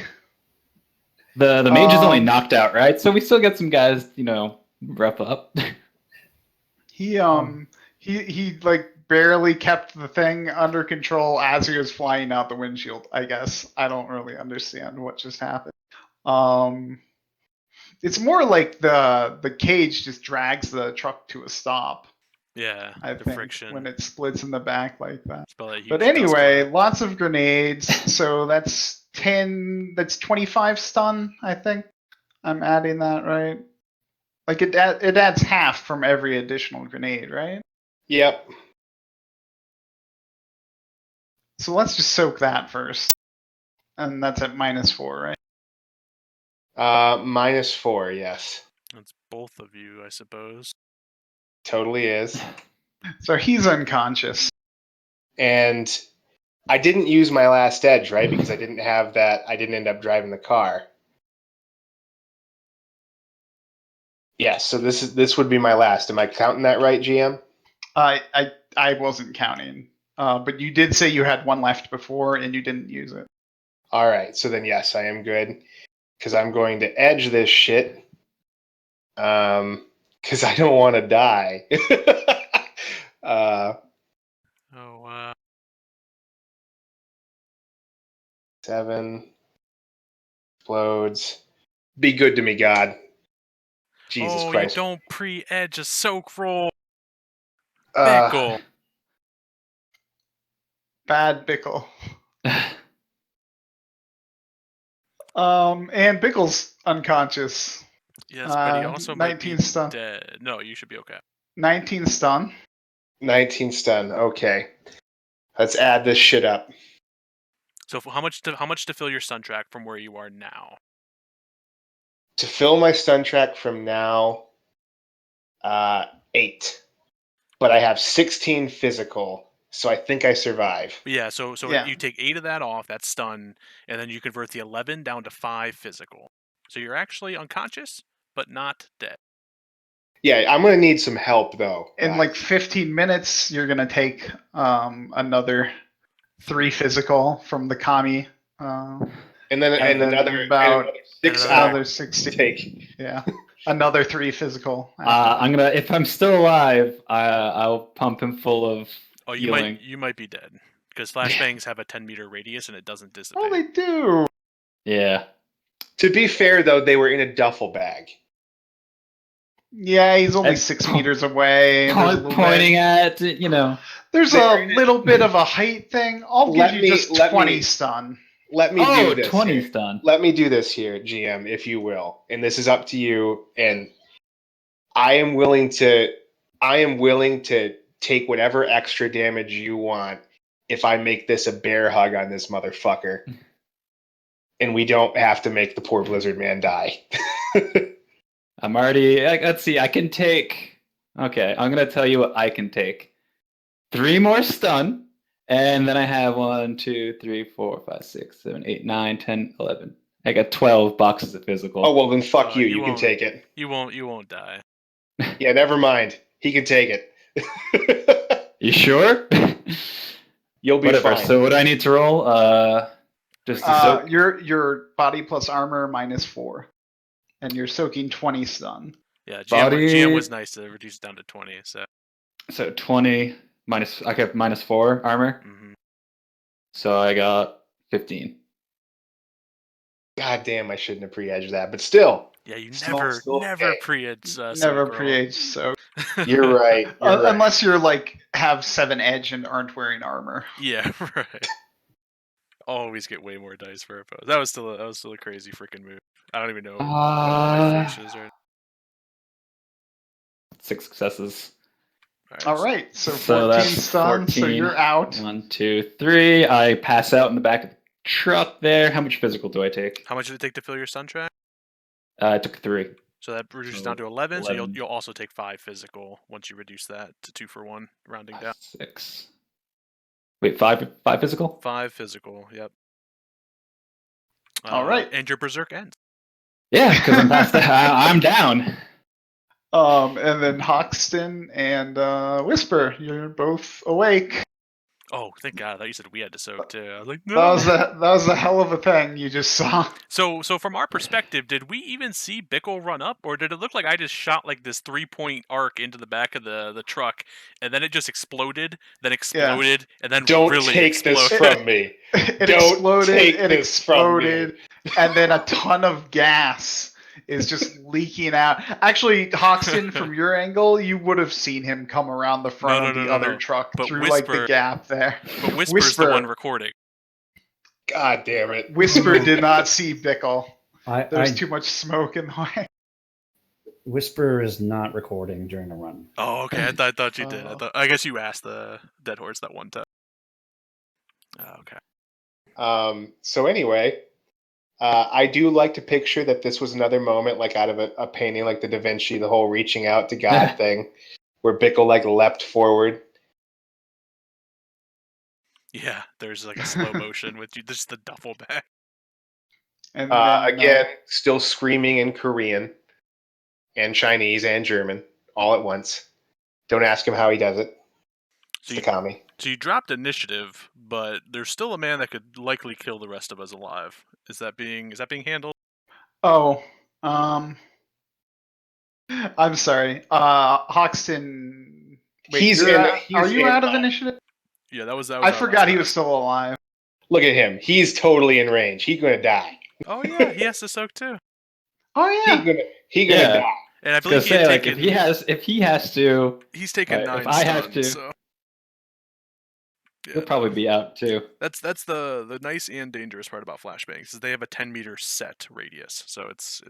The mage is only Um, knocked out, right? So we still get some guys, rough up. He like barely kept the thing under control as he was flying out the windshield, I guess. I don't really understand what just happened. It's more like the cage just drags the truck to a stop, Yeah, I the think, friction. when it splits in the back like that. Spell that huge But dust anyway, cloud. lots of grenades. So that's 25 stun, I think. I'm adding that, right? Like it adds half from every additional grenade, right? Yep. So let's just soak that first. And that's at -4, right? -4, yes. That's both of you, I suppose. Totally is. So he's unconscious. And I didn't use my last edge, right? Because I didn't have that. I didn't end up driving the car. Yes, so this would be my last. Am I counting that right, GM? I wasn't counting. But you did say you had one left before and you didn't use it. All right, so then yes, I am good because I'm going to edge this shit. Because I don't want to die. Oh wow. 7 explodes. Be good to me, God. Jesus oh, Christ. you don't pre-edge a soak roll. Uh, Bickle. Bad Bickle. And Bickle's unconscious. Yes, but he also might be 19 stun. dead. No, you should be okay. 19 stun. 19 stun. Okay. Let's add this shit up. So how much to fill your stun track from where you are now? To fill my stun track from now, 8. But I have 16 physical, so I think I survive. Yeah, so Yeah. you take 8 of that off, that's stun, and then you convert the 11 down to 5 physical. So you're actually unconscious, but not dead. Yeah, I'm gonna need some help though. In like 15 minutes, you're gonna take another 3 physical from the kami. and then another about 6 another hours 60. to take. Yeah, another 3 physical. If I'm still alive, I'll pump him full of Oh, healing. you might be dead because flashbangs have a 10-meter radius and it doesn't dissipate. Oh, they do. Yeah. To be fair though, they were in a duffel bag. Yeah, he's only And 6 meters away. There's a little Pointing bit, at, there's a little bit of a height thing. I'll give you just 20 stun. Let me do this. 20 here. stun. Let me do this here, GM, if you will. And this is up to you. And I am willing to take whatever extra damage you want if I make this a bear hug on this motherfucker. And we don't have to make the poor Blizzard man die. I'm already. Let's see. I can take. Okay, I'm gonna tell you what I can take. 3 more stun, and then I have 1, 2, 3, 4, 5, 6, 7, 8, 9, 10, 11. I got 12 boxes of physical. Oh well, then fuck you. you You can won't. take it. You won't die. Yeah, never mind. He can take it. You sure? You'll be Whatever. fine. So what do I need to roll? Just to soak. Your body plus armor -4, and you're soaking 20 stun. Yeah, Body- GM was nice to reduce it down to 20. So 20 minus. I got -4 armor. Mm-hmm. So I got 15. God damn, I shouldn't have pre-edged that, but still. Yeah, you Still never okay. pre-edge. Never pre-age, so You're right. You're right. unless you're like have 7 edge and aren't wearing armor. Yeah, right. Always get way more dice for a pose. That was still a crazy freaking move. I don't even know what my face is right. 6 successes. All right, so So 14 that's stun, so 14. you're out. 1, 2, 3. I pass out in the back of the truck there. How much physical do I take? How much did it take to fill your stun track? I took 3. So that reduces So down to 11. 11. So you'll also take 5 physical once you reduce that to 2 for 1, rounding down. 6. Wait, 5 physical? 5 physical. Yep. All right. And your berserk ends. Yeah, because I'm past I'm down. And then Hoxton and Whisper, you're both awake. Oh, thank God! I thought you said we had to soak too. I was like, no. That was a hell of a thing you just saw. So from our perspective, did we even see Bickle run up, or did it look like I just shot like this 3-point arc into the back of the truck, and then it just exploded, and then Don't really take exploded? this from me. It Don't exploded. take It this from me. exploded, and then a ton of gas is just leaking out. Actually, Hoxton, from your angle, you would have seen him come around the front of the other truck But through like the gap there. But Whisper's the one recording. God damn it. Whisper did not see Bickle. There's I too much smoke in the way. Whisper is not recording during a run. Oh, okay. I thought you did. I guess you asked the Dead Horse that one time. Oh, okay. So anyway, I do like to picture that this was another moment, like out of a painting, like the Da Vinci, the whole reaching out to God thing, where Bickle like leapt forward. Yeah, there's like a slow motion with you, just the duffel bag. And then, Again, still screaming in Korean and Chinese and German all at once. Don't ask him how he does it. So It's the commie. So you dropped initiative, but there's still a man that could likely kill the rest of us alive. Is that being handled? Oh, I'm sorry. Hoxton. Wait, are you out of initiative? Yeah, that was I forgot he was still alive. Look at him. He's totally in range. He's gonna die. Oh yeah, he has to soak too. Oh yeah. He gonna die. And I I was believe gonna he had say, like, taken, if he has to, he's taken right, 9 if I have stuns, to, so he'll probably be out too. that's the nice and dangerous part about flashbangs is they have a 10-meter set radius, so it's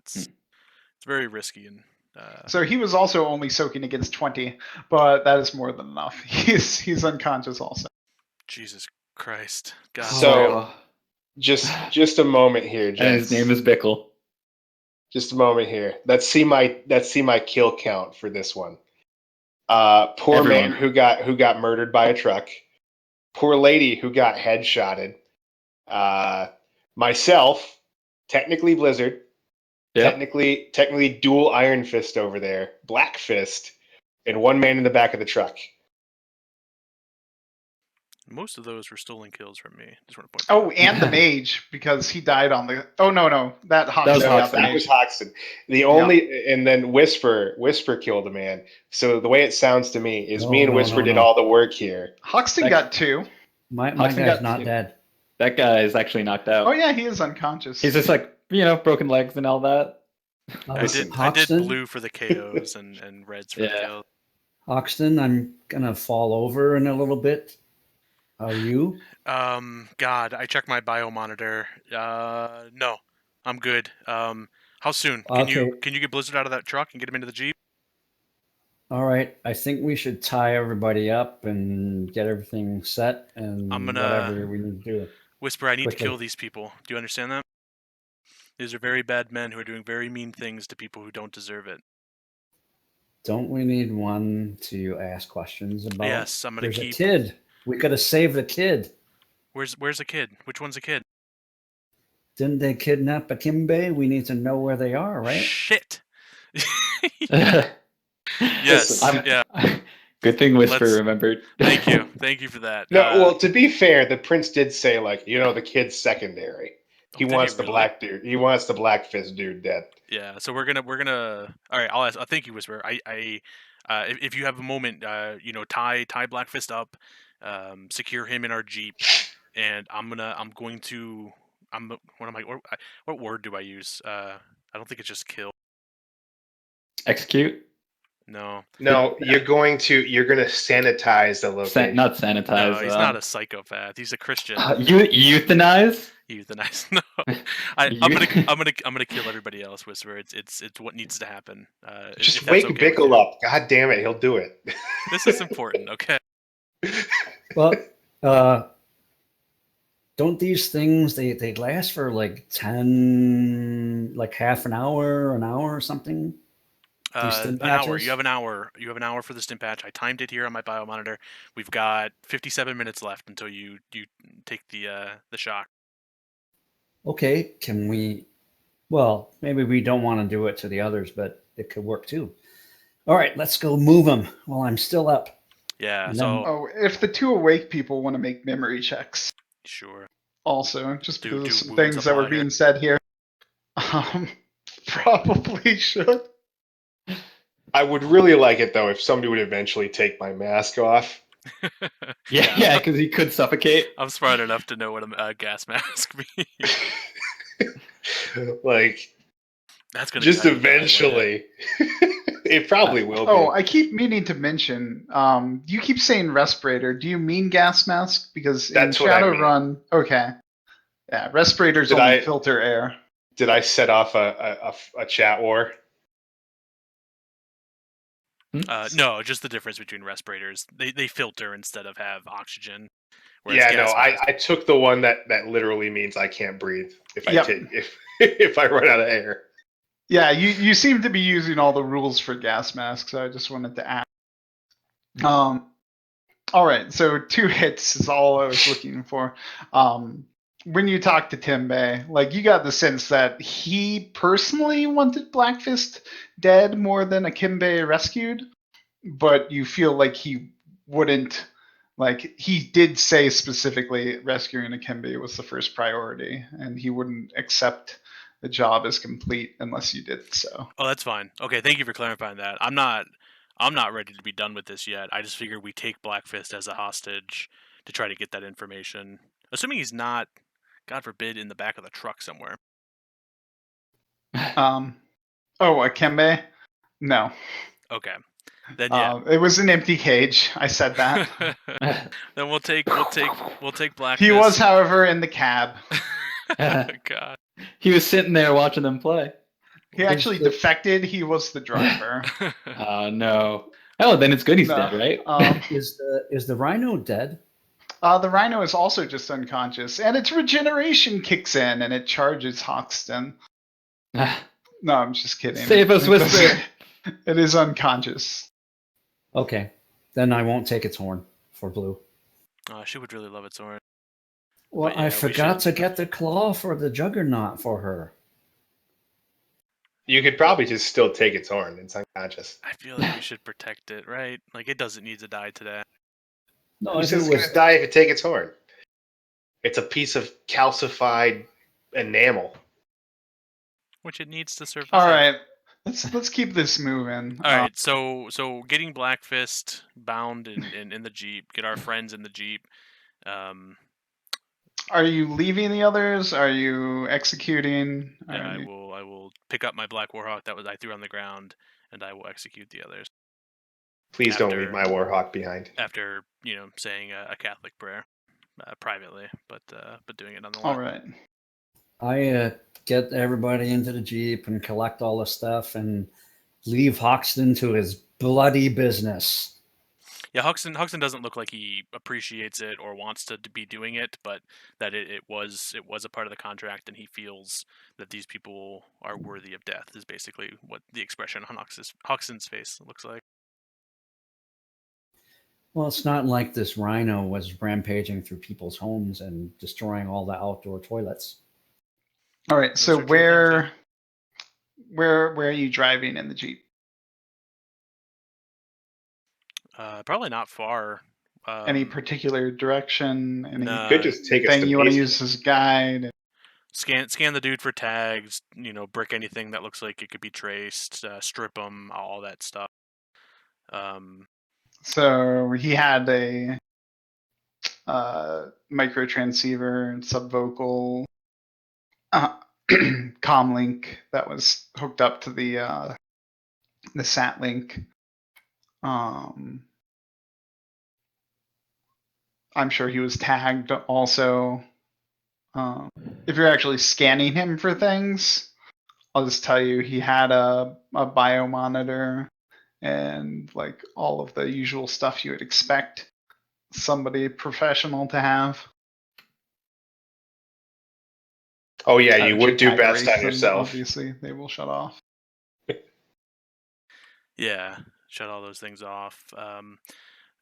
very risky and. So he was also only soaking against 20, but that is more than enough. He's unconscious also. Jesus Christ, God. So just a moment here, and gents. his name is Bickle. Just a moment here. Let's see my kill count for this one. Poor Everyone. man who got murdered by a truck. Poor lady who got headshotted. Myself, technically Blizzard. Yep. Technically dual Iron Fist over there, Black Fist, and one man in the back of the truck. Most of those were stolen kills from me. Just want to point. Oh, and the mage, because he died on the. Oh no, that Hoxton was got the Hoxton. That mage. was Hoxton. The only and then Whisper killed a man. So the way it sounds to me is me and Whisper did all the work here. Hoxton got 2. My Hoxton guy's got not 2. dead. That guy is actually knocked out. Oh yeah, he is unconscious. He's just like, broken legs and all that. I did Hoxton? blue for the KOs and reds for the kills. Hoxton, I'm gonna fall over in a little bit. Are you? God, I checked my bio monitor. No, I'm good. How soon? Can Okay. you get Blizzard out of that truck and get him into the Jeep? All right. I think we should tie everybody up and get everything set and I'm gonna- whatever we need to do. Whisper, I need to Quickly. kill these people. Do you understand that? These are very bad men who are doing very mean things to people who don't deserve it. Don't we need one to ask questions about? Yes, I'm gonna There's keep. a kid. We gotta save the kid. Where's the kid? Which one's a kid? Didn't they kidnap Akimbe? We need to know where they are, right? Shit. Yes. Yeah. Good thing Whisper Let's- remembered. Thank you for that. No, well, to be fair, the prince did say the kid's secondary. He did wants he the really? black dude. He wants the Black Fist dude dead. Yeah, so we're gonna. All right, I'll thank you, Whisper. If you have a moment, tie Black Fist up, secure him in our Jeep, and what word do I use? I don't think it's just kill. Execute? No, you're gonna sanitize the location. Not sanitize. No, he's not a psychopath. He's a Christian. Euthanize? Euthanize. No, I'm gonna kill everybody else. Whisper. It's what needs to happen. Just wake Bickle up. God damn it, he'll do it. This is important. Okay. Well, don't these things they last for like 10, like half an hour or something? An hour. You have an hour. You have an hour for the stim patch. I timed it here on my bio monitor. We've got 57 minutes left until you take the shock. Okay, can we? Well, maybe we don't want to do it to the others, but it could work too. All right, let's go move them while I'm still up. Yeah. And So. Oh, if the 2 awake people want to make memory checks, Sure. also just because of do some wounds things that were apply here? being said here, probably should. I would really like it though if somebody would eventually take my mask off. Yeah, because he could suffocate. I'm smart enough to know what a gas mask means. That's gonna just be how you die, wouldn't it? eventually. It probably will be. Oh, I keep meaning to mention. You keep saying respirator. Do you mean gas mask? Because That's in what I mean. Shadowrun, okay, yeah, respirators Did only I- filter air. Did I set off a chat war? No, just the difference between respirators. They filter instead of have oxygen. Yeah, no, gas masks- I took the one that literally means I can't breathe if Yep. if I run out of air. Yeah, you seem to be using all the rules for gas masks. So I just wanted to ask. All right, so 2 hits is all I was looking for. When you talked to Timbe, like you got the sense that he personally wanted Black Fist dead more than Akimbe rescued, but you feel like he wouldn't. Like he did say specifically, rescuing Akimbe was the first priority, and he wouldn't accept the job as complete unless you did so. Oh, that's fine. Okay, thank you for clarifying that. I'm not ready to be done with this yet. I just figured we take Black Fist as a hostage to try to get that information. Assuming he's not, God forbid, in the back of the truck somewhere. Oh, Akembe. No. Okay. Then yeah. It was an empty cage. I said that. Then we'll take Black He was, Fist. however, in the cab. God. He was sitting there watching them play. He actually defected. He was the driver. Oh no. Oh, then it's good he's No. dead, right? Is the rhino dead? The rhino is also just unconscious, and its regeneration kicks in, and it charges Hoxton. No, I'm just kidding. Save us, Whisper. It is unconscious. Okay, then I won't take its horn for Blue. She would really love its horn. Well, But yeah, I we forgot to should- get the claw for the Juggernaut for her. You could probably just still take its horn. It's unconscious. I feel like we should protect it, right? Like it doesn't need to die today. No, Who's if it just was gonna die if you take its horn? It's a piece of calcified enamel. Which it needs to survive. All right, let's keep this moving. All right, so getting Black Fist bound in the Jeep, get our friends in the Jeep. Are you leaving the others? Are you executing? Yeah, Are I you- will pick up my Black Warhawk that I threw on the ground, and I will execute the others. Please don't After- leave my Warhawk behind. After saying a Catholic prayer privately, but doing it nonetheless. All right. I get everybody into the Jeep and collect all the stuff and leave Hoxton to his bloody business. Yeah, Hoxton doesn't look like he appreciates it or wants to be doing it, but that it was a part of the contract, and he feels that these people are worthy of death. Is basically what the expression on Hoxton's face looks like. Well, it's not like this rhino was rampaging through people's homes and destroying all the outdoor toilets. All right. Those So are true things, where are you driving in the Jeep? Probably not far. Any particular direction? Any No. Could just take us thing to you want to base. use as a guide? Scan the dude for tags. Brick anything that looks like it could be traced. Strip them, all that stuff. So he had a micro transceiver, subvocal comm link that was hooked up to the sat link. I'm sure he was tagged also. If you're actually scanning him for things, I'll just tell you he had a bio monitor and like all of the usual stuff you would expect somebody professional to have. Oh yeah, you If would do tag best race on them, yourself. Obviously, they will shut off. Yeah, shut all those things off.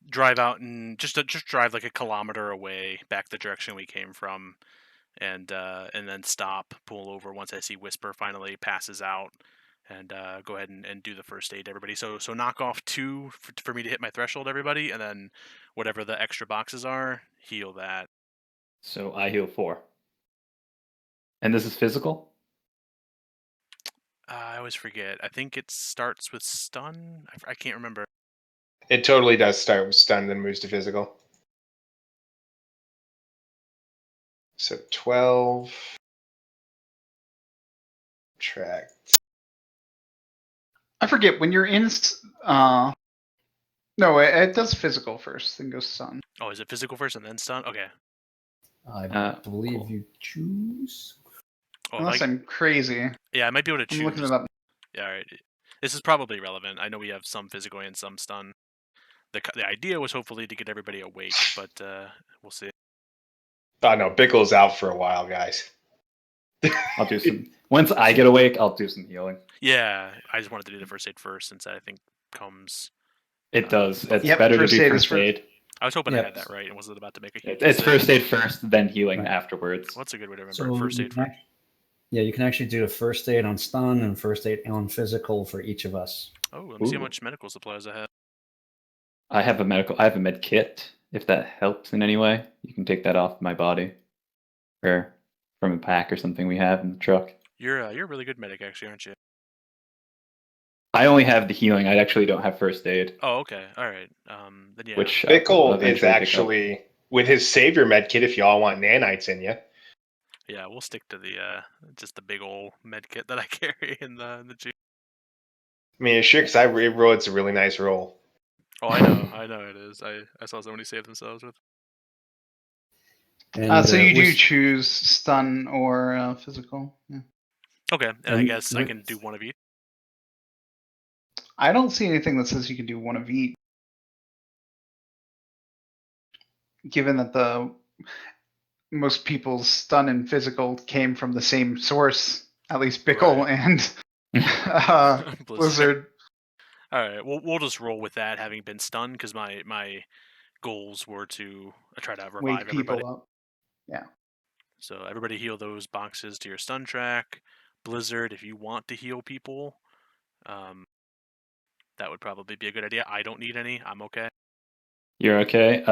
Drive out and just drive like a kilometer away back the direction we came from, and then stop, pull over once I see Whisper finally passes out, and go ahead and do the first aid, everybody. So knock off 2 for me to hit my threshold, everybody, and then whatever the extra boxes are, heal that. So I heal 4. And this is physical? I always forget. I think it starts with stun. I can't remember. It totally does start with stun, then moves to physical. So 12. Track. I forget when you're in. No, it does physical first, then goes stun. Oh, is it physical first and then stun? Okay. I believe cool. you choose. Oh, Unless I'm crazy. yeah, I might be able to I'm looking choose. it up. Yeah, all right. This is probably relevant. I know we have some physical and some stun. The idea was hopefully to get everybody awake, but we'll see. Oh no, Bickle's out for a while, guys. I'll do some. Once I get awake, I'll do some healing. Yeah, I just wanted to do the first aid first, since I think comes. It does. It's Yep, better to first do aid is first aid. I was hoping I Yep. had that right and wasn't about to make a huge. It's mistake. first aid first, then healing Right. afterwards. What's a good way to remember? So First you aid can first. yeah, you can actually do a first aid on stun and first aid on physical for each of us. Oh, let me see how Ooh. much medical supplies I have. I have a med kit. If that helps in any way, you can take that off my body, or from a pack or something we have in the truck. You're a really good medic, actually, aren't you? I only have the healing. I actually don't have first aid. Oh, okay, all right. Then yeah. Which I'll Bickle is eventually pick up. actually with his savior med kit. If y'all want nanites in you, Yeah, we'll stick to the just the big old med kit that I carry in the Jeep. I mean, sure, because it rolled a really nice roll. Oh, I know it is. I saw somebody save themselves with. And So you do whis- choose stun or physical. Yeah. Okay, and I And guess I can do one of each. I don't see anything that says you can do one of each. Given that the most people's stun and physical came from the same source, at least Bickle Right. and Blizzard. All right, we'll just roll with that, having been stunned, because my goals were to try to revive Wake everybody. people up. Yeah. So everybody heal those boxes to your stun track. Blizzard, if you want to heal people, that would probably be a good idea. I don't need any. I'm okay. You're okay.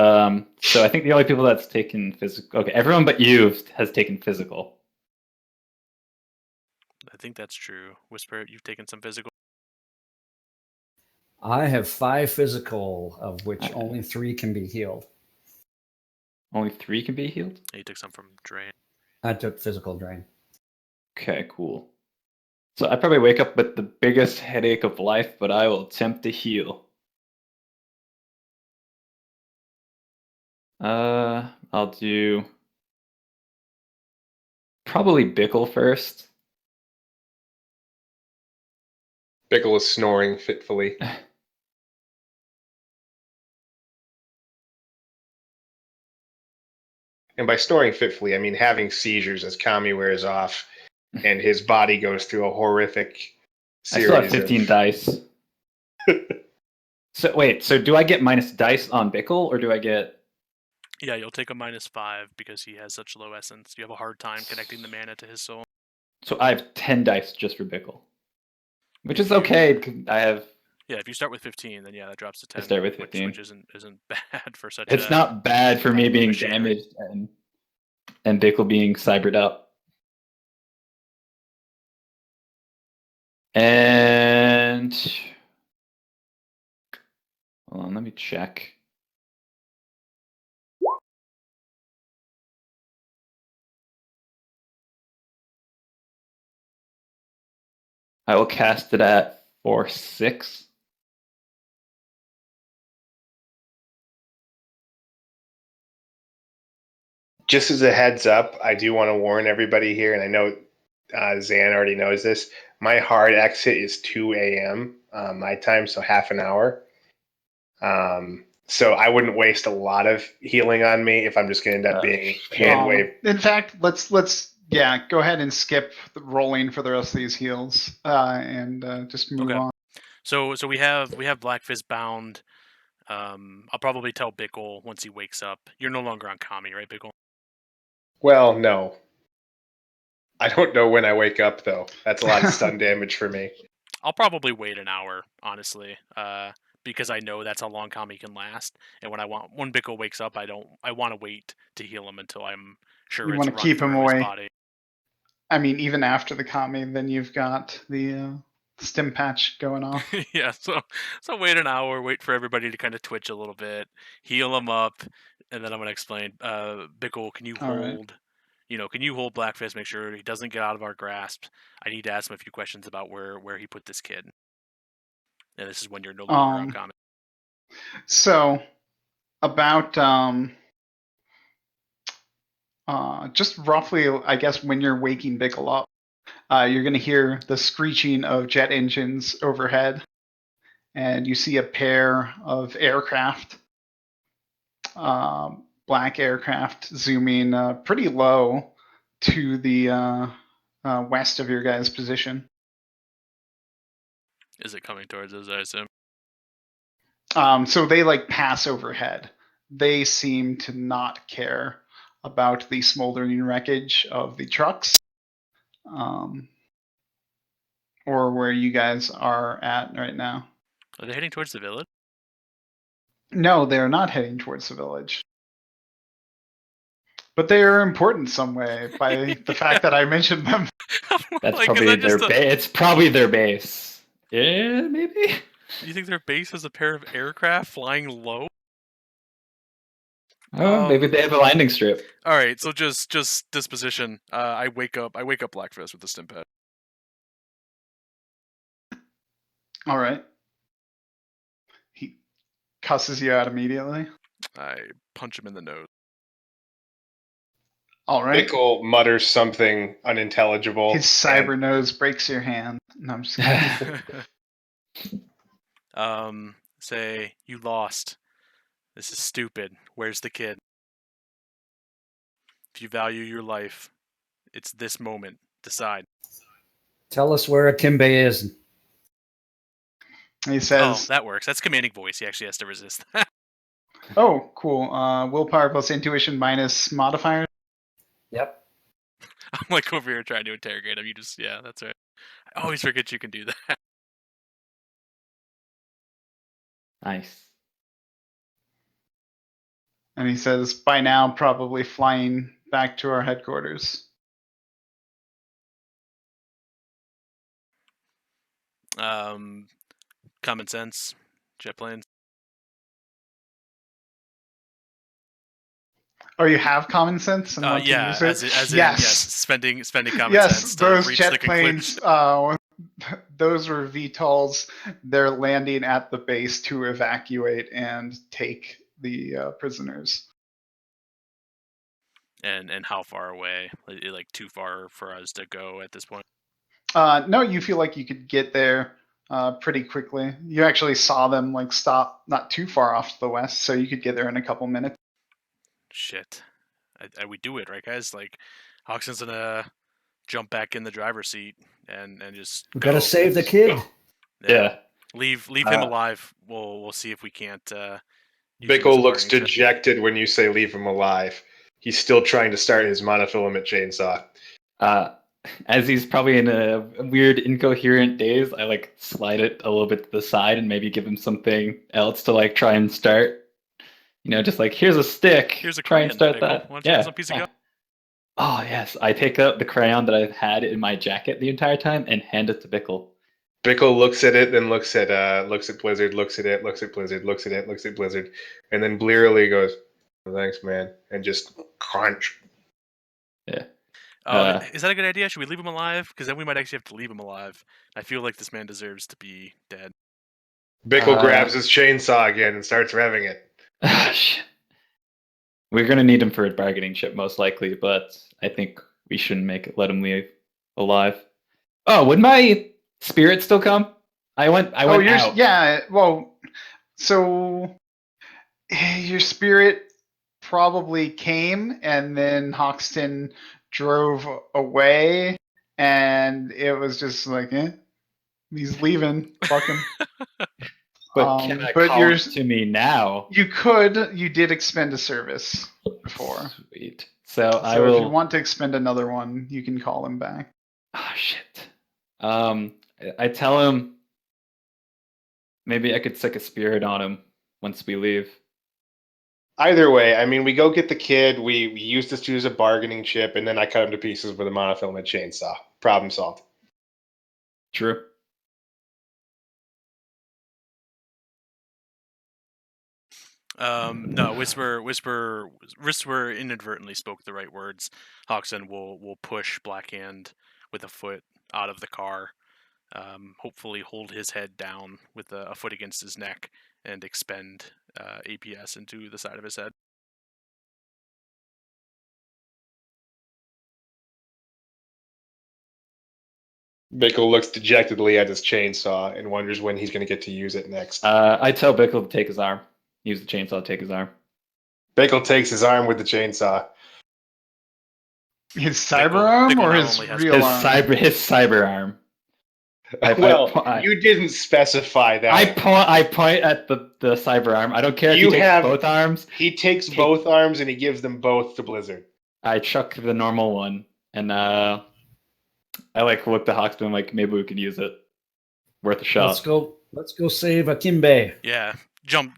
So I think the only people that's taken physical. Okay, everyone but you has taken physical. I think that's true. Whisper, you've taken some physical. I have 5 physical, of which only 3 can be healed. Only 3 can be healed? You took some from Drain. I took physical drain. Okay, cool. So I probably wake up with the biggest headache of life, but I will attempt to heal. I'll do probably Bickle first. Bickle is snoring fitfully. And by snoring fitfully, I mean having seizures as Kami wears off and his body goes through a horrific I still have series 15 of... dice. So wait, so do I get minus dice on Bickle, or do I get... Yeah, you'll take a -5 because he has such low essence. You have a hard time connecting the mana to his soul. So I have 10 dice just for Bickle. Which is okay, 'cause I have... Yeah, if you start with 15, then yeah, that drops to 10. I start with 15. Which isn't bad for such It's a... not bad for me old being machinery. damaged and Bickle being cybered up. And... Hold on, let me check. I will cast it at 4/6. Just as a heads up, I do want to warn everybody here, and I know Zan already knows this. My hard exit is 2 a.m. My time, so half an hour. So I wouldn't waste a lot of healing on me if I'm just going to end up being hand wave. In fact, let's go ahead and skip the rolling for the rest of these heals and just move on. So we have Black Fist bound. I'll probably tell Bickle once he wakes up. You're no longer on Kami, right, Bickle? Well, no. I don't know when I wake up, though. That's a lot of stun damage for me. I'll probably wait an hour, honestly, because I know that's how long Kami can last. And when Bickle wakes up, I want to wait to heal him until I'm sure You it's want to run keep him through his away. body. I mean, even after the Kami, then you've got the stim patch going off. Yeah, so wait an hour, wait for everybody to kind of twitch a little bit, heal him up, and then I'm gonna explain. Bickle, can you All hold? right. Can you hold Blackfist? Make sure he doesn't get out of our grasp. I need to ask him a few questions about where he put this kid. And this is when you're no longer on Kami. So, about just roughly, I guess, when you're waking Bickle up, you're going to hear the screeching of jet engines overhead, and you see a pair of aircraft, black aircraft, zooming pretty low to the west of your guys' position. Is it coming towards us, I assume? So they pass overhead. They seem to not care about the smoldering wreckage of the trucks, or where you guys are at right now. Are they heading towards the village? No, they're not heading towards the village. But they are important some way by the fact that I mentioned them. That's probably their base. It's probably their base. Yeah, maybe. You think their base is a pair of aircraft flying low? Oh, maybe they have a landing strip. All right, so just disposition. I wake up Blackfist with the stim pad. All right. He cusses you out immediately. I punch him in the nose. All right. Bickle mutters something unintelligible. His cyber nose breaks your hand. No, I'm just kidding. Say, you lost. This is stupid. Where's the kid? If you value your life, it's this moment. Decide. Tell us where Akimbe is. He Oh, says, that works. That's commanding voice. He actually has to resist that. "Oh, cool. Willpower plus intuition minus modifier." Yep. I'm like over here trying to interrogate him. You just, yeah, that's right. I always forget you can do that. Nice. And he says, "By now, probably flying back to our headquarters." Common sense. Jet planes. Oh, you have common sense and want to Yeah, use it? as in yes. yes, spending common Yes, sense to those reach jet the conclusion. planes, those were VTOLs. They're landing at the base to evacuate and take the prisoners. And how far away? Like too far for us to go at this point. No, you feel like you could get there pretty quickly. You actually saw them like stop not too far off to the west, so you could get there in a couple minutes. Shit. We do it, right, guys? Like, Hoxton's gonna jump back in the driver's seat and just We go. gotta save the kid. Yeah. Leave him alive. We'll see if we can't. Use him as Bickle a looks bargaining chip. dejected when you say leave him alive. He's still trying to start his monofilament chainsaw. As he's probably in a weird, incoherent daze, I like slide it a little bit to the side and maybe give him something else to like try and start. You know, just like here's a stick. Here's a try crayon, and start Bickle. that. Why don't you have some piece of gum? Oh yes, I take out the crayon that I've had in my jacket the entire time and hand it to Bickle. Bickle looks at it, then looks at Blizzard, looks at it, looks at Blizzard, looks at it, looks at Blizzard, and then blearily goes, "Thanks, man," and just crunch. Yeah. Is that a good idea? Should we leave him alive? Because then we might actually have to leave him alive. I feel like this man deserves to be dead. Bickle grabs his chainsaw again and starts revving it. Shit. We're gonna need him for a bargaining chip most likely, but I think we shouldn't let him leave alive. Oh, would my spirit still come? I went out. Yeah. Well, so your spirit probably came, and then Hoxton drove away, and it was just like, he's leaving. Fuck him. But can I but call you're him to me now? You could. You did expend a service before. Sweet. So I So will. if you want to expend another one, you can call him back. Oh shit. I tell him maybe I could stick a spirit on him once we leave. Either way, I mean, we go get the kid. We use this as a bargaining chip, and then I cut him to pieces with a monofilament chainsaw. Problem solved. True. No, Whisper inadvertently spoke the right words. Hoxton will push Blackhand with a foot out of the car. Hopefully hold his head down with a foot against his neck and expend APS into the side of his head. Bickle looks dejectedly at his chainsaw and wonders when he's going to get to use it next. I tell Bickle to take his arm. Use the chainsaw to take his arm. Bickle takes his arm with the chainsaw. His cyber arm Bickle or now his only has real His arm? cyber arm. You didn't specify that. I point at the cyber arm. I don't care if he takes both arms. He takes both arms and he gives them both to Blizzard. I chuck the normal one, and I like look to Hoxton like maybe we could use it. Worth a shot. Let's go save Akimbe. Yeah, jump.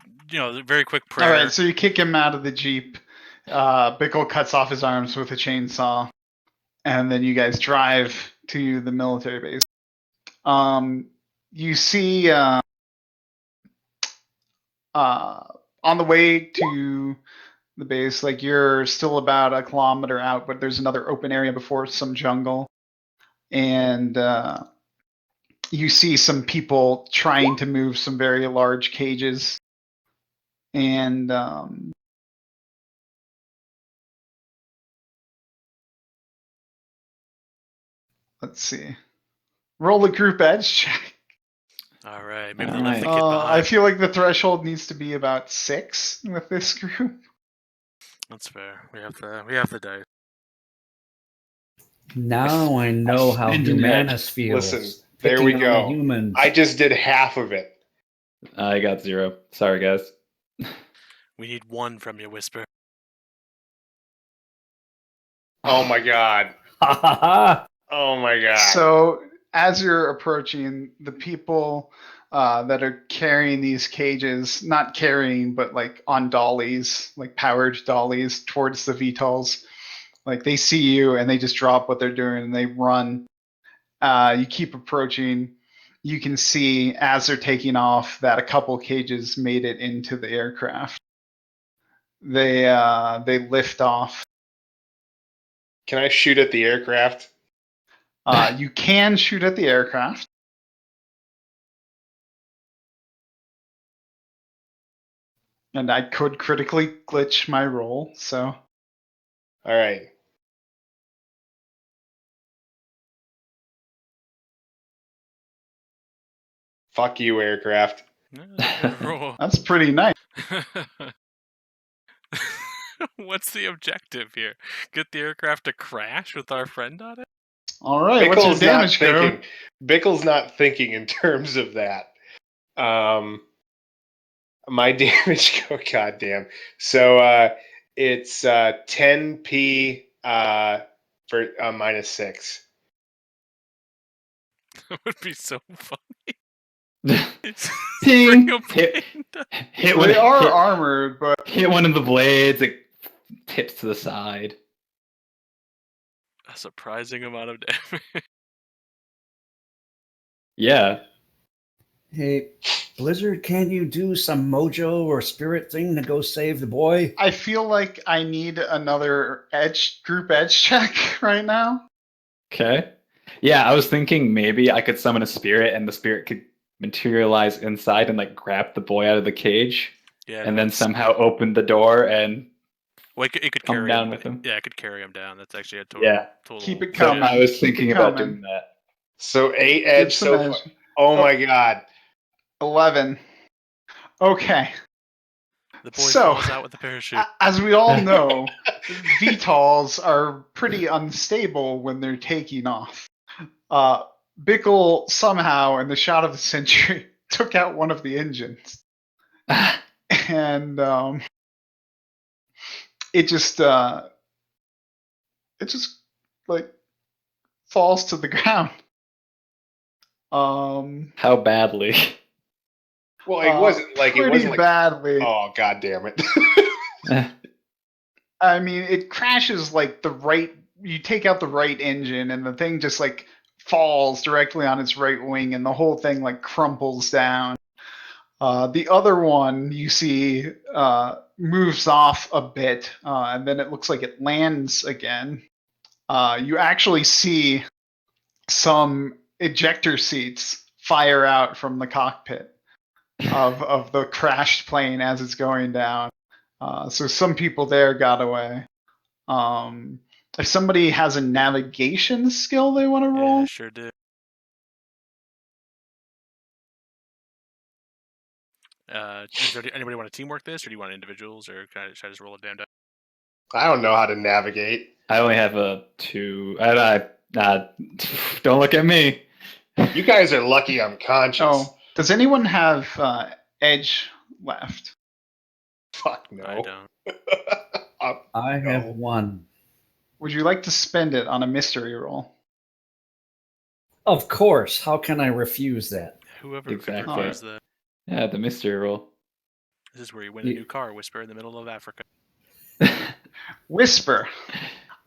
Very quick prayer. All right, so you kick him out of the Jeep. Bickle cuts off his arms with a chainsaw, and then you guys drive to the military base. You see on the way to the base, like you're still about a kilometer out, but there's another open area before some jungle, and you see some people trying to move some very large cages, and let's see. Roll a group edge check. All right, maybe All they left the right. kid I behind. feel like the threshold needs to be about 6 with this group. That's fair. We have the dice. Now I know how Spend an Humanus feels. Listen, there we picking on the go. humans. I just did half of it. I got 0. Sorry, guys. We need 1 from you, Whisper. Oh my god. Ha ha ha! Oh my god. So as you're approaching, the people that are carrying these cages, not carrying, but like on dollies, like powered dollies towards the VTOLs, like they see you and they just drop what they're doing and they run. You keep approaching. You can see as they're taking off that a couple cages made it into the aircraft. They lift off. Can I shoot at the aircraft? You can shoot at the aircraft. And I could critically glitch my roll, so All right. Fuck you, aircraft. Roll. that's pretty nice. What's the objective here? Get the aircraft to crash with our friend on it? All right, what's your Bickle's not damage go? thinking. Bickle's not thinking in terms of that. My damage go. Goddamn. So it's 10p for -6. That would be so funny. Ding! Bring a Hit, plane down. hit one. They are hit, armored, but hit one of the blades. It tips to the side. A surprising amount of damage. Yeah. Hey, Blizzard, can you do some mojo or spirit thing to go save the boy? I feel like I need another group edge check right now. Okay. Yeah, I was thinking maybe I could summon a spirit and the spirit could materialize inside and like grab the boy out of the cage Yeah, and then somehow open the door and well, it could come carry down him. with him. Yeah, it could carry him down. That's actually a total. Yeah. total Keep it So coming. I was Keep thinking it about coming. doing that. So 8 Give edge some so edge. far. Oh my god. 11. Okay. The boy So, falls out with the parachute. as we all know, VTOLs are pretty unstable when they're taking off. Bickle somehow, in the shot of the century, took out one of the engines, and it just like falls to the ground. How badly? Well, it wasn't like it pretty wasn't like. badly. Oh god damn it. I mean, it crashes like the right. You take out the right engine, and the thing just like falls directly on its right wing, and the whole thing like crumples down. The other one you see moves off a bit, and then it looks like it lands again. You actually see some ejector seats fire out from the cockpit of the crashed plane as it's going down. So some people there got away. If somebody has a navigation skill they want to roll, Yeah, sure do. Anybody want to teamwork this, or do you want individuals, or should I just roll a damn die? I don't know how to navigate. I only have a 2. Don't look at me. You guys are lucky I'm conscious. oh, does anyone have edge left? Fuck no. I don't. I have No. 1. Would you like to spend it on a mystery roll? Of course. How can I refuse that? Whoever Exactly. prefers that. Yeah, the mystery roll. This is where you win a new car, Whisper, in the middle of Africa. Whisper.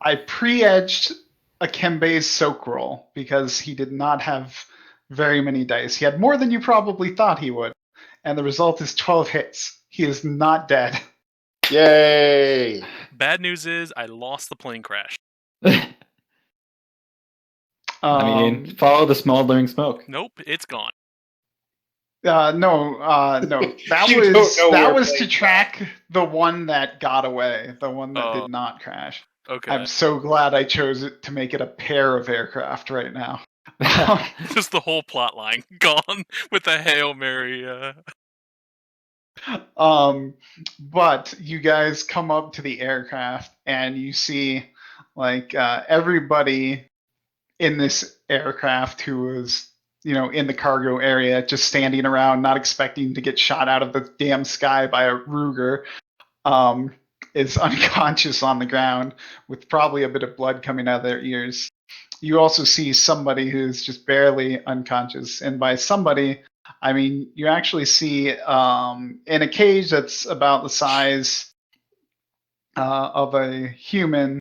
I pre-edged Akembe's soak roll because he did not have very many dice. He had more than you probably thought he would. And the result is 12 hits. He is not dead. Yay! Bad news is I lost the plane crash. I mean, follow the smoldering smoke. Nope, it's gone. No. That You don't know that where was to planes track the one that got away, the one that Oh. did not crash. Okay. I'm so glad I chose it to make it a pair of aircraft right now. Just the whole plot line gone with a Hail Mary. But you guys come up to the aircraft and you see like everybody in this aircraft who was in the cargo area just standing around not expecting to get shot out of the damn sky by a Ruger is unconscious on the ground with probably a bit of blood coming out of their ears. You also see somebody who's just barely unconscious, and by somebody I mean you actually see in a cage that's about the size of a human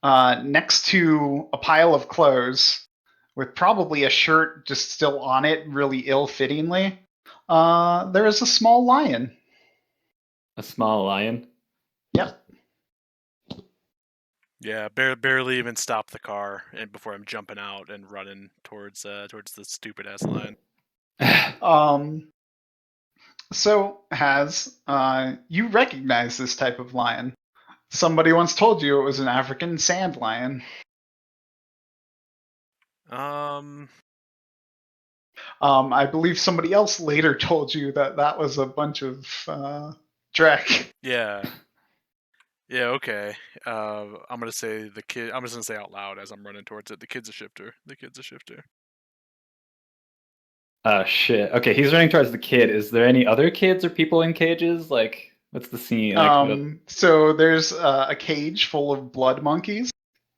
next to a pile of clothes with probably a shirt just still on it really ill-fittingly, there is a small lion. A small lion. Yep. Yeah, barely even stop the car and before I'm jumping out and running towards the stupid ass lion. So you recognize this type of lion? Somebody once told you it was an African sand lion. I believe somebody else later told you that was a bunch of dreck. Yeah. Yeah, okay. I'm gonna say the kid. I'm just gonna say out loud as I'm running towards it. The kid's a shifter. The kid's a shifter. Shit. Okay, he's running towards the kid. Is there any other kids or people in cages? Like, what's the scene? Like, So there's a cage full of blood monkeys,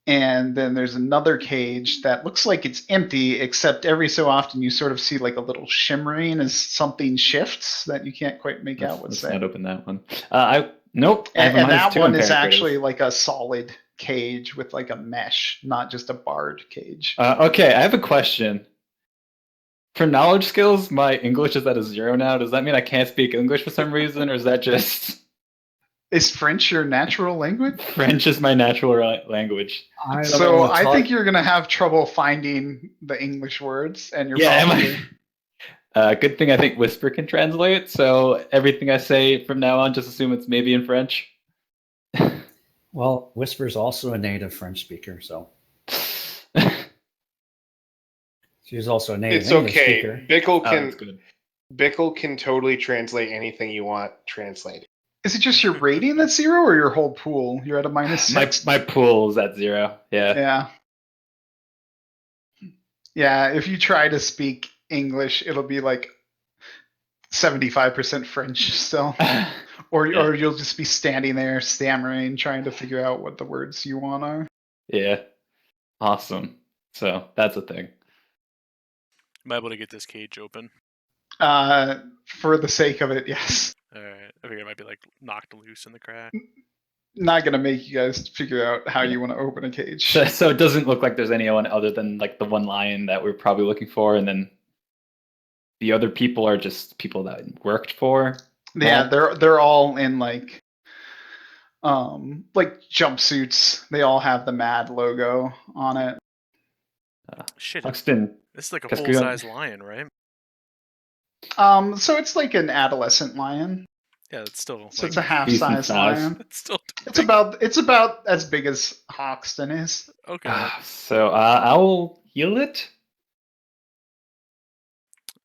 and then there's another cage that looks like it's empty, except every so often you sort of see like a little shimmering as something shifts that you can't quite make out what's let's there. not open that one. Nope. And that -2 one on is paragraphs. actually like a solid cage with like a mesh, not just a barred cage. Okay, I have a question. For knowledge skills, my English is at a 0 now. Does that mean I can't speak English for some reason, or is that just Is French your natural language? French is my natural language? So I think you're gonna have trouble finding the English words, and you're probably. Good thing I think Whisper can translate, so everything I say from now on, just assume it's maybe in French. Well, Whisper's also a native French speaker, so she's also a native It's English okay. speaker. Bickle can totally translate anything you want translated. Is it just your rating that's 0, or your whole pool? You're at a -6. My pool is at 0. Yeah. Yeah. If you try to speak English, it'll be like 75% French still, or you'll just be standing there stammering, trying to figure out what the words you want are. Yeah. Awesome. So that's a thing. Am I able to get this cage open? For the sake of it, yes. All right. I think it might be like knocked loose in the crack. Not gonna make you guys figure out how you want to open a cage. So it doesn't look like there's anyone other than like the one lion that we're probably looking for, and then the other people are just people that worked for. Yeah, they're all in like jumpsuits. They all have the MAD logo on it. Shit. Hoxton. This is like a full-size lion, right? So it's like an adolescent lion. Yeah, it's still. So it's a half-size lion. It's still. It's about as big as Hoxton is. Okay. So I will heal it.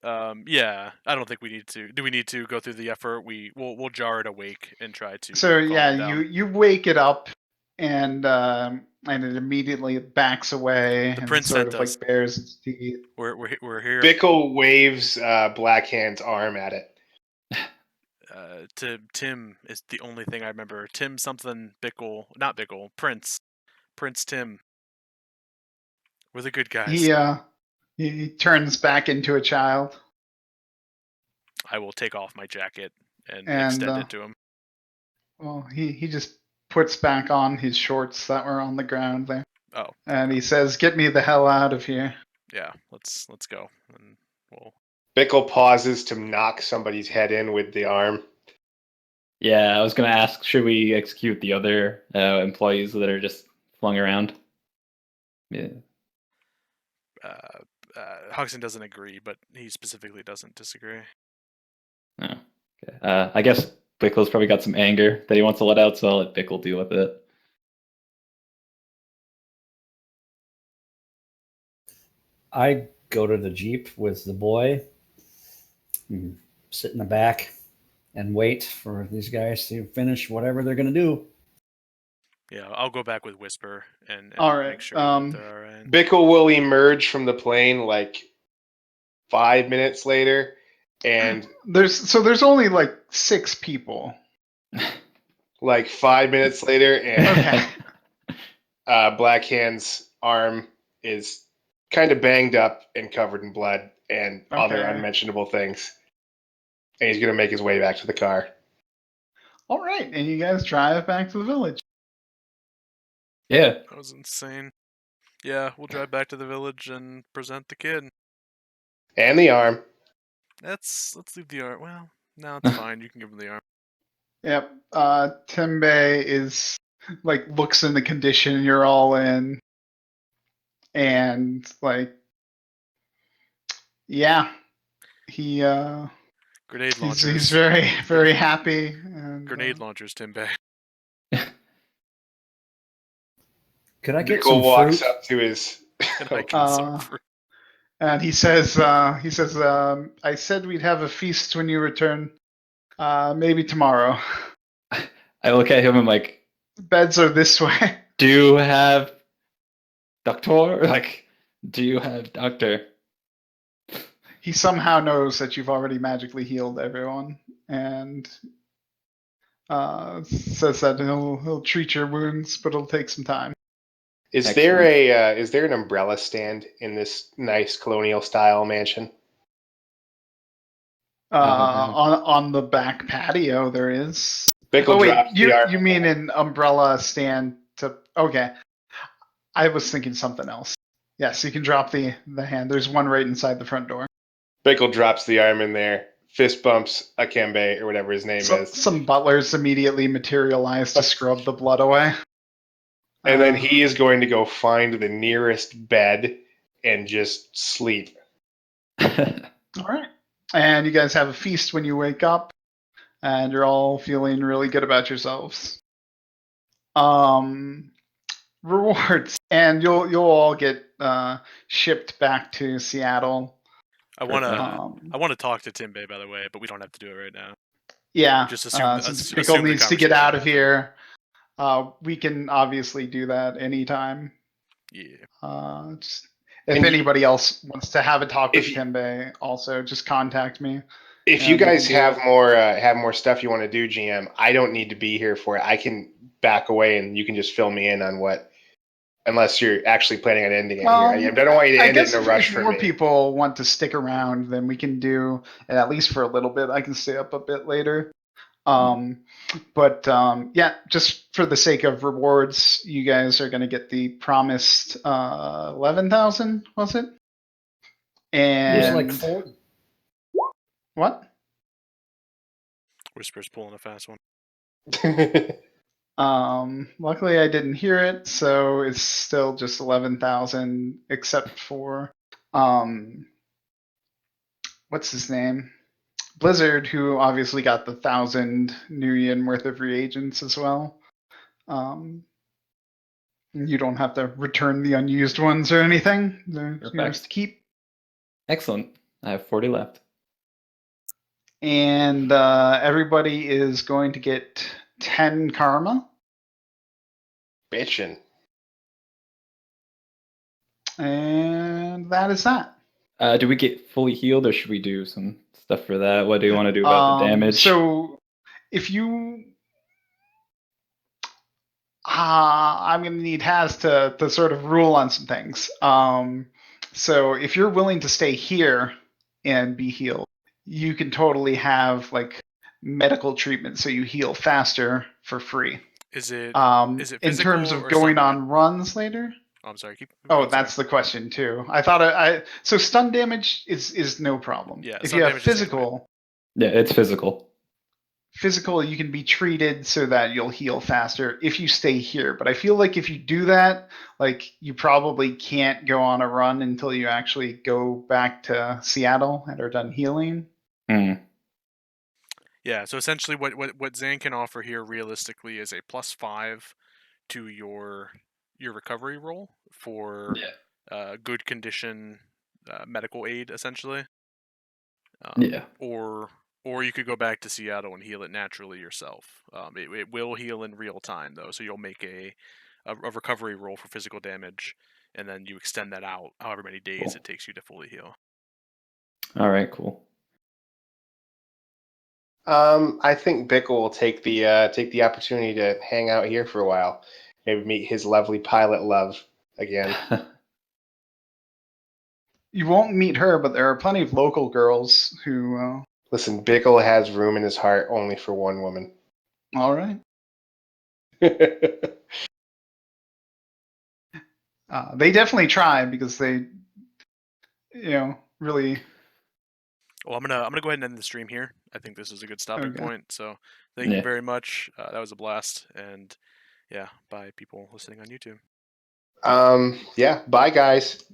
Yeah, I don't think we need to. Do we need to go through the effort? We'll jar it awake and try to. So yeah, you wake it up, and it immediately backs away and prince sort sent of us. like bares its teeth. We're here. Bickle waves Blackhand's arm at it. To Tim is the only thing I remember. Tim something Bickle, not Bickle, Prince Tim. We're the good guys. He turns back into a child. I will take off my jacket and extend it to him. Well, he just puts back on his shorts that were on the ground there. Oh. And he says, "Get me the hell out of here." Yeah, let's go. And we'll. Bickle pauses to knock somebody's head in with the arm. Yeah, I was gonna ask, should we execute the other employees that are just flung around? Yeah. Hoxton doesn't agree, but he specifically doesn't disagree. No. Okay. I guess Bickle's probably got some anger that he wants to let out, so I'll let Bickle deal with it. I go to the Jeep with the boy, and sit in the back, and wait for these guys to finish whatever they're going to do. Yeah, I'll go back with Whisper and All right, make sure that they're all right. Bickle will emerge from the plane like 5 minutes later, and There's only like 6 people. like 5 minutes later, and Okay. Blackhand's arm is kind of banged up and covered in blood and other Okay. unmentionable things. And he's going to make his way back to the car. All right, and you guys drive back to the village. Yeah. That was insane. Yeah, we'll drive back to the village and present the kid. And the arm. Let's leave the arm. Well, no, it's fine. You can give him the arm. Yep. Timbe is like looks in the condition you're all in, and like, yeah, he Grenade launchers. he's very happy. And, Grenade launchers, Timbe. Could I get Bickle some walks fruit? up to his. And I get some fruit. And he says, I said we'd have a feast when you return. Maybe tomorrow. I look at him and like, Beds are this way. do you have doctor? Like, do you have doctor? He somehow knows that you've already magically healed everyone, and says that he'll treat your wounds, but it'll take some time. Is there an umbrella stand in this nice colonial style mansion? On the back patio there is. Bickle drops the arm. You mean an umbrella stand to? Okay, I was thinking something else. Yes, you can drop the hand. There's one right inside the front door. Bickle drops the arm in there, fist bumps Akembe or whatever his name is. Some butlers immediately materialize to scrub the blood away. And then he is going to go find the nearest bed and just sleep. All right. And you guys have a feast when you wake up, and you're all feeling really good about yourselves. Rewards, and you'll all get shipped back to Seattle. I want to talk to Timbe, by the way, but we don't have to do it right now. Yeah, Just assume since assume Bickle the needs to get conversation out of happened. here, we can obviously do that anytime. Yeah. If anybody else wants to have a talk with If you- Timbe, also just contact me. If you guys have more stuff you want to do, GM, I don't need to be here for it. I can back away and you can just fill me in on what, unless you're actually planning on ending it here. I don't want you to end it in a rush if for more me. people want to stick around, then we can do, and at least for a little bit, I can stay up a bit later. Yeah, just for the sake of rewards, you guys are going to get the promised 11,000, was it? And It's like 40. What? Whisper's pulling a fast one. Luckily I didn't hear it, so it's still just 11,000, except for what's his name? Blizzard, who obviously got the 1,000 New Yen worth of reagents as well. You don't have to return the unused ones or anything. They're yours to keep. Excellent. I have 40 left. And everybody is going to get 10 karma. Bitchin'. And that is that. Do we get fully healed, or should we do some stuff for that? What do you want to do about the damage? So, if you, I'm going to need Haz to sort of rule on some things. So, if you're willing to stay here and be healed, you can totally have like medical treatment, so you heal faster for free. Is it in terms of or going stun on runs later? Oh, I'm sorry. That's the question too. I thought so stun damage is no problem. Yeah, if stun you have damage is physical, Yeah, it's physical. physical, you can be treated so that you'll heal faster if you stay here. But I feel like if you do that, like you probably can't go on a run until you actually go back to Seattle and are done healing. Hmm. Yeah, so essentially what Zan can offer here realistically is a +5 to your recovery roll for good condition medical aid, essentially. Yeah. Or you could go back to Seattle and heal it naturally yourself. It will heal in real time though, so you'll make a recovery roll for physical damage, and then you extend that out however many days Cool. it takes you to fully heal. All right, cool. I think Bickle will take the opportunity to hang out here for a while. Maybe meet his lovely pilot love again. You won't meet her, but there are plenty of local girls who. Listen, Bickle has room in his heart only for one woman. All right. They definitely try because they, really. Well, I'm gonna go ahead and end the stream here. I think this is a good stopping Okay. point. So thank you Yeah. very much. That was a blast, and yeah, bye people listening on YouTube. Yeah, bye guys.